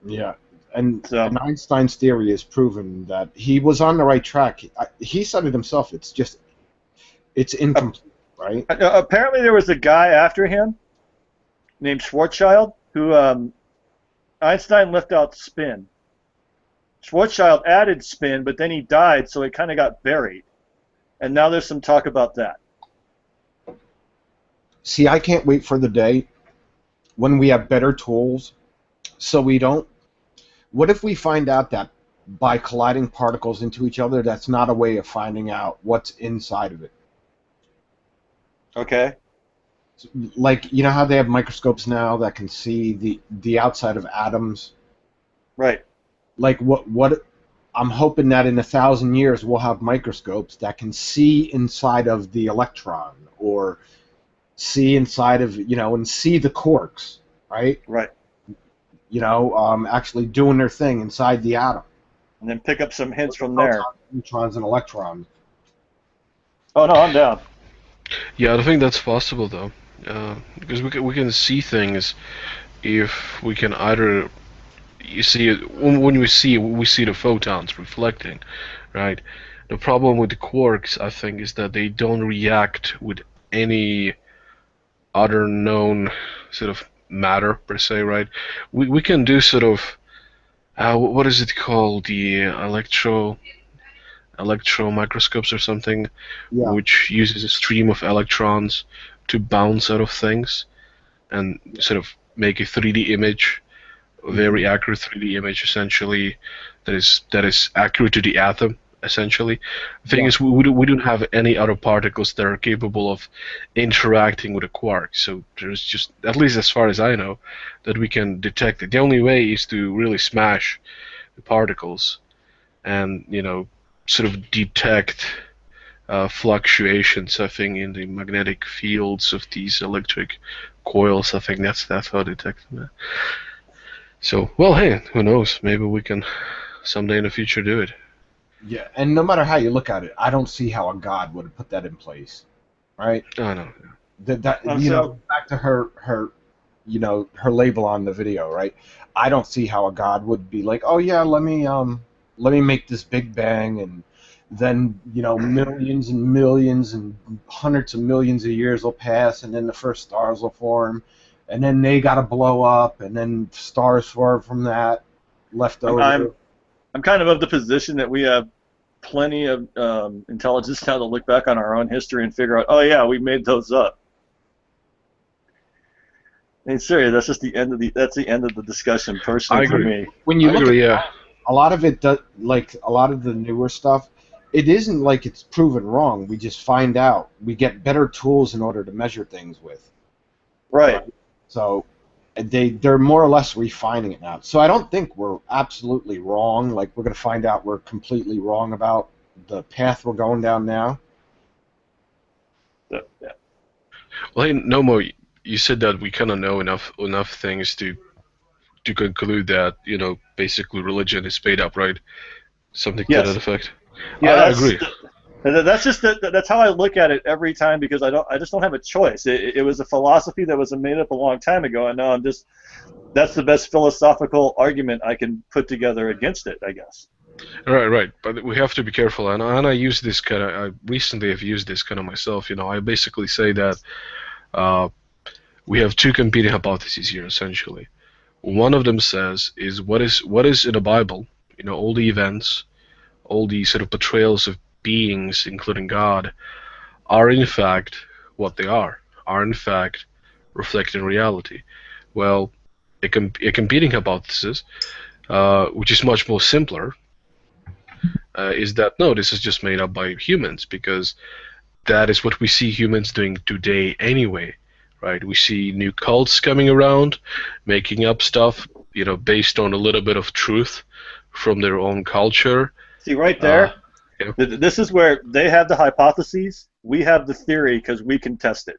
Yeah. And Einstein's theory has proven that he was on the right track. He said it himself. It's incomplete, right? Apparently there was a guy after him named Schwarzschild who Einstein left out spin. Schwarzschild added spin, but then he died, so it kind of got buried. And now there's some talk about that. See, I can't wait for the day when we have better tools so we don't. What if we find out that by colliding particles into each other, that's not a way of finding out what's inside of it? Okay. Like, how they have microscopes now that can see the outside of atoms? Right. Like, what I'm hoping that in 1,000 years we'll have microscopes that can see inside of the electron, or see inside of, and see the quarks, right? Right. Actually doing their thing inside the atom. And then pick up some hints from there. Neutrons and electrons. Oh, no, I'm down. Yeah, I think that's possible, though. Because we can see things if we can either... You see it, when we see the photons reflecting, right? The problem with the quarks, I think, is that they don't react with any other known sort of matter per se, right? We can do sort of what is it called, the electron microscopes or something, Yeah. which uses a stream of electrons to bounce out of things and sort of make a 3D image, a very accurate 3D image, essentially, that is accurate to the atom, essentially. The thing is, we don't have any other particles that are capable of interacting with a quark, so there's just, at least as far as I know, that we can detect it. The only way is to really smash the particles and, sort of detect fluctuations, I think, in the magnetic fields of these electric coils. I think that's how they detect them. So, well, hey, who knows? Maybe we can someday in the future do it. Yeah, and no matter how you look at it, I don't see how a god would have put that in place, right? I know. Back to her her label on the video, right? I don't see how a god would be like, oh yeah, let me make this big bang, and then millions and millions and hundreds of millions of years will pass, and then the first stars will form, and then they gotta blow up, and then stars form from that left over. I'm kind of the position that we have plenty of intelligence now to look back on our own history and figure out, oh yeah, we made those up. I mean, serious, that's just the end of the discussion. Personally, for me, When you look at a lot of it, like a lot of the newer stuff, it isn't like it's proven wrong. We just find out. We get better tools in order to measure things with. Right. So they're more or less refining it now. So I don't think we're absolutely wrong. Like, we're going to find out we're completely wrong about the path we're going down now. Yeah. Well, hey, Nomo, you said that we kind of know enough things to conclude that, basically religion is made up, right? Something to that effect. Yeah, I agree. That's how I look at it every time, because I just don't have a choice. It was a philosophy that was made up a long time ago, and now that's the best philosophical argument I can put together against it, I guess. Right. But we have to be careful, and I use this I recently have used this kind of myself. I basically say that we have two competing hypotheses here, essentially. One of them says is what is in the Bible, all the events, all the sort of portrayals of beings, including God, are in fact what they are in fact reflecting reality. Well, a competing hypothesis, which is much more simpler, is that no, this is just made up by humans, because that is what we see humans doing today anyway, right? We see new cults coming around, making up stuff, based on a little bit of truth from their own culture. See, right there, this is where they have the hypotheses, we have the theory, because we can test it.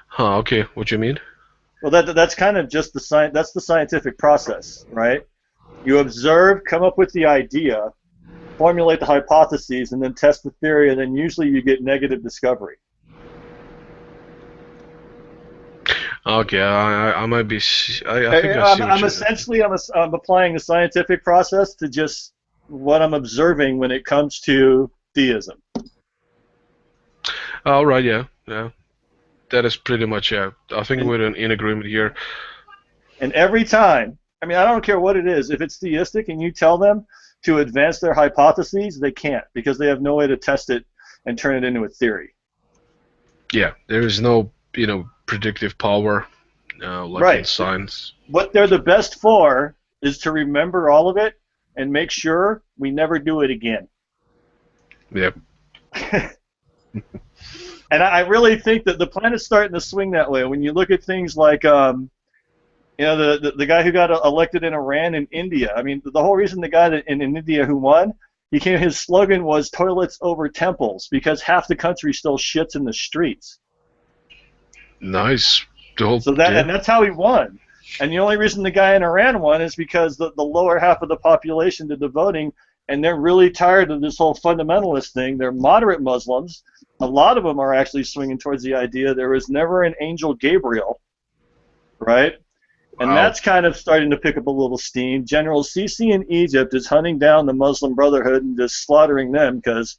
Huh, okay, what do you mean? Well, that's kind of just that's the scientific process, right? You observe, come up with the idea, formulate the hypotheses, and then test the theory, and then usually you get negative discovery. Okay, I might be. I think I see what I'm essentially I'm applying the scientific process to just what I'm observing when it comes to theism. All right, yeah. That is pretty much I think we're in agreement here. And every time, I mean, I don't care what it is. If it's theistic and you tell them to advance their hypotheses, they can't, because they have no way to test it and turn it into a theory. Yeah, there is no predictive power like in science. What they're the best for is to remember all of it and make sure we never do it again. Yep. And I really think that the planet's starting to swing that way. When you look at things like, the guy who got elected in Iran and India. I mean, the whole reason the guy in India who won, his slogan was toilets over temples, because half the country still shits in the streets. Nice. And that's how he won. And the only reason the guy in Iran won is because the lower half of the population did the voting, and they're really tired of this whole fundamentalist thing. They're moderate Muslims. A lot of them are actually swinging towards the idea there was never an angel Gabriel, right? And that's kind of starting to pick up a little steam. General Sisi in Egypt is hunting down the Muslim Brotherhood and just slaughtering them, because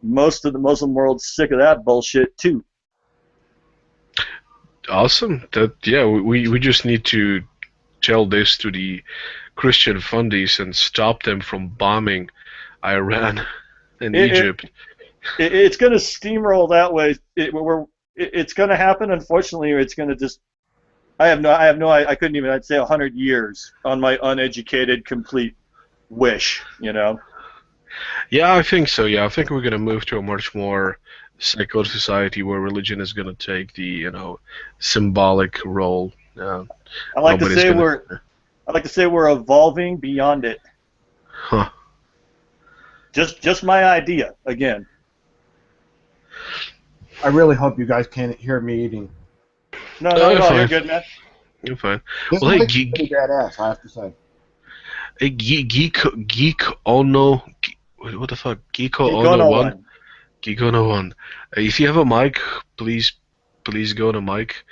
most of the Muslim world's sick of that bullshit too. Awesome. We just need to tell this to the Christian fundies and stop them from bombing Iran and It- Egypt. It's going to steamroll that way. It's going to happen. Unfortunately, or it's going to just. I couldn't even. I'd say 100 years on my uneducated, complete wish. Yeah, I think so. Yeah, I think we're going to move to a much more secular society where religion is going to take the symbolic role. I like to Nobody's say gonna. we're evolving beyond it. Huh. Just my idea again. I really hope you guys can't hear me eating. No, you're you're fine. good, man. You're fine. This Well, hey, mic's pretty badass, I have to say. Hey, geek ono, what the fuck? Geeko Geek ono Ono one. one. Geek ono one. If you have a mic, please go on a mic.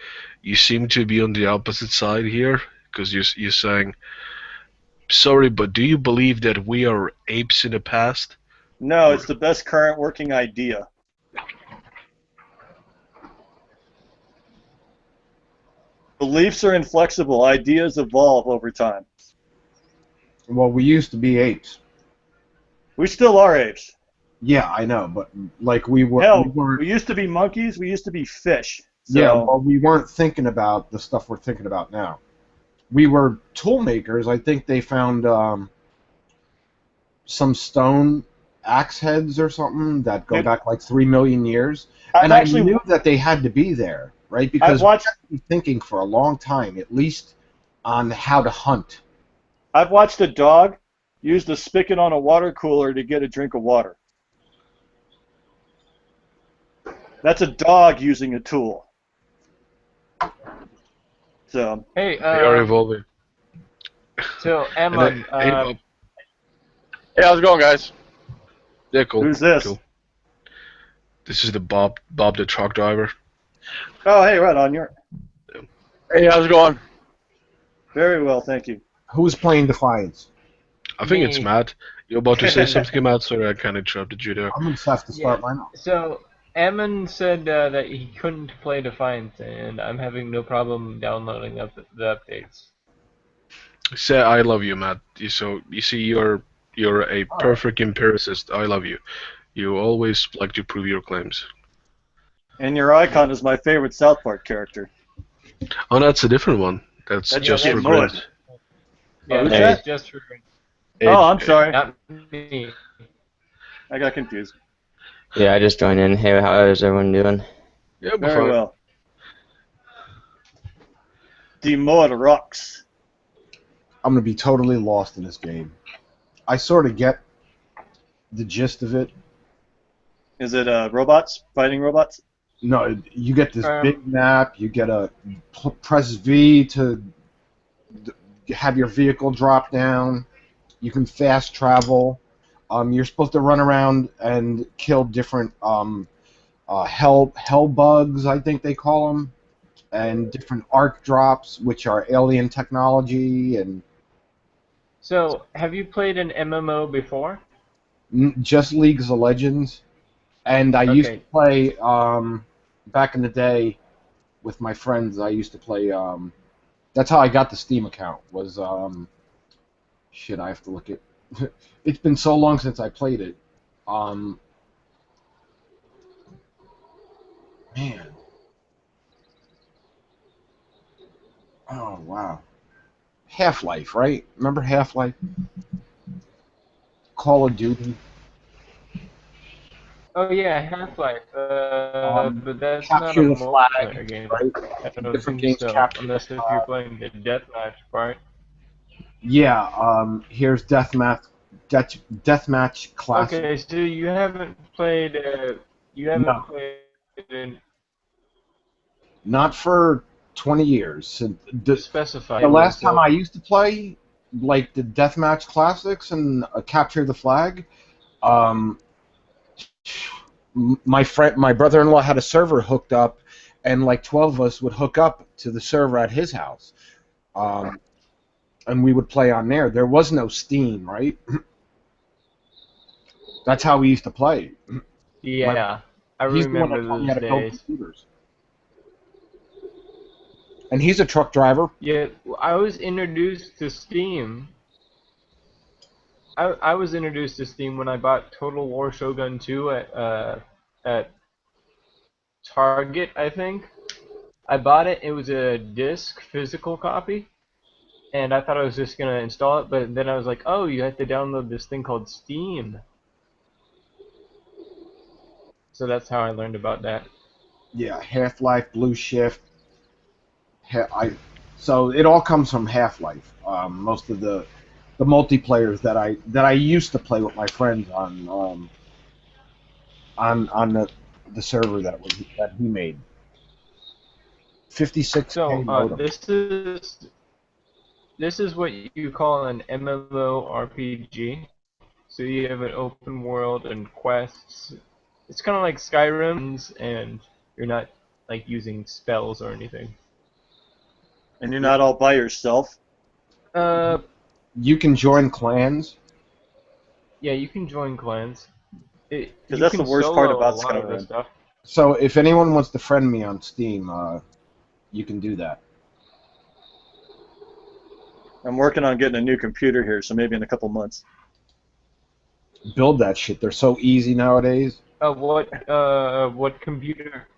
You seem to be on the opposite side here because you're saying, sorry, but do you believe that we are apes in the past? No, it's the best current working idea. Beliefs are inflexible. Ideas evolve over time. Well, we used to be apes. We still are apes. Yeah, I know, but like we were. Hell, we weren't, we used to be monkeys. We used to be fish. So, yeah, well, we weren't thinking about the stuff we're thinking about now. We were tool makers. I think they found some stone axe heads or something that go back like 3 million years, and I knew that they had to be there, right? Because we had been thinking for a long time, at least on how to hunt. I've watched a dog use the spigot on a water cooler to get a drink of water. That's a dog using a tool. So Hey, they are evolving. So Emma, Hey, how's it going, guys? Yeah, cool. Who's this? Cool. This is the Bob the truck driver. Oh, hey, right on. You're Hey, how's it going? very well, thank you. Who's playing Defiance? I think it's Me. Matt. You're about to say something, Matt. Sorry, I kind of interrupted you there. I'm gonna have to start mine off. So Eamon said that he couldn't play Defiant, and I'm having no problem downloading up the updates. Say I love you, Matt. You see, you're a perfect empiricist. I love you. You always like to prove your claims. And your icon is my favorite South Park character. Oh, that's a different one. That's just for Mud. Grant. Yeah, who's that's that? just for Oh, I'm sorry. not me. I got confused. Yeah, I just joined in. Hey, how is everyone doing? Yeah, Very well. Demod rocks. I'm gonna be totally lost in this game. I sort of get the gist of it. Is it robots fighting robots? No, you get this big map. You get press V to have your vehicle drop down. You can fast travel. You're supposed to run around and kill different hell bugs, I think they call them, and different arc drops, which are alien technology. And So, have you played an MMO before? just Leagues of Legends. And I used to play back in the day with my friends. I used to play. That's how I got the Steam account. Was shit. I have to look at. It's been so long since I played it. Man. Oh wow. Half-Life, right? Remember Half-Life? Call of Duty. Oh yeah, Half-Life. But that's not a Capture the Flag, multiplayer game. right? I don't Different think games so, capture unless the if flag. you're playing the deathmatch part. Yeah. Here's Deathmatch Classic. Okay, so you haven't played. No. played. Not for 20 years. Specify The last so- time I used to play, like the Deathmatch Classics and Capture the Flag, my brother-in-law had a server hooked up, and like 12 of us would hook up to the server at his house, and we would play on there. There was no Steam, right? That's how we used to play. Yeah, I He's the one remember that taught me how those to build days. computers. And he's a truck driver. Yeah, I was introduced to Steam. I was introduced to Steam when I bought Total War Shogun 2 at Target, I think. I bought it. It was a disc physical copy, and I thought I was just gonna install it, but then I was like, oh, you have to download this thing called Steam. So that's how I learned about that. Yeah, Half-Life, Blue Shift. So it all comes from Half-Life. Most of the multiplayers that I used to play with my friends on the server that he made. 56K So modem. this is what you call an MMORPG. So you have an open world and quests. It's kind of like Skyrim, and you're not like using spells or anything. And you're not all by yourself. You can join clans. Yeah, you can join clans. Because that's the worst part about Skyrim. Stuff. So if anyone wants to friend me on Steam, you can do that. I'm working on getting a new computer here, so maybe in a couple months. Build that shit. They're so easy nowadays. What computer?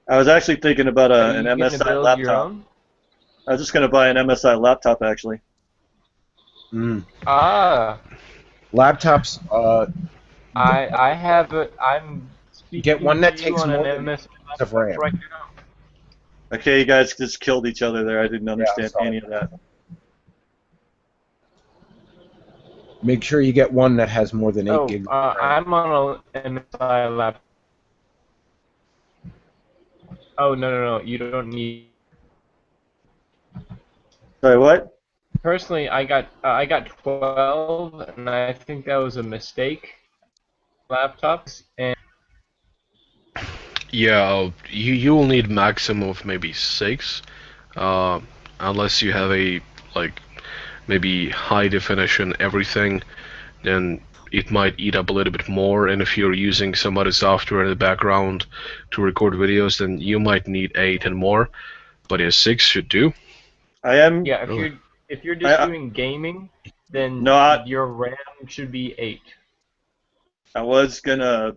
I was actually thinking about an MSI laptop. I was just going to buy an MSI laptop, actually. Laptops. I have it. I'm speaking get one that to you takes on more an than MSI of RAM. right now. Okay, you guys just killed each other there. I didn't understand any of that. Make sure you get one that has more than 8 gigs. I'm on an MSI laptop. Oh no! You don't need. Sorry, what? Personally, I got 12, and I think that was a mistake. Laptops and. Yeah, you will need maximum of maybe 6, unless you have a maybe high definition everything, then it might eat up a little bit more. And if you're using some other software in the background to record videos, then you might need 8 and more. But yeah, 6 should do. Yeah, if you're just doing gaming, then your RAM should be 8. I was gonna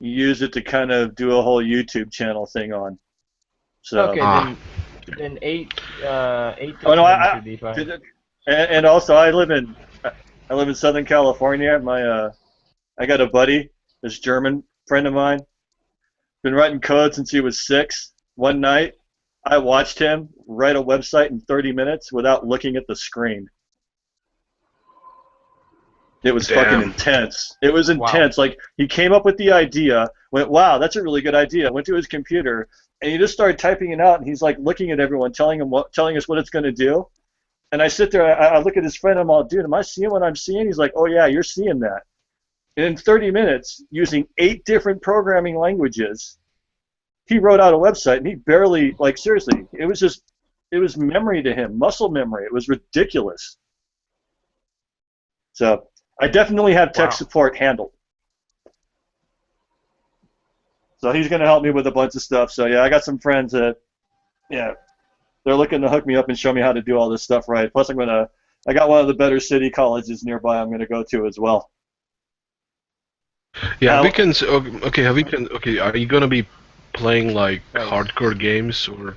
use it to kind of do a whole YouTube channel thing on. So okay, then 8 to 10 should be fine. And also I live in Southern California. I got a buddy, this German friend of mine, been writing code since he was 6. One night I watched him write a website in 30 minutes without looking at the screen. It was fucking intense. It was intense. Wow. Like, he came up with the idea, went, wow, that's a really good idea, went to his computer, and he just started typing it out, and he's like looking at everyone, telling us what it's going to do. And I sit there, I look at his friend, I'm all, dude, am I seeing what I'm seeing? He's like, oh yeah, you're seeing that. And in 30 minutes, using 8 different programming languages, he wrote out a website, and he barely, like, seriously, it was memory to him, muscle memory. It was ridiculous. So I definitely have tech support handled. So he's going to help me with a bunch of stuff. So yeah, I got some friends that, yeah, they're looking to hook me up and show me how to do all this stuff right. Plus I got one of the better city colleges nearby I'm going to go to as well. Yeah, weekends. Okay, are you going to be playing like hardcore games or?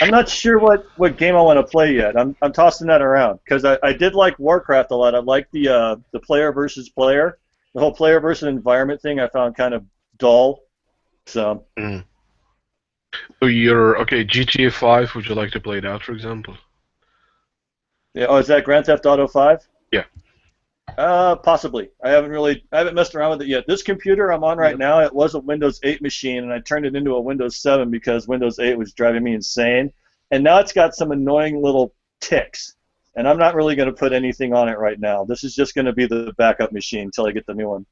I'm not sure what game I want to play yet. I'm tossing that around because I did like Warcraft a lot. I like the player versus player, the whole player versus environment thing. I found kind of dull. So. So you're GTA 5. Would you like to play that, for example? Yeah. Oh, is that Grand Theft Auto 5? Yeah. Possibly. I haven't messed around with it yet. This computer I'm on right now, it was a Windows 8 machine, and I turned it into a Windows 7 because Windows 8 was driving me insane. And now it's got some annoying little ticks, and I'm not really going to put anything on it right now. This is just going to be the backup machine until I get the new one.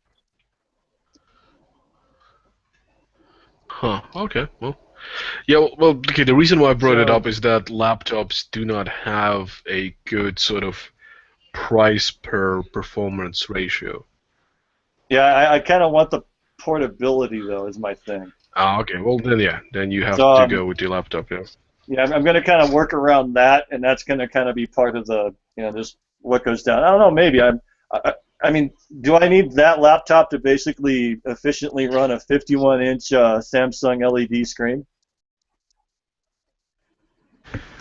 Huh. Okay. Well. Yeah. Well. Okay. The reason why I brought it up is that laptops do not have a good sort of price per performance ratio. Yeah, I kind of want the portability though, is my thing. Okay. Well, then you have to go with your laptop. Yeah. Yeah, I'm going to kind of work around that, and that's going to kind of be part of the just what goes down. I don't know. Maybe I mean, do I need that laptop to basically efficiently run a 51-inch Samsung LED screen?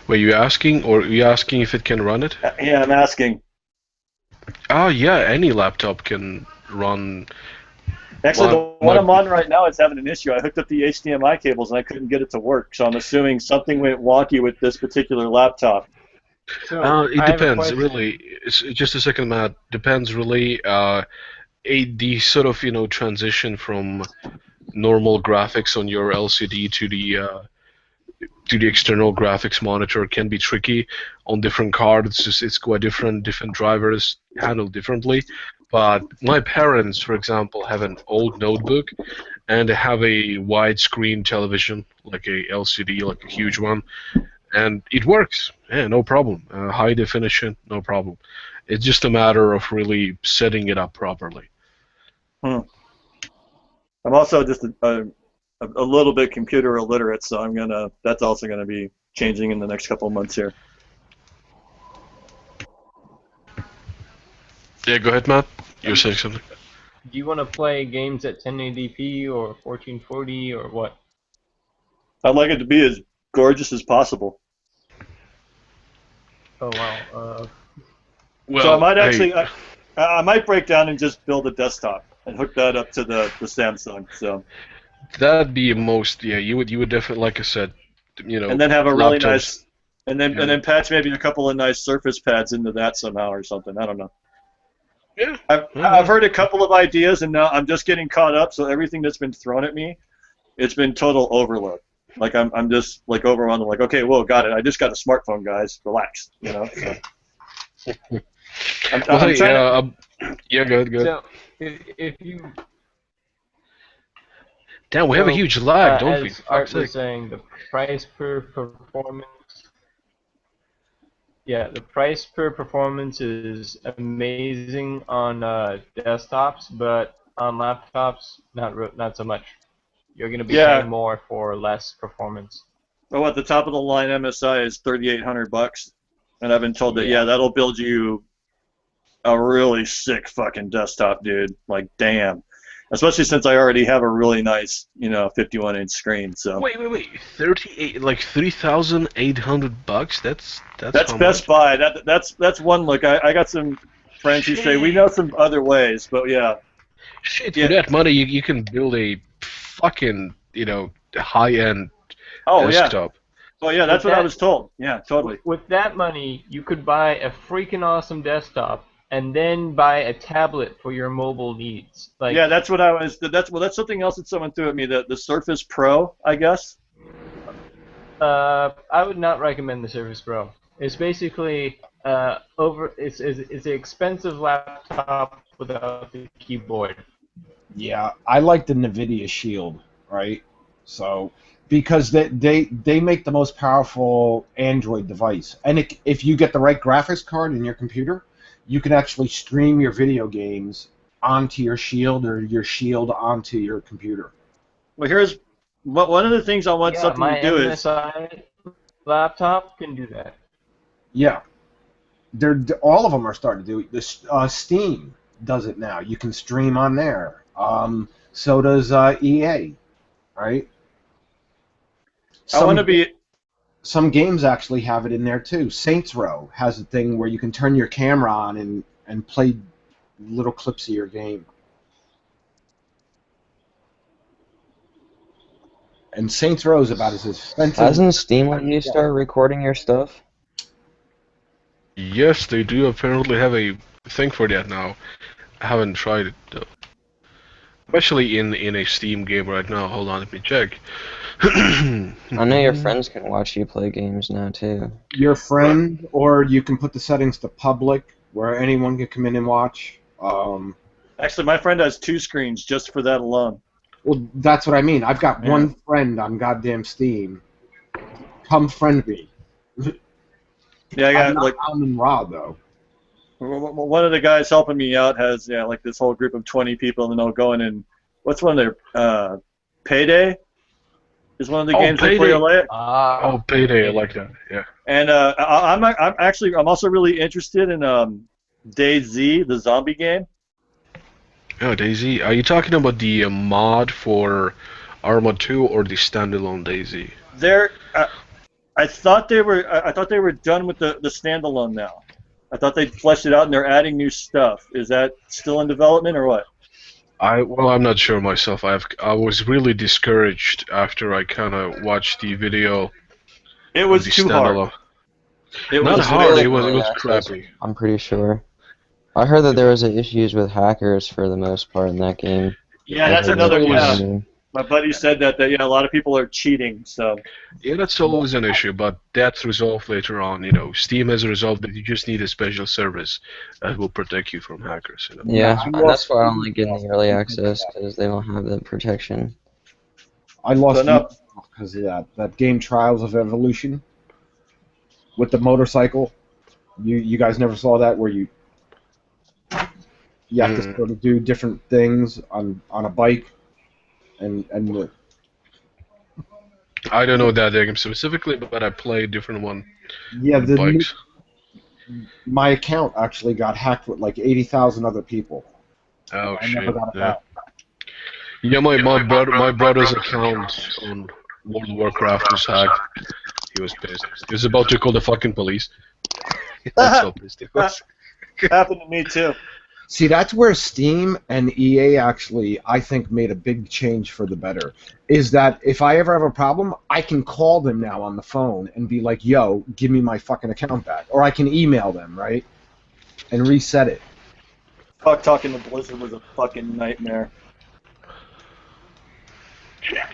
Were you asking, or are you asking if it can run it? Yeah, I'm asking. Oh yeah, any laptop can run. Actually, the one I'm on right now is having an issue. I hooked up the HDMI cables and I couldn't get it to work. So I'm assuming something went wonky with this particular laptop. So It I have a depends, question. really. Just a second, Matt. Depends, really. The sort of transition from normal graphics on your LCD to the external graphics monitor can be tricky on different cards. It's quite different. Different drivers handle differently. But my parents, for example, have an old notebook, and they have a widescreen television, like a LCD, like a huge one, and it works. Yeah, no problem. High definition, no problem. It's just a matter of really setting it up properly. I'm also just a little bit computer illiterate, so that's also gonna be changing in the next couple of months here. Yeah, go ahead, Matt. You're saying something. Do you want to play games at 1080p or 1440 or what? I'd like it to be as gorgeous as possible. Oh wow. So I might actually, I might break down and just build a desktop and hook that up to the Samsung. So that'd be most. Yeah, you would definitely, like I said, and then have a really laptops. nice, and then patch maybe a couple of nice Surface pads into that somehow or something. I don't know. Yeah. I've heard a couple of ideas, and now I'm just getting caught up. So everything that's been thrown at me, it's been total overload. Like I'm just like overwhelmed. I'm like, okay, whoa, got it. I just got a smartphone, guys. Relax, So. Yeah, go ahead. So if you Damn, we have a huge lag, don't we? As Art was saying, the price per performance. Yeah, the price per performance is amazing on desktops, but on laptops, not so much. You're going to be paying more for less performance. Oh, at the top of the line MSI is $3,800, and I've been told that that'll build you a really sick fucking desktop, dude. Like, damn. Especially since I already have a really nice, 51-inch screen. So wait, 38, like $3,800. That's Best Buy. That's one look. I got some friends who say we know some other ways, but yeah. Shit, for that money, you can build a fucking high-end desktop. Oh yeah, that's what I was told. Yeah, totally. With that money, you could buy a freaking awesome desktop and then buy a tablet for your mobile needs. Like, yeah, that's what I was. That's something else that someone threw at me. The Surface Pro, I guess. I would not recommend the Surface Pro. It's basically it's an expensive laptop without the keyboard. Yeah, I like the NVIDIA Shield, right? So because they make the most powerful Android device, and if you get the right graphics card in your computer, you can actually stream your video games onto your Shield or your Shield onto your computer. Well, here's one of the things I want something my to do MSI laptop can do that. Yeah, all of them are starting to do it. This Steam does it now. You can stream on there. So does EA, right? I want to be. Some games actually have it in there too. Saints Row has a thing where you can turn your camera on and play little clips of your game. And Saints Row is about as expensive. Hasn't Steam let you start recording your stuff? Yes, they do apparently have a thing for that now. I haven't tried it though. Especially in a Steam game right now. Hold on, let me check. I know your friends can watch you play games now too. Your friend, or you can put the settings to public, where anyone can come in and watch. Actually, my friend has 2 screens just for that alone. Well, that's what I mean. I've got one friend on goddamn Steam. Come friend me. Yeah, I got I'm in Raw though. One of the guys helping me out has like this whole group of 20 people, and they'll go in and what's one of their Payday is one of the games they play. Payday, I like that. Yeah. And I'm also really interested in DayZ, the zombie game. Oh, Daisy. Are you talking about the mod for Arma 2 or the standalone Daisy? I thought they were. I thought they were done with the standalone now. I thought they'd fleshed it out and they're adding new stuff. Is that still in development or what? I'm not sure myself. I was really discouraged after I kind of watched the video. It was of the too hard. standalone. It Not was hard. really It was access, crappy. I'm pretty sure. I heard that there was issues with hackers for the most part in that game. Yeah, that's another. Yeah, my buddy said that a lot of people are cheating. So. Yeah, that's always an issue, but that's resolved later on. You know, Steam has resolved that you just need a special service that will protect you from hackers. You know? Yeah, and that's why I don't like getting the early access, because they don't have that protection. I lost because of that game Trials of Evolution with the motorcycle. You guys never saw that, where you have to sort of do different things on a bike, and I don't know that game specifically, but I play a different one. yeah, with bikes. My account actually got hacked with like 80,000 other people. Oh I shit! never got it Yeah. back. Yeah, my brother's account on World of Warcraft was hacked. He was pissed. He was about to call the fucking police. That's so pissed he was. Happened to me too. See, that's where Steam and EA actually, I think, made a big change for the better. Is that if I ever have a problem, I can call them now on the phone and be like, yo, give me my fucking account back. Or I can email them, right? And reset it. Fuck, talking to Blizzard was a fucking nightmare.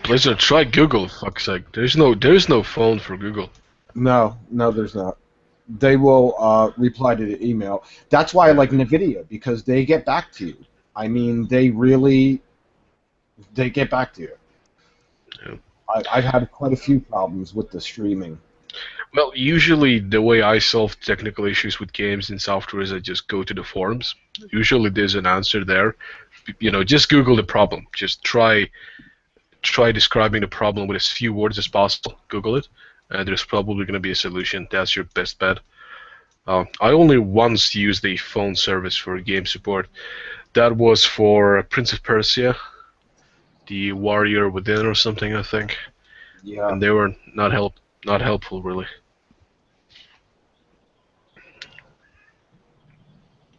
Blizzard, try Google, fuck's sake. There's no phone for Google. No, there's not. They will reply to the email. That's why I like NVIDIA, because they get back to you. I mean, they get back to you. Yeah. I've had quite a few problems with the streaming. Well, usually the way I solve technical issues with games and software is I just go to the forums. Usually there's an answer there. You know, just Google the problem. Just try describing the problem with as few words as possible. Google it. There's probably going to be a solution. That's your best bet. I only once used the phone service for game support. That was for Prince of Persia, the Warrior Within or something, I think. Yeah. And they were not helpful, really.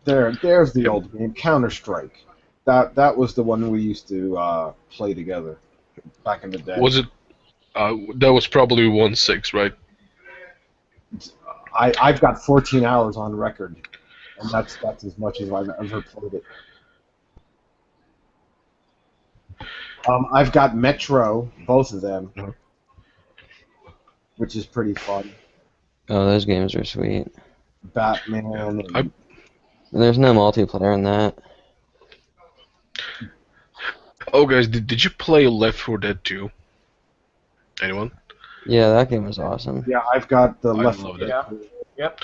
There's the old game, Counter-Strike. That was the one we used to play together back in the day. Was it? That was probably 1.6, right? I've got 14 hours on record, and that's as much as I've ever played it. I've got Metro, both of them, which is pretty fun. Oh, those games are sweet. Batman. And There's no multiplayer in that. Oh, guys, did you play Left 4 Dead 2? Anyone? Yeah, that game was awesome. Yeah, I've got the Left 4 Dead. Yeah. Yep.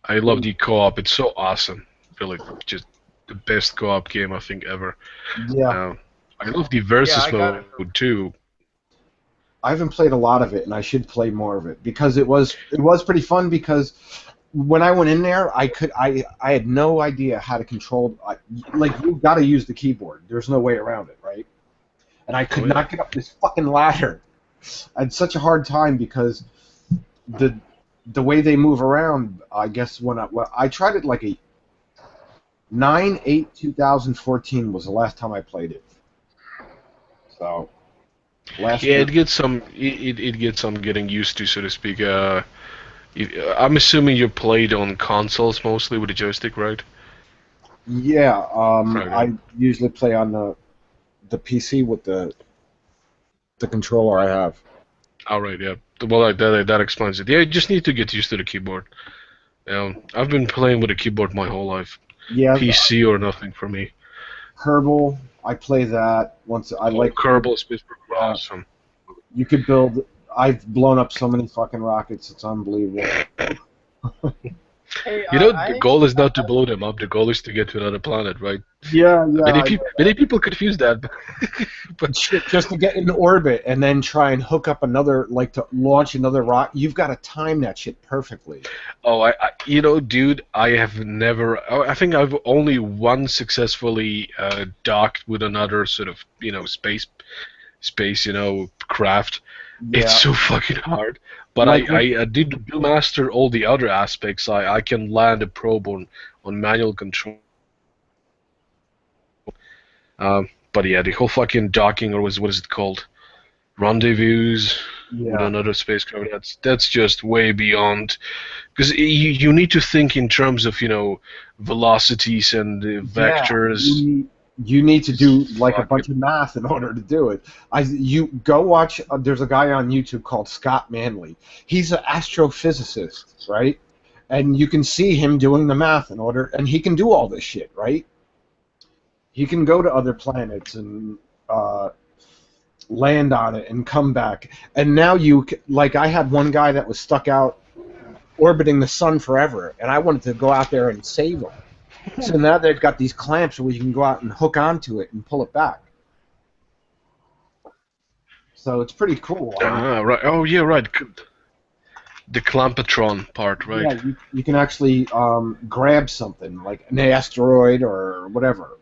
I love the co-op. It's so awesome. Really, just the best co-op game I think ever. Yeah. I love the versus mode too. I haven't played a lot of it, and I should play more of it because it was pretty fun. Because when I went in there, I had no idea how to control. Like, you've got to use the keyboard. There's no way around it, right? And I could not get up this fucking ladder. I had such a hard time because the way they move around. I guess when I tried it like a 9/8/2014 was the last time I played it. So. It gets some getting used to, so to speak. I'm assuming you played on consoles mostly with a joystick, right? Yeah, I usually play on the PC with the controller I have. Alright, yeah. Well, that explains it. Yeah, you just need to get used to the keyboard. I've been playing with a keyboard my whole life. Yeah. PC or nothing for me. Kerbal, I play that once. I like Kerbal is awesome. You could build. I've blown up so many fucking rockets. It's unbelievable. Hey, The goal is not to blow them up. The goal is to get to another planet, right? Yeah, Many people confuse that. Shit, just to get in orbit and then try and hook up another, like to launch another rock. You've got to time that shit perfectly. Oh, dude, I have never. I think I've only once successfully docked with another sort of, space, craft. Yeah. It's so fucking hard. But Like I did do master all the other aspects. I can land a probe on manual control. But yeah, the whole fucking docking, or what is it called? Rendezvous with another spacecraft. That's just way beyond. Because you need to think in terms of, velocities and vectors. Yeah, you need to do like a bunch of math in order to do it. You go watch. There's a guy on YouTube called Scott Manley. He's an astrophysicist, right? And you can see him doing the math in order, and he can do all this shit, right? He can go to other planets and land on it and come back. And now I had one guy that was stuck out orbiting the sun forever, and I wanted to go out there and save him. So now they've got these clamps where you can go out and hook onto it and pull it back. So it's pretty cool. Right. Oh, yeah, right. The clampatron part, right? Yeah, you can actually grab something, like an asteroid or whatever.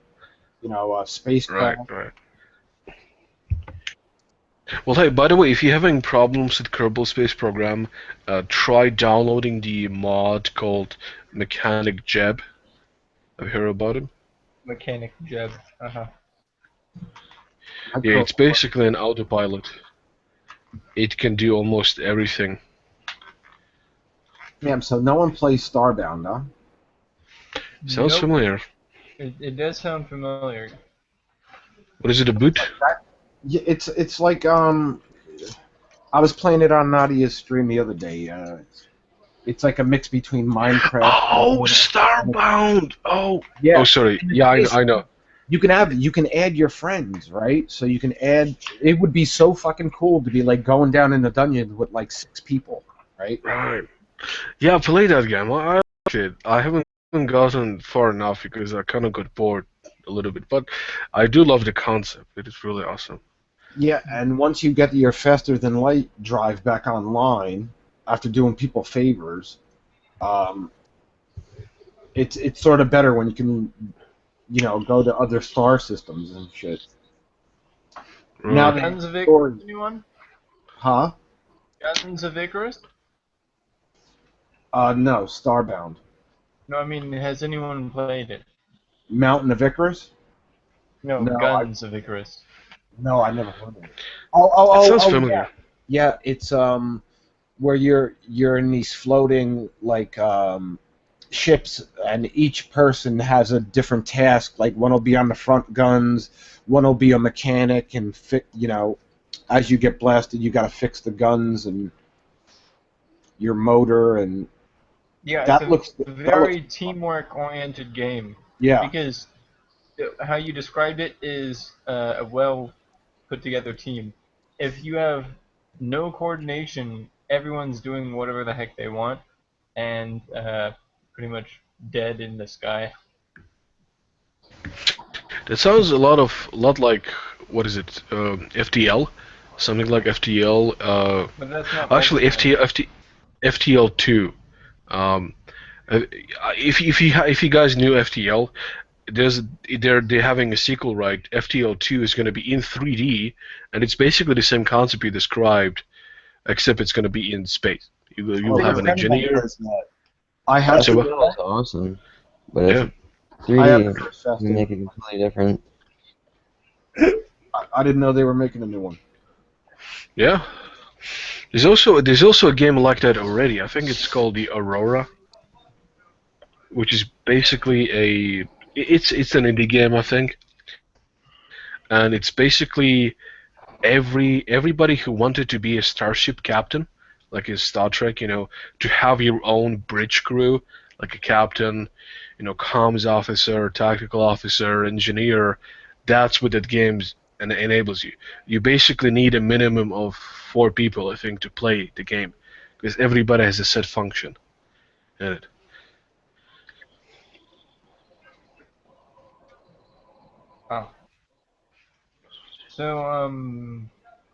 A spacecraft. Right. Well, hey, by the way, if you're having problems with Kerbal Space Program, try downloading the mod called Mechanic Jeb. Have you heard about him? Mechanic Jeb. Uh-huh. Yeah, it's basically an autopilot. It can do almost everything. Yeah, so no one plays Starbound, huh? Sounds familiar. It does sound familiar. What is it, a boot? Yeah, it's like I was playing it on Nadia's stream the other day. It's like a mix between Minecraft. Oh, Starbound! Oh, yeah. Oh, sorry. Yeah, I know. You can add your friends, right? So you can add. It would be so fucking cool to be like going down in the dungeon with like 6 people, right? Right. Yeah, I played that game. I liked it. I haven't gotten far enough because I kind of got bored a little bit, but I do love the concept. It is really awesome. Yeah, and once you get your faster than light drive back online after doing people favors, it's sort of better when you can, go to other star systems and shit. Now Guns of Icarus, anyone? Huh? Guns of Icarus? No, Starbound. No, I mean, has anyone played it? Mountain of Icarus? No, Guns of Icarus. No, I never heard of it. Oh, sounds familiar. Yeah, it's where you're in these floating ships, and each person has a different task. Like one will be on the front guns, one will be a mechanic, and as you get blasted, you got to fix the guns and your motor and. Yeah, that it's a very teamwork-oriented game. Yeah. Because how you described it is a well-put-together team. If you have no coordination, everyone's doing whatever the heck they want, and pretty much dead in the sky. That sounds a lot like, what is it? FTL, something like FTL. But that's not actually FTL 2. If you guys knew FTL, they're having a sequel, right? FTL 2 is going to be in 3D, and it's basically the same concept you described, except it's going to be in space. You'll have an engineer. I have That's awesome, but if 3D, you make it completely different. I didn't know they were making a new one. Yeah. There's also a game like that already. I think it's called the Aurora, which is basically it's an indie game, I think, and it's basically everybody who wanted to be a starship captain, like in Star Trek, to have your own bridge crew, like a captain, comms officer, tactical officer, engineer. That's what that game enables you. You basically need a minimum of 4 people, I think, to play the game, because everybody has a set function in it. Oh. So, I'm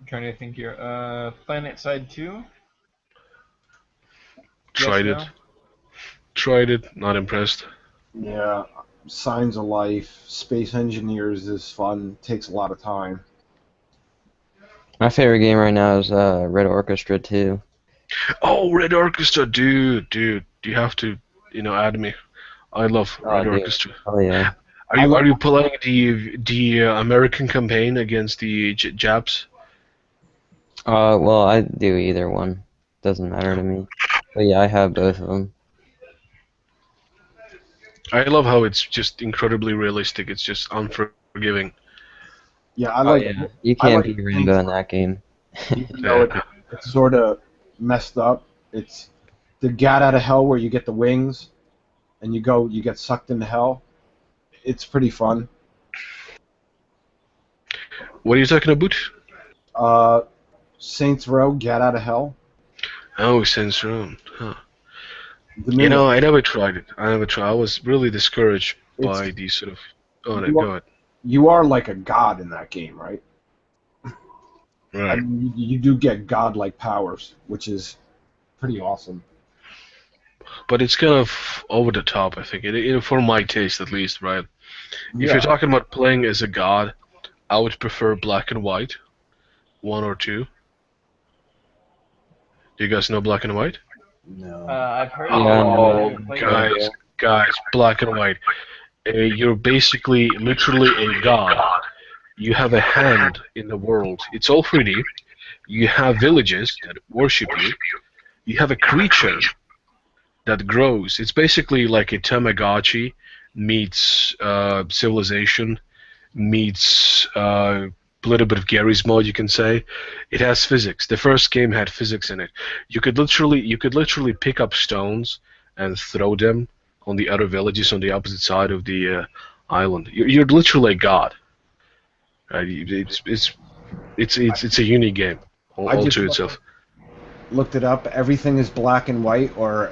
trying to think here. Planet Side 2? Tried Yes, it. Tried it. Not impressed. Yeah, Signs of Life, Space Engineers is fun. Takes a lot of time. My favorite game right now is Red Orchestra 2. Oh, Red Orchestra, dude. You have to, add me. I love Oh, Red dude. Orchestra. Oh, yeah. Are you playing the American campaign against the Japs? Well, I do either one. Doesn't matter to me. But yeah, I have both of them. I love how it's just incredibly realistic. It's just unforgiving. Yeah, You I can't like beat the Rainbow things, in that game. even though it's sort of messed up. It's the Gat Out of Hell where you get the wings, and you get sucked into hell. It's pretty fun. What are you talking about? Saints Row, Gat Out of Hell. Oh, Saints Row. Huh. The new one. I never tried it. I was really discouraged It's- by the sort of. Oh, no, You go are, ahead. you are like a god in that game, right? Right. I mean, you do get godlike powers, which is pretty awesome. But it's kind of over the top, I think. For my taste, at least, right? If Yeah. you're talking about playing as a god, I would prefer black and white, 1 or 2. Do you guys know black and white? No. I've heard Oh, guys, black and white. You're basically, literally a god. You have a hand in the world. It's all 3D. You have villages that worship you. You have a creature that grows. It's basically like a Tamagotchi meets Civilization meets a little bit of Gary's Mod, you can say. It has physics. The first game had physics in it. You could literally pick up stones and throw them on the other villages on the opposite side of the island. You're literally a god. Right? It's a unique game all to itself. Looked it up. Everything is black and white, or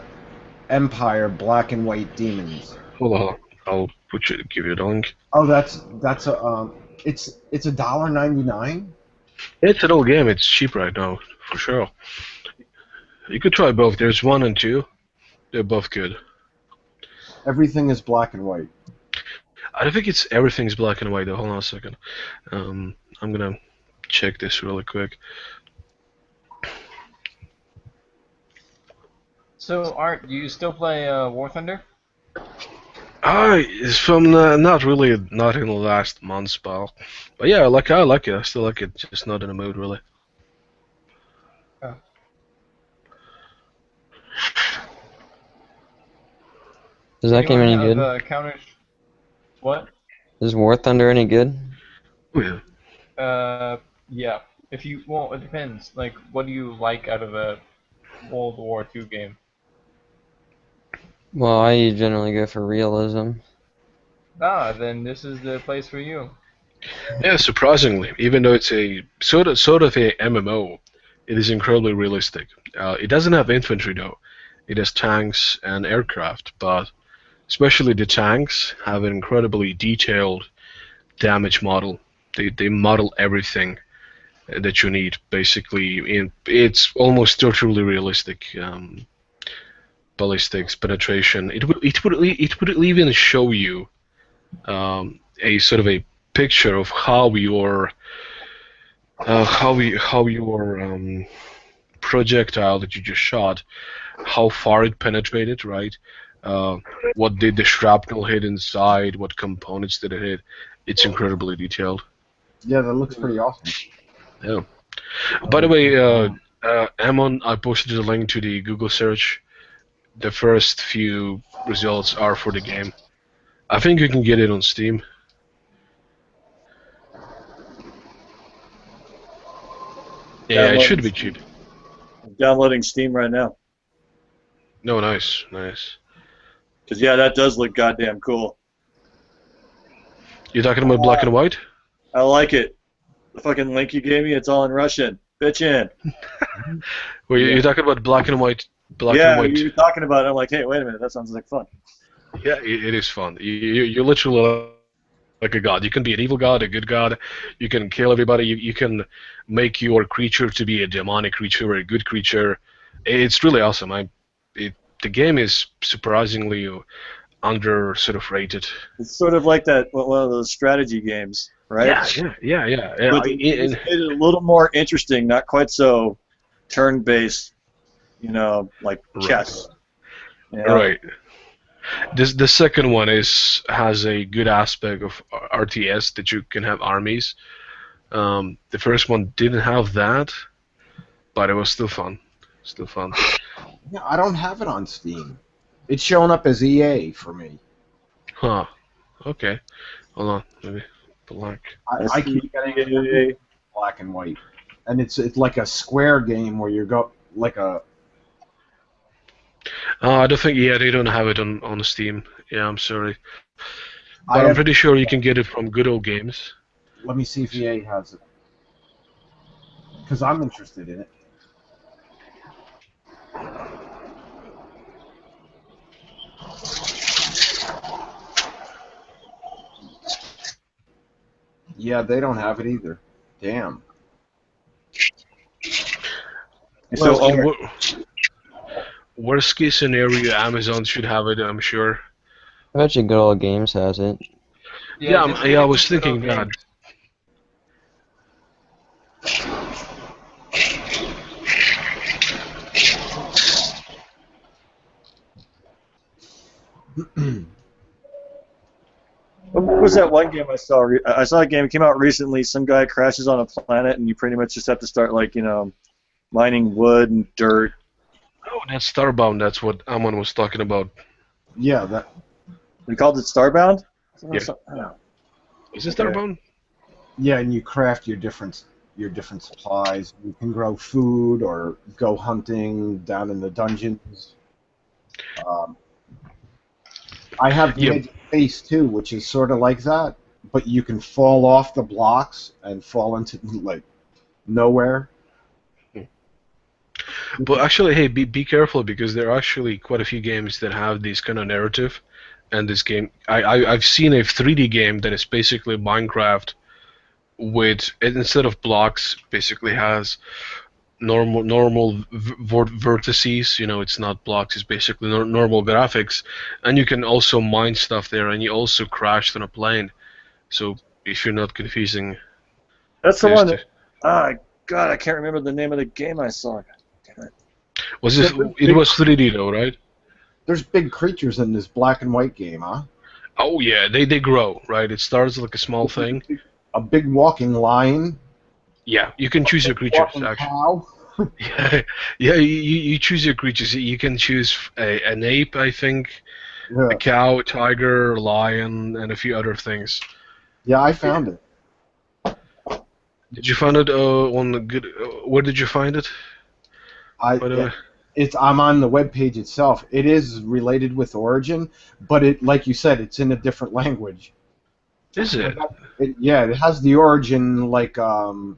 Empire black and white demons. Hold on. I'll give you the link. Oh, that's a it's $1.99. It's an old game. It's cheap right now, for sure. You could try both. There's 1 and 2. They're both good. Everything is black and white. I don't think it's everything's black and white though. Hold on a second. I'm gonna check this really quick. So, Art, do you still play War Thunder? It's from not in the last month's but yeah, I like it. I still like it. Just not in the mood really. Oh. Is that game any good? What? Is War Thunder any good? Oh yeah. Yeah. It depends. Like, what do you like out of a World War II game? Well, I generally go for realism. Then this is the place for you. Yeah, surprisingly, even though it's a sort of a MMO, it is incredibly realistic. It doesn't have infantry though. It has tanks and aircraft, but especially the tanks have an incredibly detailed damage model. They model everything that you need basically. It's almost totally realistic. Ballistics, penetration. It would even show you a sort of a picture of how your projectile that you just shot, how far it penetrated, right? What did the shrapnel hit inside? What components did it hit? It's incredibly detailed. Yeah, that looks pretty awesome. Yeah. By the way, Amon, I posted a link to the Google search. The first few results are for the game. I think you can get it on Steam. Yeah, it should be cheap. I'm downloading Steam right now. No, nice. Because, yeah, that does look goddamn cool. You talking about black and white? I like it. The fucking link you gave me, it's all in Russian. Bitch in. Well, you're talking about black and white. Yeah, you were talking about it. I'm like, hey, wait a minute, that sounds like fun. Yeah, it is fun. You're literally like a god. You can be an evil god, a good god. You can kill everybody. You can make your creature to be a demonic creature or a good creature. It's really awesome. The game is surprisingly under sort of rated. It's sort of like that one of those strategy games, right? Yeah. But it's made it a little more interesting, not quite so turn-based, like chess. Right. The second one has a good aspect of RTS that you can have armies. The first one didn't have that, but it was still fun. Yeah, I don't have it on Steam. It's showing up as EA for me. Huh. Okay. Hold on. Maybe black. I keep getting black and white, and it's like a square game where you go like a. I don't think. Yeah, they don't have it on Steam. Yeah, I'm sorry. But I'm pretty sure you can get it from Good Old Games. Let me see if EA has it, because I'm interested in it. Yeah, they don't have it either. Damn. Well, worst case scenario, Amazon should have it, I'm sure. I bet you Good Old Games has it. Yeah, I was thinking that. What was that one game I saw? I saw a game that came out recently. Some guy crashes on a planet, and you pretty much just have to start, mining wood and dirt. Oh, that's Starbound. That's what Amon was talking about. Yeah, that. We called it Starbound? Yeah. Is it Starbound? Yeah, and you craft your different supplies. You can grow food or go hunting down in the dungeons. I have the Edge of Space too, which is sort of like that, but you can fall off the blocks and fall into nowhere. But actually, hey, be careful, because there are actually quite a few games that have this kind of narrative. And this game, I've seen a 3D game that is basically Minecraft with, instead of blocks, basically has normal vertices. It's not blocks. It's basically normal graphics, and you can also mine stuff there, and you also crashed on a plane. So if you're not confusing, that's the one. God, I can't remember the name of the game I saw. Was this? It was 3D though, right? There's big creatures in this black and white game, huh? Oh yeah, they grow, right? It starts like a small thing. A big walking lion. Yeah, you can choose your creatures actually. Cow. Yeah, you choose your creatures. You can choose an ape, I think, a cow, a tiger, a lion, and a few other things. Yeah, I found it. Did you find it on the good? Where did you find it? I'm on the web page itself. It is related with Origin, but like you said, it's in a different language. Is it? Yeah, it has the Origin on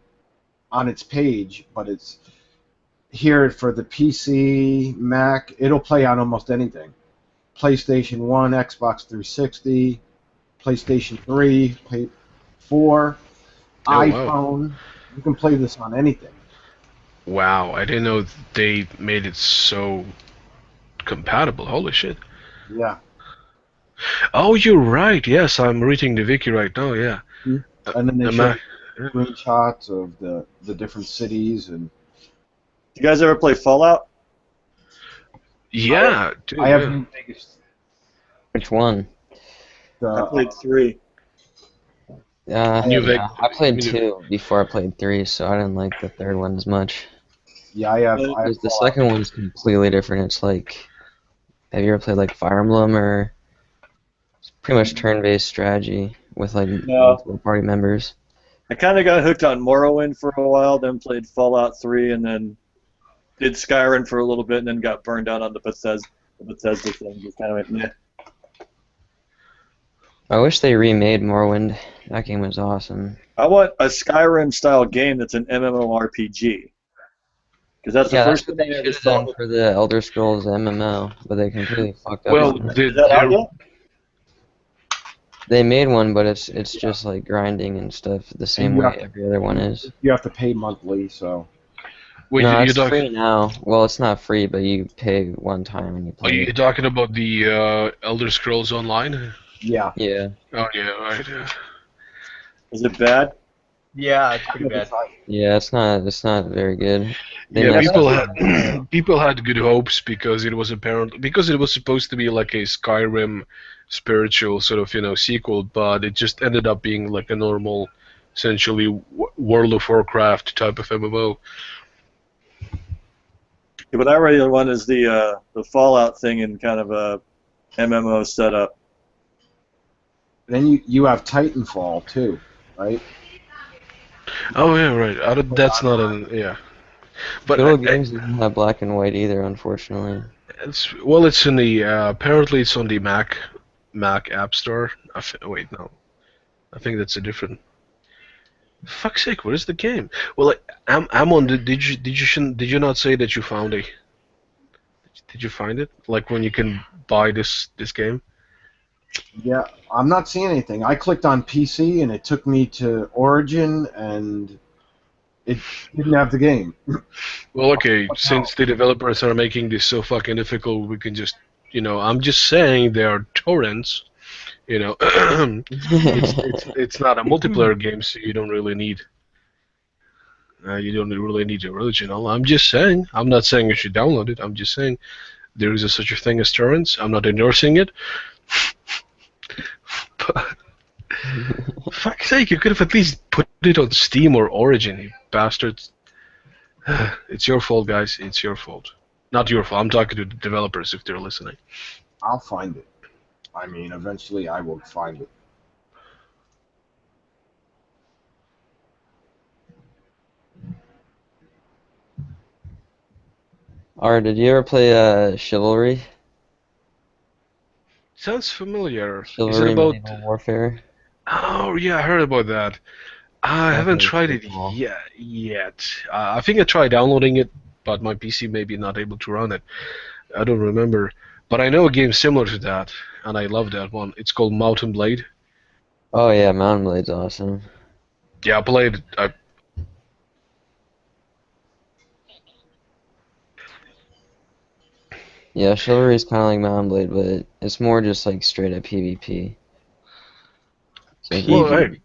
its page, but it's here for the PC, Mac. It'll play on almost anything. PlayStation 1, Xbox 360, PlayStation 3, 4, iPhone. Wow. You can play this on anything. Wow, I didn't know they made it so compatible. Holy shit. Yeah. Oh, you're right. Yes, I'm reading the wiki right now, yeah. And then they show screenshots of the different cities. And you guys ever play Fallout? Yeah, I have New Vegas. Which one? I played 3. I played 2 before I played 3, so I didn't like the third one as much. Yeah, I have. Because the second one's completely different. It's like, have you ever played like Fire Emblem, or it's pretty much turn-based strategy with multiple party members? I kind of got hooked on Morrowind for a while, then played Fallout 3, and then did Skyrim for a little bit, and then got burned out on the Bethesda thing. Just kind of went, meh. I wish they remade Morrowind. That game was awesome. I want a Skyrim-style game that's an MMORPG. Because that's the first thing they should have done for the Elder Scrolls MMO, but they completely fucked up. Well, They made one, but it's just like grinding and stuff the same you way have to, every other one is. you have to pay monthly, so. Wait, No, you're it's talking? free now. Well, it's not free, but you pay one time and you Are play you it. talking about the Elder Scrolls Online? Yeah. Yeah. Oh yeah, right. Yeah. Is it bad? Yeah, it's pretty bad. Yeah, it's not very good. They Yeah, messed people up. had people had good hopes because it was supposed to be like a Skyrim spiritual sort of sequel, but it just ended up being like a normal, essentially World of Warcraft type of MMO. Yeah, but I really want is the Fallout thing in kind of a MMO setup. Then you have Titanfall too, right? Oh yeah, right. That's not an yeah. But Good old games doesn't have black and white either, unfortunately. it's in the apparently it's on the Mac App Store. Wait, no, I think that's a different. Fuck's sake, where is the game? Well, I'm on the. Did you not say that you found a? Did you find it? Like when you can buy this game? Yeah, I'm not seeing anything. I clicked on PC and it took me to Origin and it didn't have the game. Well, okay, since the developers are making this so fucking difficult, we can just, I'm just saying there are torrents. It's not a multiplayer game, so you don't really need. You don't really need the original. I'm just saying. I'm not saying you should download it. I'm just saying there is such a thing as torrents. I'm not endorsing it. But, fuck's sake, you could have at least put it on Steam or Origin, you bastards. It's your fault, guys. It's your fault. Not your fault. I'm talking to the developers if they're listening. I'll find it. I mean, eventually I will find it. Art, did you ever play Chivalry? Sounds familiar. Is it Chivalry about? Medieval Warfare? Oh yeah, I heard about that. I haven't tried it yet. I think I tried downloading it, but my PC may be not able to run it. I don't remember. But I know a game similar to that, and I love that one. It's called Mountain Blade. Oh yeah, Mountain Blade's awesome. Yeah, I played. Yeah, Chivalry is kind of like Mountain Blade, but it's more just like straight up PvP. So Well, hey,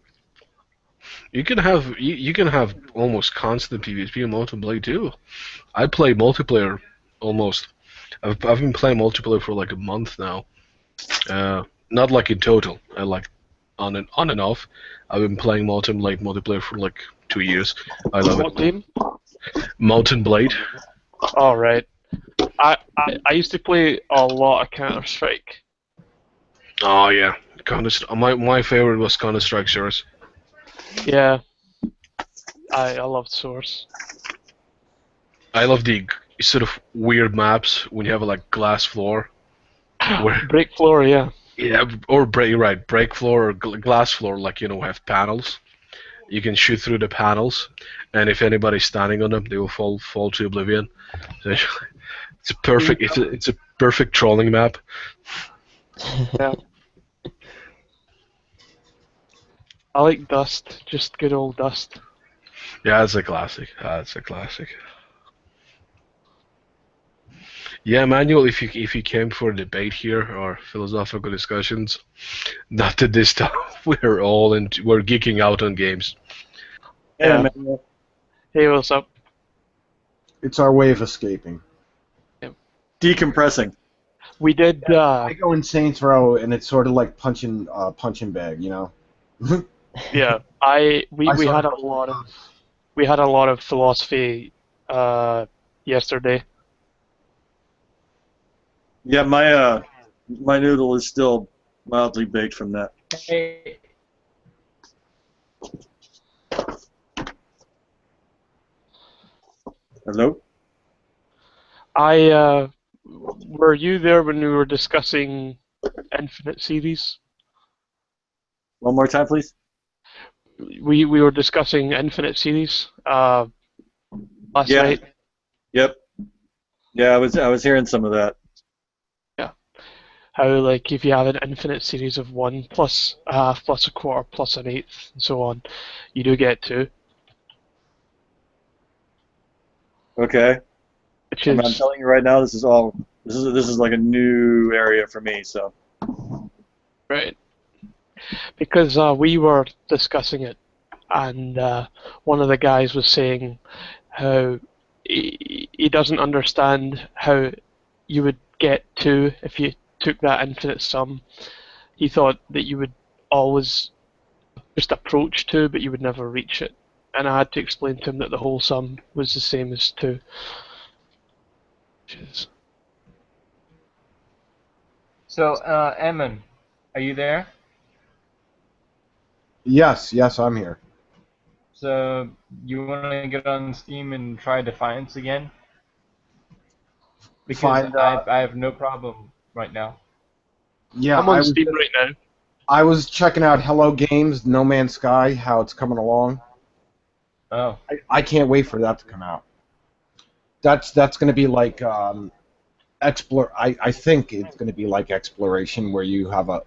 you can have almost constant PvP in Mountain Blade too. I play multiplayer almost. I've been playing multiplayer for like a month now. Not like in total. I like on and off. I've been playing Mountain Blade multiplayer for like 2 years. I love What it. game? Mountain Blade. All right. I used to play a lot of Counter Strike. Oh yeah, my favorite was Counter Strike Source. Yeah. I loved Source. I love the sort of weird maps when you have a like glass floor. Break floor, yeah. Yeah, or break floor or glass floor, like have panels. You can shoot through the panels, and if anybody's standing on them, they will fall to oblivion. It's a perfect. It's a perfect trolling map. Yeah. I like Dust, just good old Dust. Yeah, it's a classic. It's a classic. Yeah, Manuel, if you came for a debate here or philosophical discussions, not at this time. We're geeking out on games. Yeah. Hey, what's up? It's our way of escaping. Decompressing. We did. I go in Saints Row, and it's sort of like punching bag, Yeah, we had a lot of philosophy yesterday. Yeah, my noodle is still mildly baked from that. Hey, Hello? Were you there when we were discussing Infinite series? One more time, please. We were discussing Infinite series last night. Yep. Yeah, I was hearing some of that. Yeah. how like if you have an infinite series of 1 plus a half plus a quarter plus an eighth and so on, you do get 2. Okay. Which I'm is telling you right now, this is like a new area for me. So. right. Because we were discussing it, and one of the guys was saying how he doesn't understand how you would get 2 if you took that infinite sum. He thought that you would always just approach 2, but you would never reach it. And I had to explain to him that the whole sum was the same as 2. So, Eamon, are you there? Yes, I'm here. So, you want to get on Steam and try Defiance again? Because I have no problem right now. Yeah, I'm on Steam right now. I was checking out Hello Games, No Man's Sky, how it's coming along. Oh. I can't wait for that to come out. That's going to be like I think it's going to be like exploration, where you have a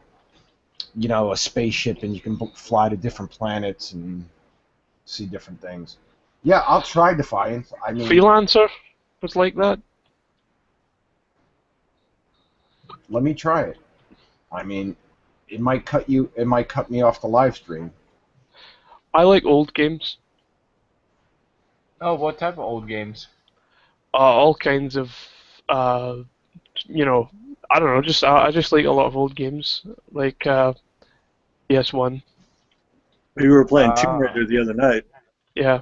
spaceship and you can fly to different planets and see different things. Yeah, I'll try Defiance. I mean, Freelancer was like that. Let me try it. I mean, it might cut me off the live stream. I like old games. Oh, what type of old games? All kinds of, I don't know. I just like a lot of old games, like PS1. We were playing Tomb Raider the other night. Yeah.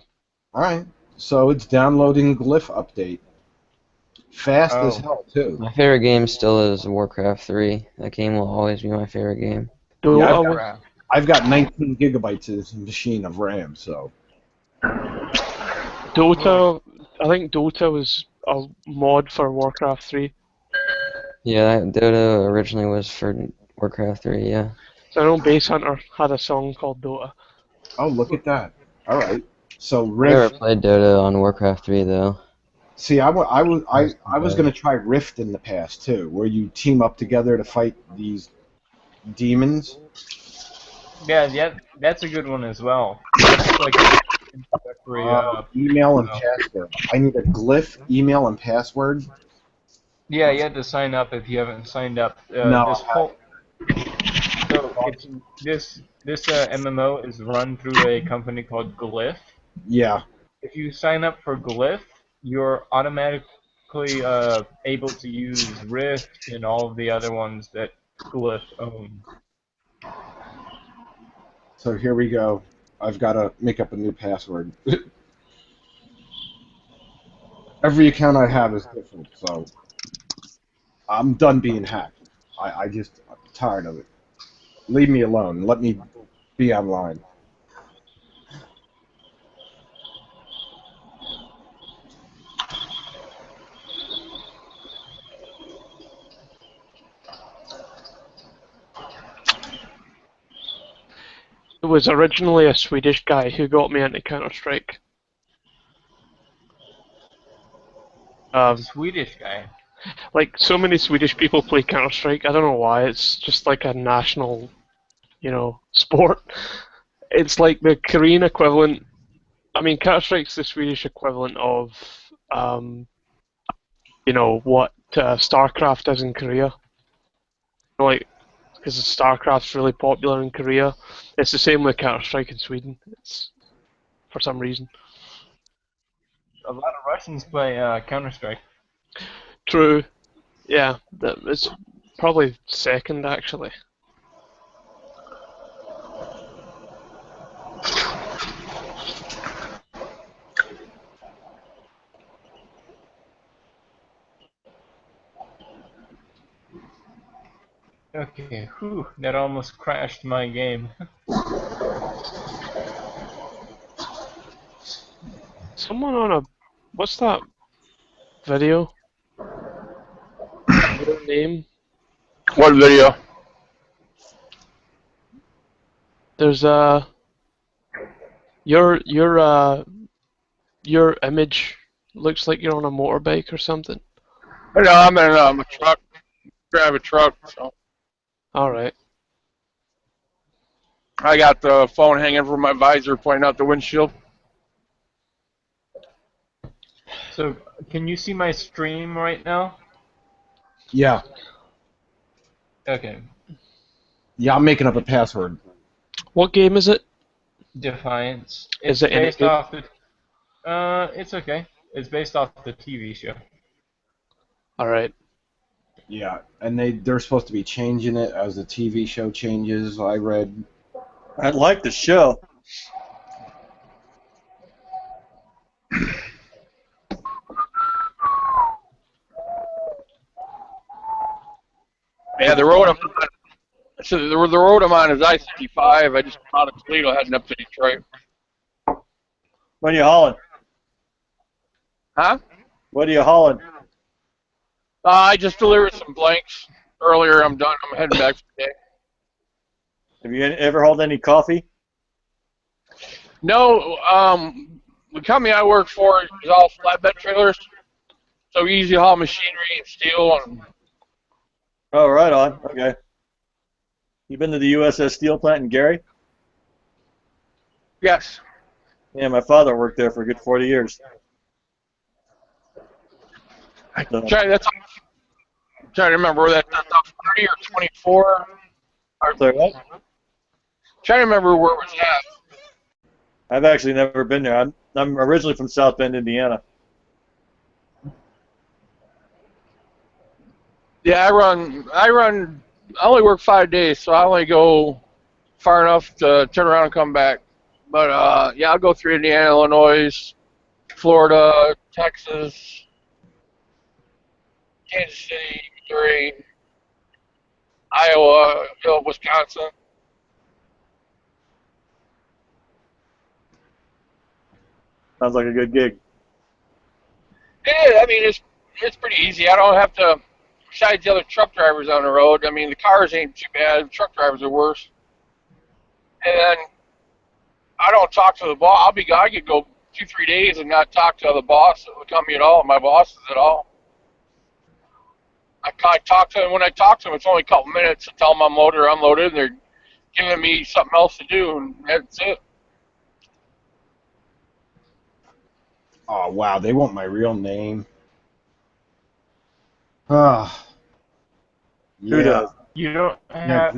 All right. So it's downloading Glyph update. Fast as hell too. My favorite game still is Warcraft 3. That game will always be my favorite game. Yeah, I've got 19 gigabytes of this machine of RAM, so. Dota, I think Dota was a mod for Warcraft 3. Yeah, that Dota originally was for Warcraft 3, yeah. So I know Base Hunter had a song called Dota. Oh, look at that. All right. So I Rift. never played Dota on Warcraft 3 though. See, I was going to try Rift in the past too, where you team up together to fight these demons. Yeah, that's a good one as well. It's like introductory, email and password. I need a Glyph email and password. Yeah, you have to sign up if you haven't signed up. No. This MMO is run through a company called Glyph. Yeah. If you sign up for Glyph, you're automatically able to use Rift and all of the other ones that Glyph owns. So here we go. I've got to make up a new password. Every account I have is different, so I'm done being hacked. I'm tired of it. Leave me alone. Let me be online. It was originally a Swedish guy who got me into Counter-Strike. Swedish guy? Like, so many Swedish people play Counter-Strike, I don't know why, it's just like a national, sport. It's like the Korean equivalent. I mean, Counter-Strike's the Swedish equivalent of, what StarCraft is in Korea. Like, because StarCraft's really popular in Korea. It's the same with Counter-Strike in Sweden. It's for some reason. A lot of Russians play Counter-Strike. True. Yeah, it's probably second actually. Okay, whew, that almost crashed my game. Someone on a... What's that video? Your name? What video? There's your image looks like you're on a motorbike or something. No, I'm in a truck. drive a truck, so All right. I got the phone hanging from my visor, pointing out the windshield. So, can you see my stream right now? Yeah. Okay. Yeah, I'm making up a password. What game is it? Defiance. Is It's it any based good? off the. It's okay. It's based off the TV show. All right. Yeah, and they're supposed to be changing it as the TV show changes. I read. I like the show. Yeah, the road I'm on, so the road I'm on is I-65. I just come out of Toledo heading up to Detroit. When you hauling? Huh? What are you hauling? I just delivered some blanks earlier. I'm done. I'm heading back for the day. Have you ever hauled any coffee? No, the company I work for is all flatbed trailers, so we usually haul machinery and steel. And Oh, right on. Okay. You been to the USS Steel plant in Gary? yes, Yeah, my father worked there for a good 40 years. So, that's I'm trying to remember where that's 30 or 24. sorry, what? Trying to remember where it was at. I've actually never been there. I'm originally from South Bend, Indiana. Yeah, I only work 5 days, so I only go far enough to turn around and come back. But yeah, I'll go through Indiana, Illinois, Florida, Texas, Kansas City, Missouri, Iowa, Wisconsin. Sounds like a good gig. Yeah, I mean it's pretty easy. I don't have to. Besides the other truck drivers on the road, I mean the cars ain't too bad. The truck drivers are worse. And then I don't talk to the boss. I could go 2-3 days and not talk to the boss of the company at all, my bosses at all. I talk to them. When I talk to them, it's only a couple minutes to tell them I'm loaded or unloaded, and they're giving me something else to do, and that's it. Oh wow, they want my real name. Ah. Who Yeah. does? You don't Yeah,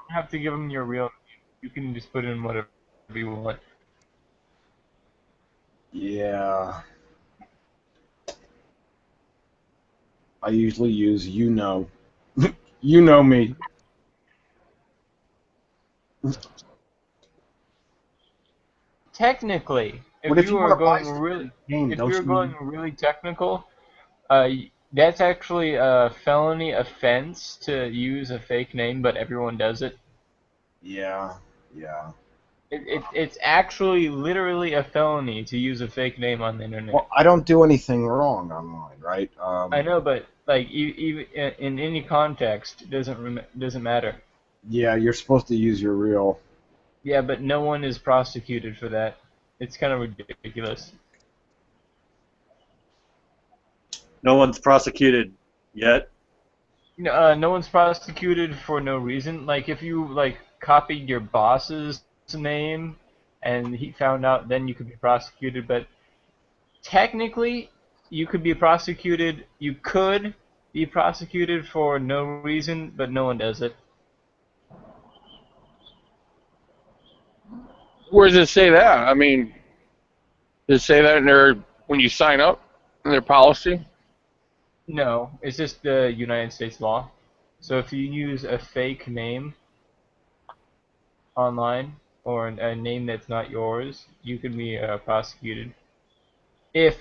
have to give them your real name. You can just put in whatever you want. Yeah. I usually use you know. You know me. Technically, What if if you you were want to buy going something really, in the game? if Don't you're you going need? really technical, that's actually a felony offense to use a fake name, but everyone does it. Yeah. Yeah. It's actually literally a felony to use a fake name on the internet. Well, I don't do anything wrong online, right? I know, but like even in any context, it doesn't matter. Yeah, you're supposed to use your real. Yeah, but no one is prosecuted for that. It's kind of ridiculous. No one's prosecuted yet. No one's prosecuted for no reason. Like if you like copied your boss's name and he found out, then you could be prosecuted. But technically, you could be prosecuted. You could be prosecuted for no reason, but no one does it. Where does it say that? I mean, does it say that in their when you sign up in their policy? No, it's just the United States law. So if you use a fake name online or a name that's not yours, you can be prosecuted. If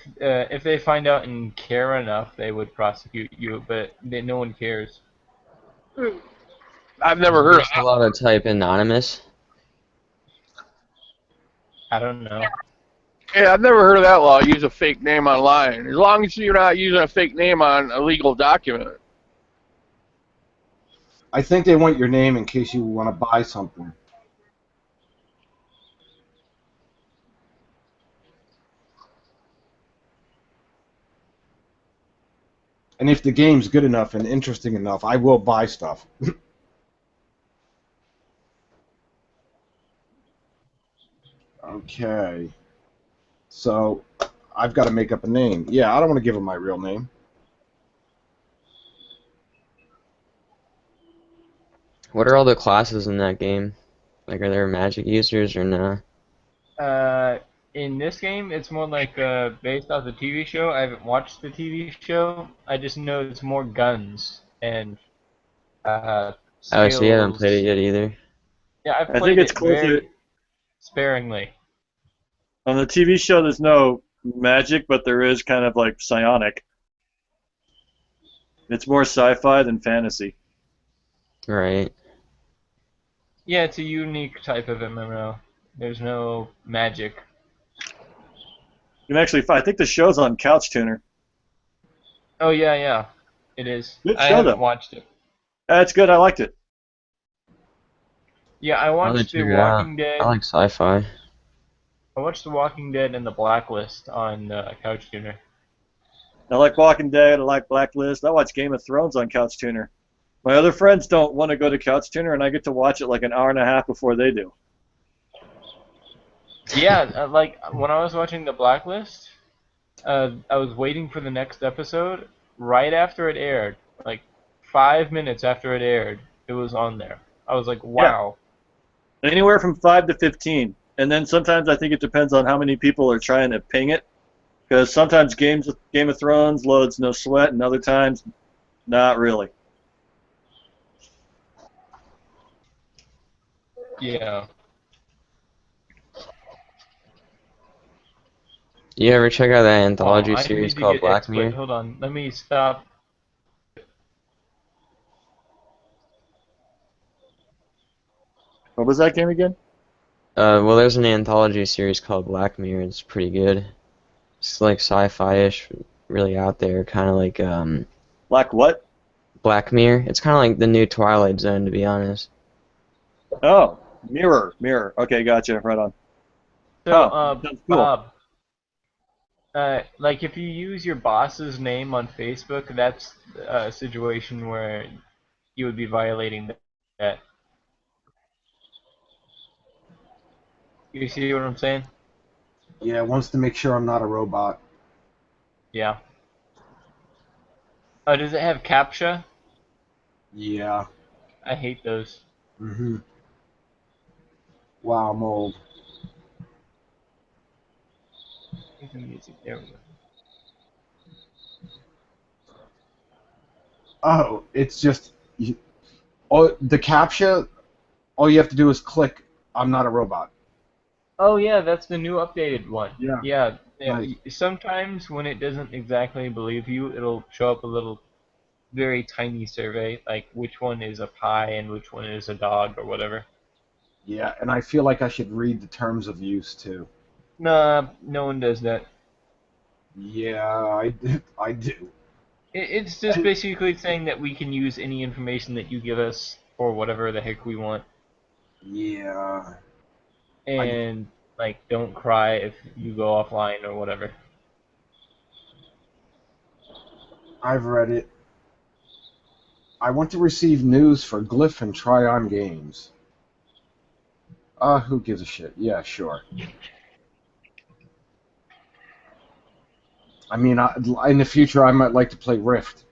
they find out and care enough, they would prosecute you, but no one cares. I've never heard of Just allowed to type anonymous. I don't know. Yeah, I've never heard of that law. Use a fake name online, as long as you're not using a fake name on a legal document. I think they want your name in case you want to buy something. And if the game's good enough and interesting enough, I will buy stuff. Okay. So, I've got to make up a name. Yeah, I don't want to give him my real name. What are all the classes in that game? Like, are there magic users or no? In this game, it's more like based off the TV show. I haven't watched the TV show. I just know it's more guns and Oh, so you haven't skills. played it yet either? Yeah, I've I think played it's it closer. very sparingly. On the TV show, there's no magic, but there is kind of like psionic. It's more sci-fi than fantasy. Right. Yeah, it's a unique type of MMO. There's no magic. You can actually, I think the show's on Couch Tuner. Oh yeah, it is. Good I show, haven't though. watched it. That's good. I liked it. Yeah, I I'll watched The check it out. Walking Dead. I like sci-fi. I watched The Walking Dead and The Blacklist on Couch Tuner. I like Walking Dead. I like Blacklist. I watch Game of Thrones on Couch Tuner. My other friends don't want to go to Couch Tuner, and I get to watch it like an hour and a half before they do. Yeah, like when I was watching The Blacklist, I was waiting for the next episode. Right after it aired, like 5 minutes after it aired, it was on there. I was like, wow. Yeah. Anywhere from 5 to 15. And then sometimes I think it depends on how many people are trying to ping it. Because sometimes Game of Thrones loads no sweat, and other times, not really. Yeah. You ever check out that anthology I series need to called get Black XSplit. Mirror? Hold on, let me stop. What was that game again? Well, there's an anthology series called Black Mirror. It's pretty good. It's like sci-fi-ish, really out there, kind of like Black what? Black Mirror. It's kind of like the new Twilight Zone, to be honest. Oh, Mirror. Okay, gotcha. Right on. So, that's cool. Bob, like if you use your boss's name on Facebook, that's a situation where you would be violating that. You see what I'm saying? Yeah, it wants to make sure I'm not a robot. Yeah. Oh, does it have CAPTCHA? Yeah. I hate those. Mm-hmm. Wow, I'm old. Music. There we go. Oh, it's just... the CAPTCHA, all you have to do is click, I'm not a robot. Oh yeah, that's the new updated one. Yeah. Yeah. Nice. Sometimes when it doesn't exactly believe you, it'll show up a little, very tiny survey, like which one is a pie and which one is a dog or whatever. Yeah, and I feel like I should read the terms of use, too. Nah, no one does that. Yeah, I do. It's just basically saying that we can use any information that you give us for whatever the heck we want. Yeah. And, like, don't cry if you go offline or whatever. I've read it. I want to receive news for Glyph and Tryon Games. Who gives a shit? Yeah, sure. I mean, in the future, I might like to play Rift.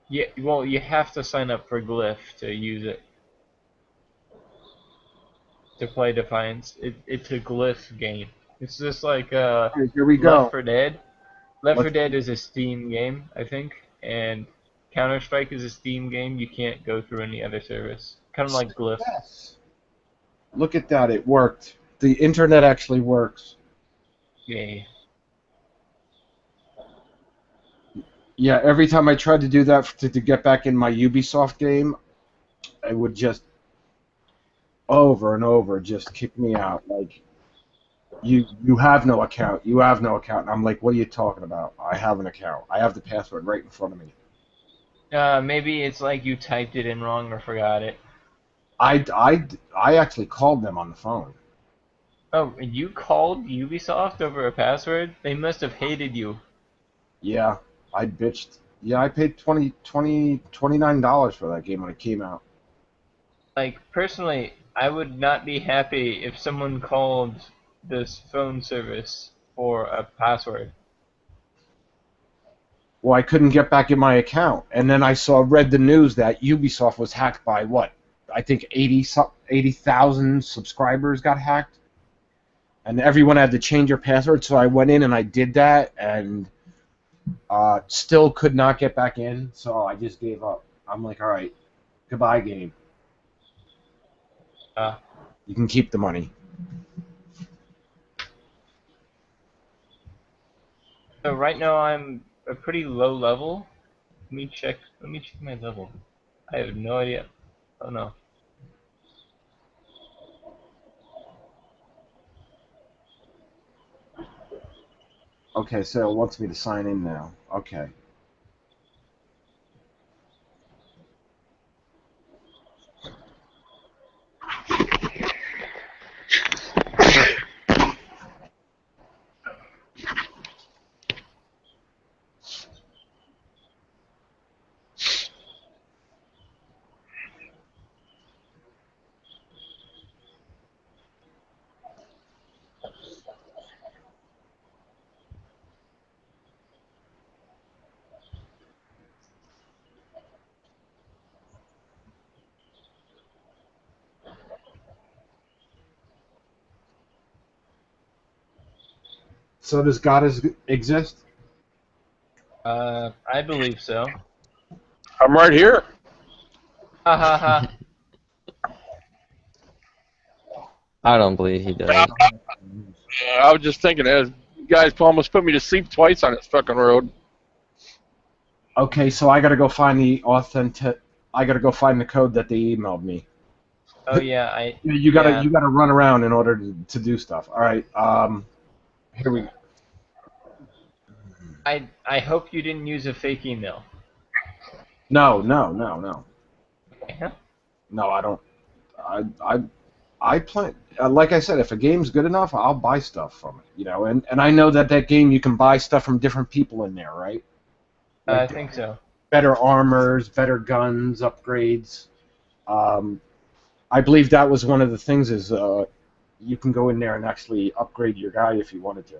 Yeah, well, you have to sign up for Glyph to use it. To play Defiance. It's a Glyph game. It's just like Here we go. Left 4 Dead. Left 4 Dead is a Steam game, I think, and Counter-Strike is a Steam game. You can't go through any other service. Kind of like Glyph. Yes. Look at that, it worked. The internet actually works. Yay. Yeah, every time I tried to do that to get back in my Ubisoft game, it would just over and over just kick me out. Like, you have no account. You have no account. And I'm like, what are you talking about? I have an account. I have the password right in front of me. Maybe it's like you typed it in wrong or forgot it. I actually called them on the phone. Oh, you called Ubisoft over a password? They must have hated you. Yeah, I bitched. Yeah, I paid $29 for that game when it came out. Like, personally, I would not be happy if someone called this phone service for a password. Well, I couldn't get back in my account, and then I read the news that Ubisoft was hacked by what? I think 80,000 subscribers got hacked, and everyone had to change their password. So I went in and I did that, and still could not get back in. So I just gave up. I'm like, all right, goodbye, game. You can keep the money. So right now I'm a pretty low level. Let me check my level. I have no idea. Oh no. Okay, so it wants me to sign in now. Okay. So does God exist? I believe so. I'm right here. Ha ha ha. I don't believe he does. I was just thinking, you guys almost put me to sleep twice on this fucking road. Okay, so I gotta go find the I gotta go find the code that they emailed me. Oh yeah, You gotta run around in order to do stuff. All right. Here we go. I hope you didn't use a fake email. No. Uh-huh. No, I don't. I plan. Like I said, if a game's good enough, I'll buy stuff from it. You know, and I know that game you can buy stuff from different people in there, right? I think so. Better armors, better guns, upgrades. I believe that was one of the things is you can go in there and actually upgrade your guy if you wanted to.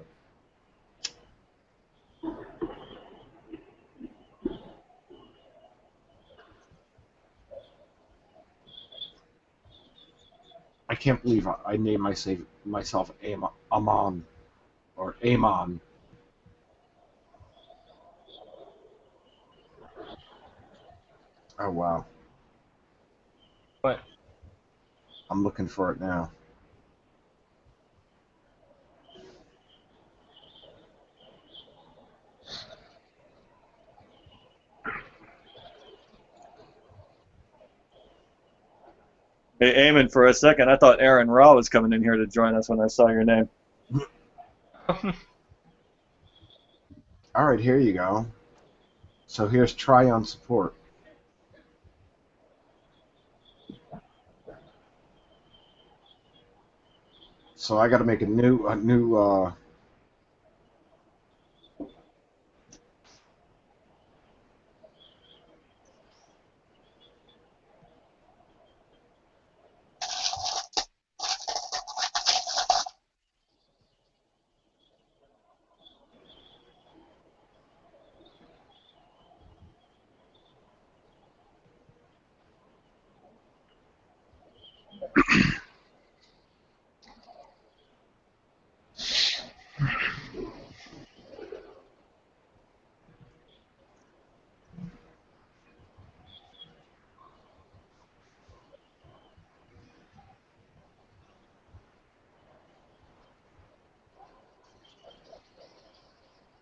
I can't believe I named myself Amon or Amon. Oh wow. What? I'm looking for it now. Hey, Eamon, for a second, I thought Aaron Raw was coming in here to join us when I saw your name. All right, here you go. So here's try on support. So I got to make a new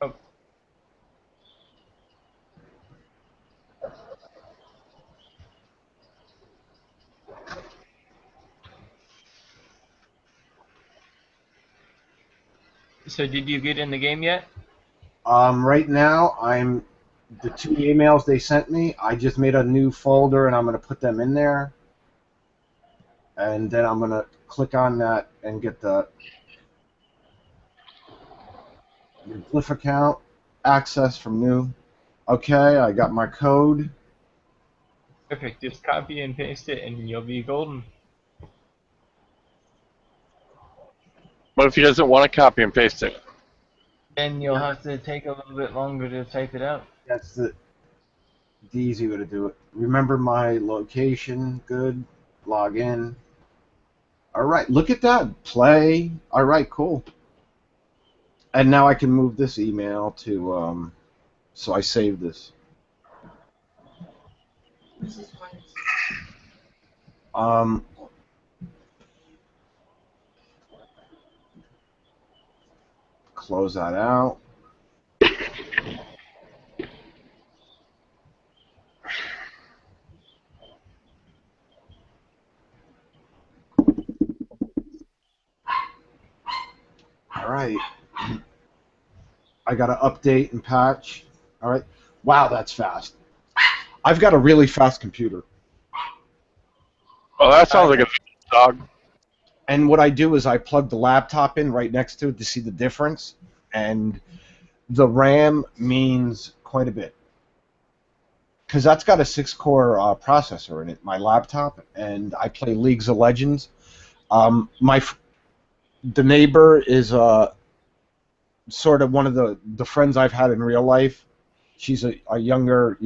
Oh. So did you get in the game yet? Right now, the two emails they sent me. I just made a new folder and I'm going to put them in there, and then I'm going to click on that and get your Glyph account access from new. Okay, I got my code. Perfect. Just copy and paste it, and you'll be golden. What if he doesn't want to copy and paste it? Then you'll have to take a little bit longer to type it out. That's the easy way to do it. Remember my location. Good. Log in. All right, look at that. Play. All right, cool. And now I can move this email to, so I save this. Close that out. All right. I got to update and patch. All right. Wow, that's fast. I've got a really fast computer. Oh, that sounds like a dog. And what I do is I plug the laptop in right next to it to see the difference. And the RAM means quite a bit. Because that's got a 6-core processor in it, my laptop, and I play Leagues of Legends. The neighbor is sort of one of the friends I've had in real life. She's a younger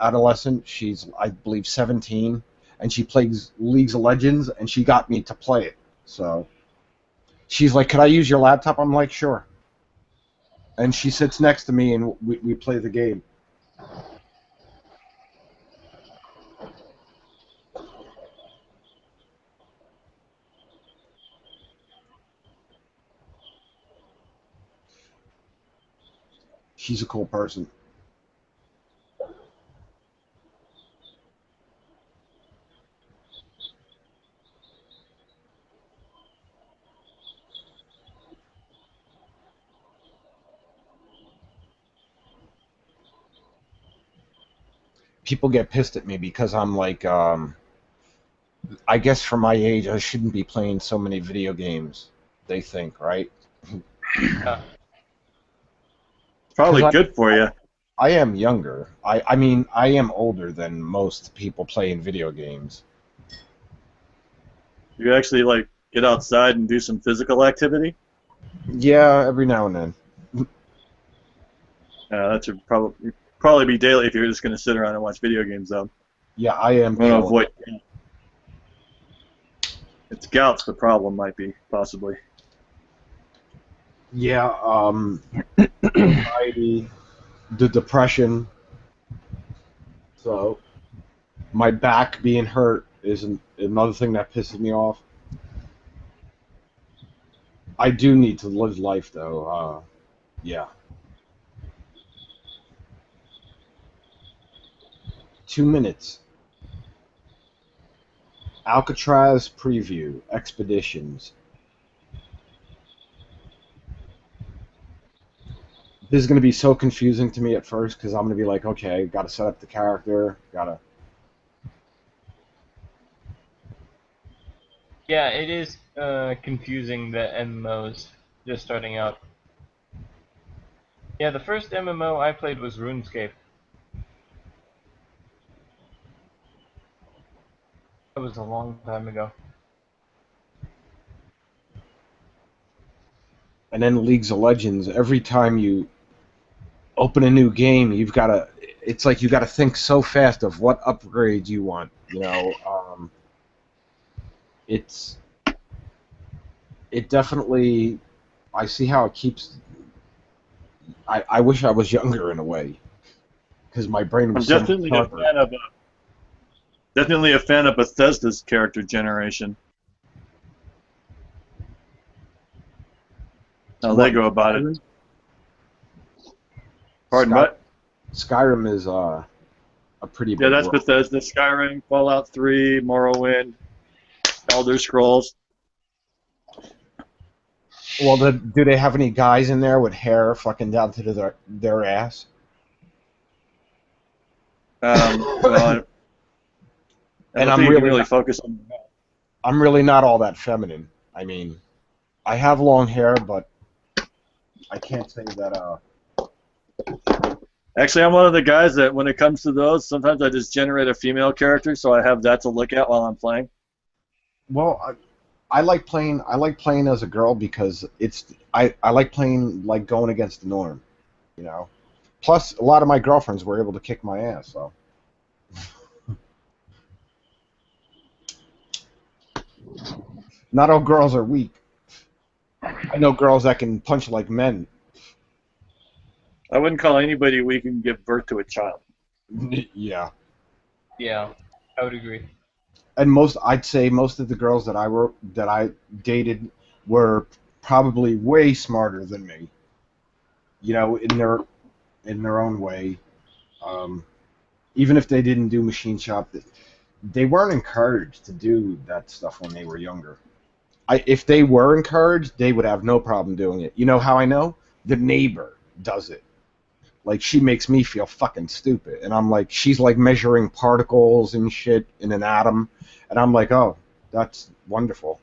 adolescent. She's, I believe, 17, and she plays Leagues of Legends, and she got me to play it. So she's like, "Could I use your laptop?" I'm like, "Sure." And she sits next to me, and we play the game. She's a cool person. People get pissed at me because I'm like, I guess for my age, I shouldn't be playing so many video games. They think, right? Probably good for you. I am younger. I mean, I am older than most people playing video games. You actually like get outside and do some physical activity? Yeah, every now and then. That should probably be daily if you're just going to sit around and watch video games, though. Yeah, I am. Want to avoid. It's gout's the problem, might be possibly. Yeah, anxiety, the depression. So, my back being hurt is another thing that pisses me off. I do need to live life, though. Yeah. 2 minutes. Alcatraz preview, expeditions. This is going to be so confusing to me at first because I'm going to be like, okay, got to set up the character, got to... Yeah, it is confusing, the MMOs, just starting out. Yeah, the first MMO I played was RuneScape. That was a long time ago. And then Leagues of Legends, every time you open a new game, you've got to... It's like you got to think so fast of what upgrades you want, you know. It definitely... I see how it keeps... I wish I was younger in a way, because my brain was definitely a fan of Bethesda's character generation. How they go about it. Pardon, what? Skyrim is a pretty big that's world. Bethesda. Skyrim, Fallout 3, Morrowind, Elder Scrolls. Well, do they have any guys in there with hair fucking down to their ass? Well, and I'm really focused on. I'm really not all that feminine. I mean, I have long hair, but I can't say that. Actually, I'm one of the guys that when it comes to those, sometimes I just generate a female character so I have that to look at while I'm playing. Well, I like playing. I like playing as a girl because I like playing like going against the norm, you know. Plus, a lot of my girlfriends were able to kick my ass. So. Not all girls are weak. I know girls that can punch like men. I wouldn't call anybody weak and give birth to a child. Yeah. Yeah, I would agree. And I'd say most of the girls that I dated were probably way smarter than me. You know, in their own way. Even if they didn't do machine shop, they weren't encouraged to do that stuff when they were younger. If they were encouraged, they would have no problem doing it. You know how I know? The neighbor does it. Like, she makes me feel fucking stupid. And I'm like, she's like measuring particles and shit in an atom. And I'm like, oh, that's wonderful.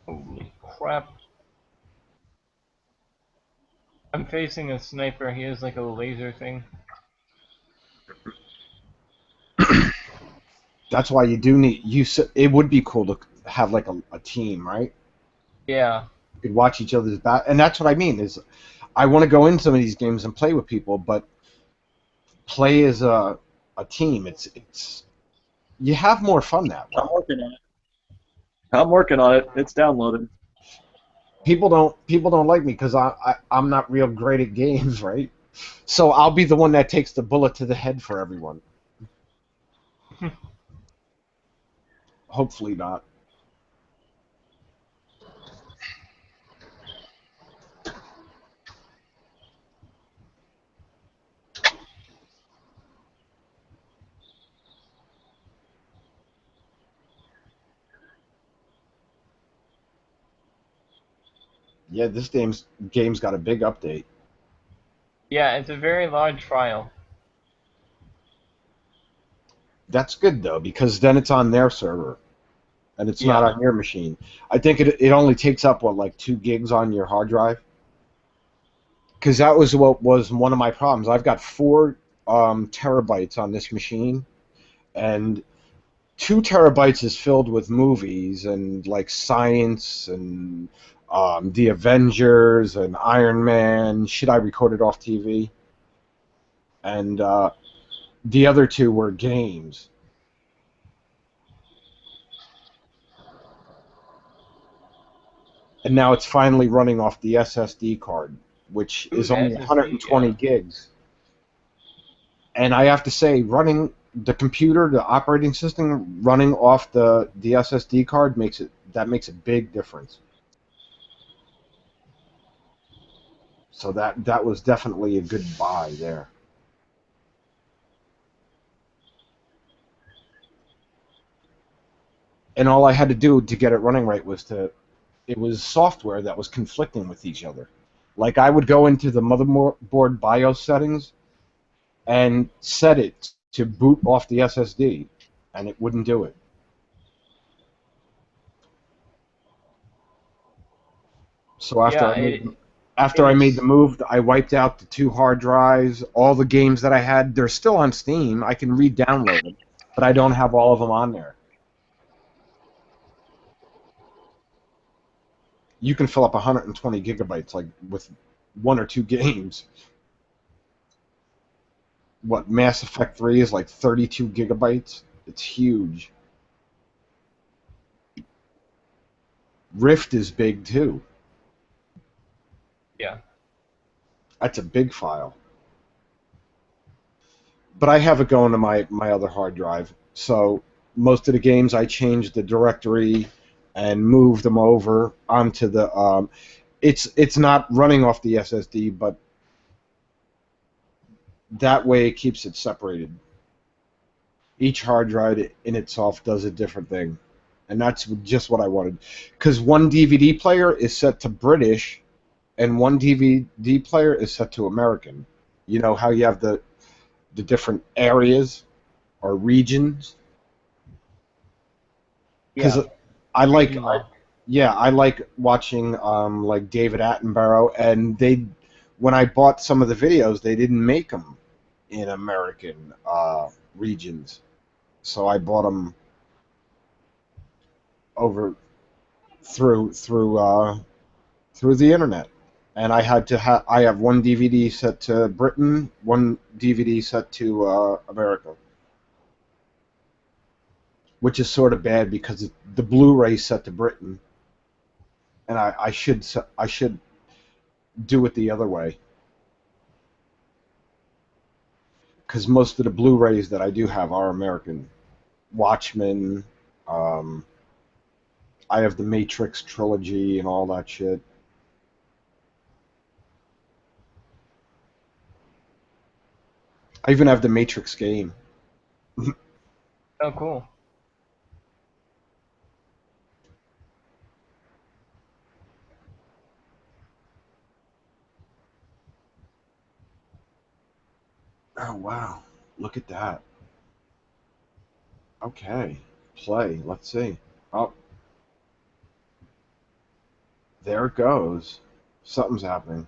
Holy crap. I'm facing a sniper. He has like a laser thing. That's why you do need it would be cool to have like a team, right? Yeah. You could watch each other's back, and that's what I mean. Is I want to go in some of these games and play with people, but play as a team. It's you have more fun that way. I'm working on it. It's downloaded. People don't like me because I'm not real great at games, right? So I'll be the one that takes the bullet to the head for everyone. Hopefully not. Yeah, this game's got a big update. Yeah, it's a very large file. That's good though, because then it's on their server, and it's not on your machine. I think it only takes up like 2 gigs on your hard drive. Because that was what was one of my problems. I've got 4 terabytes on this machine, and 2 terabytes is filled with movies and like science and the Avengers and Iron Man, shit I recorded off TV. And the other 2 were games. And now it's finally running off the SSD card, which is only 120 gigs. And I have to say, running the computer, the operating system, running off the SSD card makes a big difference. So that was definitely a good buy there. And all I had to do to get it running right it was software that was conflicting with each other. Like I would go into the motherboard BIOS settings and set it to boot off the SSD, and it wouldn't do it. So after I made the move, I wiped out the 2 hard drives, all the games that I had. They're still on Steam. I can re-download them, but I don't have all of them on there. You can fill up 120 gigabytes like with 1 or 2 games. What, Mass Effect 3 is like 32 gigabytes? It's huge. Rift is big too. Yeah. That's a big file. But I have it going to my other hard drive. So most of the games I changed the directory and moved them over onto the it's not running off the SSD, but that way it keeps it separated. Each hard drive in itself does a different thing. And that's just what I wanted. Because one DVD player is set to British and one DVD player is set to American. You know how you have the different areas or regions? Because I like Yeah, I like watching like David Attenborough, and when I bought some of the videos, they didn't make them in American regions, so I bought them over through the internet, and I had to I have one DVD set to Britain, one DVD set to America, which is sort of bad because the Blu-ray set to Britain, and I should do it the other way, because most of the Blu-rays that I do have are American. Watchmen, I have the Matrix trilogy and all that shit. I even have the Matrix game. Oh, cool. Oh, wow. Look at that. Okay. Play. Let's see. Oh. There it goes. Something's happening.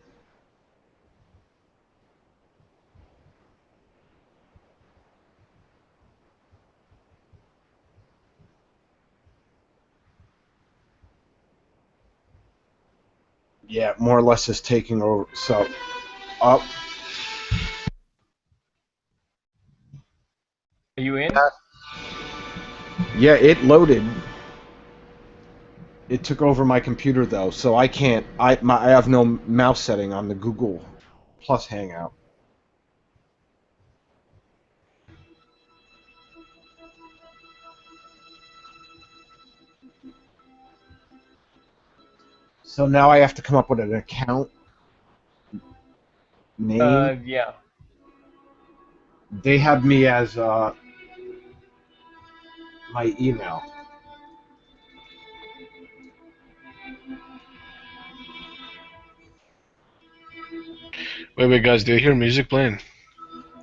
Yeah, more or less is taking over. So, up. Are you in? Yeah, it loaded. It took over my computer though, so I can't. I have no mouse setting on the Google Plus Hangout. So now I have to come up with an account name. Yeah. They have me as my email. Wait, guys, do you hear music playing?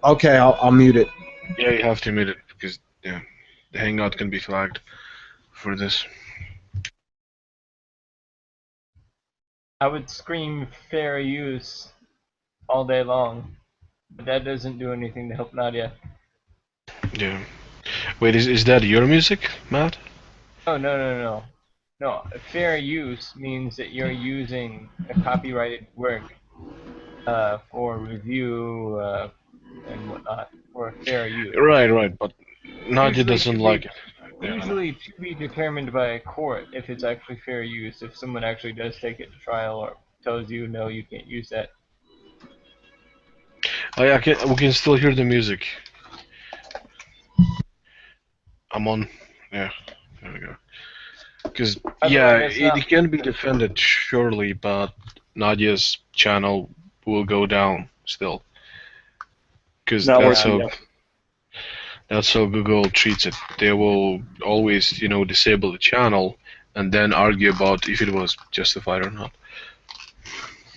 Okay, I'll mute it. Yeah, you have to mute it because the Hangout can be flagged for this. I would scream fair use all day long, but that doesn't do anything to help Nadia. Yeah. Wait, is that your music, Matt? Oh, no. No, fair use means that you're using a copyrighted work for review and whatnot for fair use. Right, but Nadia doesn't like it. Usually to be determined by a court if it's actually fair use, if someone actually does take it to trial or tells you, no, you can't use that. Oh yeah, we can still hear the music. I'm on. Yeah, there we go. Because, yeah, it can be defended, surely, but Nadia's channel will go down still. Because that's how Google treats it. They will always, disable the channel and then argue about if it was justified or not.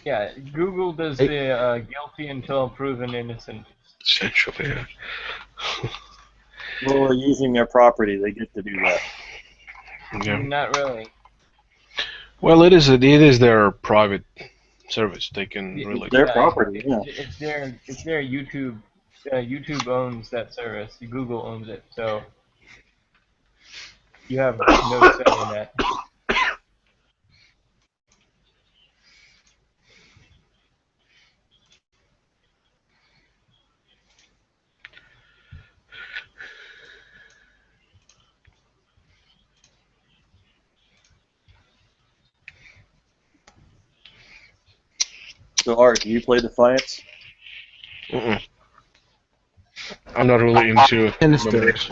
Yeah, Google does the guilty until proven innocent. Essentially, yeah. Well, we're using their property. They get to do that. Yeah. Not really. Well, it is their private service. They can really. It's their property. Yeah. It's their YouTube. YouTube owns that service. Google owns it, so you have no say in that. So, Art, do you play Defiance? I'm not really into numbers.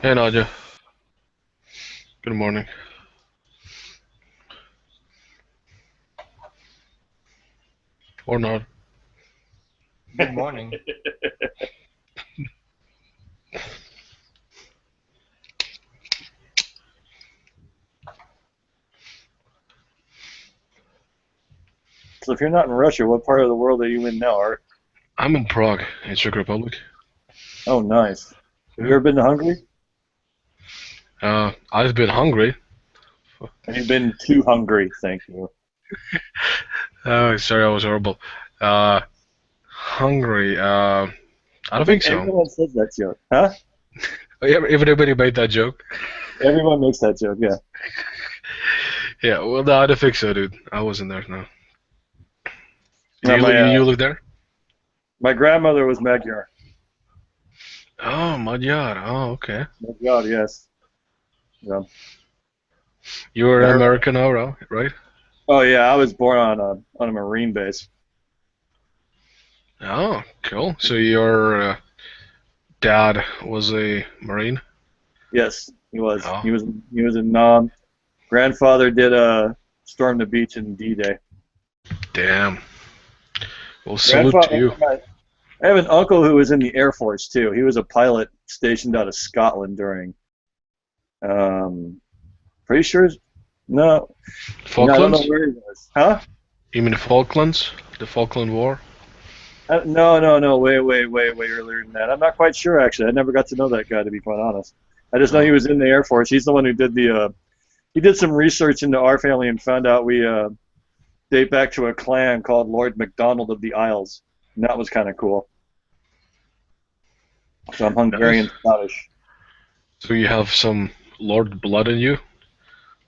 Hey, Nadia. Good morning. Or not. Good morning. So if you're not in Russia, what part of the world are you in now, Art? I'm in Prague, in Czech Republic. Oh, nice. Have you ever been to Hungary? I've been hungry. Have you been too hungry? Thank you. Oh, sorry, I was horrible. Hungry. I don't think so. Everyone says that joke, huh? Everybody made that joke. Everyone makes that joke, yeah. Yeah, well, no, I don't think so, dude. I wasn't there, no. No, You live there? My grandmother was Magyar. Oh, Magyar. Oh, okay. Magyar, yes. Yeah. You're American now, right? Oh yeah, I was born on a Marine base. Oh, cool. So your dad was a Marine? Yes, he was. Oh. He was in grandfather did storm the beach in D-Day. Damn. Well, salute to you. I have an uncle who was in the Air Force too. He was a pilot stationed out of Scotland during pretty sure no. Falklands? I don't know where he was. Huh? You mean the Falklands? The Falkland War? No. Way earlier than that. I'm not quite sure actually. I never got to know that guy to be quite honest. I just know he was in the Air Force. He's the one who did he did some research into our family and found out we date back to a clan called Lord MacDonald of the Isles, and that was kind of cool. So I'm Hungarian Scottish. So you have some Lord blood in you?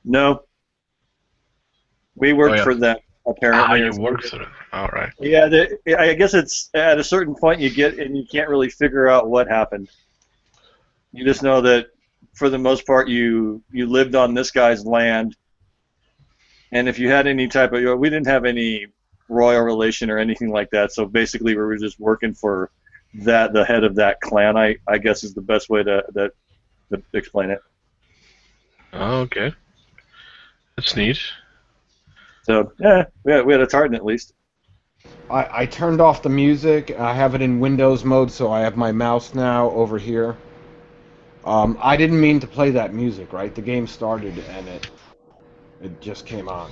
No. We worked for them, apparently. You worked for them. All right. Yeah, I guess it's at a certain point you get and you can't really figure out what happened. You just know that for the most part you lived on this guy's land, and if you had any type of, we didn't have any royal relation or anything like that, so basically we were just working for the head of that clan, I guess is the best way to explain it. Oh, okay. That's neat. So, yeah, we had a tartan at least. I turned off the music. I have it in Windows mode, so I have my mouse now over here. I didn't mean to play that music, right? The game started and it just came on.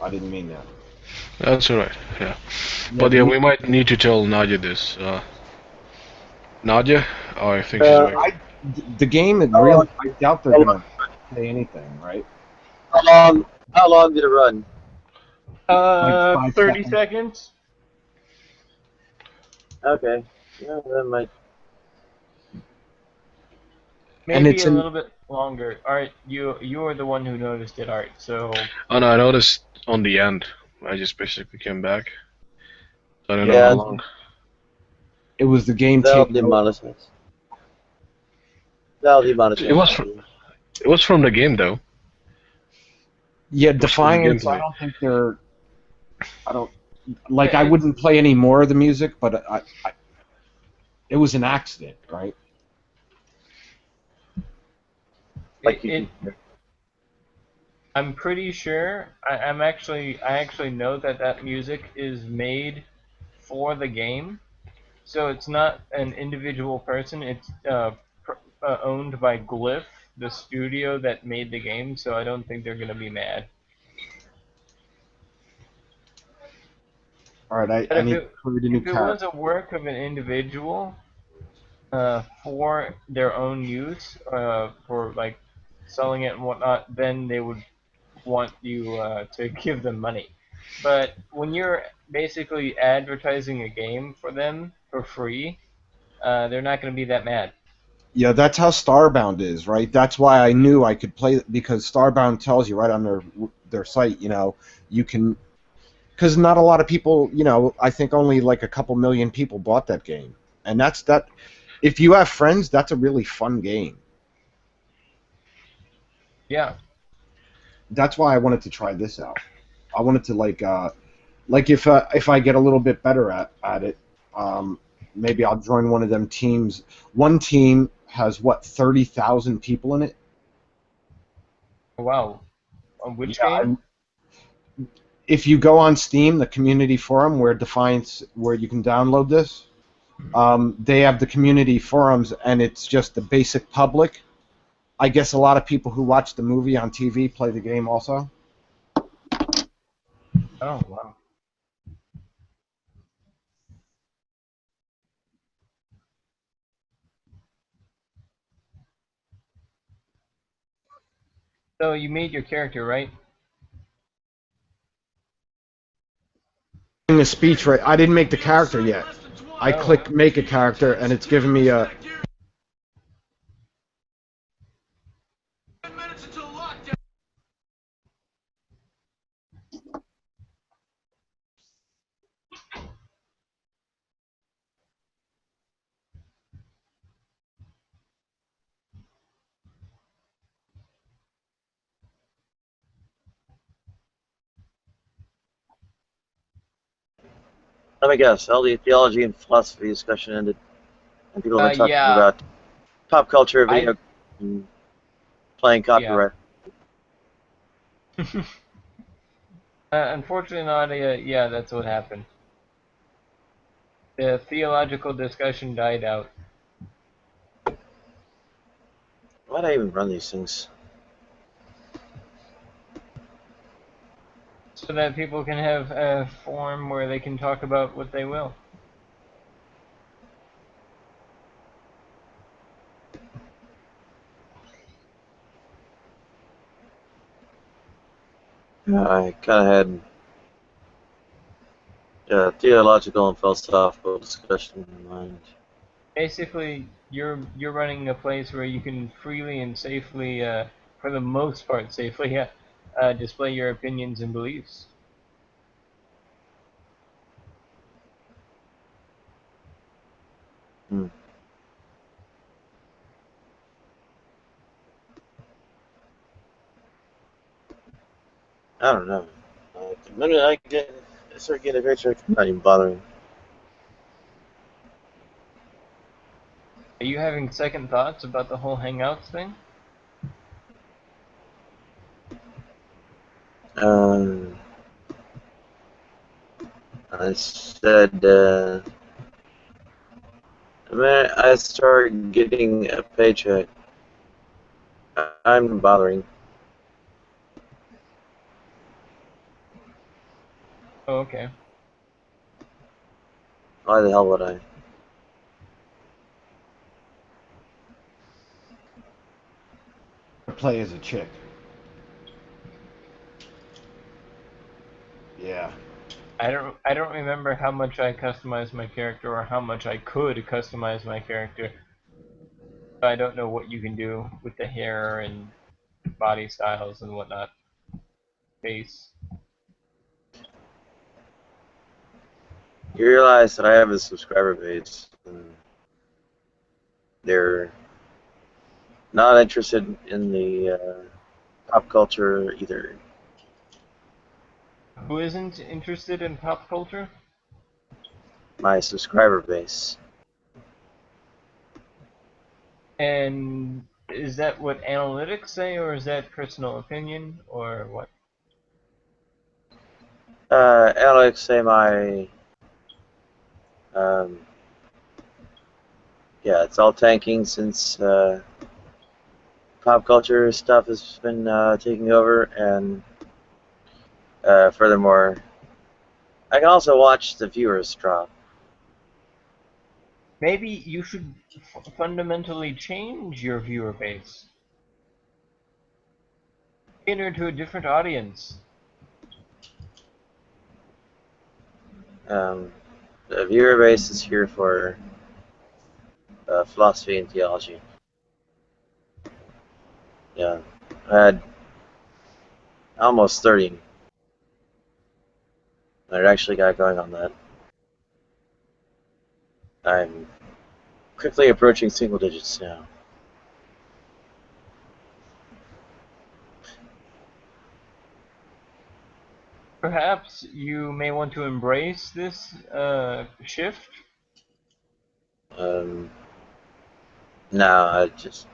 I didn't mean that. That's alright, yeah. But yeah, we might need to tell Nadia this. Nadia? Oh, I think she's awake. The game, really, I doubt they're going to say anything, right? How long did it run? 30 seconds. Okay. Yeah, that might. Maybe a little bit longer. Art, you are the one who noticed it, Art. So. Oh no, I noticed on the end. I just basically came back. I don't know how long. It was the game taking over. It was from the game though. Yeah, Defiance. I don't think they're. I don't like. I wouldn't play any more of the music, but it was an accident, right? I'm pretty sure. I actually know that music is made for the game, so it's not an individual person. It's owned by Glyph, the studio that made the game. So I don't think they're gonna be mad. All right, I need to create a new If it was a work of an individual for their own use, for like selling it and whatnot, then they would want you to give them money. But when you're basically advertising a game for them for free, they're not going to be that mad. Yeah, that's how Starbound is, right? That's why I knew I could play it, because Starbound tells you right on their site, you can, because not a lot of people, I think only like a couple million people bought that game, and that's that. If you have friends, that's a really fun game. Yeah. That's why I wanted to try this out. I wanted to like if I get a little bit better at it, maybe I'll join one of them teams. One team has 30,000 people in it. Wow. On which game? If you go on Steam, the community forum where you can download this, they have the community forums, and it's just the basic public. I guess a lot of people who watch the movie on TV play the game also. Oh, wow. So you made your character, right? A speech right. I didn't make the character yet. I Oh. click make a character, and it's giving me a. Let me guess. All the theology and philosophy discussion ended, and people have been talking Yeah. about pop culture, video, and playing copyright. Unfortunately not, yeah, that's what happened. The theological discussion died out. Why do I even run these things? So that people can have a forum where they can talk about what they will. I kind of had theological and philosophical discussion in mind. Basically, you're running a place where you can freely and safely, for the most part safely, display your opinions and beliefs. Hmm. I don't know. The minute I start getting a paycheck, I'm not even bothering. Are you having second thoughts about the whole Hangouts thing? I said, the minute I start getting a paycheck, I'm bothering. Oh, okay. Why the hell would I? Play as a chick. Yeah. I don't remember how much I customized my character or how much I could customize my character. I don't know what you can do with the hair and body styles and whatnot. Face. You realize that I have a subscriber base. They're not interested in the pop culture either. Who isn't interested in pop culture? My subscriber base. And is that what analytics say, or is that personal opinion, or what? Alex, say yeah, it's all tanking since pop culture stuff has been taking over, and furthermore, I can also watch the viewers drop. Maybe you should fundamentally change your viewer base. Cater to a different audience. The viewer base is here for philosophy and theology. Yeah, I had almost 30. I actually got going on that. I'm quickly approaching single digits now. Perhaps you may want to embrace this shift. No, I just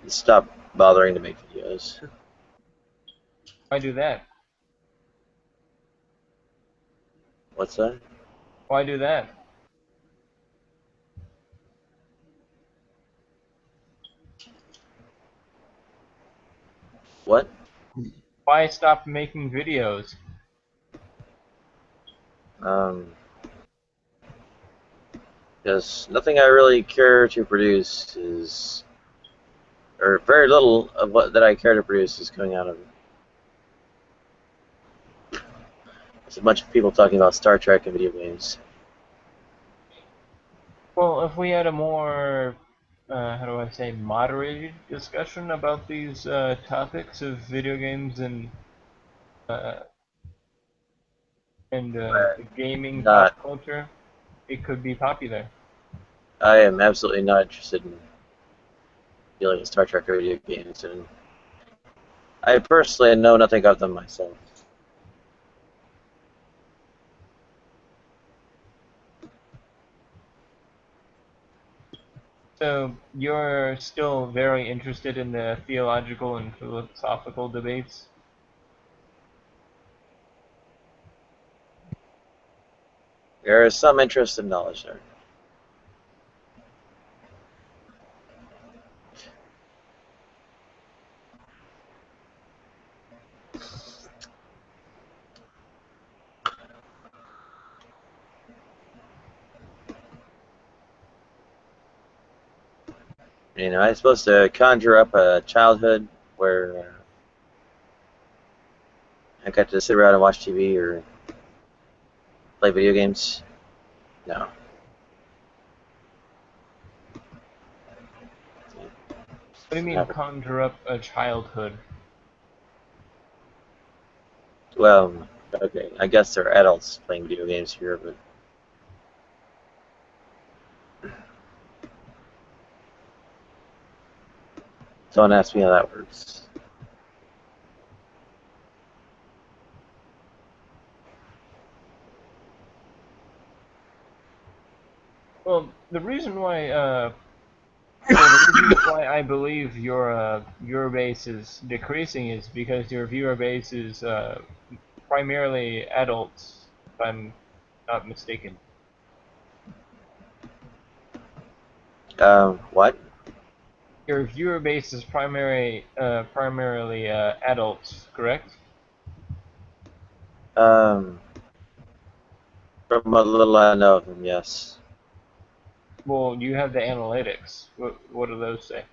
stop bothering to make videos. Why do that? What's that? Why do that? What? Why stop making videos? Because nothing I really care to produce is or very little of what that I care to produce is coming out of it. There's a bunch of people talking about Star Trek and video games. Well, if we had a more, how do I say, moderated discussion about these topics of video games and gaming Not, pop culture, it could be popular. I am absolutely not interested in dealing with Star Trek or video games, and I personally know nothing of them myself. So you're still very interested in the theological and philosophical debates? There is some interest in knowledge there. You know, I'm supposed to conjure up a childhood where I got to sit around and watch TV or play video games. No. What do you mean, conjure up a childhood? Well, okay, I guess there are adults playing video games here, but don't ask me how that works. Well, the reason why I believe your viewer base is decreasing is because your viewer base is primarily adults, if I'm not mistaken. What? Your viewer base is primarily adults, correct? From what little I know of them, yes. Well, you have the analytics. What do those say?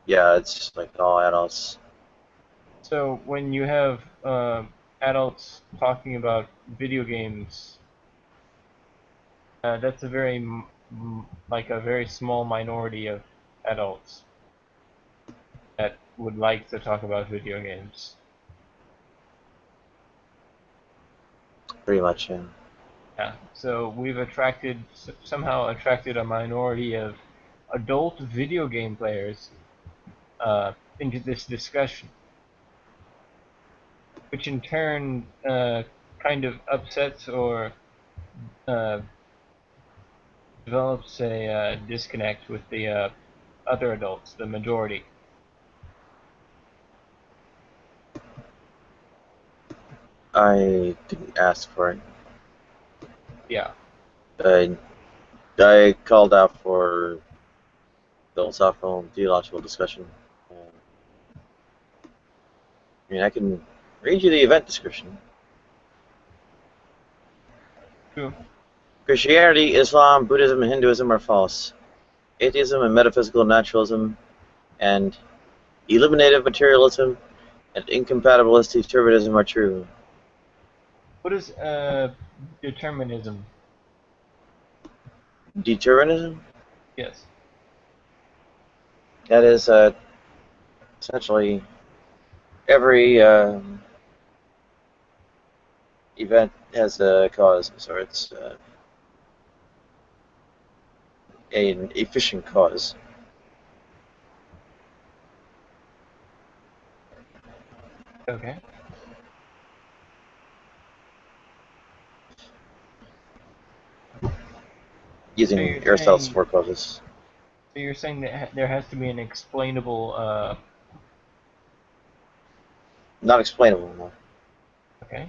Yeah, it's just like all adults. So when you have adults talking about video games, that's a very like a very small minority of adults that would like to talk about video games. Pretty much, yeah. Yeah. So we've somehow attracted a minority of adult video game players into this discussion, which in turn kind of upsets or develops a disconnect with the other adults, the majority. I didn't ask for it. Yeah. I called out for philosophical and theological discussion. I mean, I can read you the event description. True. Christianity, Islam, Buddhism, and Hinduism are false. Atheism and metaphysical naturalism and eliminative materialism and incompatibilist determinism are true. What is determinism? Determinism? Yes. That is essentially every event has a cause, so it's an efficient cause. Okay. Using Aristotle's four causes. So you're saying that there has to be an explainable. Not explainable, no. Okay.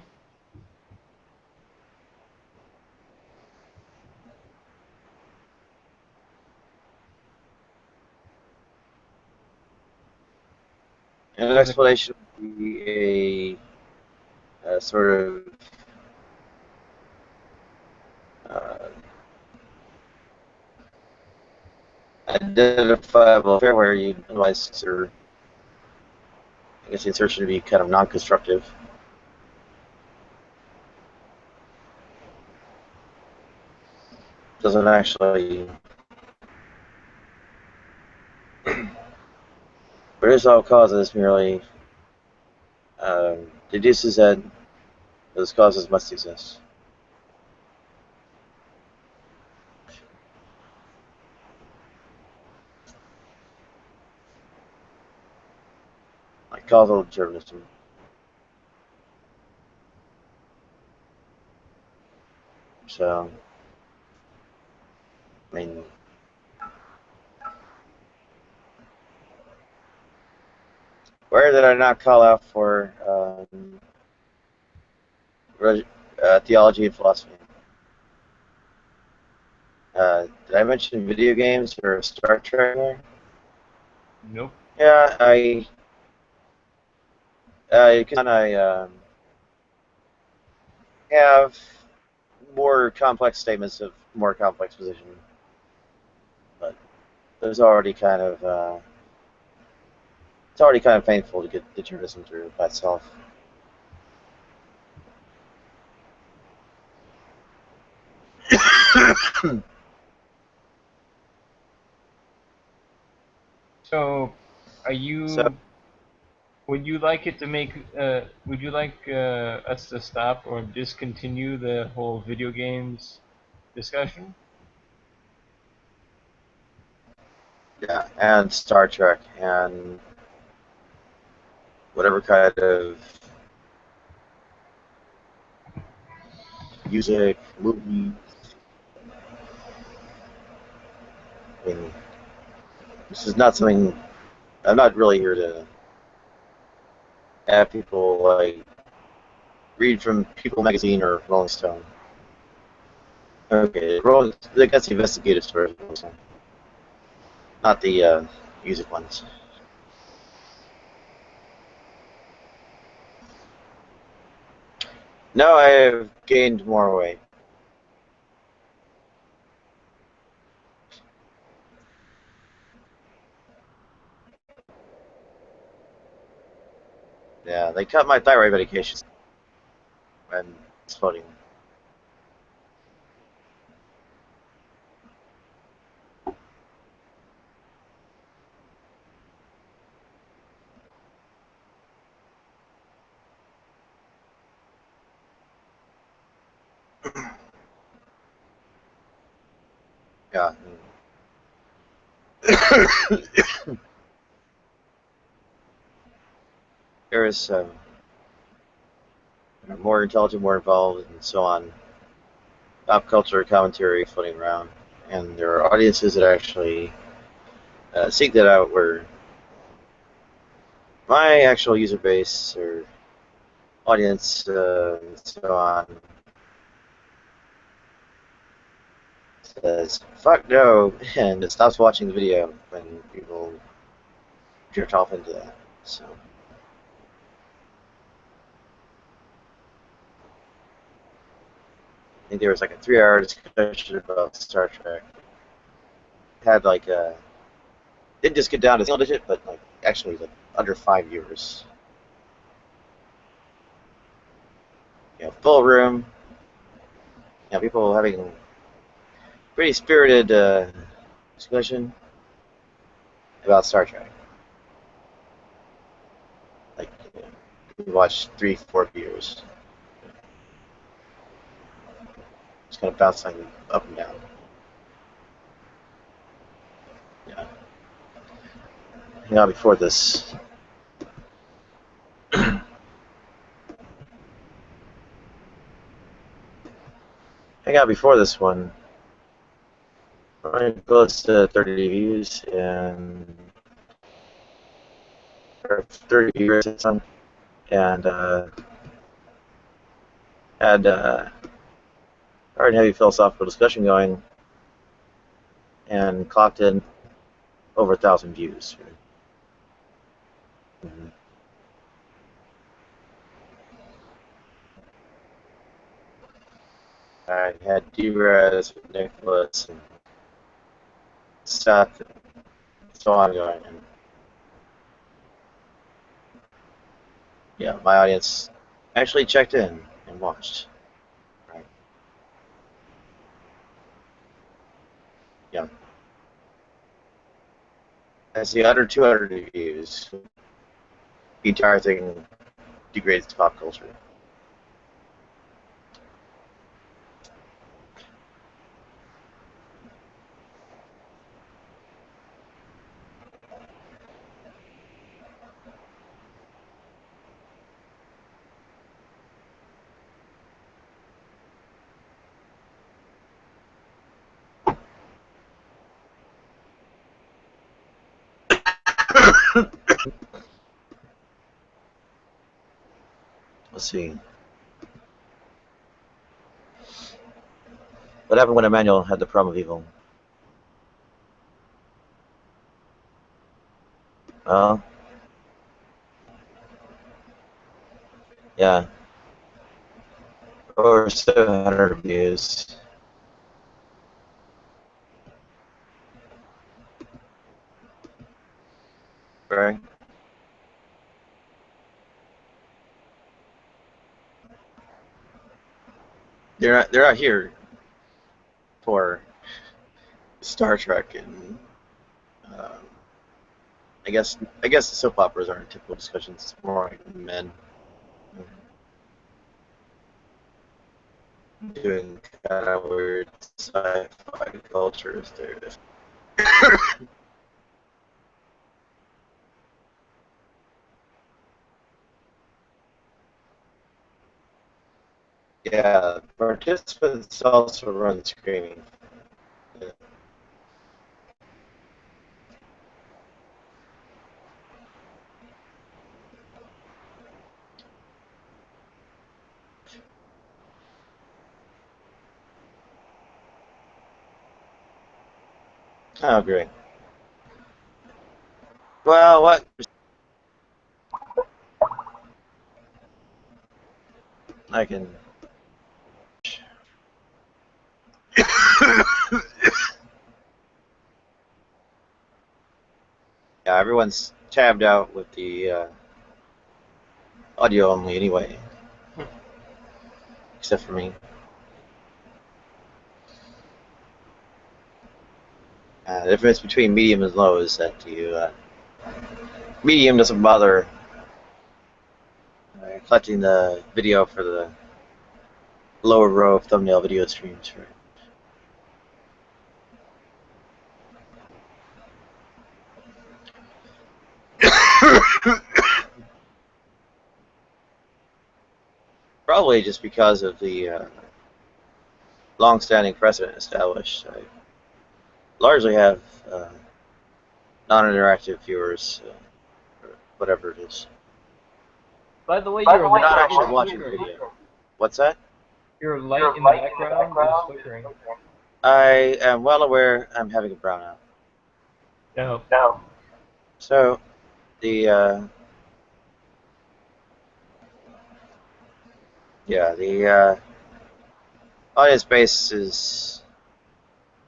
An explanation would be a sort of identifiable where you otherwise consider, I guess the assertion to be kind of non-constructive. Doesn't actually produce all causes, merely deduces that those causes must exist. Like causal determinism. So, I mean, where did I not call out for theology and philosophy? Did I mention video games or Star Trek there? Nope. Yeah, I have more complex statements of more complex position, but there's already kind of it's already kind of painful to get determinism through by itself. So, are you? Would you like it to make? Would you like us to stop or discontinue the whole video games discussion? Yeah, and Star Trek and whatever kind of music, movie. I mean, this is not something. I'm not really here to have people like read from People Magazine or Rolling Stone. Okay, that's the investigative stories, not the music ones. No, I have gained more weight. Yeah, they cut my thyroid medications and exploding. Yeah. There is more intelligent, more involved, and so on. Pop culture commentary floating around, and there are audiences that actually seek that out. Where my actual user base or audience, and so on, says "fuck no" and it stops watching the video when people drift off into that. So. I think there was like a 3-hour discussion about Star Trek. Had like didn't just get down to single digit, but like actually like under 5 years. You know, full room. You know, people having pretty spirited discussion about Star Trek. Like, you know, we watched 3-4 viewers. Just kind of bouncing up and down. Yeah. Now before this. Hang out before this one. Running close to 30 views and 30 viewers or something, and had hard and heavy philosophical discussion going, and clocked in over 1,000 views. Mm-hmm. I had D-Raz, Nicholas, and Seth, so ongoing. And yeah, my audience actually checked in and watched. Right. Yeah. As the under 200 views, the entire thing degrades to pop culture. Let's see. What happened when Emmanuel had the problem of evil? Oh. Yeah. Over 700 views. Right. They're not here for Star Trek and I guess the soap operas aren't typical discussions. It's more like men doing kind of weird sci-fi culture stereotypes. Yeah, participants also run screening. Yeah. Oh, great. Well, what? I can. Yeah, everyone's tabbed out with the audio only anyway, except for me. The difference between medium and low is that the medium doesn't bother collecting the video for the lower row of thumbnail video streams. Right? Probably just because of the long-standing precedent established. I largely have non-interactive viewers, or whatever it is. By the way, They're your light not is actually watching flickering. video. What's that? Your light in the background is flickering. I am well aware I'm having a brownout. No. So, the audience base is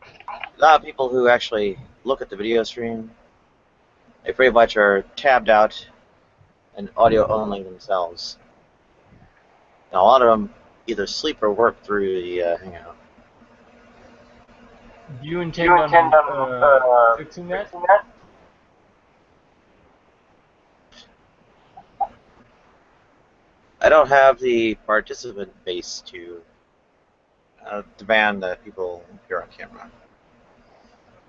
a lot of people who actually look at the video stream. They pretty much are tabbed out and audio only themselves. Now, a lot of them either sleep or work through the Hangout. Do you intend on fixing that? I don't have the participant base to demand that people appear on camera.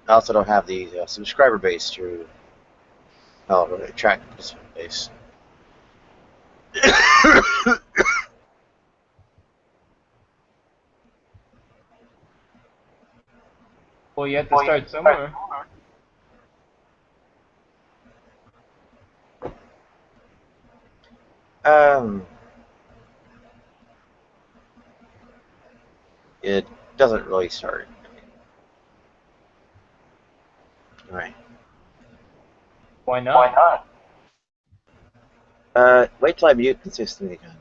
I also don't have the subscriber base to attract participant base. Well, you have to start somewhere. It doesn't really start. Right. Why not? Wait till I mute consistently again.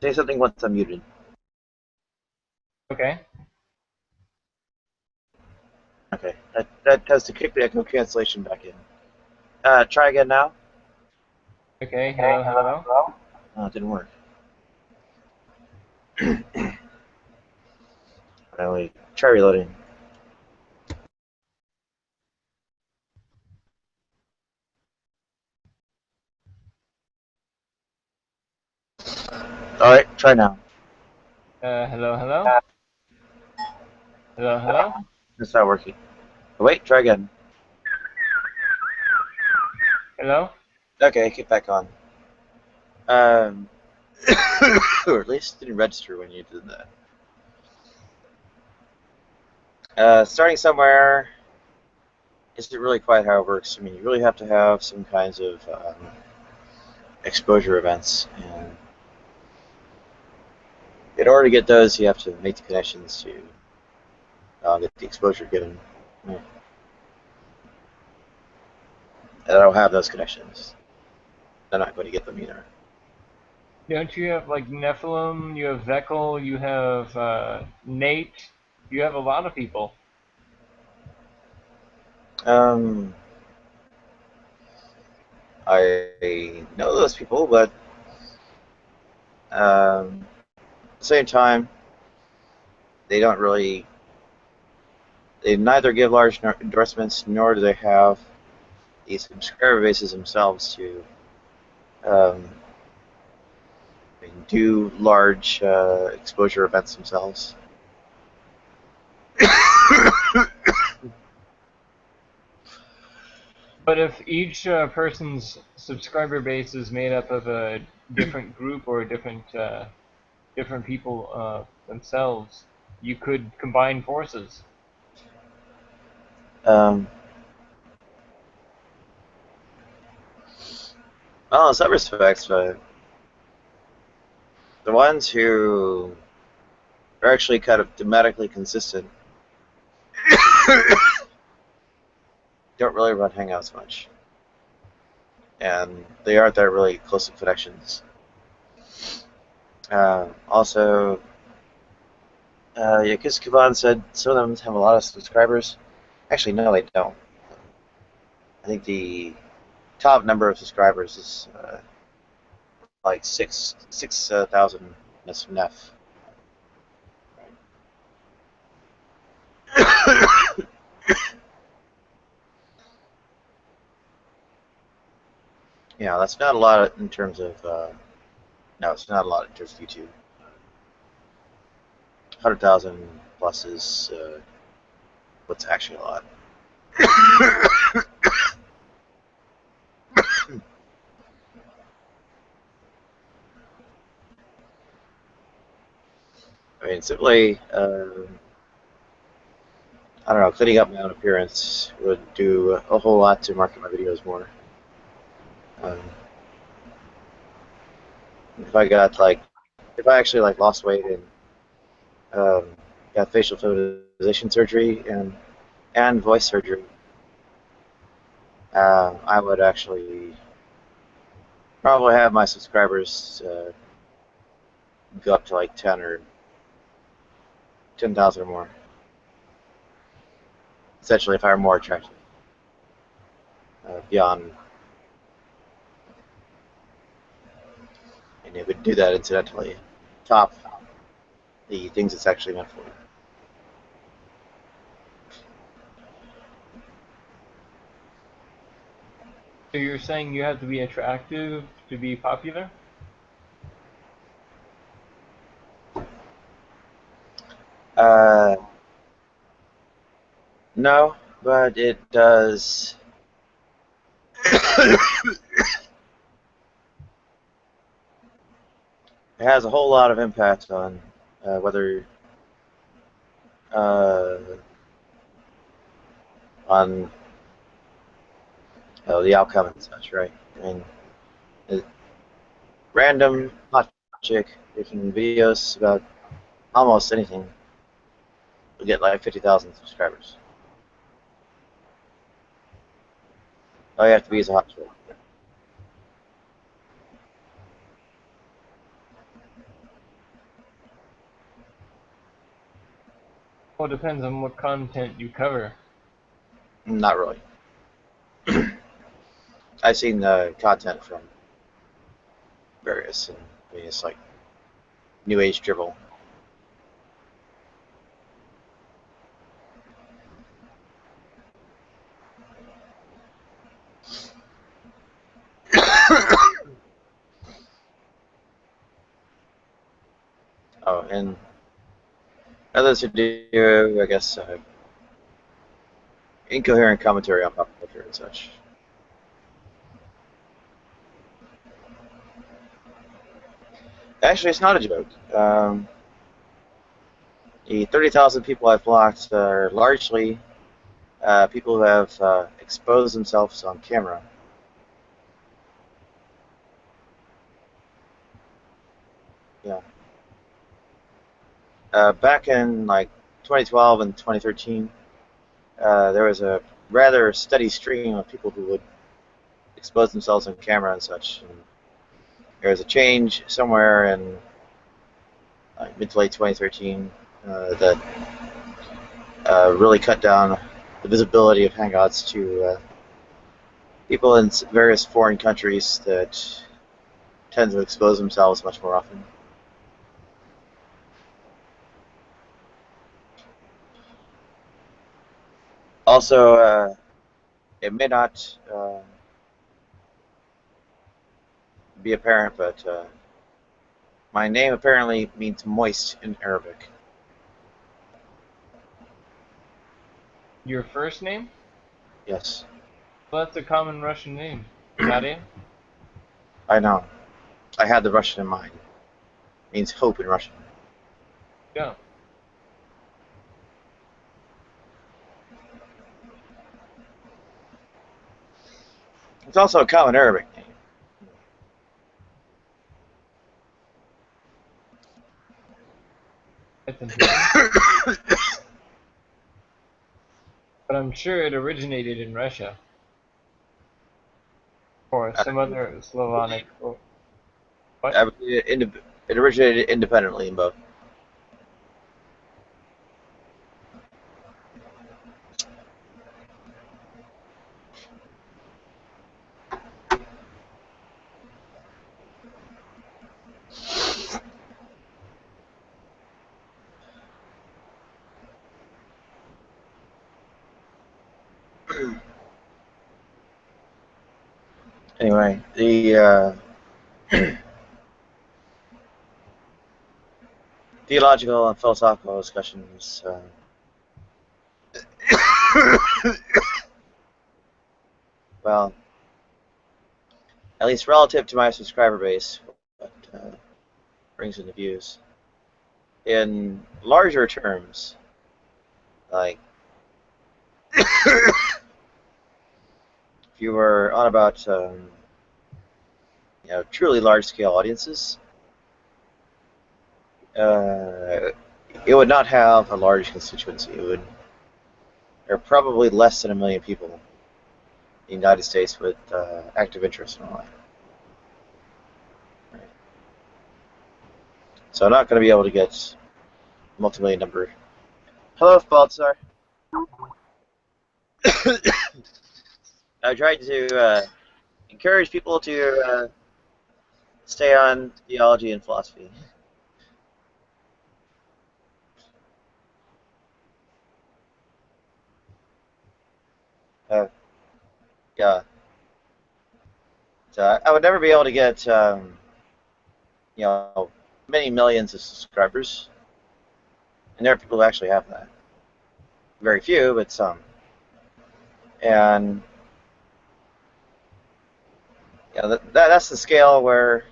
Say something once I'm muted. Okay. Okay. That has to kick the echo cancellation back in. Try again now. Okay. Hello. Hello. Oh, it didn't work. Wait. Try reloading. All right. Try now. Hello. Hello. Hello. Hello. It's not working. Wait. Try again. Hello. Okay. Get back on. Or at least it didn't register when you did that. Starting somewhere isn't really quite how it works. I mean, you really have to have some kinds of exposure events, and in order to get those, you have to make the connections to get the exposure given. And I don't have those connections. I'm not going to get them either. Don't you have like Nephilim? You have Vekel. You have Nate. You have a lot of people. I know those people, but at the same time, they don't really. They neither give large endorsements, nor do they have the subscriber bases themselves to do large exposure events themselves. But if each person's subscriber base is made up of a different group or different people themselves, you could combine forces. Well, in some respects, but the ones who are actually kind of thematically consistent don't really run Hangouts much, and they aren't that really close to connections. Also, Yakis Kaban said some of them have a lot of subscribers. Actually, no, they don't. I think the top number of subscribers is like 6,000 Nef. Yeah, that's not a lot in terms of. No, it's not a lot in terms of YouTube. 100,000 plus is what's actually a lot. I mean, simply, I don't know, cleaning up my own appearance would do a whole lot to market my videos more. If I actually like lost weight and got facial feminization surgery and voice surgery, I would actually probably have my subscribers go up to like 10 or 10,000 or more. Essentially, if I were more attractive beyond, and it would do that incidentally, top the things it's actually meant for. So you're saying you have to be attractive to be popular? No, but it does. It has a whole lot of impact on whether on the outcome and such, right? I mean, random hot chick making videos about almost anything will get like 50,000 subscribers. All you have to be is a hot chick. Well, it depends on what content you cover. Not really. I've seen content from various, and I mean, it's like New Age dribble. Oh, and others who do, I guess, incoherent commentary on pop culture and such. Actually, it's not a joke. The 30,000 people I've blocked are largely people who have exposed themselves on camera. Yeah. Back in like 2012 and 2013, there was a rather steady stream of people who would expose themselves on camera and such. And there was a change somewhere in mid to late 2013 that really cut down the visibility of Hangouts to people in various foreign countries that tend to expose themselves much more often. Also, it may not be apparent, but my name apparently means moist in Arabic. Your first name? Yes. Well, that's a common Russian name. Nadia? I know. I had the Russian in mind. It means hope in Russian. Yeah. It's also a common Arabic name. That's important. But I'm sure it originated in Russia. Or some other Slavonic. Or what? It originated independently in both. Anyway, the theological and philosophical discussions. Well, at least relative to my subscriber base, what brings in the views. In larger terms, like if you were on about truly large-scale audiences, it would not have a large constituency. There are probably less than 1 million people in the United States with active interest in online. Right. So I'm not going to be able to get multi-million number. Hello, Baltzar. I tried to encourage people to stay on theology and philosophy. Yeah. So I would never be able to get, many millions of subscribers. And there are people who actually have that. Very few, but some. And that's the scale where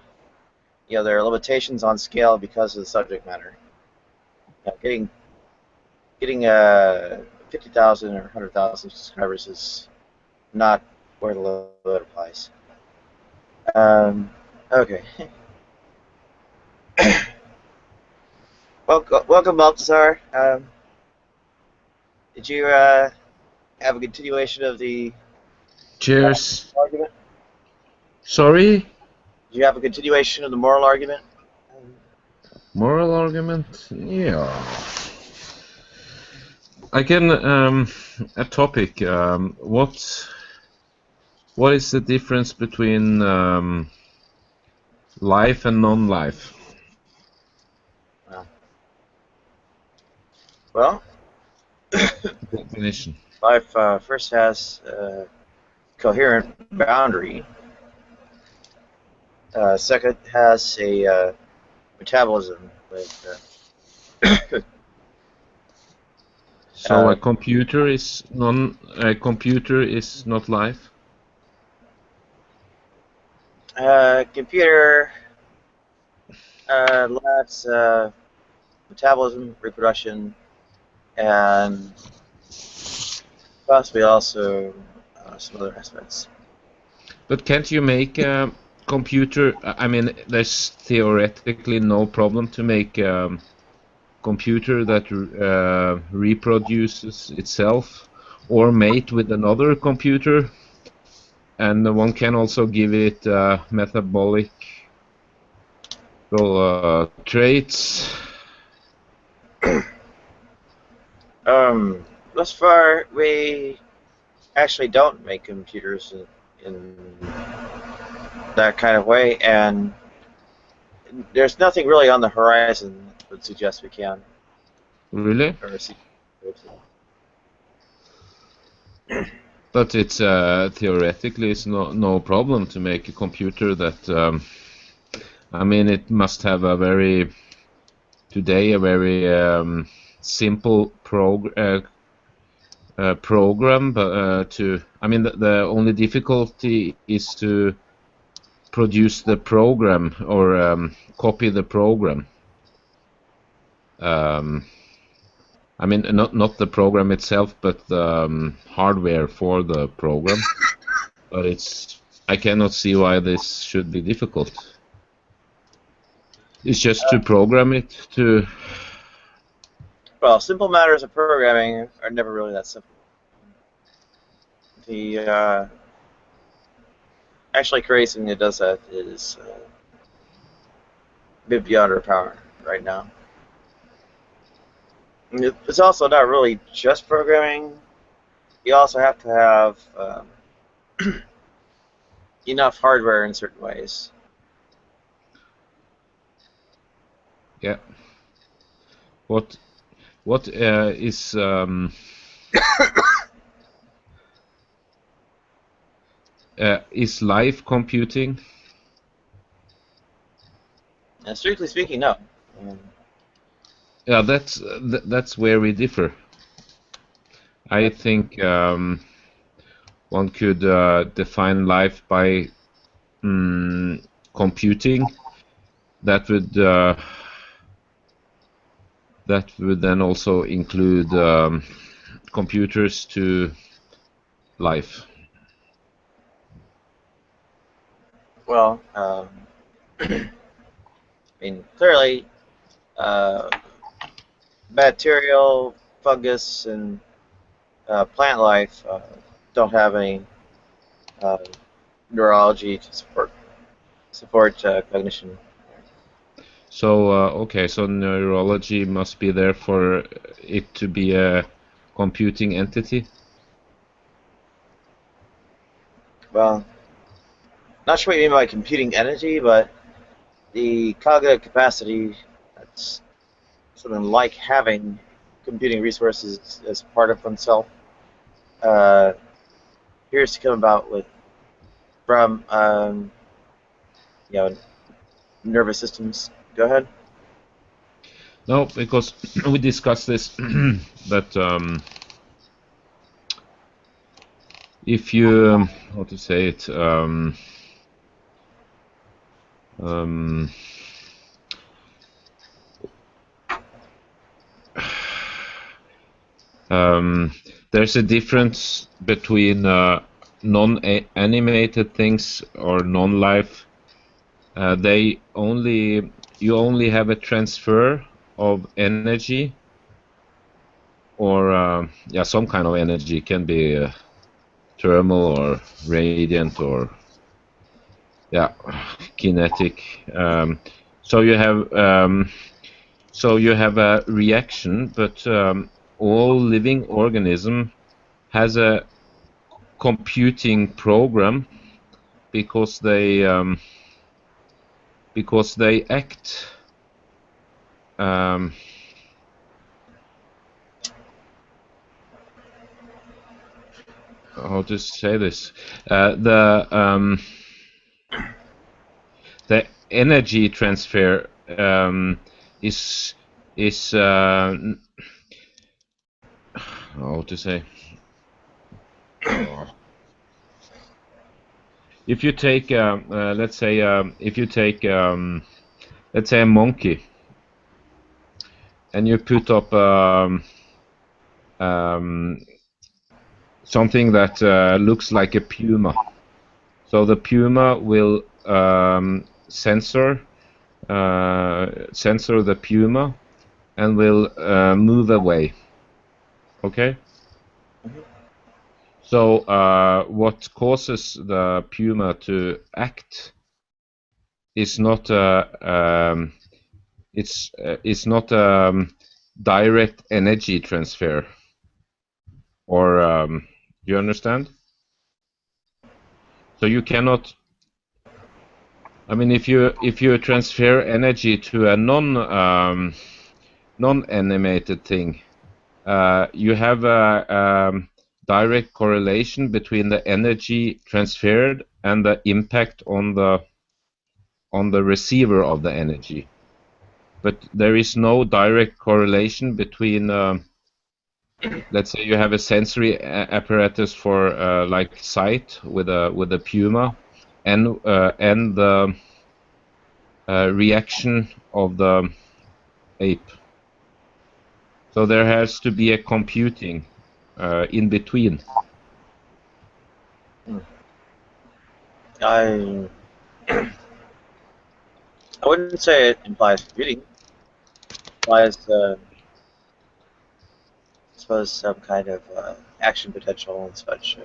there are limitations on scale because of the subject matter. Getting 50,000 or 100,000 subscribers is not where the limit applies. Okay. Welcome, Balthazar. Did you have a continuation of the Cheers. argument? Sorry? Did you have a continuation of the moral argument? Moral argument? Yeah. I can a topic. What is the difference between life and non-life? Well, Definition. life first has a coherent boundary. Second has a metabolism with So a computer is not life. computer lacks metabolism, reproduction, and possibly also some other aspects. But can't you make a computer? I mean, there's theoretically no problem to make a computer that reproduces itself or mate with another computer, and one can also give it metabolic traits. Thus far, we actually don't make computers in that kind of way, and there's nothing really on the horizon that would suggest we can. Really? But it's theoretically it's no problem to make a computer that. I mean, it must have a very simple program, but I mean, the only difficulty is to produce the program or copy the program. I mean, not the program itself, but the hardware for the program. But I cannot see why this should be difficult. It's just to program it to. Well, simple matters of programming are never really that simple. The actually creating something that does that is a bit beyond our power right now. It's also not really just programming. You also have to have enough hardware in certain ways. Yeah. What is is live computing? Strictly speaking, no. Yeah, that's where we differ. I think one could define life by computing. That would then also include computers to life. Well, I mean, clearly, bacterial, fungus, and plant life don't have any neurology to support cognition. So okay, so neurology must be there for it to be a computing entity. Well, not sure what you mean by computing entity, but the cognitive capacity that's something like having computing resources as part of oneself appears to come about from nervous systems. Go ahead. No, because we discussed this, that if you, how to say it, there's a difference between non-animated things or non-life. You only have a transfer of energy, or some kind of energy. It can be thermal or radiant or kinetic. So you have a reaction, but all living organism has a computing program because they act. How to say this? The energy transfer is how to say? If you take let's say if you take let's say a monkey and you put up something that looks like a puma, so the puma will censor the puma and will move away. Okay. So what causes the puma to act is not it's not direct energy transfer, or you understand? So you cannot. I mean, if you transfer energy to a non-animated thing, you have a direct correlation between the energy transferred and the impact on the receiver of the energy. But there is no direct correlation between, let's say you have a sensory apparatus for like sight with a puma, and the reaction of the ape. So there has to be a computing in between. I wouldn't say it implies computing. It implies, I suppose, some kind of action potential and such.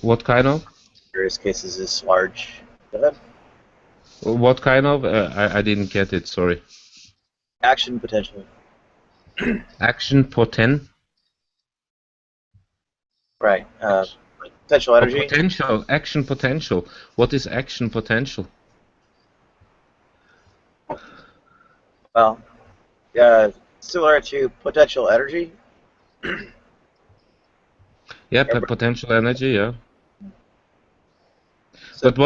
What kind of? In various cases is large. Go ahead. What kind of? I didn't get it. Sorry. Action potential. Action potent. Right. Potential energy. Potential. Action potential. What is action potential? Well, similar to potential energy. Yeah, potential energy. Yeah. So but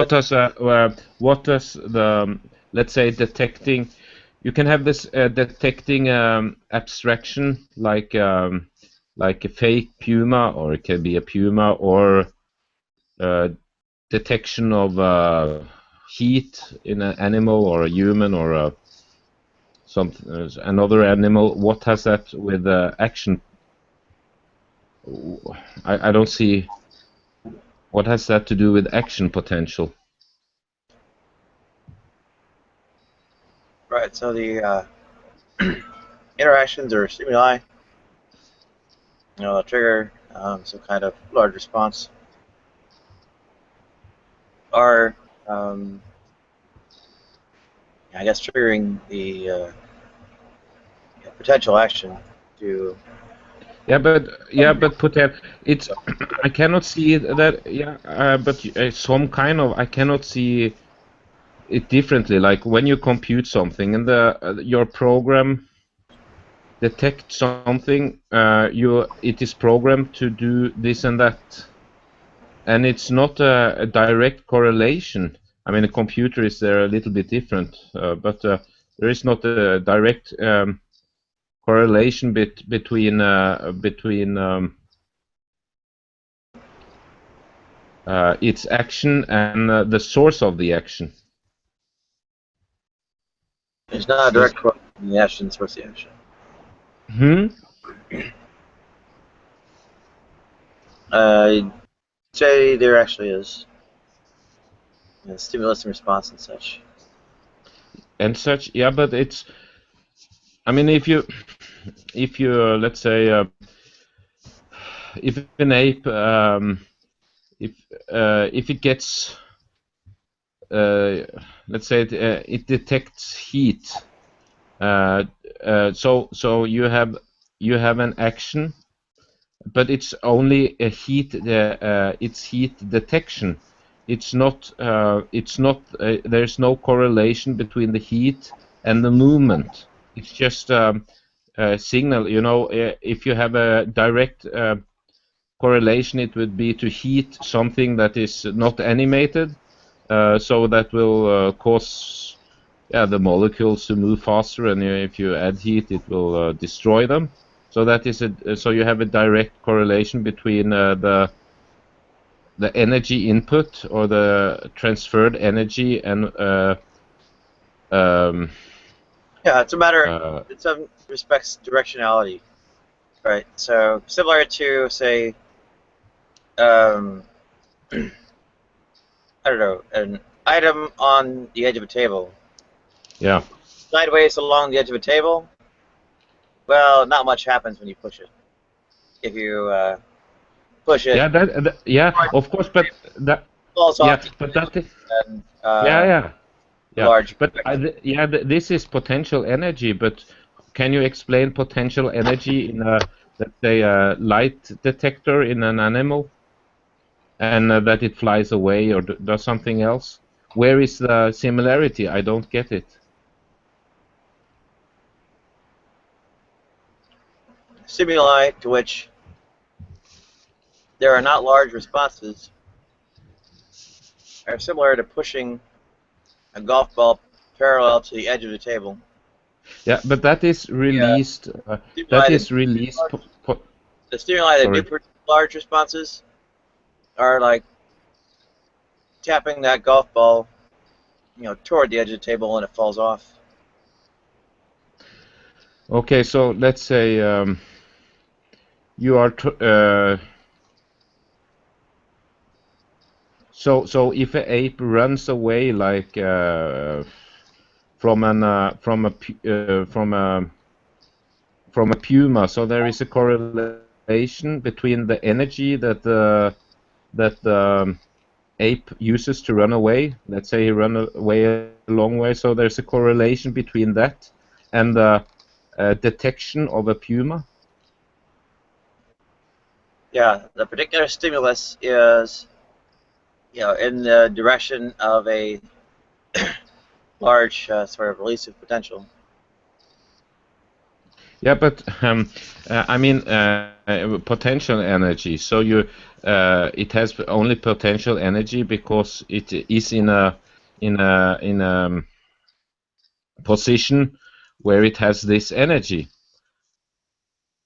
what does the, let's say, detecting? You can have this detecting abstraction like a fake puma, or it can be a puma, or detection of heat in an animal or a human or another animal. What has that with action? I don't see. What has that to do with action potential? Right. So the interactions or stimuli, trigger some kind of large response, are, I guess, triggering the potential action to. Yeah, but it's. I cannot see that. Yeah, but some kind of. I cannot see it differently. Like when you compute something and your program detects something, it is programmed to do this and that, and it's not a direct correlation. I mean, a computer is there a little bit different, but there is not a direct correlation between its action and the source of the action. It's not a direct correlation between the action and source of the action. Say there actually is stimulus and response and such. And such, yeah, but it's. I mean, if you let's say if an ape if it gets let's say it detects heat, so you have you have an action, but it's only a heat. It's heat detection. It's not. It's not. There's no correlation between the heat and the movement. It's just a signal. You know, if you have a direct correlation, it would be to heat something that is not animated, so that will cause the molecules to move faster, and if you add heat, it will destroy them. So that is so you have a direct correlation between the energy input or the transferred energy and yeah, it's a matter in some respects directionality, right? So similar to say I don't know, an item on the edge of a table. Yeah. Sideways along the edge of a table. Well, not much happens when you push it. If you push it. Yeah, of course, but that. Falls Yeah, off but that. And, Yeah. large. But this is potential energy. But can you explain potential energy in a, let's say, a light detector in an animal, and that it flies away or does something else? Where is the similarity? I don't get it. Stimuli to which there are not large responses are similar to pushing a golf ball parallel to the edge of the table. Yeah, but that is released. That is released. The stimuli that Sorry. do produce large responses are like tapping that golf ball, toward the edge of the table, and it falls off. Okay, so let's say you are. So if an ape runs away like from a puma, so there is a correlation between the energy that the ape uses to run away. Let's say he run away a long way, so there's a correlation between that and the detection of a puma. Yeah, the particular stimulus is, in the direction of a large sort of release of potential. Yeah, but I mean potential energy. So it has only potential energy because it is in a position where it has this energy.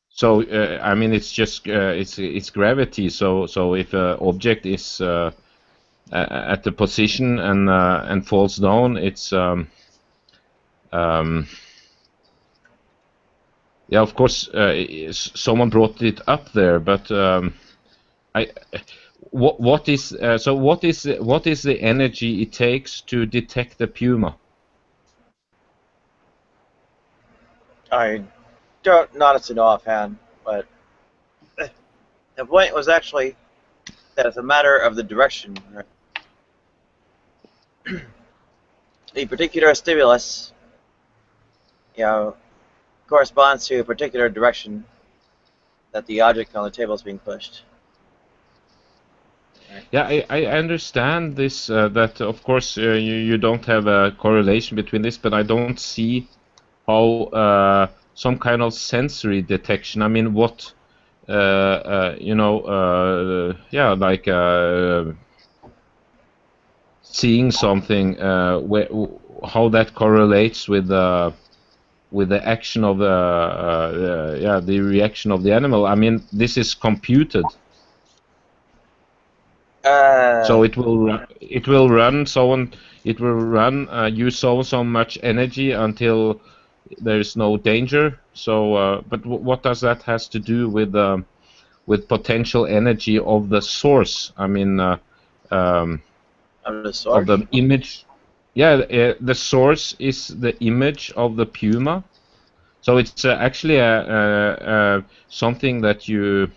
So I mean it's just it's gravity. So if an object is at the position and falls down, it's yeah, of course, someone brought it up there, but what is the energy it takes to detect a puma? I don't notice it offhand, but the point was actually that it's a matter of the direction. Right? The particular stimulus, corresponds to a particular direction that the object on the table is being pushed. Right. Yeah, I understand this. That of course you don't have a correlation between this, but I don't see how some kind of sensory detection. I mean, what yeah, like seeing something, how that correlates with the action of the reaction of the animal. I mean, this is computed. So it will run use so much energy until there is no danger. So, but what does that has to do with potential energy of the source? I mean, Of the source? of the image. Yeah, the source is the image of the puma. So it's actually something that you.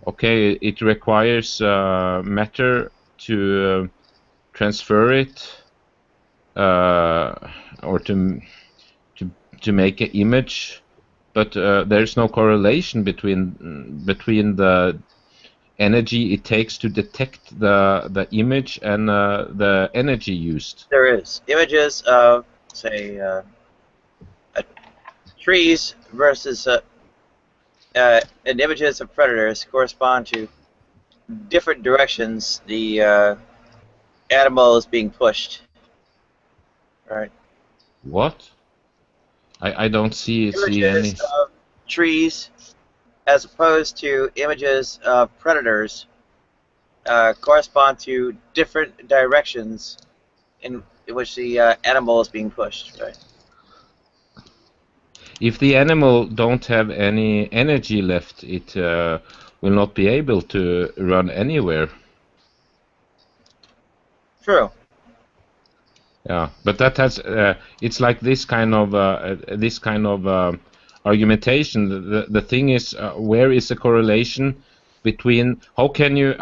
Okay, it requires matter to transfer it, or to make an image but there's no correlation between the energy it takes to detect the image and the energy used. There is images of, say, trees versus and images of predators correspond to different directions the animal is being pushed. Right. What? I don't see any. Images of trees as opposed to images of predators correspond to different directions in which the animal is being pushed. Right. If the animal don't have any energy left, it will not be able to run anywhere. True. Yeah, but that has it's like this kind of argumentation. The thing is, where is the correlation between how can you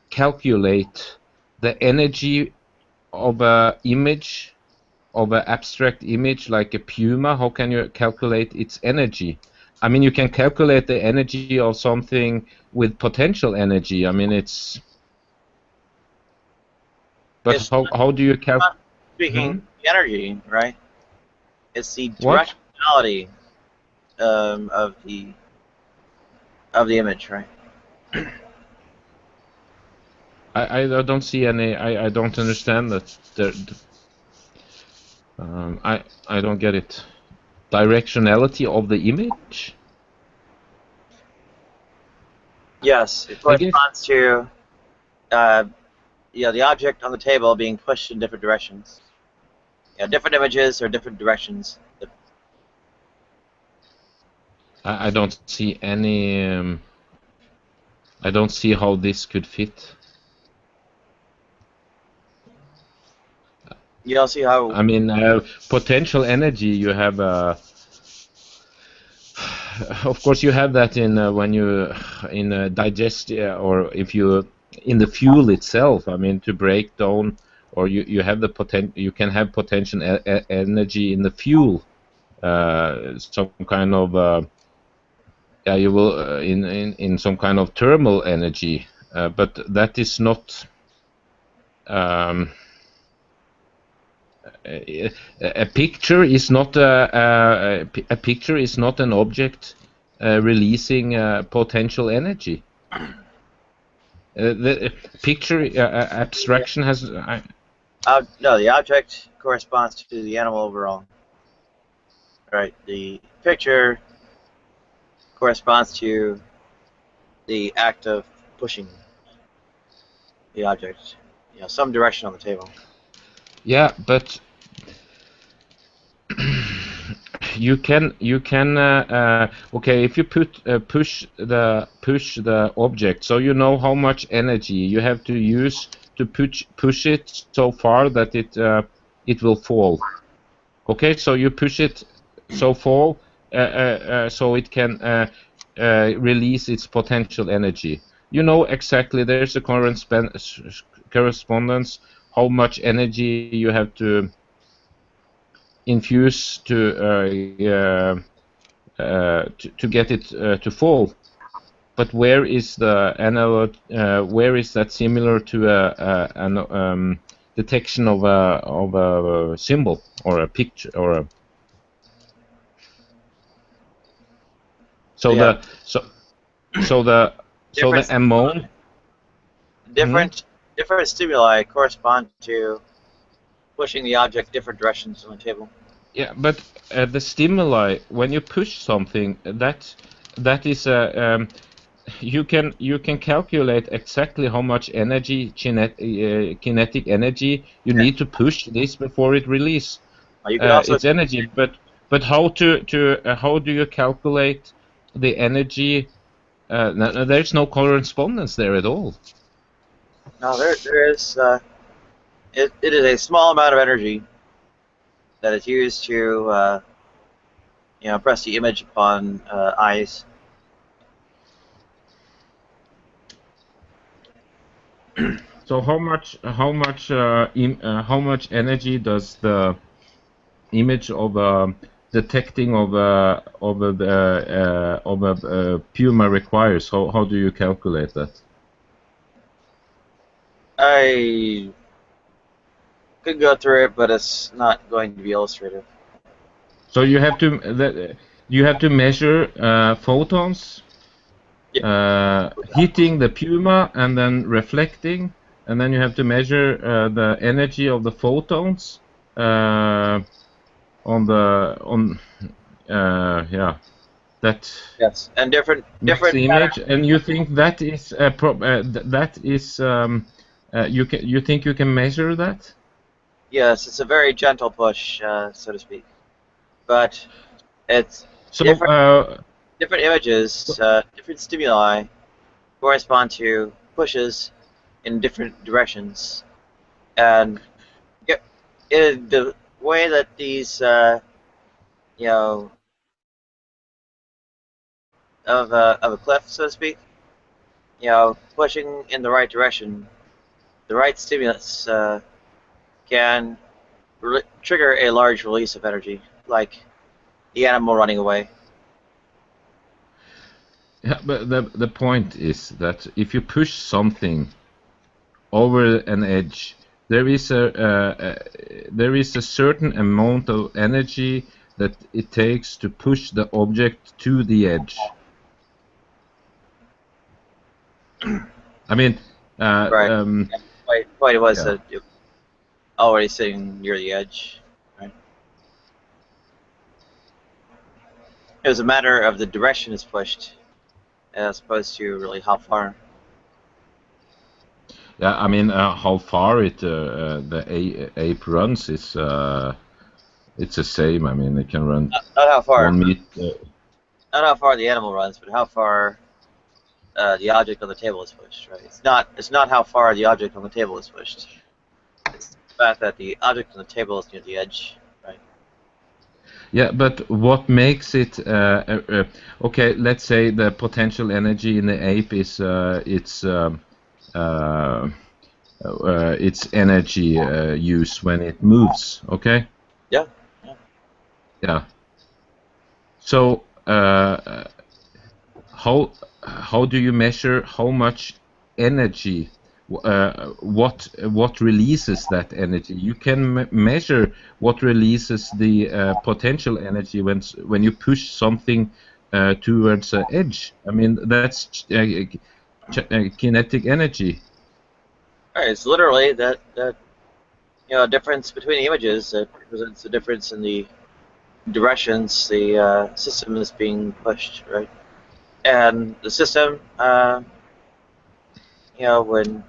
calculate the energy of a image, of an abstract image like a puma? How can you calculate its energy? I mean, you can calculate the energy of something with potential energy. I mean, it's. But how do you calculate? Speaking energy, right? It's the directionality of the image, right? I don't see any. I don't understand that. I don't get it. Directionality of the image? Yes, it corresponds to the object on the table being pushed in different directions. Different images or different directions. I don't see any. I don't see how this could fit. You don't see how. I mean, potential energy. You have. Of course, you have that in when you digest or if you in the fuel itself. I mean, to break down, or you have the you can have potential energy in the fuel. Some kind of you will in some kind of thermal energy, but that is not. A picture is not a picture is not an object releasing potential energy. The picture abstraction has. No, the object corresponds to the animal overall. Right. The picture corresponds to the act of pushing the object. Some direction on the table. Yeah, but you can okay, if you push the object, so you know how much energy you have to use to push it so far that it will fall. Okay, so you push it so fall so it can release its potential energy. You know exactly, there's a correspondence how much energy you have to infuse to get it to fall. But where is the analog? Where is that similar to an detection of a symbol or a picture or a? So yeah. the amount. Different stimuli correspond to pushing the object different directions on the table. Yeah, but the stimuli, when you push something, that is you can calculate exactly how much energy, kinetic energy you need to push this before it release. It's energy, but how how do you calculate the energy? There's no correspondence there at all. No, there is. It is a small amount of energy that is used to press the image upon eyes. So how much energy does the image of a detecting of a puma requires? How do you calculate that? I could go through it, but it's not going to be illustrative. So you have to measure photons hitting the puma and then reflecting, and then you have to measure the energy of the photons on that. Yes, and different Makes the image, and you think that is you think you can measure that? Yes, it's a very gentle push, so to speak, but it's So different images, different stimuli correspond to pushes in different directions, and in the way that these you know, of a cliff, so to speak, pushing in the right direction, the right stimulus can trigger a large release of energy, like the animal running away. Yeah, but the point is that if you push something over an edge, there is a certain amount of energy that it takes to push the object to the edge. I mean, right. Point was that it was already sitting near the edge. Right. It was a matter of the direction it's pushed, as opposed to really how far. Yeah, I mean, how far the ape runs is it's the same. I mean, it can run Not how far. 1 meter. Not how far the animal runs, but how far the object on the table is pushed. Right. It's not how far the object on the table is pushed. It's the fact that the object on the table is near the edge. Right. Yeah, but what makes it okay? Let's say the potential energy in the ape is its energy use when it moves. Okay. Yeah. Yeah. So how do you measure how much energy? What releases that energy? You can measure what releases the potential energy when you push something towards the edge. I mean, that's kinetic energy. Right, it's literally that difference between the images that represents the difference in the directions the system is being pushed, right? And the system, when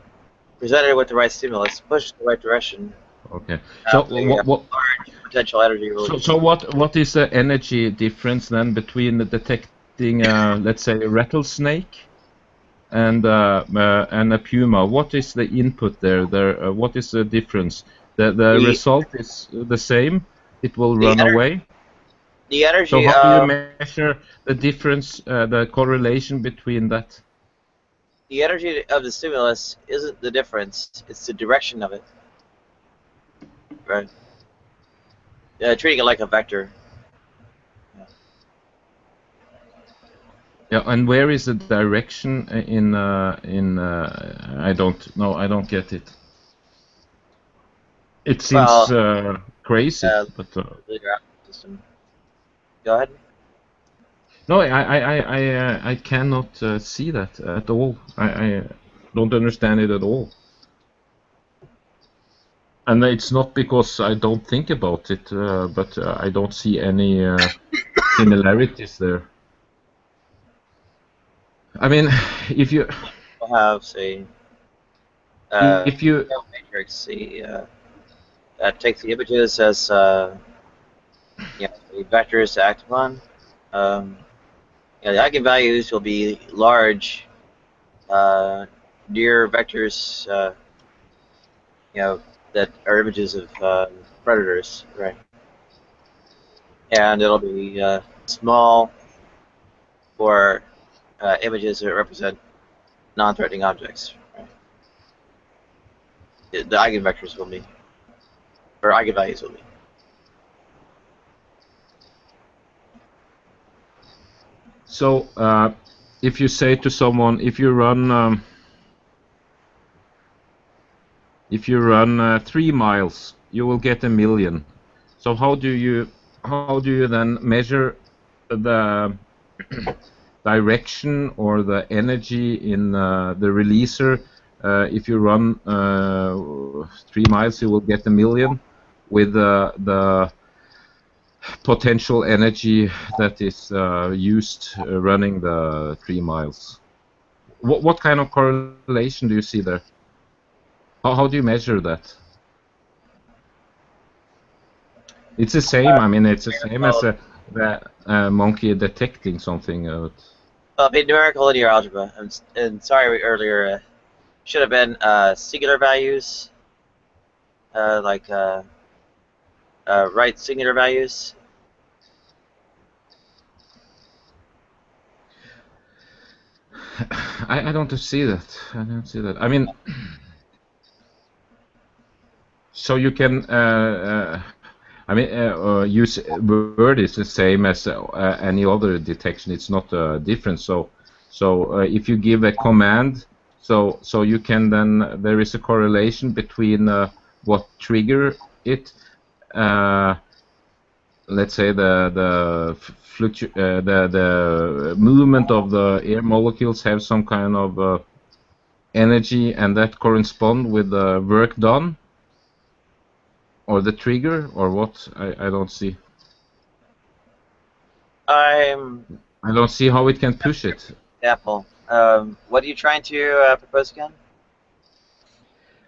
presented with the right stimulus, pushes the right direction. Okay. So what large potential energy release. So what is the energy difference then between detecting let's say a rattlesnake and a puma? What is the input there? What is the difference? The result is the same. It will run away. The energy. So how do you measure the difference, the correlation between that? The energy of the stimulus isn't the difference; it's the direction of it. Right. Treating it like a vector. Yeah, and where is the direction in I don't know. I don't get it. It seems crazy, but system. Go ahead. no, I cannot see that at all. I don't understand it at all. And it's not because I don't think about it, but I don't see any similarities there. I mean, if you have say if you matrix that takes the images as the vectors to act upon. The eigenvalues will be large, near vectors, that are images of predators, right? And it'll be small for images that represent non-threatening objects. Right? The eigenvectors will be, or eigenvalues will be. So if you say to someone, if you run 3 miles, you will get 1,000,000. So how do you then measure the direction or the energy in the releaser? If you run 3 miles, you will get 1,000,000 with the potential energy that is used running the 3 miles. What kind of correlation do you see there? How do you measure that? It's the same. I mean, it's the same as the monkey detecting something. Well, be numerical linear algebra. And sorry earlier, should have been singular values, like right singular values. I don't see that. I don't see that. I mean, so you can. Use word is the same as any other detection. It's not different. So if you give a command, so you can then there is a correlation between what trigger it. Let's say the movement of the air molecules have some kind of energy, and that correspond with the work done. Or the trigger, or what? I don't see. I don't see how it can push it. Apple. What are you trying to propose again?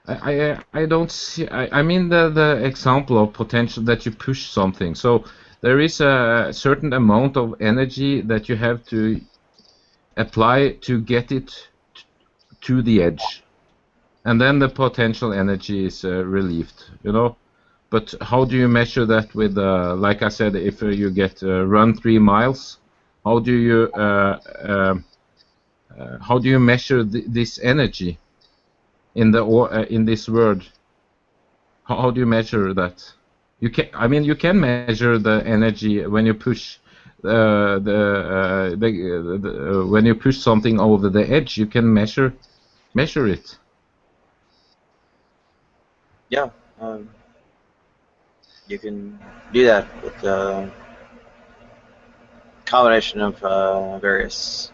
I don't see. I mean the example of potential that you push something. So there is a certain amount of energy that you have to apply to get it to the edge, and then the potential energy is relieved. You know. But how do you measure that with, like I said, if you get run 3 miles, how do you measure this energy in this word? How do you measure that? You can, I mean, you can measure the energy when you push when you push something over the edge. You can measure it. Yeah. You can do that with a combination of various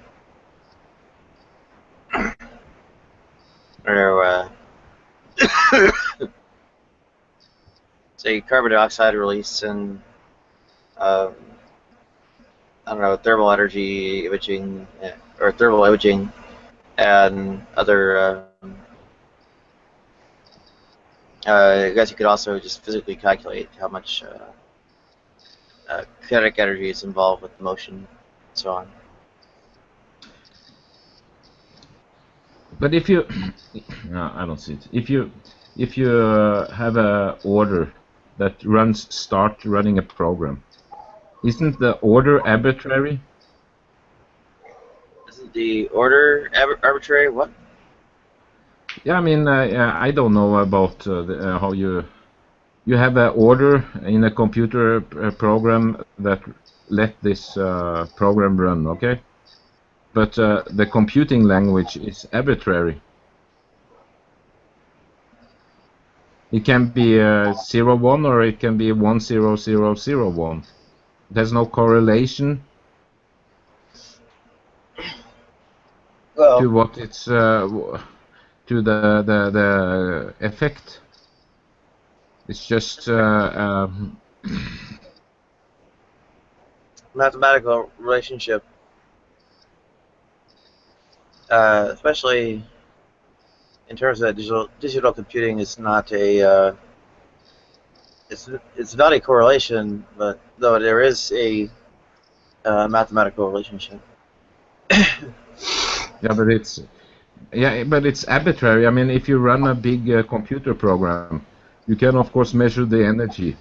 say carbon dioxide release and I don't know, thermal energy imaging or thermal imaging and other. I guess you could also just physically calculate how much kinetic energy is involved with motion and so on. But if you, no, I don't see it. If you have a order that start running a program, isn't the order arbitrary? Isn't the order arbitrary? What? Yeah, I mean, I don't know about how you have an order in a computer program that let this program run, okay? But the computing language is arbitrary. It can be 01 or it can be 10001. There's no correlation to what it's to the effect. It's just mathematical relationship, especially in terms of digital computing, is not a it's not a correlation, but though there is a mathematical relationship. but it's arbitrary. I mean, if you run a big computer program, you can of course measure the energy,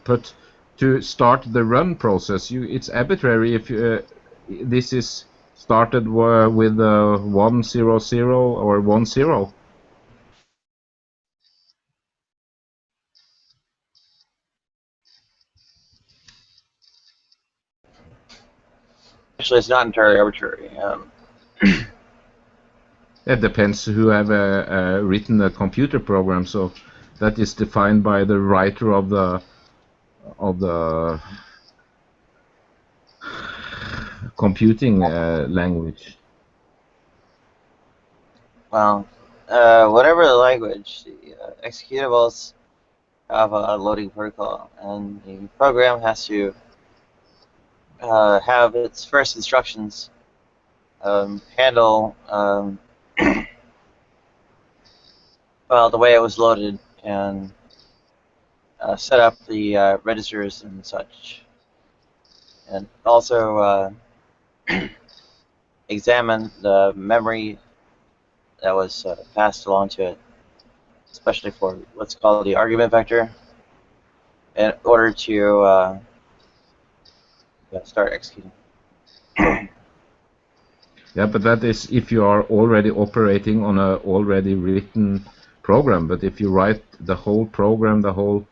but to start the run process, it's arbitrary if this is started with 100 or 10. Actually, it's not entirely arbitrary. It depends who have written a computer program. So that is defined by the writer of the computing language. Well, whatever the language, the executables have a loading protocol, and the program has to have its first instructions handle well, the way it was loaded, and set up the registers and such, and also examine the memory that was passed along to it, especially for what's called the argument vector, in order to start executing. Yeah, but that is if you are already operating on a already written program. But if you write the whole program, the whole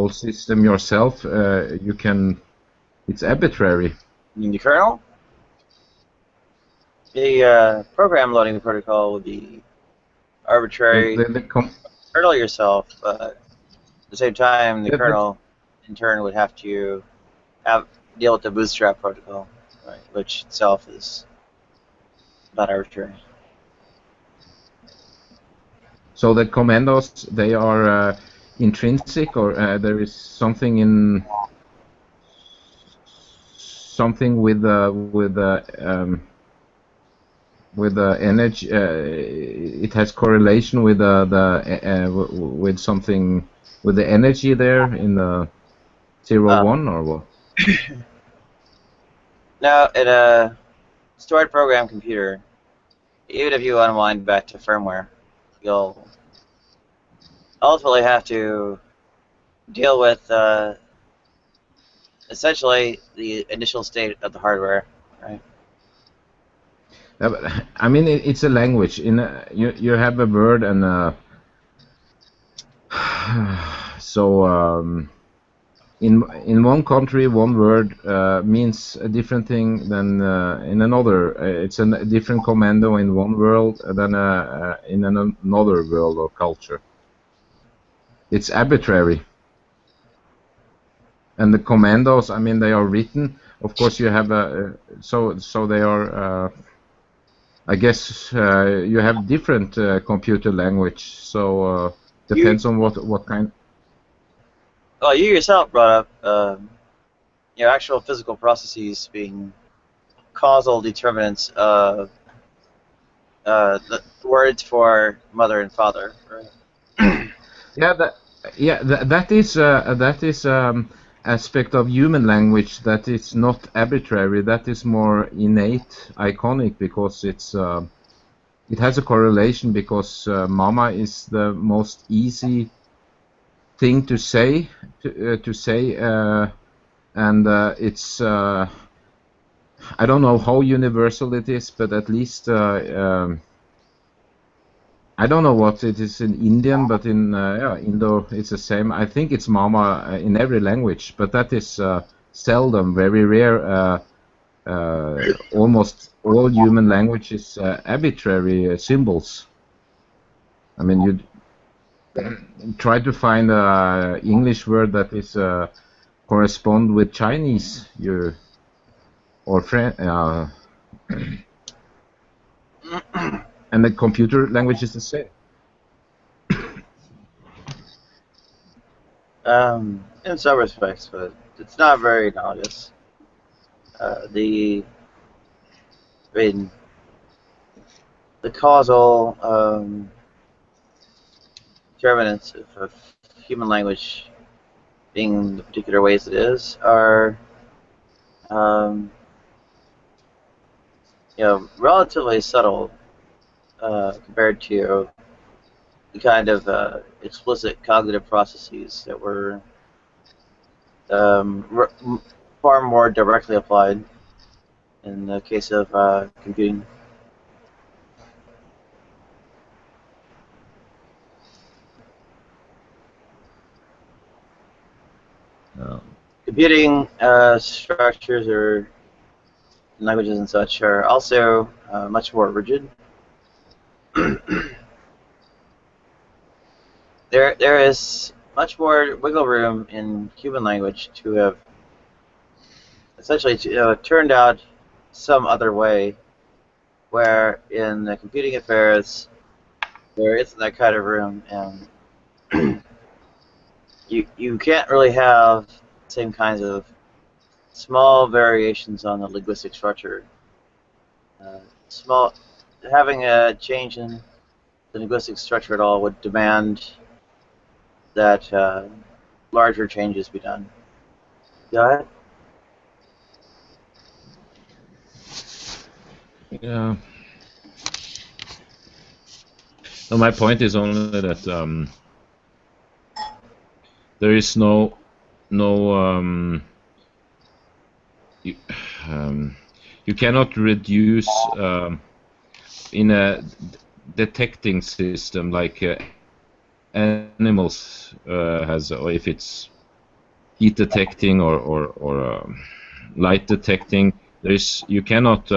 system yourself, you can. It's arbitrary. You mean the kernel? The program loading protocol would be arbitrary. Kernel yourself. At the same time, the kernel, in turn, would have to deal with the bootstrap protocol, right, which itself is not arbitrary. So the commandos, they are intrinsic, or there is something in with the energy. It has correlation with with something with the energy there in the 0-1 or what? Now, in a stored program computer, even if you unwind back to firmware, you'll ultimately have to deal with essentially the initial state of the hardware, right? Yeah, but, I mean, it's a language. You have a word and so in one country, one word means a different thing than in another. It's a different commando in one world than in another world or culture. It's arbitrary. And the commandos, I mean, they are written. Of course, you have so they are. I guess you have different computer language. So depends on what kind. Well, you yourself brought up your actual physical processes being causal determinants of the words for mother and father, right? That is aspect of human language that is not arbitrary. That is more innate, iconic, because it has a correlation, because mama is the most easy thing to say and it's I don't know how universal it is, but at least I don't know what it is in Indian, but in Indo it's the same. I think it's mama in every language, but that is seldom, very rare. Almost all human languages arbitrary symbols. I mean, you try to find a English word that is correspond with Chinese, or French, and the computer language is the same. In some respects, but it's not very analogous. The causal determinants of human language being the particular ways it is are relatively subtle compared to the kind of explicit cognitive processes that were far more directly applied in the case of computing. Computing structures are languages and such are also much more rigid. There is much more wiggle room in human language to have essentially turned out some other way, where in the computing affairs there isn't that kind of room, and you can't really have the same kinds of small variations on the linguistic structure. Having a change in the linguistic structure at all would demand that larger changes be done. Go ahead. Yeah. No, my point is only that there is no you cannot reduce in a detecting system like animals has, or if it's heat detecting or light detecting. You cannot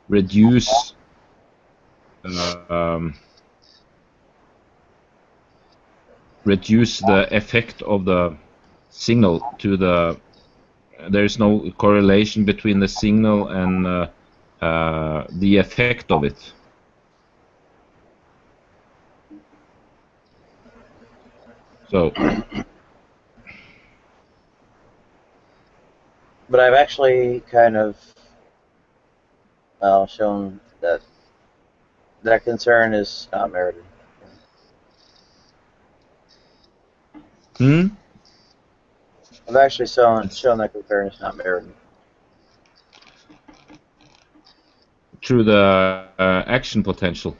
reduce reduce the effect of the signal to the. There is no correlation between the signal and the effect of it. So. But I've actually kind of shown that that concern is not merited. Hmm? I've actually shown that concern is not merited. Through the action potential.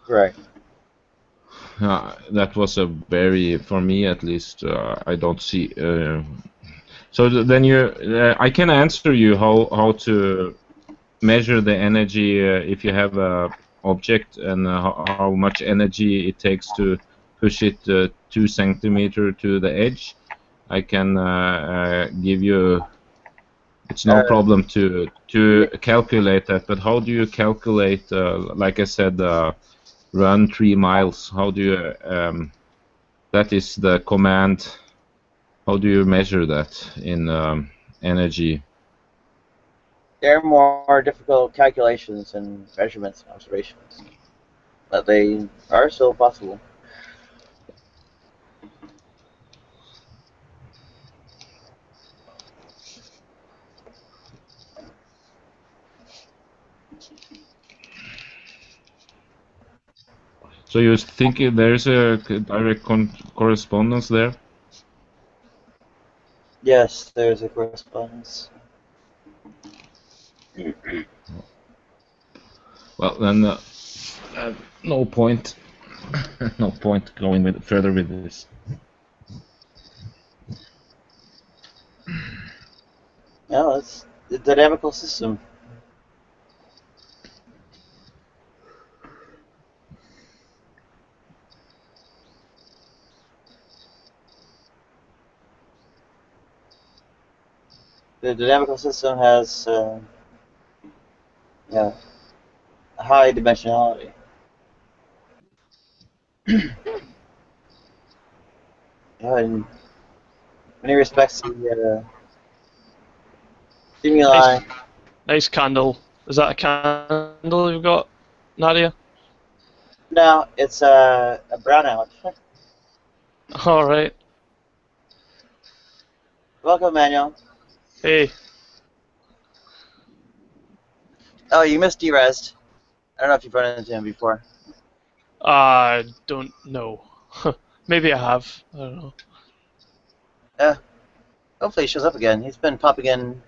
Correct. That was a very, for me at least, I don't see. So then I can answer you how to measure the energy if you have a object and how much energy it takes to push it 2 centimeters to the edge. I can give you. It's no problem to calculate that. But how do you calculate? Like I said, run 3 miles. How do you? That is the command. How do you measure that in energy? There are more difficult calculations and measurements and observations, but they are still possible. So you think there's a direct correspondence there? Yes, there's a correspondence. Well, then no point. No point going further with this. No, it's a dynamical system. The dynamical system has high dimensionality. In many respects, the stimuli. Nice candle. Is that a candle you've got, Nadia? No, it's a brownout. All right. Welcome, Manuel. Hey. Oh, you missed D-Rest. I don't know if you've run into him before. I don't know. Maybe I have. I don't know. Yeah. Hopefully he shows up again. He's been popping in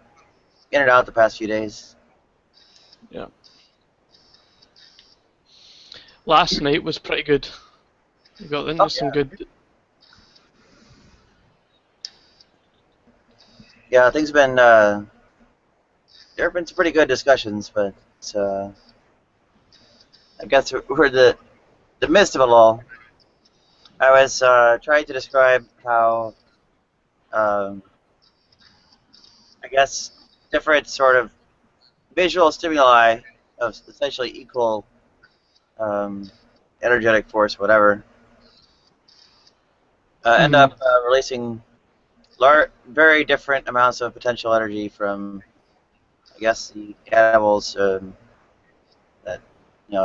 and out the past few days. Yeah. Last night was pretty good. We got into some good. Yeah, things have been. There have been some pretty good discussions, but I guess we're the midst of it all. I was trying to describe how I guess different sort of visual stimuli of essentially equal energetic force, whatever, end up releasing very different amounts of potential energy from, I guess, the animals that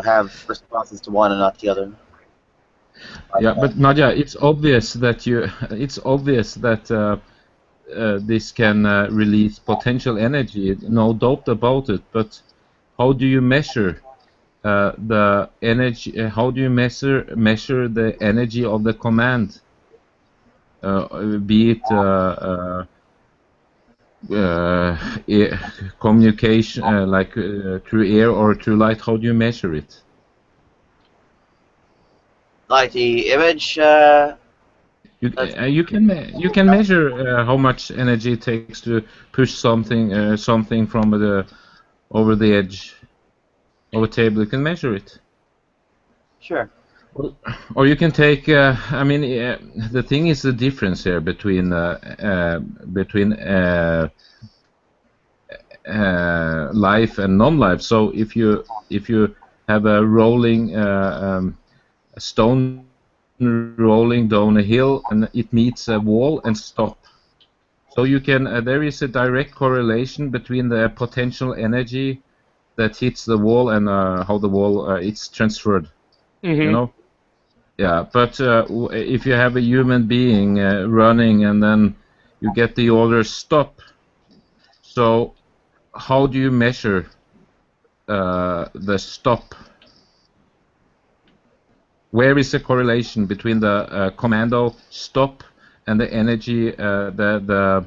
have responses to one and not the other. Yeah, but Nadia, it's obvious that this can release potential energy, no doubt about it. But how do you measure the energy? How do you measure the energy of the command? Be it communication, like through air or through light. How do you measure it? Like the image. You can measure how much energy it takes to push something from over the edge of a table. You can measure it. Sure. Or you can take. I mean, the thing is the difference here between life and non-life. So if you have a rolling a stone rolling down a hill and it meets a wall and stop. So you can there is a direct correlation between the potential energy that hits the wall and how the wall it's transferred. You know. Yeah, but if you have a human being running and then you get the order stop, so how do you measure the stop? Where is the correlation between the commando stop and the energy the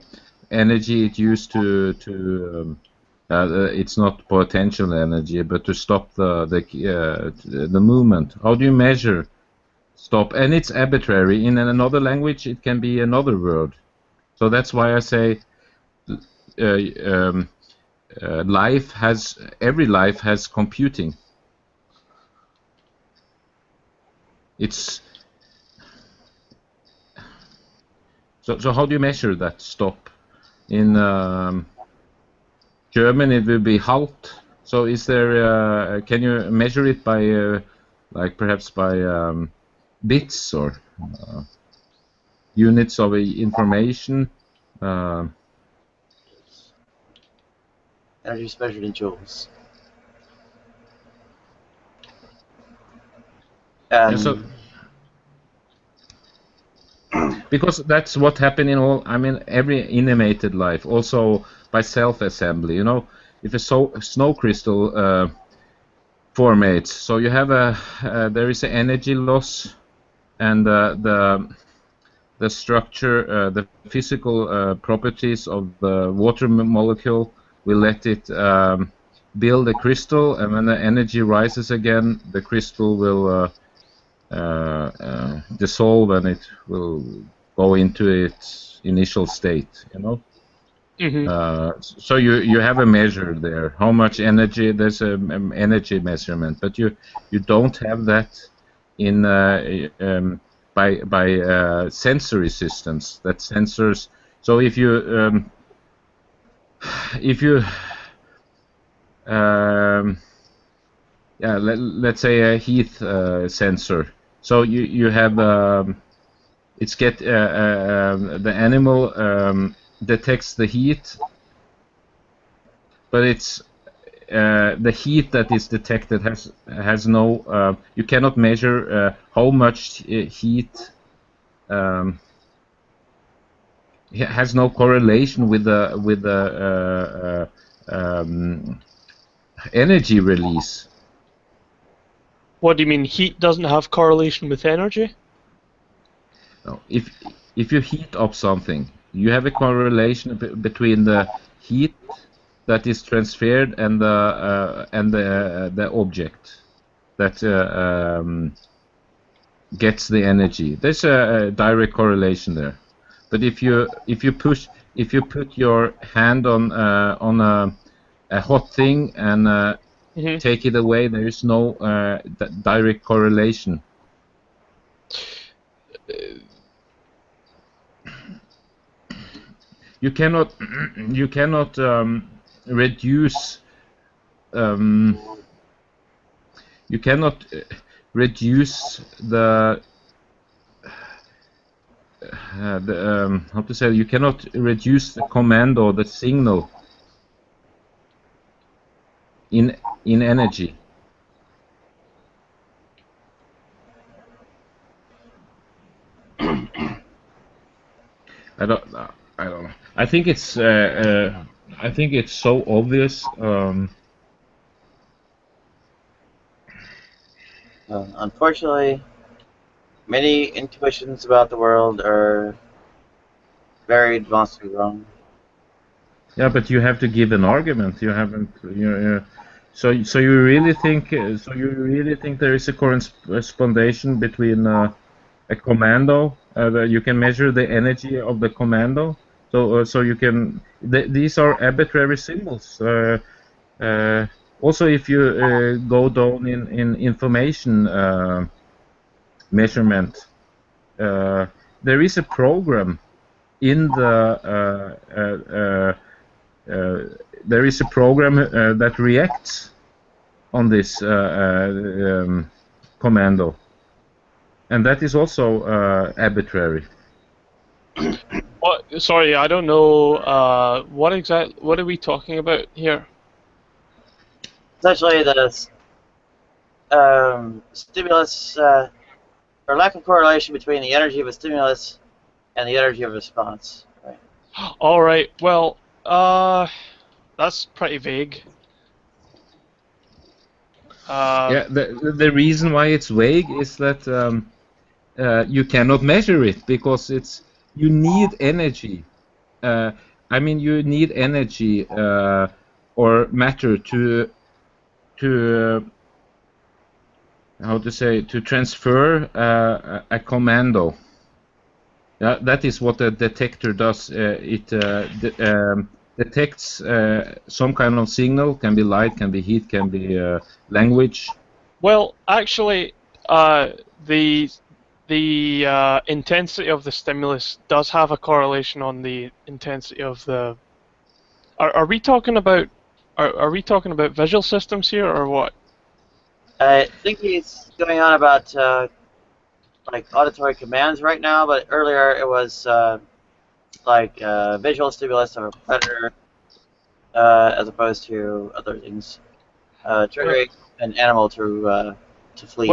energy it used to it's not potential energy, but to stop the movement? How do you measure stop? And it's arbitrary. In another language, it can be another word. So that's why I say every life has computing. It's so how do you measure that stop? In German, it will be halt. So is there? Can you measure it by like perhaps by bits or units of information? Energy is measured in joules. Yeah, so, because that's what happened in all. I mean, every animated life, also by self-assembly. You know, if a snow crystal formates, so you have there is an energy loss, and the structure, the physical properties of the water molecule will let it build a crystal, and when the energy rises again, the crystal will dissolve and it will go into its initial state, you know. So you have a measure there, how much energy. There's a energy measurement, but you don't have that in by sensory systems, that sensors. So if you yeah, let's say a heat sensor. So you have it's the animal detects the heat, but it's the heat that is detected has no. You cannot measure how much heat. Has no correlation with the energy release. What do you mean? Heat doesn't have correlation with energy? No. If you heat up something, you have a correlation between the heat that is transferred and the object that gets the energy. There's a direct correlation there. But if you put your hand on a hot thing and take it away, there is no direct correlation. You cannot reduce. You cannot reduce the how to say, you cannot reduce the commando, the signal in energy. I don't know. I think it's so obvious. Unfortunately, many intuitions about the world are very advancedly wrong. Yeah, but you have to give an argument. You haven't. So you really think? So you really think there is a correspondence between a commando? That you can measure the energy of the commando. So you can. These are arbitrary symbols. Also, if you go down in information measurement, there is a program in the. There is a program that reacts on this commando, and that is also arbitrary. What? Sorry, I don't know. What are we talking about here? Essentially, the stimulus or lack of correlation between the energy of a stimulus and the energy of a response. Right. All right. Well, that's pretty vague. Yeah, the reason why it's vague is that you cannot measure it because you need energy. I mean, you need energy or matter to how to say, to transfer a commando. That is what a detector does. It detects some kind of signal. Can be light, can be heat, can be language. Well, actually, the intensity of the stimulus does have a correlation on the intensity of the. Are we talking about? Are we talking about visual systems here, or what? I think he's going on about like auditory commands right now, but earlier it was like visual stimulus of a predator as opposed to other things, triggering an animal to flee.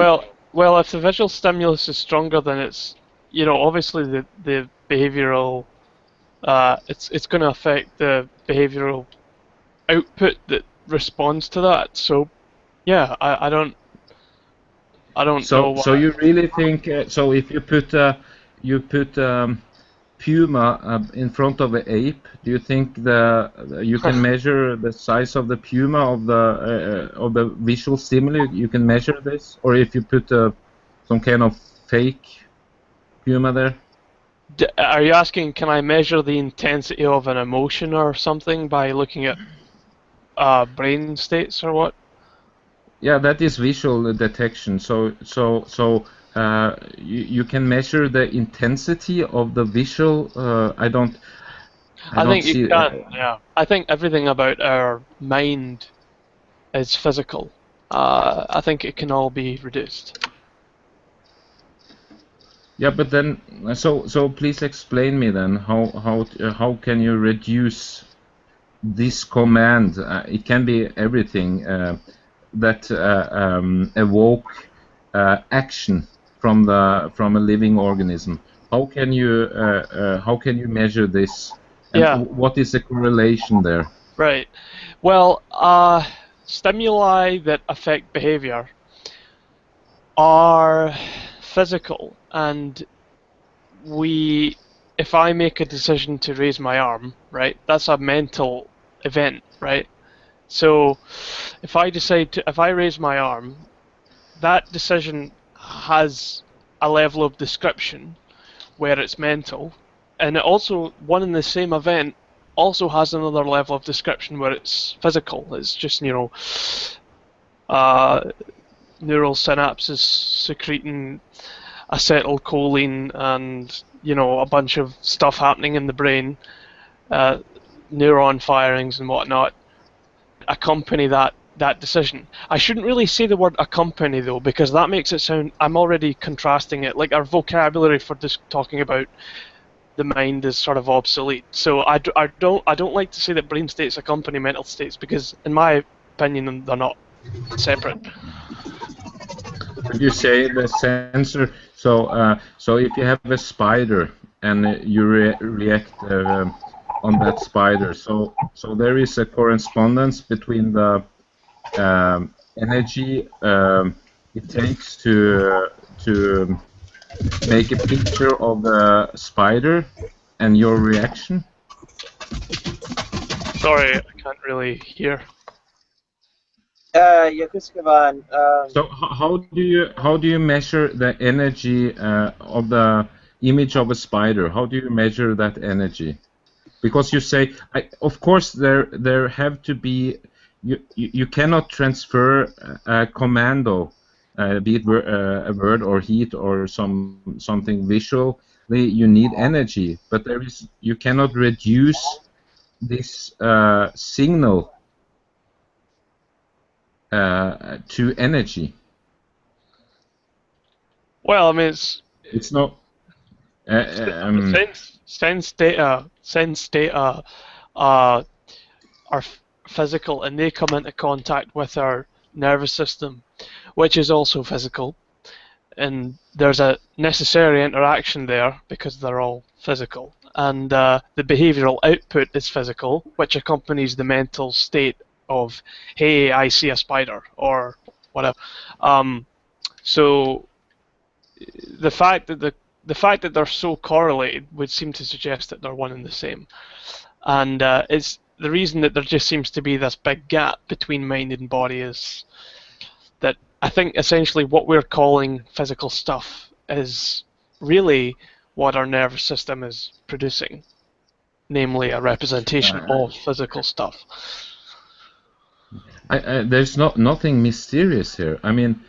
Well, if the visual stimulus is stronger, then it's, obviously the behavioral, it's going to affect the behavioral output that responds to that. So, yeah, I don't know. So you really think so? If you put puma in front of an ape, do you think you can measure the size of the puma of the visual stimuli? You can measure this, or if you put some kind of fake puma there? Are you asking, can I measure the intensity of an emotion or something by looking at brain states or what? Yeah, that is visual detection. So you can measure the intensity of the visual. I think you can. Yeah, I think everything about our mind is physical. I think it can all be reduced. Yeah, but then so please explain me then how can you reduce this command? It can be everything that evoke action from a living organism. How can you measure this? And what is the correlation there? Right. Well, stimuli that affect behavior are physical, and if I make a decision to raise my arm, right, that's a mental event, right? So if I raise my arm, that decision has a level of description where it's mental, and it also, one in the same event also has another level of description where it's physical. It's just neural synapses secreting acetylcholine and a bunch of stuff happening in the brain, neuron firings and whatnot. accompany that decision. I shouldn't really say the word accompany though, because that makes it sound, I'm already contrasting it, like our vocabulary for this talking about the mind is sort of obsolete. So I don't like to say that brain states accompany mental states, because in my opinion they're not separate. Would you say the sensor? So if you have a spider and you react on that spider, so there is a correspondence between the energy it takes to make a picture of the spider and your reaction. Sorry, I can't really hear. Yakuskavan. So how do you measure the energy of the image of a spider? How do you measure that energy? Because you say, of course, there have to be. You cannot transfer a commando, be it a word or heat or something visual. You need energy, but you cannot reduce this signal to energy. Well, I mean, it's not. Sense data are physical, and they come into contact with our nervous system, which is also physical. And there's a necessary interaction there because they're all physical. And the behavioral output is physical, which accompanies the mental state of, hey, I see a spider, or whatever. So the fact that they're so correlated would seem to suggest that they're one and the same. And it's the reason that there just seems to be this big gap between mind and body is that I think essentially what we're calling physical stuff is really what our nervous system is producing, namely a representation of physical stuff. There's nothing mysterious here. I mean,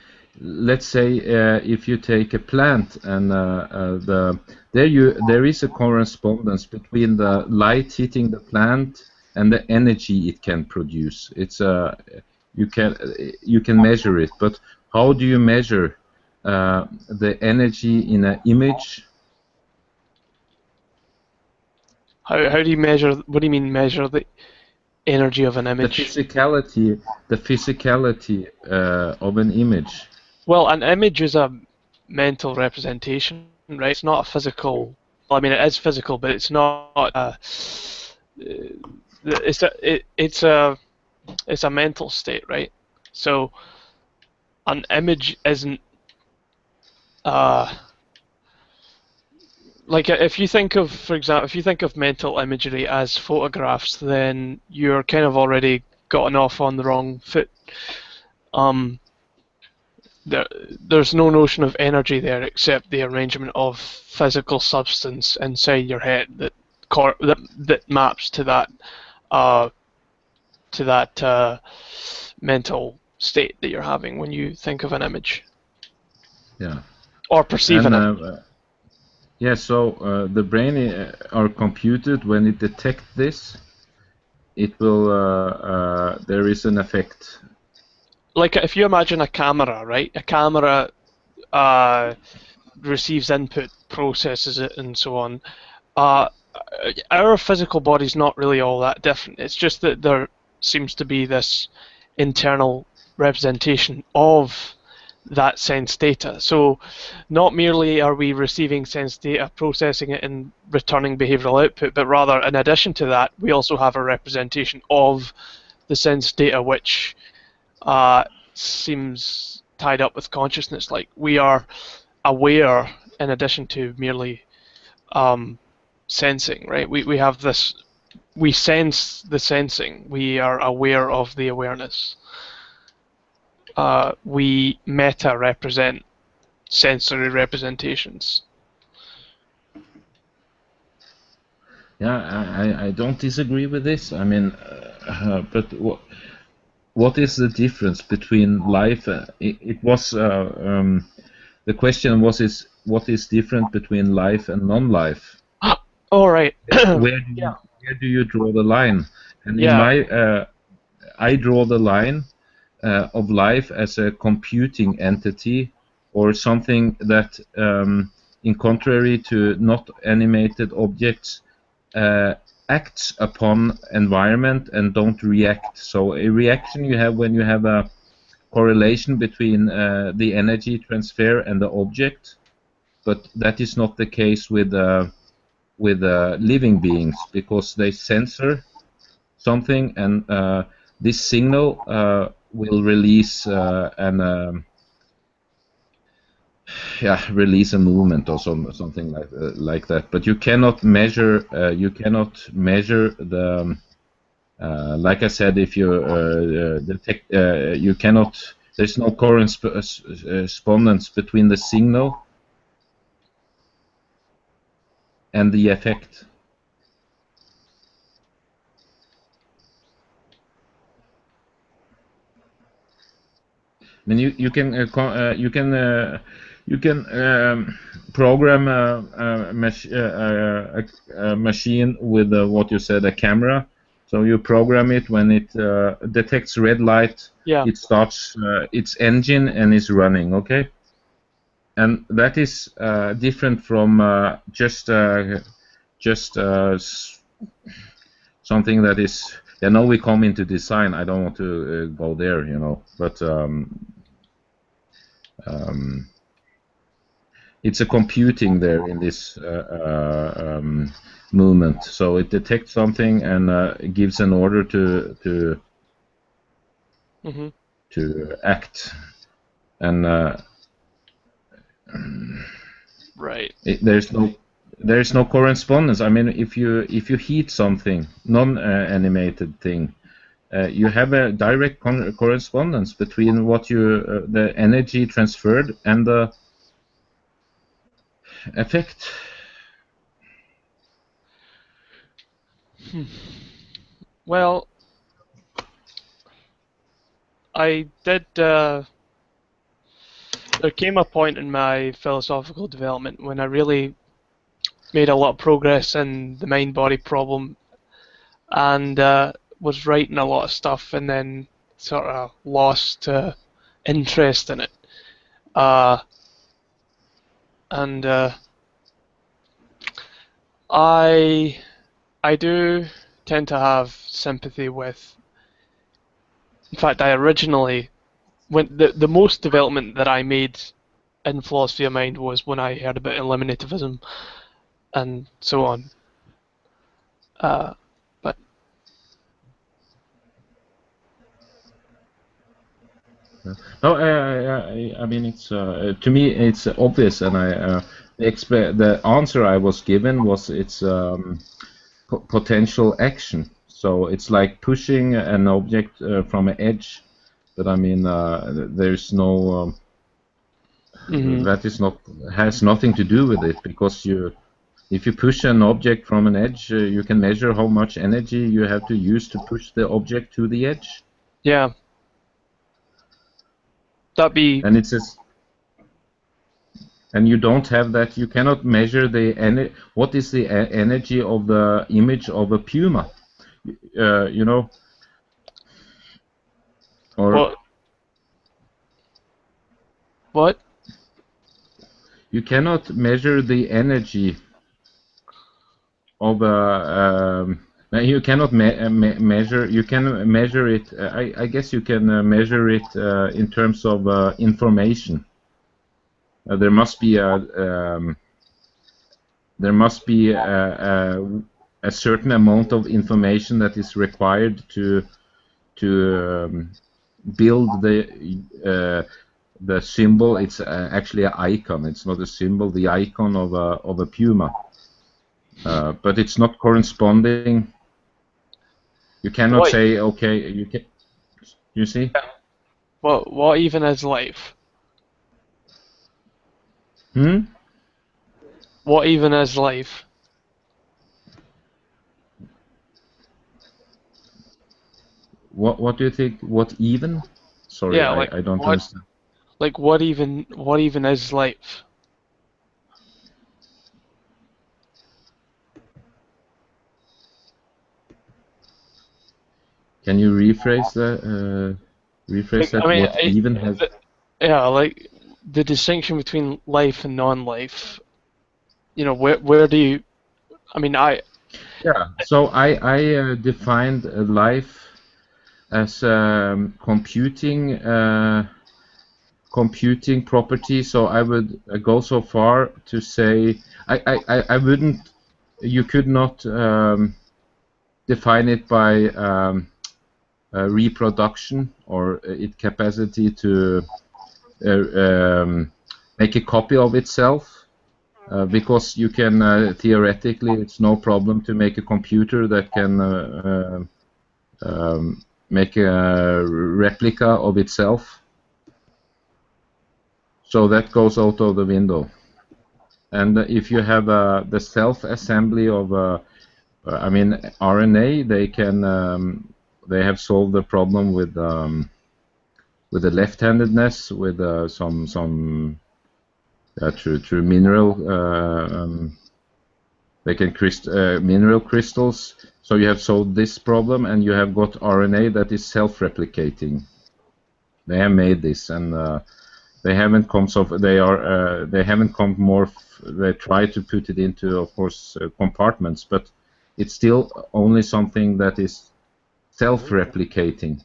let's say if you take a plant and there is a correspondence between the light hitting the plant and the energy it can produce. It's you can measure it, but how do you measure the energy in an image? How do you measure? What do you mean measure the energy of an image? The physicality of an image. Well, an image is a mental representation, right? It's not a physical. Well, I mean, it is physical, but it's not. It's a mental state, right? So an image isn't like if you think of, for example, if you think of mental imagery as photographs, then you're kind of already gotten off on the wrong foot. There's no notion of energy there except the arrangement of physical substance inside your head that maps to that mental state that you're having when you think of an image. Yeah. Or perceive an image. Yeah. So the brain are computed when it detects this. It will. There is an effect. Like if you imagine a camera, right? A camera receives input, processes it, and so on. Our physical body's not really all that different. It's just that there seems to be this internal representation of that sense data. So not merely are we receiving sense data, processing it, and returning behavioral output, but rather in addition to that, we also have a representation of the sense data which seems tied up with consciousness. Like we are aware in addition to merely sensing, right? We have this, we sense the sensing, we are aware of the awareness. We meta represent sensory representations. Yeah, I don't disagree with this. I mean, but what is the difference between life? It was the question was what is different between life and non-life? All right. Where do you draw the line? And in my I draw the line of life as a computing entity, or something that, in contrary to not animated objects, acts upon environment and don't react. So a reaction you have when you have a correlation between the energy transfer and the object, but that is not the case with living beings, because they censor something, and this signal will release release a movement or something like that. But you cannot measure the like I said, if you detect, you cannot. There's no correspondence between the signal and the effect. I mean, you can program a machine with what you said, a camera. So you program it when it detects red light. Yeah. It starts its engine and is running. Okay. And that is different from just something that is. Yeah, now we come into design. I don't want to go there, but it's a computing there in this movement. So it detects something and gives an order to act, and right. There's no correspondence. I mean, if you heat something, non-animated thing, you have a direct correspondence between what the energy transferred and the effect. Well, I did. There came a point in my philosophical development when I really made a lot of progress in the mind-body problem, and was writing a lot of stuff, and then sort of lost interest in it. And I do tend to have sympathy with. In fact, I originally, when the most development that I made in philosophy of mind was when I heard about eliminativism and so on. But no, I mean, it's to me it's obvious, and I the answer I was given was it's potential action. So it's like pushing an object from an edge, but I mean, there's no that is not has nothing to do with it, because if you push an object from an edge, you can measure how much energy you have to use to push the object to the edge. Yeah. That'd be. And it's and you don't have that. You cannot measure what is the energy of the image of a puma, or what? You cannot measure the energy of a. You cannot measure. You can measure it. I guess you can measure it in terms of information. There must be a certain amount of information that is required to build the symbol. It's actually an icon. It's not a symbol. The icon of a puma, but it's not corresponding. You cannot say, okay, you can. You see? What even is life? What even is life? What do you think? What even? Sorry, Yeah, like I don't understand. Like what even is life? Can you rephrase that? Rephrase that. I mean, What even has? Yeah, like the distinction between life and non-life. You know, where do you? I mean, Yeah. So I defined life as computing computing property. So I would go so far to say I wouldn't. You could not define it by reproduction or its capacity to make a copy of itself, because you can theoretically, it's no problem to make a computer that can make a replica of itself. So that goes out of the window. And if you have the self-assembly of, I mean, RNA, they can, they have solved the problem with the left-handedness, with some through mineral, they can mineral crystals. So you have solved this problem, and you have got RNA that is self-replicating. They have made this, and they haven't come so. They haven't come more. They try to put it into, of course, compartments, but it's still only something that is self-replicating.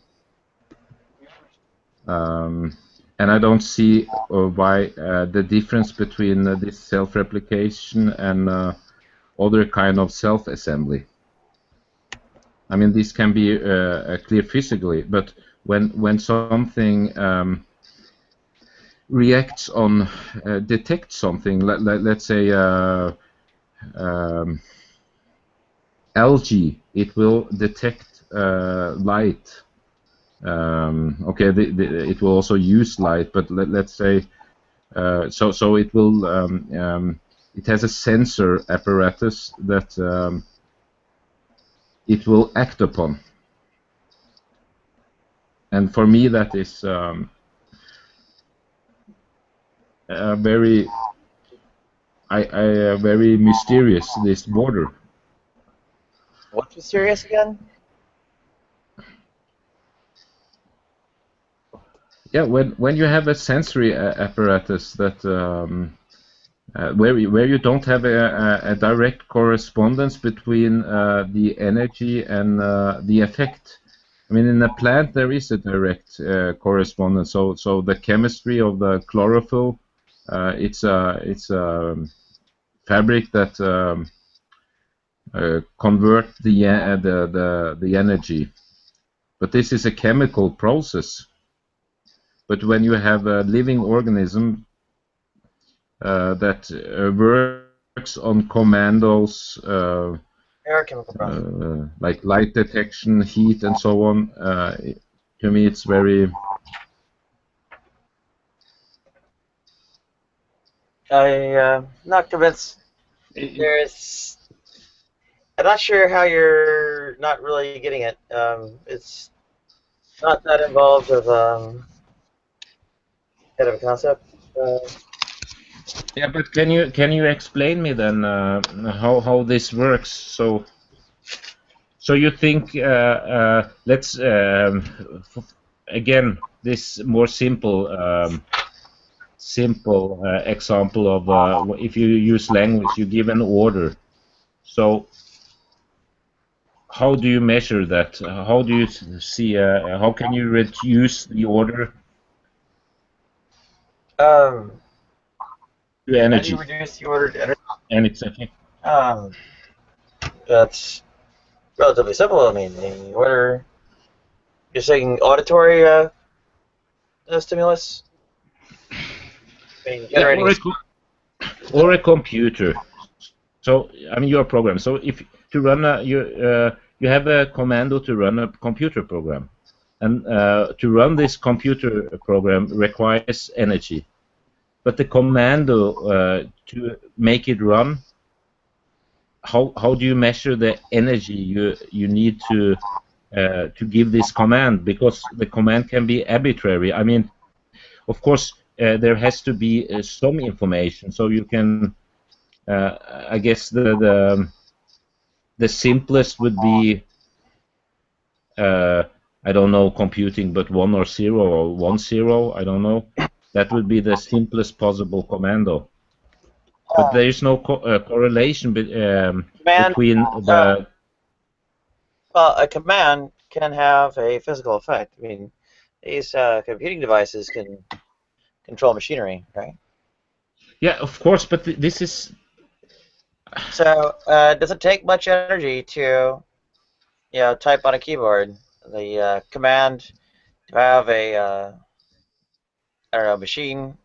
And I don't see why the difference between this self-replication and other kind of self-assembly. I mean, this can be clear physically, but when something reacts on, detects something, let's say algae, it will detect light. Okay, it will also use light, but let's say so it will it has a sensor apparatus that it will act upon, and for me that is very very mysterious, this border. What's mysterious again? Yeah, when you have a sensory apparatus that where you don't have a direct correspondence between the energy and the effect. I mean, in a plant there is a direct correspondence. So the chemistry of the chlorophyll, it's a fabric that convert the energy. But this is a chemical process. But when you have a living organism that works on commandos, like light detection, heat, and so on, to me it's very... I'm not convinced. I'm not sure how you're not really getting it. It's not that involved of kind of a concept. Yeah, but can you explain me then how this works? So you think let's again this more simple example of if you use language, you give an order. So how do you measure that? How do you see? How can you reduce the order to energy? How do you reduce the order to energy? And it's effect. That's relatively simple. I mean, the order. You're saying auditory stimulus. I mean, generating. Or a computer. So I mean, you're a program. So if to run you have a commando to run a computer program, and to run this computer program requires energy. But the commando to make it run, how do you measure the energy you need to give this command? Because the command can be arbitrary. I mean, of course, there has to be some information, so you can. I guess the simplest would be I don't know, computing but 1 or 0 or 1 0, I don't know. That would be the simplest possible commando. But there is no correlation Command, between the... well, a command can have a physical effect. I mean, these computing devices can control machinery, right? Yeah, of course, but this is... So, does it take much energy to, type on a keyboard? The command to have a, I don't know, machine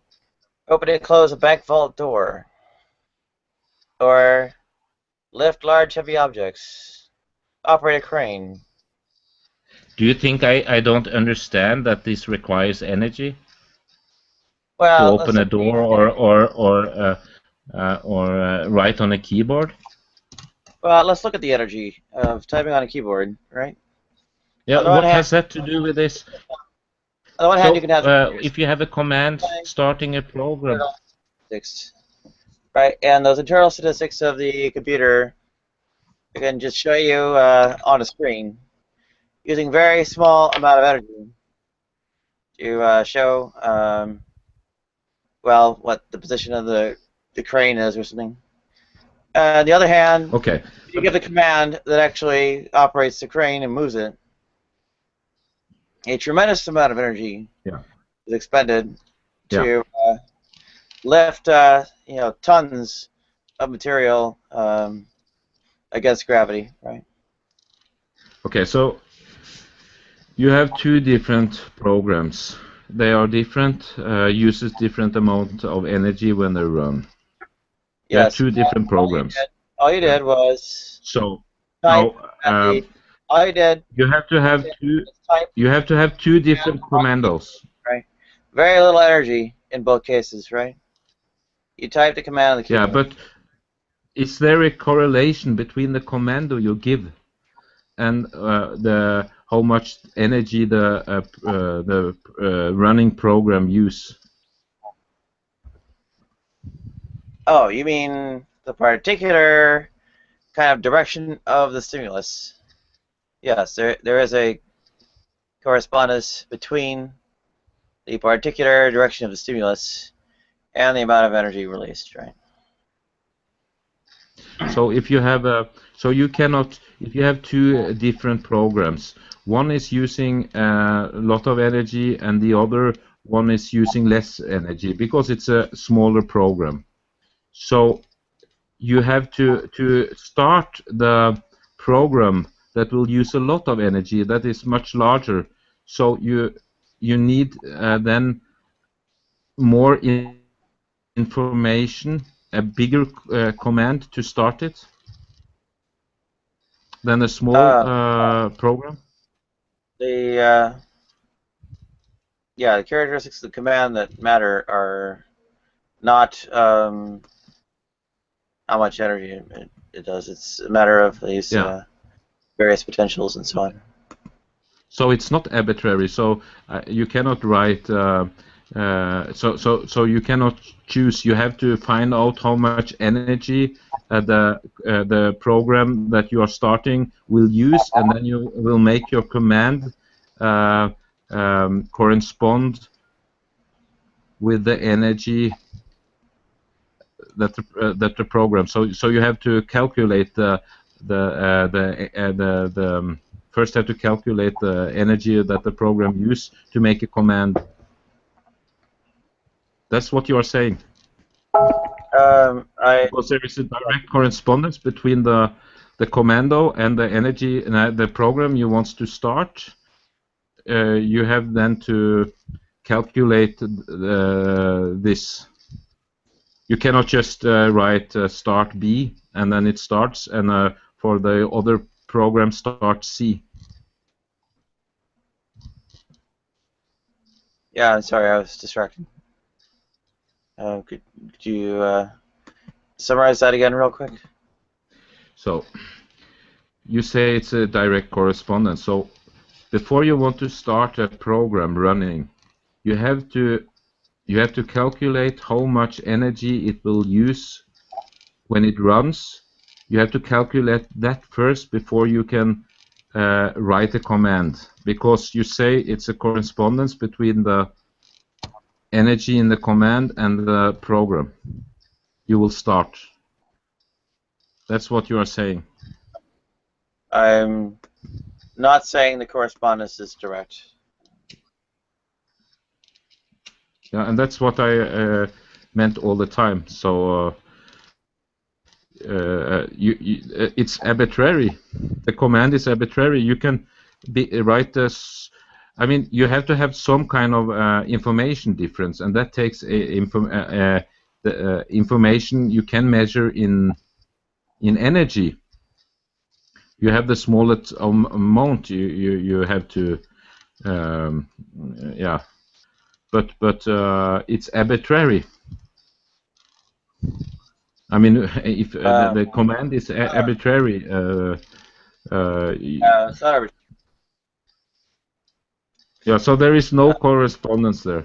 open and close a bank vault door, or lift large heavy objects, operate a crane. Do you think I don't understand that this requires energy? Well, to open a door or write on a keyboard? Well, let's look at the energy of typing on a keyboard, right? Yeah, what has that to do with this? On the one hand, you can have if you have a command starting a program, right, and those internal statistics of the computer, I can just show you on a screen using very small amount of energy to show, well, what the position of the crane is or something. On the other hand, okay, you give the command that actually operates the crane and moves it. A tremendous amount of energy is expended to lift, tons of material against gravity, right? Okay, so you have two different programs. They are different, uses different amount of energy when they run. Yes. Two different programs. All you did was so type now all you did. You have to have two. You have to have two different commandos. Right. Very little energy in both cases, right? You type the command on the keyboard. Yeah, but is there a correlation between the commando you give and the how much energy the running program use? Oh, you mean the particular kind of direction of the stimulus? Yes, there is a correspondence between the particular direction of the stimulus and the amount of energy released, right? So if you have if you have two different programs, one is using a lot of energy and the other one is using less energy because it's a smaller program. So you have to start the program that will use a lot of energy that is much larger. So you need then more information, a bigger command to start it than a small program. The characteristics of the command that matter are not how much energy it does. It's a matter of these various potentials and so on. So it's not arbitrary. So you cannot write. So you cannot choose. You have to find out how much energy the program that you are starting will use, and then you will make your command correspond with the energy that the program. So you have to calculate first have to calculate the energy that the program use to make a command. That's what you are saying. Because there is a direct correspondence between the commando and the energy and the program you want to start. You have then to calculate this. You cannot just write start B and then it starts, and for the other program start C. Yeah, I'm sorry, I was distracted. Could you summarize that again real quick? So you say it's a direct correspondence. So before you want to start a program running, you have to calculate how much energy it will use when it runs. You have to calculate that first before you can write a command, because you say it's a correspondence between the energy in the command and the program you will start. That's what you are saying. I'm not saying the correspondence is direct. Yeah, and that's what I meant all the time. So it's arbitrary. The command is arbitrary. You can write this. I mean, you have to have some kind of information difference, and that takes the information you can measure in energy. You have the smallest amount you have to, yeah. But it's arbitrary. I mean, if the command is arbitrary, It's not arbitrary. yeah. So there is no correspondence there.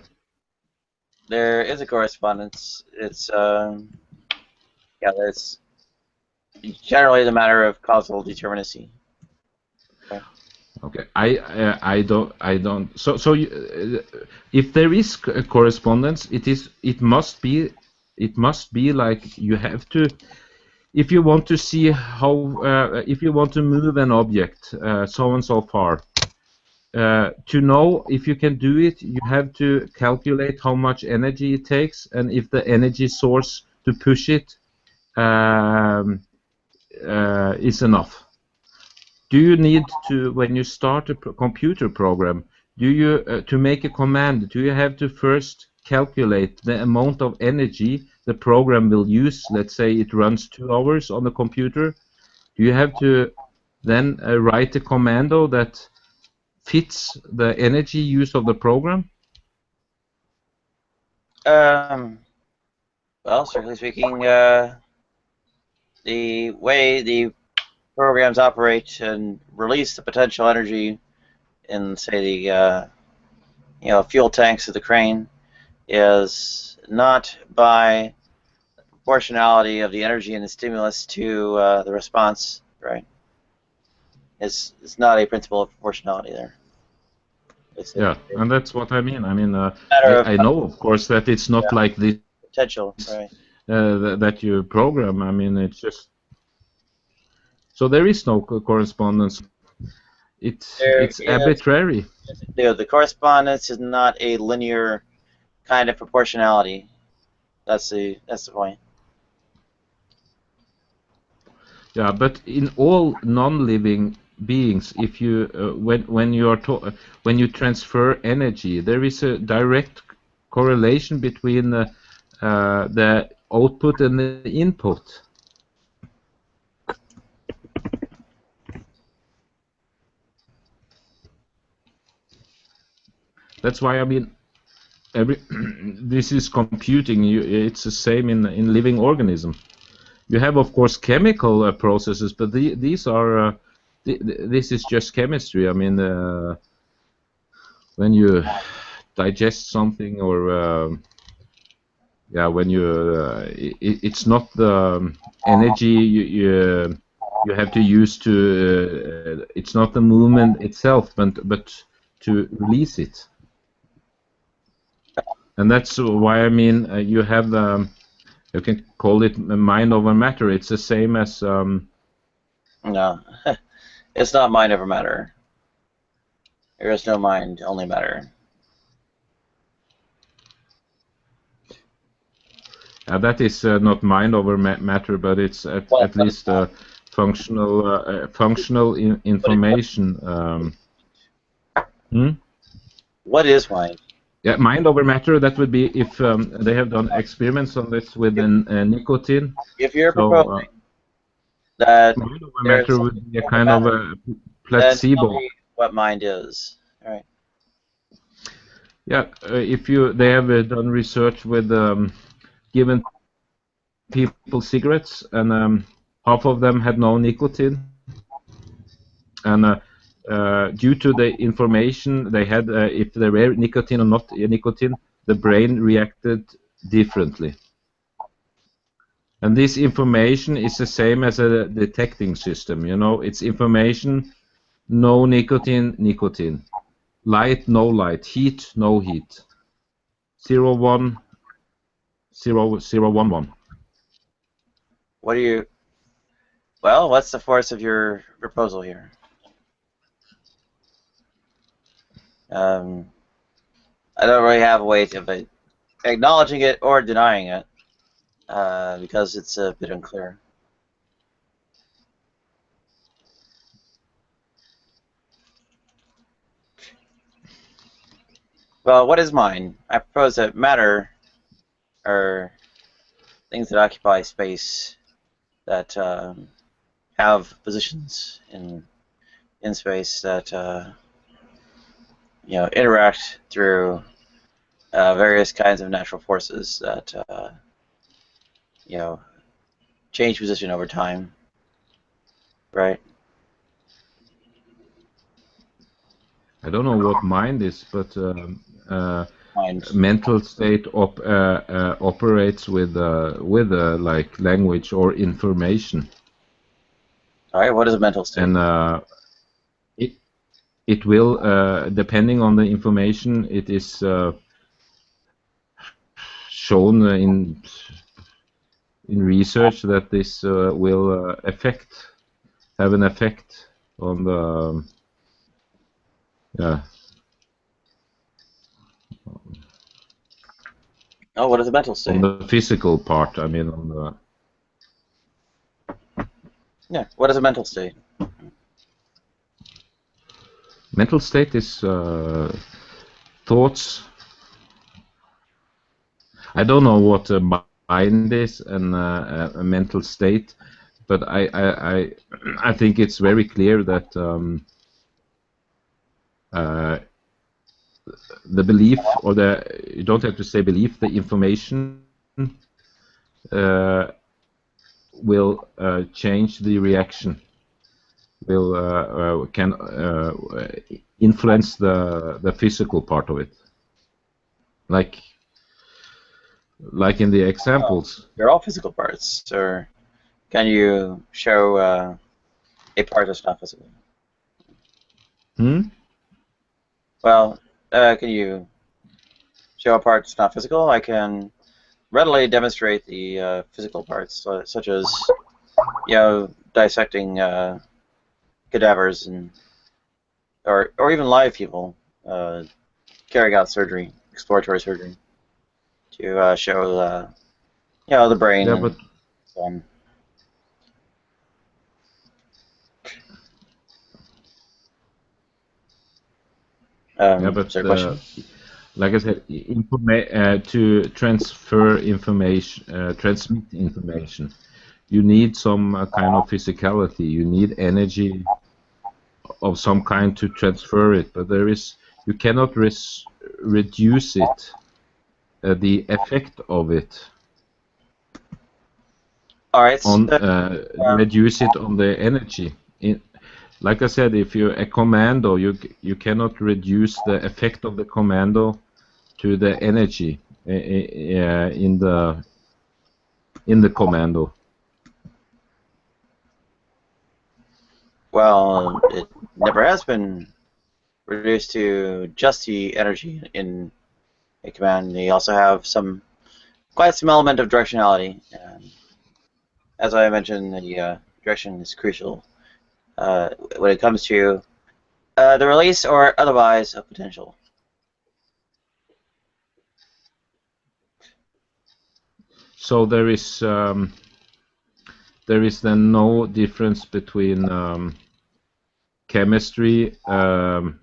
There is a correspondence. It's yeah, it's generally the matter of causal determinacy. Okay, I don't. So if there is a correspondence, it must be like you have to. If you want to see how, if you want to move an object so and so far, to know if you can do it, you have to calculate how much energy it takes, and if the energy source to push it is enough. Do you need to, when you start a computer program, do you to make a command, do you have to first calculate the amount of energy the program will use? Let's say it runs 2 hours on the computer. Do you have to then write a commando that fits the energy use of the program? Well, strictly speaking, the way the programs operate and release the potential energy in, say, the fuel tanks of the crane is not by proportionality of the energy and the stimulus to the response, right? It's not a principle of proportionality there. Yeah, and that's what I mean. I mean, I know, of course, that it's not like this potential, right? That you program. I mean, it's just so there is no correspondence. It's arbitrary. The correspondence is not a linear kind of proportionality. That's the point. Yeah, but in all non-living beings, if you when you transfer energy, there is a direct correlation between the output and the input. That's why, I mean, this is computing. It's the same in living organism. You have, of course, chemical processes, but these are this is just chemistry. I mean, when you digest something, or yeah, when you it's not the energy you have to use to. It's not the movement itself, but to release it. And that's why, I mean, you have you can call it mind over matter. It's the same as no, it's not mind over matter. There is no mind, only matter. That is not mind over matter, but it's at least functional information. What is mind? Yeah, mind over matter. That would be if they have done experiments on this with nicotine. If you're proposing that mind over matter would be a kind of a placebo. Then tell me what mind is. All right. Yeah, if they have done research with given people cigarettes, and half of them had no nicotine, and due to the information they had, if there were nicotine or not nicotine, the brain reacted differently. And this information is the same as a detecting system. You know, it's information No nicotine, nicotine. Light, no light. Heat, no heat. 0, 1, 0, 0, 1, 1. What do you? Well, what's the force of your proposal here? I don't really have a way of acknowledging it or denying it because it's a bit unclear. Well, what is mine? I propose that matter are things that occupy space that have positions in space that interact through various kinds of natural forces that change position over time, right? I don't know what mind is, but mental state operates with like language or information. All right, what is a mental state? And it will, depending on the information, it is shown in research that this will have an effect on the Oh, what is a mental state? on the physical part. I mean, on the what is a mental state? mental state is thoughts. I don't know what a mind is and a mental state, but I think it's very clear that the belief, or you don't have to say belief, the information will change the reaction, can influence the physical part of it, like in the examples. They're all physical parts, or can you show a part that's not physical? Well, can you show a part that's not physical? I can readily demonstrate the physical parts, such as dissecting cadavers or even live people carrying out surgery, exploratory surgery, to show the brain. Yeah, and but so on. Yeah, but is there a question? like I said, to transfer information, transmit information, you need some kind of physicality. You need energy of some kind to transfer it. But you cannot reduce it, the effect of it. All right. Reduce it on the energy. Like I said, if you're a commando, you cannot reduce the effect of the commando to the energy in the commando. Well, it never has been reduced to just the energy in a command. You also have quite some element of directionality. And as I mentioned, the direction is crucial when it comes to the release or otherwise of potential. So there is then no difference between chemistry and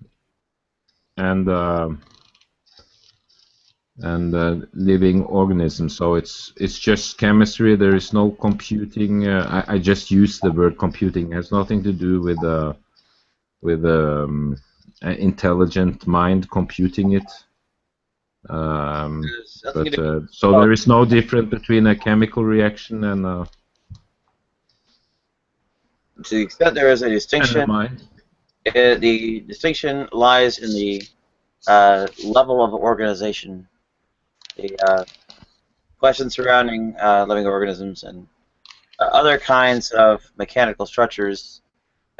living organisms. So it's just chemistry. There is no computing. I just use the word computing. It has nothing to do with an intelligent mind computing it. So there is no difference between a chemical reaction and to the extent there is a distinction, the distinction lies in the level of organization. The questions surrounding living organisms and other kinds of mechanical structures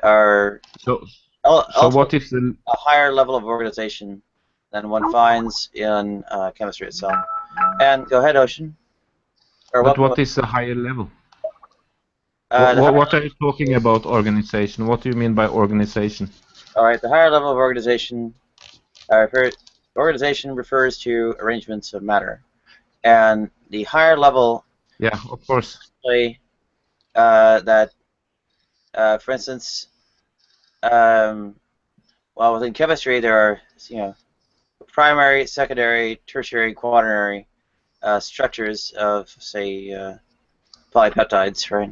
are So Also, what is the a higher level of organization than one finds in chemistry itself. And go ahead, Ocean. Or but what? what is the higher level? The higher, What are you talking about organization? What do you mean by organization? all right, the higher level of organization. Organization refers to arrangements of matter, and the higher level. Yeah, of course. That, for instance, well, within chemistry there are, primary, secondary, tertiary, quaternary structures of, say, polypeptides, right?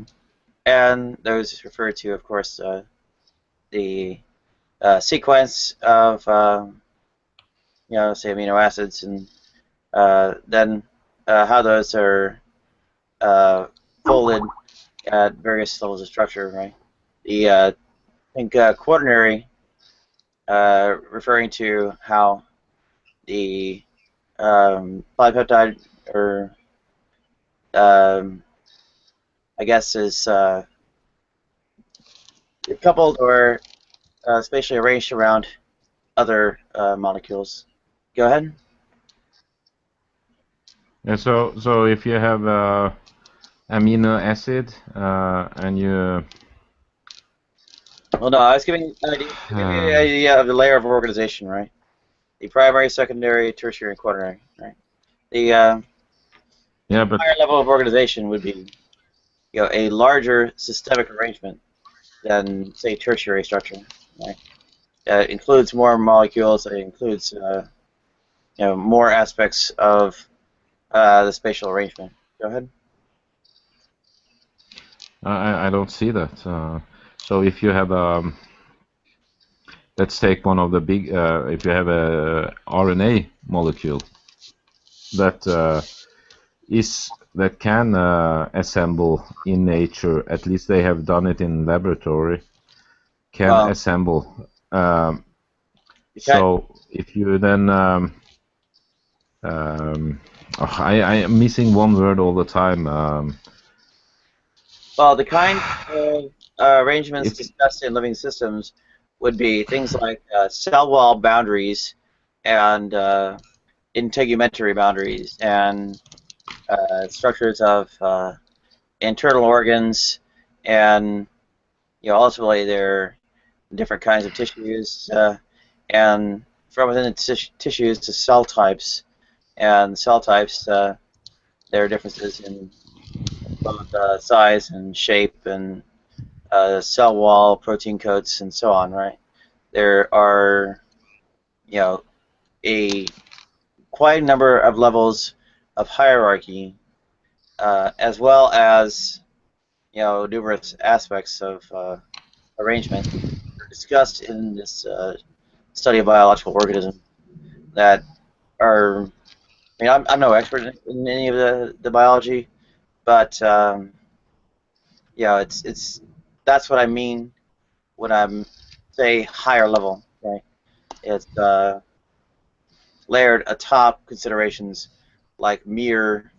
And those refer to, of course, the sequence of, say, amino acids, and then how those are folded at various levels of structure, right? The I think quaternary, referring to how the polypeptide, or I guess, is coupled or spatially arranged around other molecules. Go ahead. Yeah, so if you have amino acid and you Well, no, I was giving an idea of the layer of organization, right? The primary, secondary, tertiary, and quaternary, right? The yeah, but higher level of organization would be, a larger systemic arrangement than, say, tertiary structure, right? It includes more molecules. It includes, more aspects of the spatial arrangement. Go ahead. I don't see that. So if you have let's take one of the big, if you have a RNA molecule that that can assemble in nature, at least they have done it in laboratory, can assemble. So if you then I am missing one word all the time. Well, the kind of arrangements discussed in living systems would be things like cell wall boundaries and integumentary boundaries, and structures of internal organs, and ultimately there are different kinds of tissues, and from within the tissues to cell types, and cell types, there are differences in both size and shape, and cell wall, protein coats, and so on, right? There are, quite a number of levels of hierarchy, as well as, numerous aspects of arrangement discussed in this study of biological organism that are, I'm no expert in any of the biology, but it's that's what I mean when I'm say higher level, right? It's layered atop considerations like mere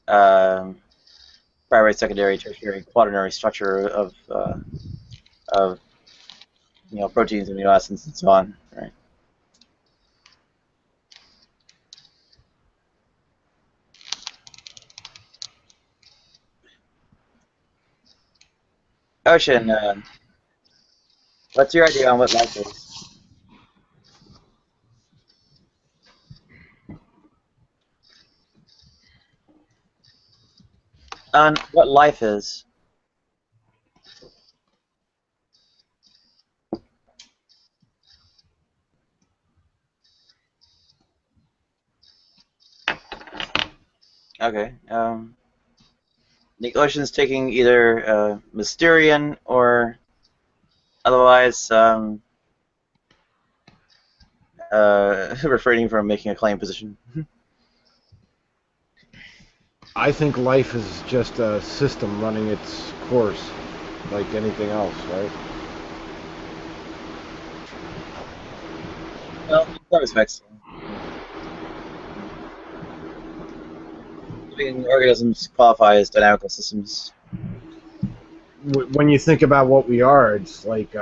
primary, secondary, tertiary, quaternary structure of proteins, amino acids, and so on, right? Ocean, what's your idea on what life is? On what life is? Okay. The Ocean's taking either Mysterian or otherwise refraining from making a claim position. I think life is just a system running its course, like anything else, right? Well, in some respects, living organisms qualify as dynamical systems. When you think about what we are, it's like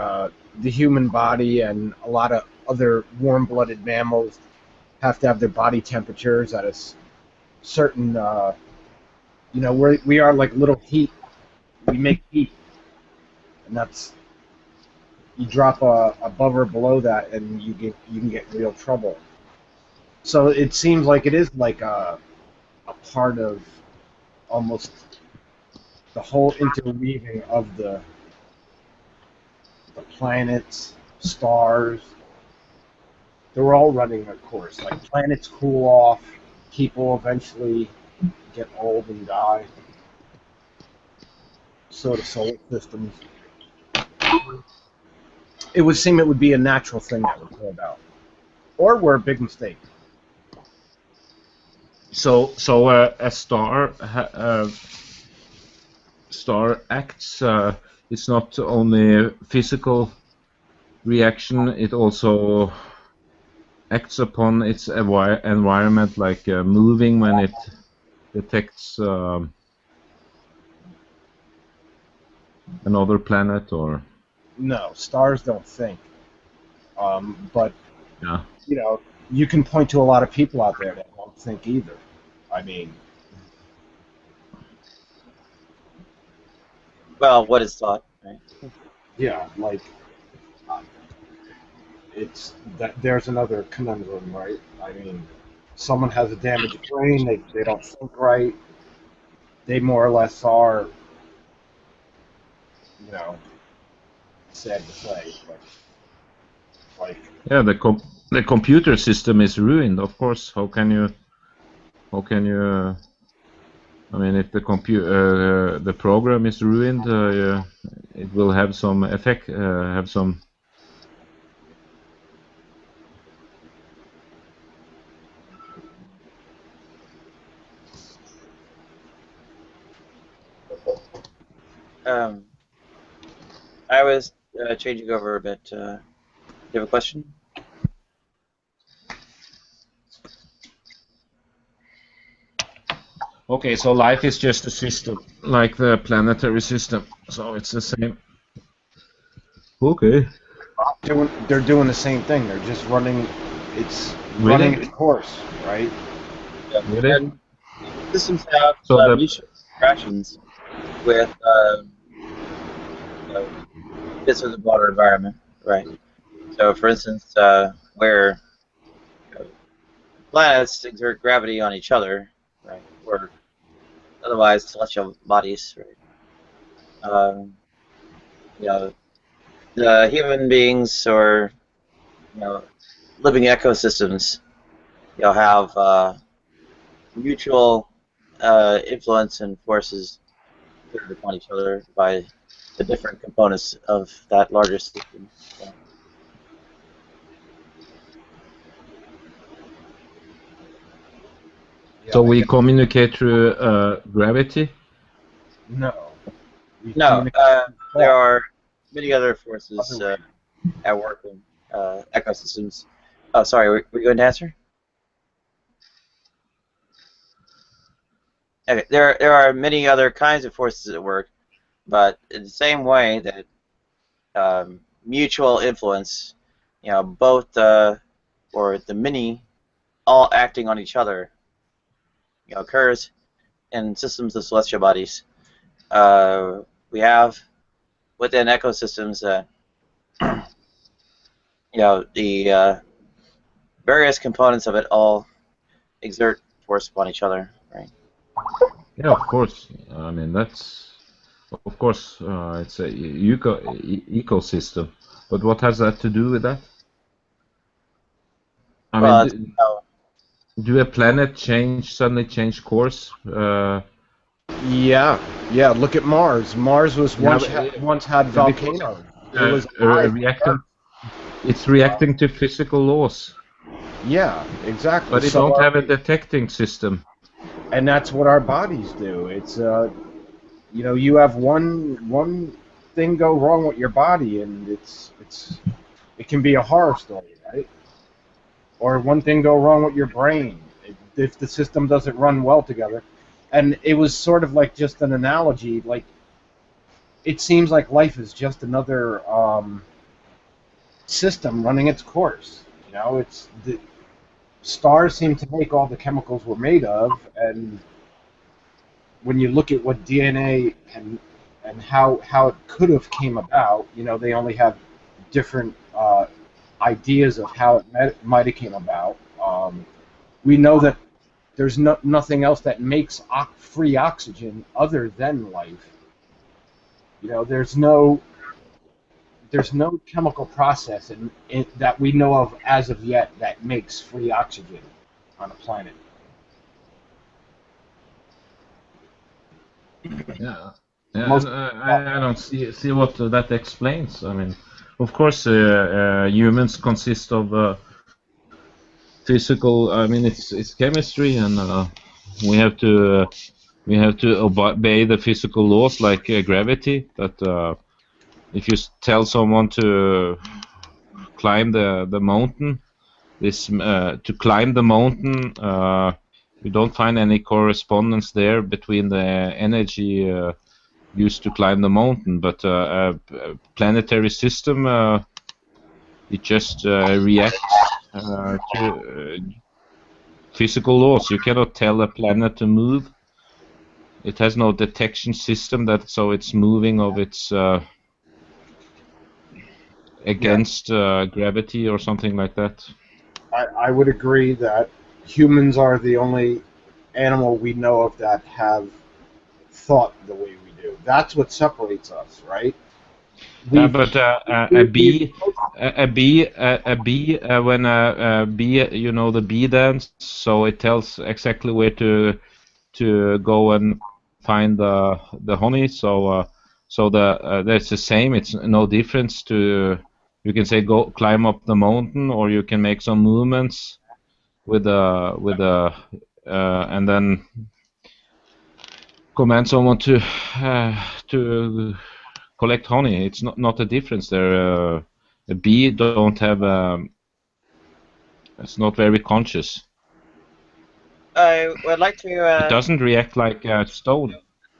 the human body and a lot of other warm-blooded mammals have to have their body temperatures at a certain, you know, we are like little heat. We make heat, and that's, you drop above or below that, and you can get in real trouble. So it seems like it is like a part of almost the whole interweaving of the planets, stars. They're all running their course. Like planets cool off, people eventually get old and die. So do solar systems. It would seem it would be a natural thing that would go about, or we're a big mistake. So a star star acts. It's not only a physical reaction; it also acts upon its environment, like moving when it detects another planet, or No, stars don't think. But yeah. you know, you can point to a lot of people out there that don't think either. I mean, Well, what is thought, right? yeah, like it's that there's another conundrum, right? I mean, someone has a damaged brain, they don't think right, they more or less are, you know, sad to say, but like Yeah, the computer system is ruined. Of course, how can you? I mean, if the program is ruined, it will have some effect. Have some. I was changing over a bit. Do you have a question? Okay, so life is just a system, like the planetary system. So it's the same. Okay. they're doing the same thing. They're just running. It's Really? running its course, right? Yeah. Really? And systems have So the mutual interactions with you know, bits of the broader environment, right? So, for instance, where planets exert gravity on each other, right, or otherwise celestial bodies, right? You know, the human beings or living ecosystems, have mutual influence and forces exerted upon each other by the different components of that larger system. So we communicate through gravity? No. No, there are many other forces at work in ecosystems. Oh, sorry, were you going to answer? Okay, there are many other kinds of forces at work, but in the same way that mutual influence, both or the many all acting on each other, occurs in systems of celestial bodies. We have within ecosystems the various components of it all exert force upon each other, right? Yeah, of course. I mean, that's, of course, it's a ecosystem. But what has that to do with that? I mean, do a planet suddenly change course? Yeah. Look at Mars. Mars was once had volcanoes. It was reacting. It's reacting to physical laws. Yeah, exactly. But it don't have a detecting system. And that's what our bodies do. It's you have one thing go wrong with your body, and it can be a horror story, right? Or one thing go wrong with your brain if the system doesn't run well together. And it was sort of like just an analogy, like it seems like life is just another system running its course. You know, it's the stars seem to make all the chemicals we're made of, and when you look at what DNA and how it could have came about, you know, they only have different ideas of how it might have came about. We know that there's nothing else that makes free oxygen other than life. You know, there's no chemical process that we know of as of yet that makes free oxygen on a planet. Yeah, I don't see what that explains. I mean, of course, humans consist of physical. I mean, it's chemistry, and we have to obey the physical laws like gravity. But if you tell someone to climb the mountain, to climb the mountain, you don't find any correspondence there between the energy used to climb the mountain, but a planetary system it just reacts to physical laws. You cannot tell a planet to move. It has no detection system so it's moving of its against gravity or something like that. I would agree that humans are the only animal we know of that have thought the way we do. That's what separates us, right? But a bee, when a bee, you know, the bee dance, so it tells exactly where to go and find the honey. So that's the same. It's no difference to. You can say go climb up the mountain, or you can make some movements with and then command someone to collect honey. It's not a difference there. A bee don't have. It's not very conscious. I would like to. It doesn't react like stone.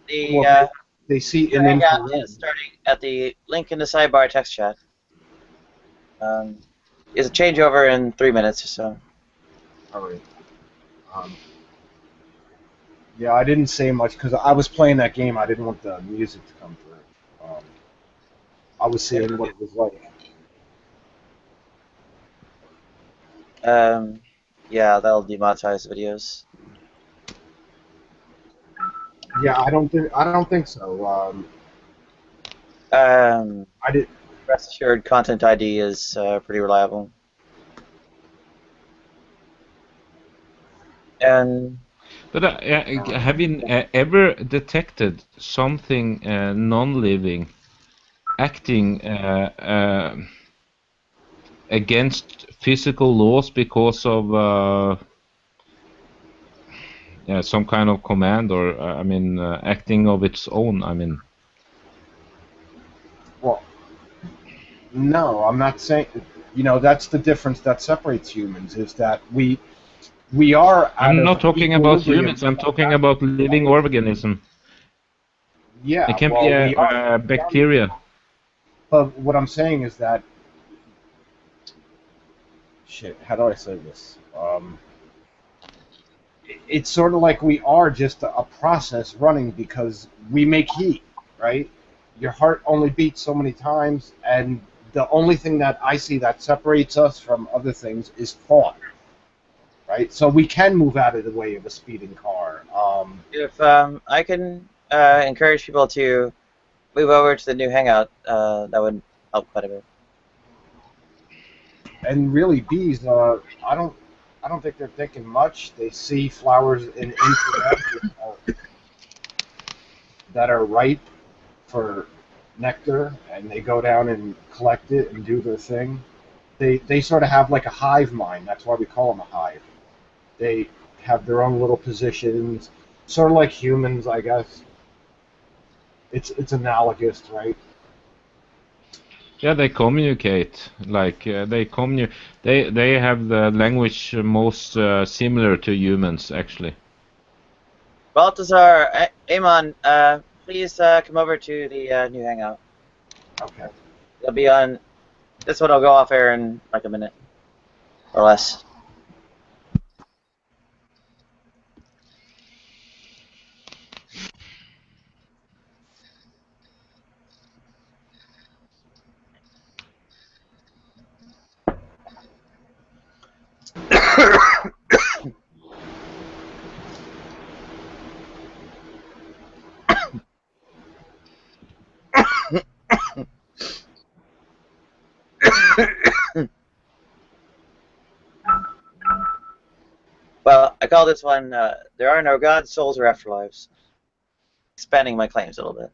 They see the hangout is starting at the link in the sidebar text chat. Is a changeover in 3 minutes or so. All right. Yeah, I didn't say much because I was playing that game. I didn't want the music to come through. I was seeing what it was like. Yeah, that'll demonetize videos. Yeah, I don't think so. I did. Rest assured, Content ID is pretty reliable. And but have you ever detected something non-living acting against physical laws because of some kind of command, or I mean, acting of its own? I mean, well, no, I'm not saying. You know, that's the difference that separates humans, is that we are. I'm not talking about humans. I'm talking about living organism. Yeah, it can well, be a bacteria. But what I'm saying is that, shit, how do I say this? It's sort of like we are just a process running because we make heat, right? Your heart only beats so many times, and the only thing that I see that separates us from other things is thought, right? So we can move out of the way of a speeding car. If I can encourage people to move over to the new Hangout, that would help quite a bit. And really, bees, I don't think they're thinking much. They see flowers in that are ripe for nectar, and they go down and collect it and do their thing. They sort of have like a hive mind. That's why we call them a hive. They have their own little positions, sort of like humans, I guess. It's analogous, right? Yeah, they communicate. Like they have the language most similar to humans, actually. Baltazar, Amon, please come over to the new Hangout. Okay. It'll be on This one will go off air in like a minute or less. Well, I call this one There Are No Gods, Souls, or Afterlives. Expanding my claims a little bit.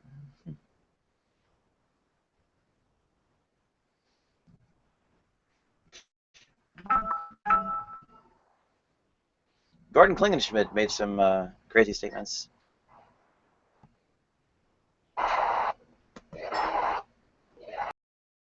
Gordon Klingenschmidt made some crazy statements.